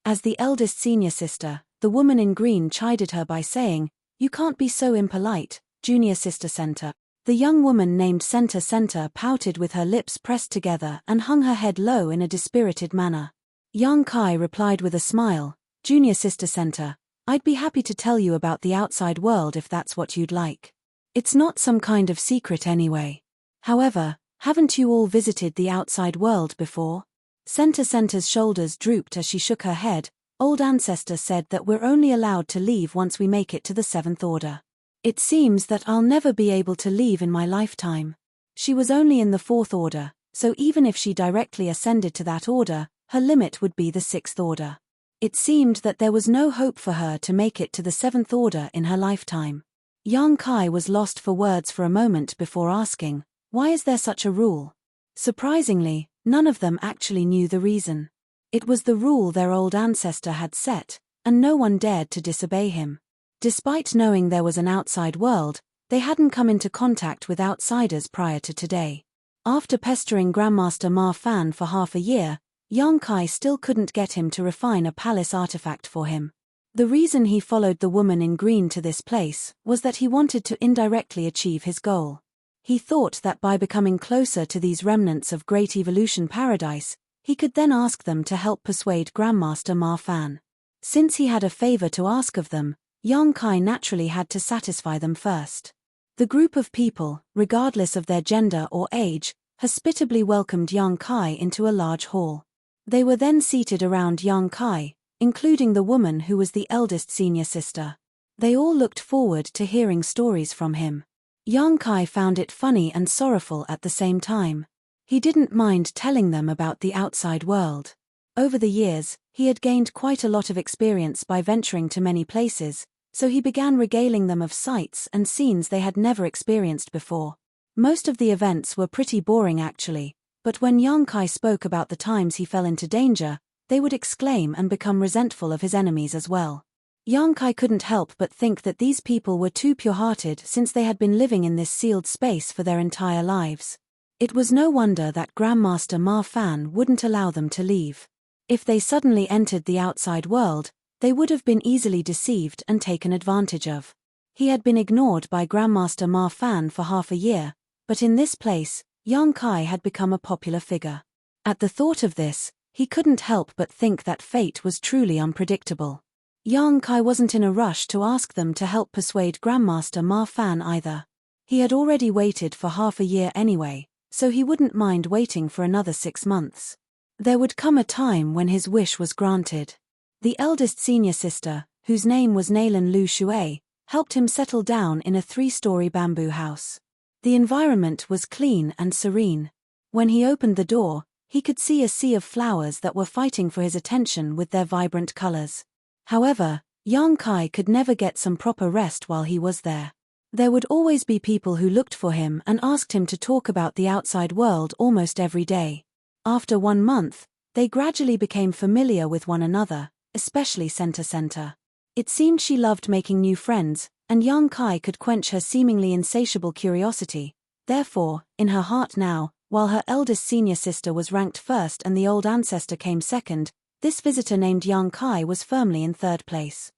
As the eldest senior sister, the woman in green chided her by saying, "You can't be so impolite, junior sister Center." The young woman named Center pouted with her lips pressed together and hung her head low in a dispirited manner. Young Kai replied with a smile, "Junior sister Center, I'd be happy to tell you about the outside world if that's what you'd like. It's not some kind of secret anyway. However, haven't you all visited the outside world before?" Center's shoulders drooped as she shook her head. Old Ancestor said that we're only allowed to leave once we make it to the 7th Order. It seems that I'll never be able to leave in my lifetime. She was only in the 4th Order, so even if she directly ascended to that order, her limit would be the 6th Order. It seemed that there was no hope for her to make it to the 7th Order in her lifetime. Yang Kai was lost for words for a moment before asking, why is there such a rule? Surprisingly, none of them actually knew the reason. It was the rule their old ancestor had set, and no one dared to disobey him. Despite knowing there was an outside world, they hadn't come into contact with outsiders prior to today. After pestering Grandmaster Ma Fan for half a year, Yang Kai still couldn't get him to refine a palace artifact for him. The reason he followed the woman in green to this place was that he wanted to indirectly achieve his goal. He thought that by becoming closer to these remnants of Great Evolution Paradise, he could then ask them to help persuade Grandmaster Ma Fan. Since he had a favor to ask of them, Yang Kai naturally had to satisfy them first. The group of people, regardless of their gender or age, hospitably welcomed Yang Kai into a large hall. They were then seated around Yang Kai, including the woman who was the eldest senior sister. They all looked forward to hearing stories from him. Yang Kai found it funny and sorrowful at the same time. He didn't mind telling them about the outside world. Over the years, he had gained quite a lot of experience by venturing to many places, so he began regaling them of sights and scenes they had never experienced before. Most of the events were pretty boring actually, but when Yang Kai spoke about the times he fell into danger, they would exclaim and become resentful of his enemies as well. Yang Kai couldn't help but think that these people were too pure-hearted since they had been living in this sealed space for their entire lives. It was no wonder that Grandmaster Ma Fan wouldn't allow them to leave. If they suddenly entered the outside world, they would have been easily deceived and taken advantage of. He had been ignored by Grandmaster Ma Fan for half a year, but in this place, Yang Kai had become a popular figure. At the thought of this, he couldn't help but think that fate was truly unpredictable. Yang Kai wasn't in a rush to ask them to help persuade Grandmaster Ma Fan either. He had already waited for half a year anyway, so he wouldn't mind waiting for another 6 months. There would come a time when his wish was granted. The eldest senior sister, whose name was Nalan Lu Shui, helped him settle down in a 3-story bamboo house. The environment was clean and serene. When he opened the door, he could see a sea of flowers that were fighting for his attention with their vibrant colors. However, Yang Kai could never get some proper rest while he was there. There would always be people who looked for him and asked him to talk about the outside world almost every day. After 1 month, they gradually became familiar with one another, especially Center. It seemed she loved making new friends, and Yang Kai could quench her seemingly insatiable curiosity. Therefore, in her heart now, while her eldest senior sister was ranked first and the old ancestor came second, this visitor named Yang Kai was firmly in 3rd place.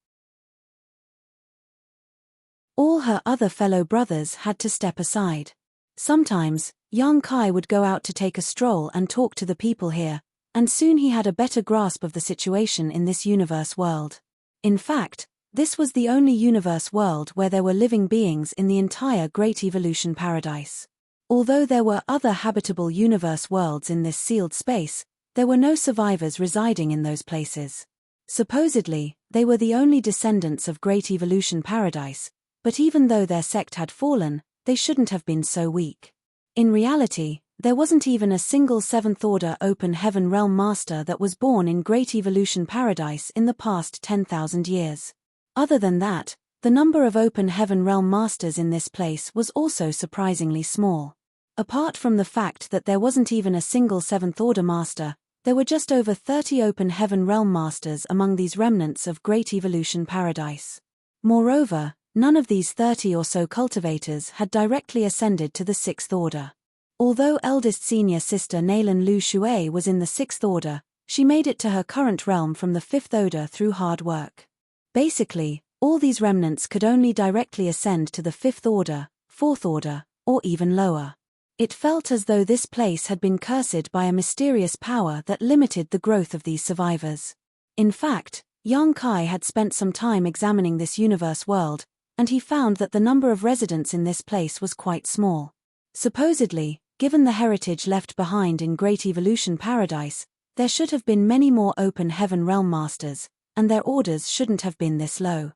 All her other fellow brothers had to step aside. Sometimes, Yang Kai would go out to take a stroll and talk to the people here, and soon he had a better grasp of the situation in this universe world. In fact, this was the only universe world where there were living beings in the entire Great Evolution Paradise. Although there were other habitable universe worlds in this sealed space, there were no survivors residing in those places. Supposedly, they were the only descendants of Great Evolution Paradise, but even though their sect had fallen, they shouldn't have been so weak. In reality, there wasn't even a single 7th Order Open Heaven Realm Master that was born in Great Evolution Paradise in the past 10,000 years. Other than that, the number of Open Heaven Realm Masters in this place was also surprisingly small. Apart from the fact that there wasn't even a single 7th Order Master, there were just over 30 Open Heaven Realm Masters among these remnants of Great Evolution Paradise. Moreover, none of these 30 or so cultivators had directly ascended to the 6th Order. Although eldest senior sister Nalan Lu Shui was in the 6th Order, she made it to her current realm from the 5th Order through hard work. Basically, all these remnants could only directly ascend to the 5th Order, 4th Order, or even lower. It felt as though this place had been cursed by a mysterious power that limited the growth of these survivors. In fact, Yang Kai had spent some time examining this universe world, and he found that the number of residents in this place was quite small. Supposedly, given the heritage left behind in Great Evolution Paradise, There should have been many more open heaven realm masters, and their orders shouldn't have been this low.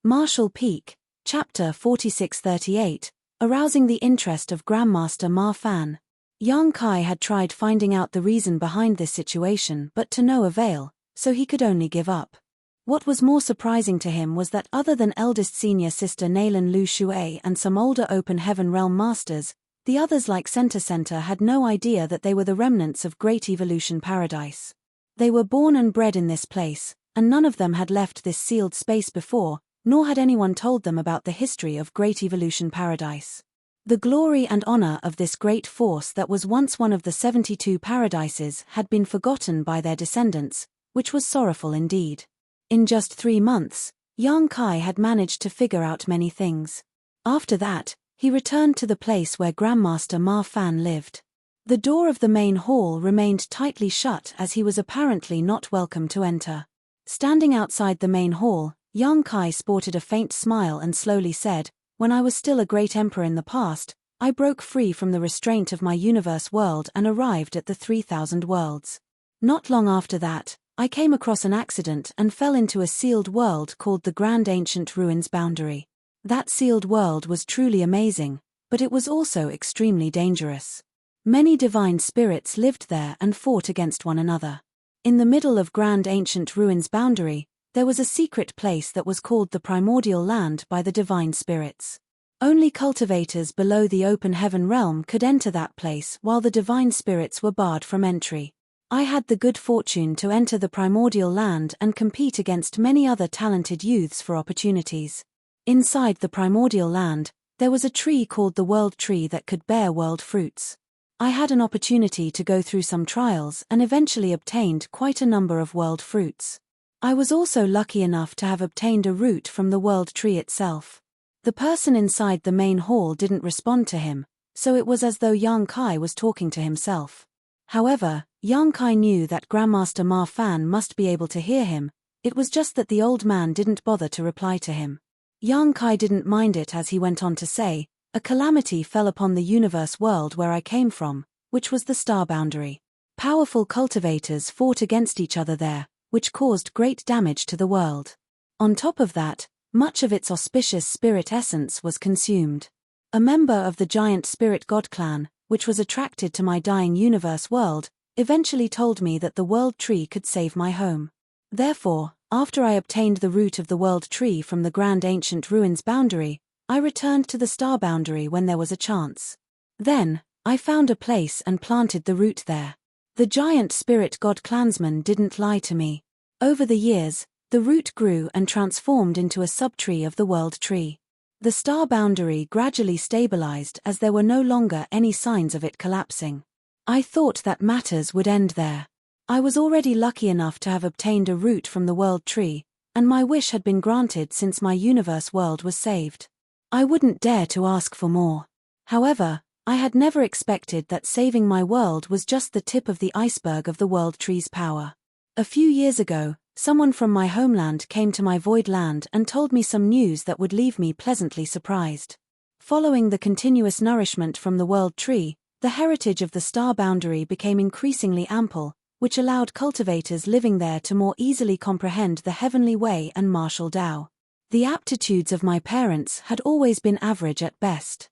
Martial Peak, Chapter 4638, Arousing the Interest of Grandmaster Ma Fan. Yang Kai had tried finding out the reason behind this situation but to no avail, so he could only give up. What was more surprising to him was that other than eldest senior sister Nalan Lu Shui and some older open heaven realm masters, the others like Center had no idea that they were the remnants of Great Evolution Paradise. They were born and bred in this place, and none of them had left this sealed space before, nor had anyone told them about the history of Great Evolution Paradise. The glory and honor of this great force that was once one of the 72 paradises had been forgotten by their descendants, which was sorrowful indeed. In just 3 months, Yang Kai had managed to figure out many things. After that, he returned to the place where Grandmaster Ma Fan lived. The door of the main hall remained tightly shut as he was apparently not welcome to enter. Standing outside the main hall, Yang Kai sported a faint smile and slowly said, "When I was still a great emperor in the past, I broke free from the restraint of my universe world and arrived at the 3000 worlds. Not long after that, I came across an accident and fell into a sealed world called the Grand Ancient Ruins Boundary. That sealed world was truly amazing, but it was also extremely dangerous. Many divine spirits lived there and fought against one another. In the middle of Grand Ancient Ruins Boundary, there was a secret place that was called the Primordial Land by the divine spirits. Only cultivators below the open heaven realm could enter that place while the divine spirits were barred from entry. I had the good fortune to enter the Primordial Land and compete against many other talented youths for opportunities. Inside the Primordial Land, there was a tree called the World Tree that could bear world fruits. I had an opportunity to go through some trials and eventually obtained quite a number of world fruits. I was also lucky enough to have obtained a root from the World Tree itself. The person inside the main hall didn't respond to him, so it was as though Yang Kai was talking to himself. However, Yang Kai knew that Grandmaster Ma Fan must be able to hear him, it was just that the old man didn't bother to reply to him. Yang Kai didn't mind it as he went on to say, "A calamity fell upon the universe world where I came from, which was the star boundary. Powerful cultivators fought against each other there, which caused great damage to the world. On top of that, much of its auspicious spirit essence was consumed. A member of the giant spirit god clan, which was attracted to my dying universe world, eventually told me that the World Tree could save my home. Therefore, after I obtained the root of the World Tree from the Grand Ancient Ruins Boundary, I returned to the star boundary when there was a chance. Then, I found a place and planted the root there. The giant spirit god clansman didn't lie to me. Over the years, the root grew and transformed into a subtree of the World Tree. The star boundary gradually stabilized as there were no longer any signs of it collapsing. I thought that matters would end there. I was already lucky enough to have obtained a root from the World Tree, and my wish had been granted since my universe world was saved. I wouldn't dare to ask for more. However, I had never expected that saving my world was just the tip of the iceberg of the World Tree's power. A few years ago, someone from my homeland came to my void land and told me some news that would leave me pleasantly surprised. Following the continuous nourishment from the World Tree, the heritage of the star boundary became increasingly ample, which allowed cultivators living there to more easily comprehend the heavenly way and martial Tao. The aptitudes of my parents had always been average at best.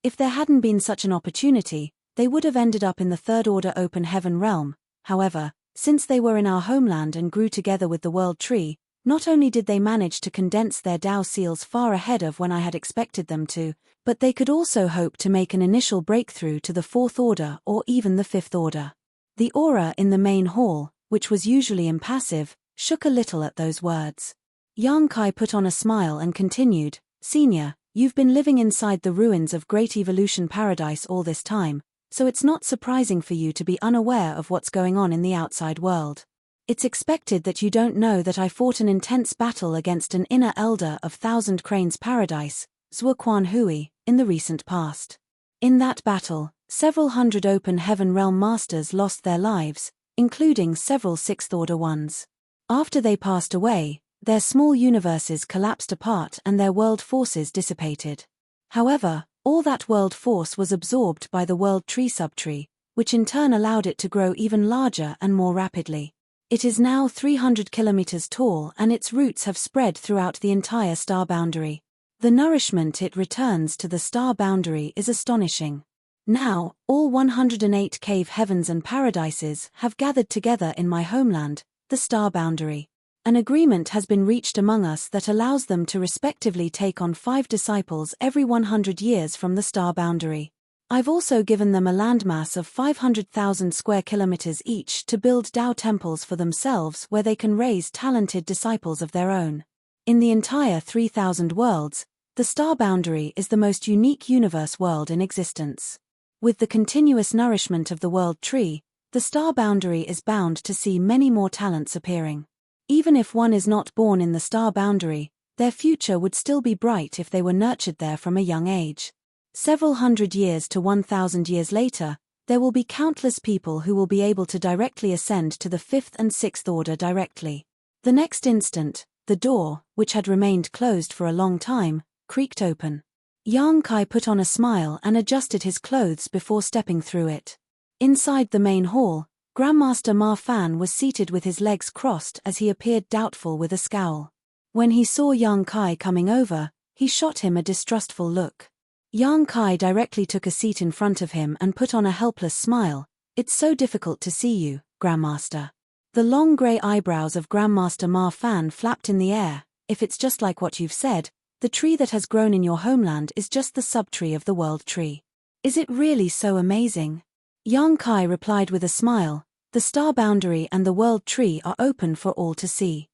If there hadn't been such an opportunity, they would have ended up in the Third Order Open Heaven realm. However, since they were in our homeland and grew together with the World Tree, not only did they manage to condense their Tao seals far ahead of when I had expected them to, but they could also hope to make an initial breakthrough to the Fourth Order or even the Fifth Order. The aura in the main hall, which was usually impassive, shook a little at those words. Yang Kai put on a smile and continued, "Senior, you've been living inside the ruins of Great Evolution Paradise all this time, so it's not surprising for you to be unaware of what's going on in the outside world. It's expected that you don't know that I fought an intense battle against an inner elder of Thousand Cranes Paradise, Zuoquan Hui, in the recent past. In that battle, several hundred open heaven realm masters lost their lives, including several Sixth Order ones. After they passed away, Their small universes collapsed apart and their world forces dissipated. However, all that world force was absorbed by the world tree subtree, which in turn allowed it to grow even larger and more rapidly. It is now 300 kilometers tall and its roots have spread throughout the entire star boundary. The nourishment it returns to the star boundary is astonishing. Now, all 108 cave heavens and paradises have gathered together in my homeland, the star boundary. An agreement has been reached among us that allows them to respectively take on 5 disciples every 100 years from the star boundary. I've also given them a landmass of 500,000 square kilometers each to build Tao temples for themselves where they can raise talented disciples of their own. In the entire 3,000 worlds, the star boundary is the most unique universe world in existence. With the continuous nourishment of the world tree, the star boundary is bound to see many more talents appearing. Even if one is not born in the star boundary, their future would still be bright if they were nurtured there from a young age. Several hundred years to 1,000 years later, there will be countless people who will be able to directly ascend to the 5th and 6th order directly. The next instant, the door, which had remained closed for a long time, creaked open. Yang Kai put on a smile and adjusted his clothes before stepping through it. Inside the main hall, Grandmaster Ma Fan was seated with his legs crossed as he appeared doubtful with a scowl. When he saw Yang Kai coming over, he shot him a distrustful look. Yang Kai directly took a seat in front of him and put on a helpless smile. "It's so difficult to see you, Grandmaster." The long grey eyebrows of Grandmaster Ma Fan flapped in the air. "If it's just like what you've said, the tree that has grown in your homeland is just the subtree of the world tree. Is it really so amazing?" Yang Kai replied with a smile, "The star boundary and the world tree are open for all to see.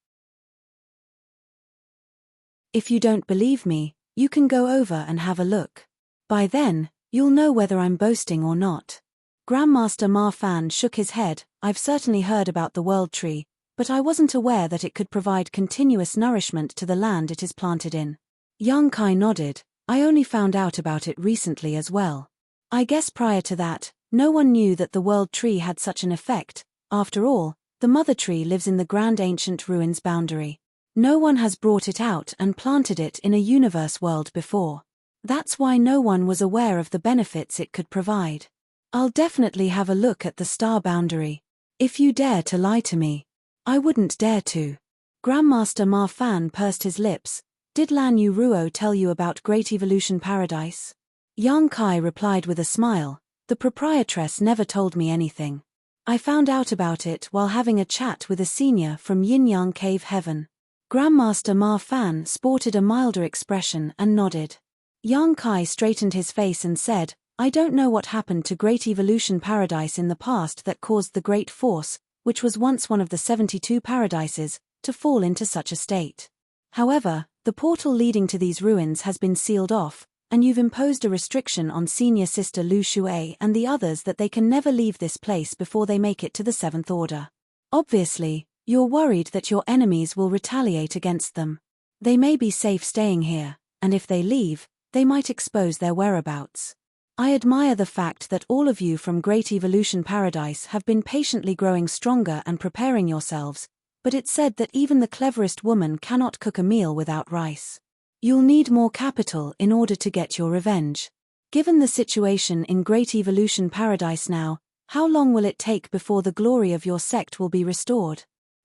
If you don't believe me, you can go over and have a look. By then, you'll know whether I'm boasting or not." Grandmaster Ma Fan shook his head. "I've certainly heard about the world tree, but I wasn't aware that it could provide continuous nourishment to the land it is planted in." Yang Kai nodded. "I only found out about it recently as well. I guess prior to that, no one knew that the world tree had such an effect. After all, the mother tree lives in the grand ancient ruins boundary. No one has brought it out and planted it in a universe world before. That's why no one was aware of the benefits it could provide. I'll definitely have a look at the star boundary. If you dare to lie to me, I wouldn't dare to." Grandmaster Ma Fan pursed his lips. "Did Lan Yu Ruo tell you about Great Evolution Paradise?" Yang Kai replied with a smile. "The proprietress never told me anything. I found out about it while having a chat with a senior from Yin Yang Cave Heaven." Grandmaster Ma Fan sported a milder expression and nodded. Yang Kai straightened his face and said, "I don't know what happened to Great Evolution Paradise in the past that caused the Great Force, which was once one of the 72 paradises, to fall into such a state. However, the portal leading to these ruins has been sealed off, and you've imposed a restriction on Senior Sister Lu Shui and the others that they can never leave this place before they make it to the 7th Order. Obviously, you're worried that your enemies will retaliate against them. They may be safe staying here, and if they leave, they might expose their whereabouts. I admire the fact that all of you from Great Evolution Paradise have been patiently growing stronger and preparing yourselves, but it's said that even the cleverest woman cannot cook a meal without rice. You'll need more capital in order to get your revenge. Given the situation in Great Evolution Paradise now, how long will it take before the glory of your sect will be restored?"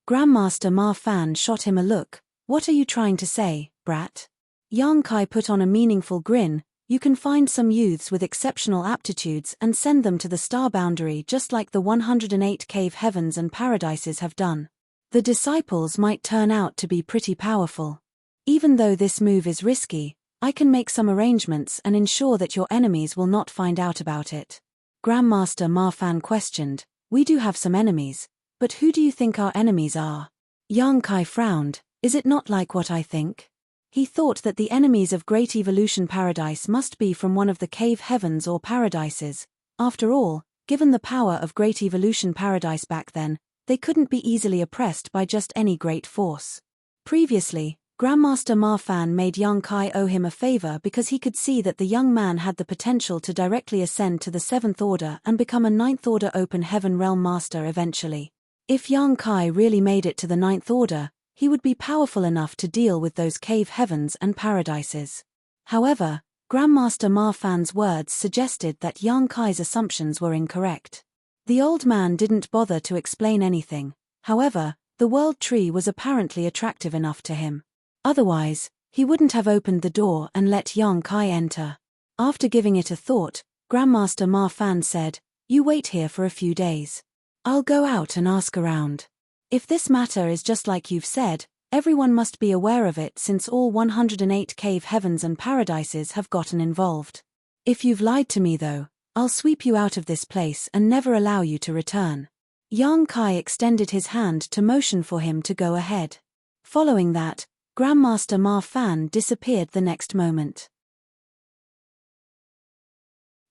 Grandmaster Ma Fan shot him a look. "What are you trying to say, brat?" Yang Kai put on a meaningful grin. "You can find some youths with exceptional aptitudes and send them to the star boundary just like the 108 cave heavens and paradises have done. The disciples might turn out to be pretty powerful. Even though this move is risky, I can make some arrangements and ensure that your enemies will not find out about it." Grandmaster Ma Fan questioned. "We do have some enemies, but who do you think our enemies are?" Yang Kai frowned. "Is it not like what I think?" He thought that the enemies of Great Evolution Paradise must be from one of the cave heavens or paradises. After all, given the power of Great Evolution Paradise back then, they couldn't be easily oppressed by just any great force. Previously, Grandmaster Ma Fan made Yang Kai owe him a favor because he could see that the young man had the potential to directly ascend to the 7th Order and become a 9th Order Open Heaven Realm Master eventually. If Yang Kai really made it to the 9th Order, he would be powerful enough to deal with those cave heavens and paradises. However, Grandmaster Ma Fan's words suggested that Yang Kai's assumptions were incorrect. The old man didn't bother to explain anything. However, the world tree was apparently attractive enough to him. Otherwise, he wouldn't have opened the door and let Yang Kai enter. After giving it a thought, Grandmaster Ma Fan said, "You wait here for a few days. I'll go out and ask around. If this matter is just like you've said, everyone must be aware of it since all 108 cave heavens and paradises have gotten involved. If you've lied to me though, I'll sweep you out of this place and never allow you to return." Yang Kai extended his hand to motion for him to go ahead. Following that, Grandmaster Ma Fan disappeared the next moment.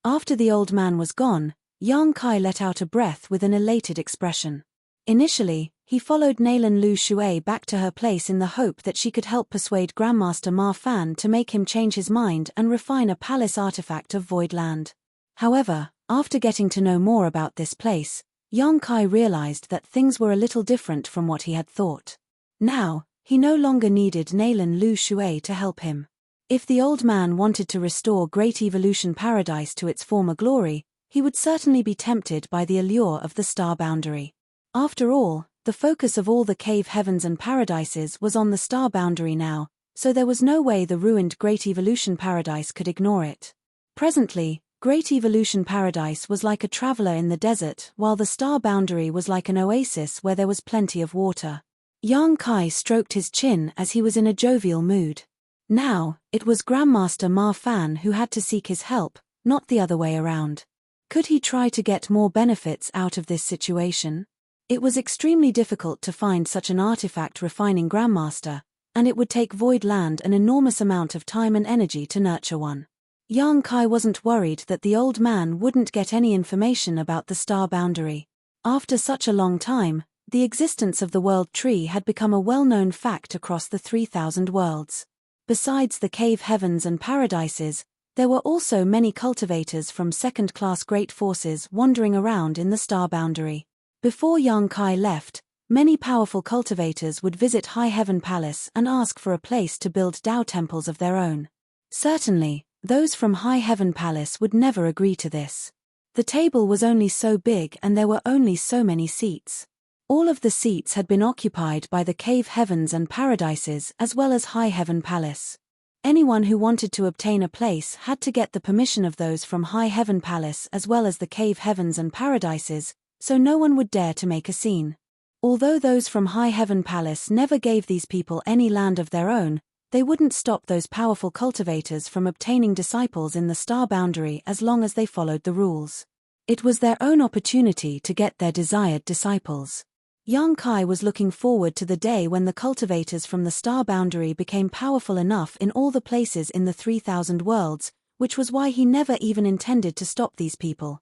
After the old man was gone, Yang Kai let out a breath with an elated expression. Initially, he followed Nalan Lu Shui back to her place in the hope that she could help persuade Grandmaster Ma Fan to make him change his mind and refine a palace artifact of Void Land. However, after getting to know more about this place, Yang Kai realized that things were a little different from what he had thought. Now, he no longer needed Nalan Lu Shui to help him. If the old man wanted to restore Great Evolution Paradise to its former glory, he would certainly be tempted by the allure of the star boundary. After all, the focus of all the cave heavens and paradises was on the star boundary now, so there was no way the ruined Great Evolution Paradise could ignore it. Presently, Great Evolution Paradise was like a traveler in the desert, while the star boundary was like an oasis where there was plenty of water. Yang Kai stroked his chin as he was in a jovial mood. Now, it was Grandmaster Ma Fan who had to seek his help, not the other way around. Could he try to get more benefits out of this situation? It was extremely difficult to find such an artifact refining Grandmaster, and it would take Void Land an enormous amount of time and energy to nurture one. Yang Kai wasn't worried that the old man wouldn't get any information about the star boundary. After such a long time, the existence of the world tree had become a well-known fact across the 3,000 worlds. Besides the cave heavens and paradises, there were also many cultivators from second-class great forces wandering around in the star boundary. Before Yang Kai left, many powerful cultivators would visit High Heaven Palace and ask for a place to build Tao temples of their own. Certainly, those from High Heaven Palace would never agree to this. The table was only so big and there were only so many seats. All of the seats had been occupied by the cave heavens and paradises as well as High Heaven Palace. Anyone who wanted to obtain a place had to get the permission of those from High Heaven Palace as well as the cave heavens and paradises, so no one would dare to make a scene. Although those from High Heaven Palace never gave these people any land of their own, they wouldn't stop those powerful cultivators from obtaining disciples in the star boundary as long as they followed the rules. It was their own opportunity to get their desired disciples. Yang Kai was looking forward to the day when the cultivators from the star boundary became powerful enough in all the places in the 3,000 worlds, which was why he never even intended to stop these people.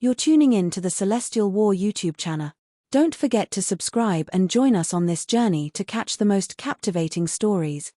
You're tuning in to the Celestial War YouTube channel. Don't forget to subscribe and join us on this journey to catch the most captivating stories,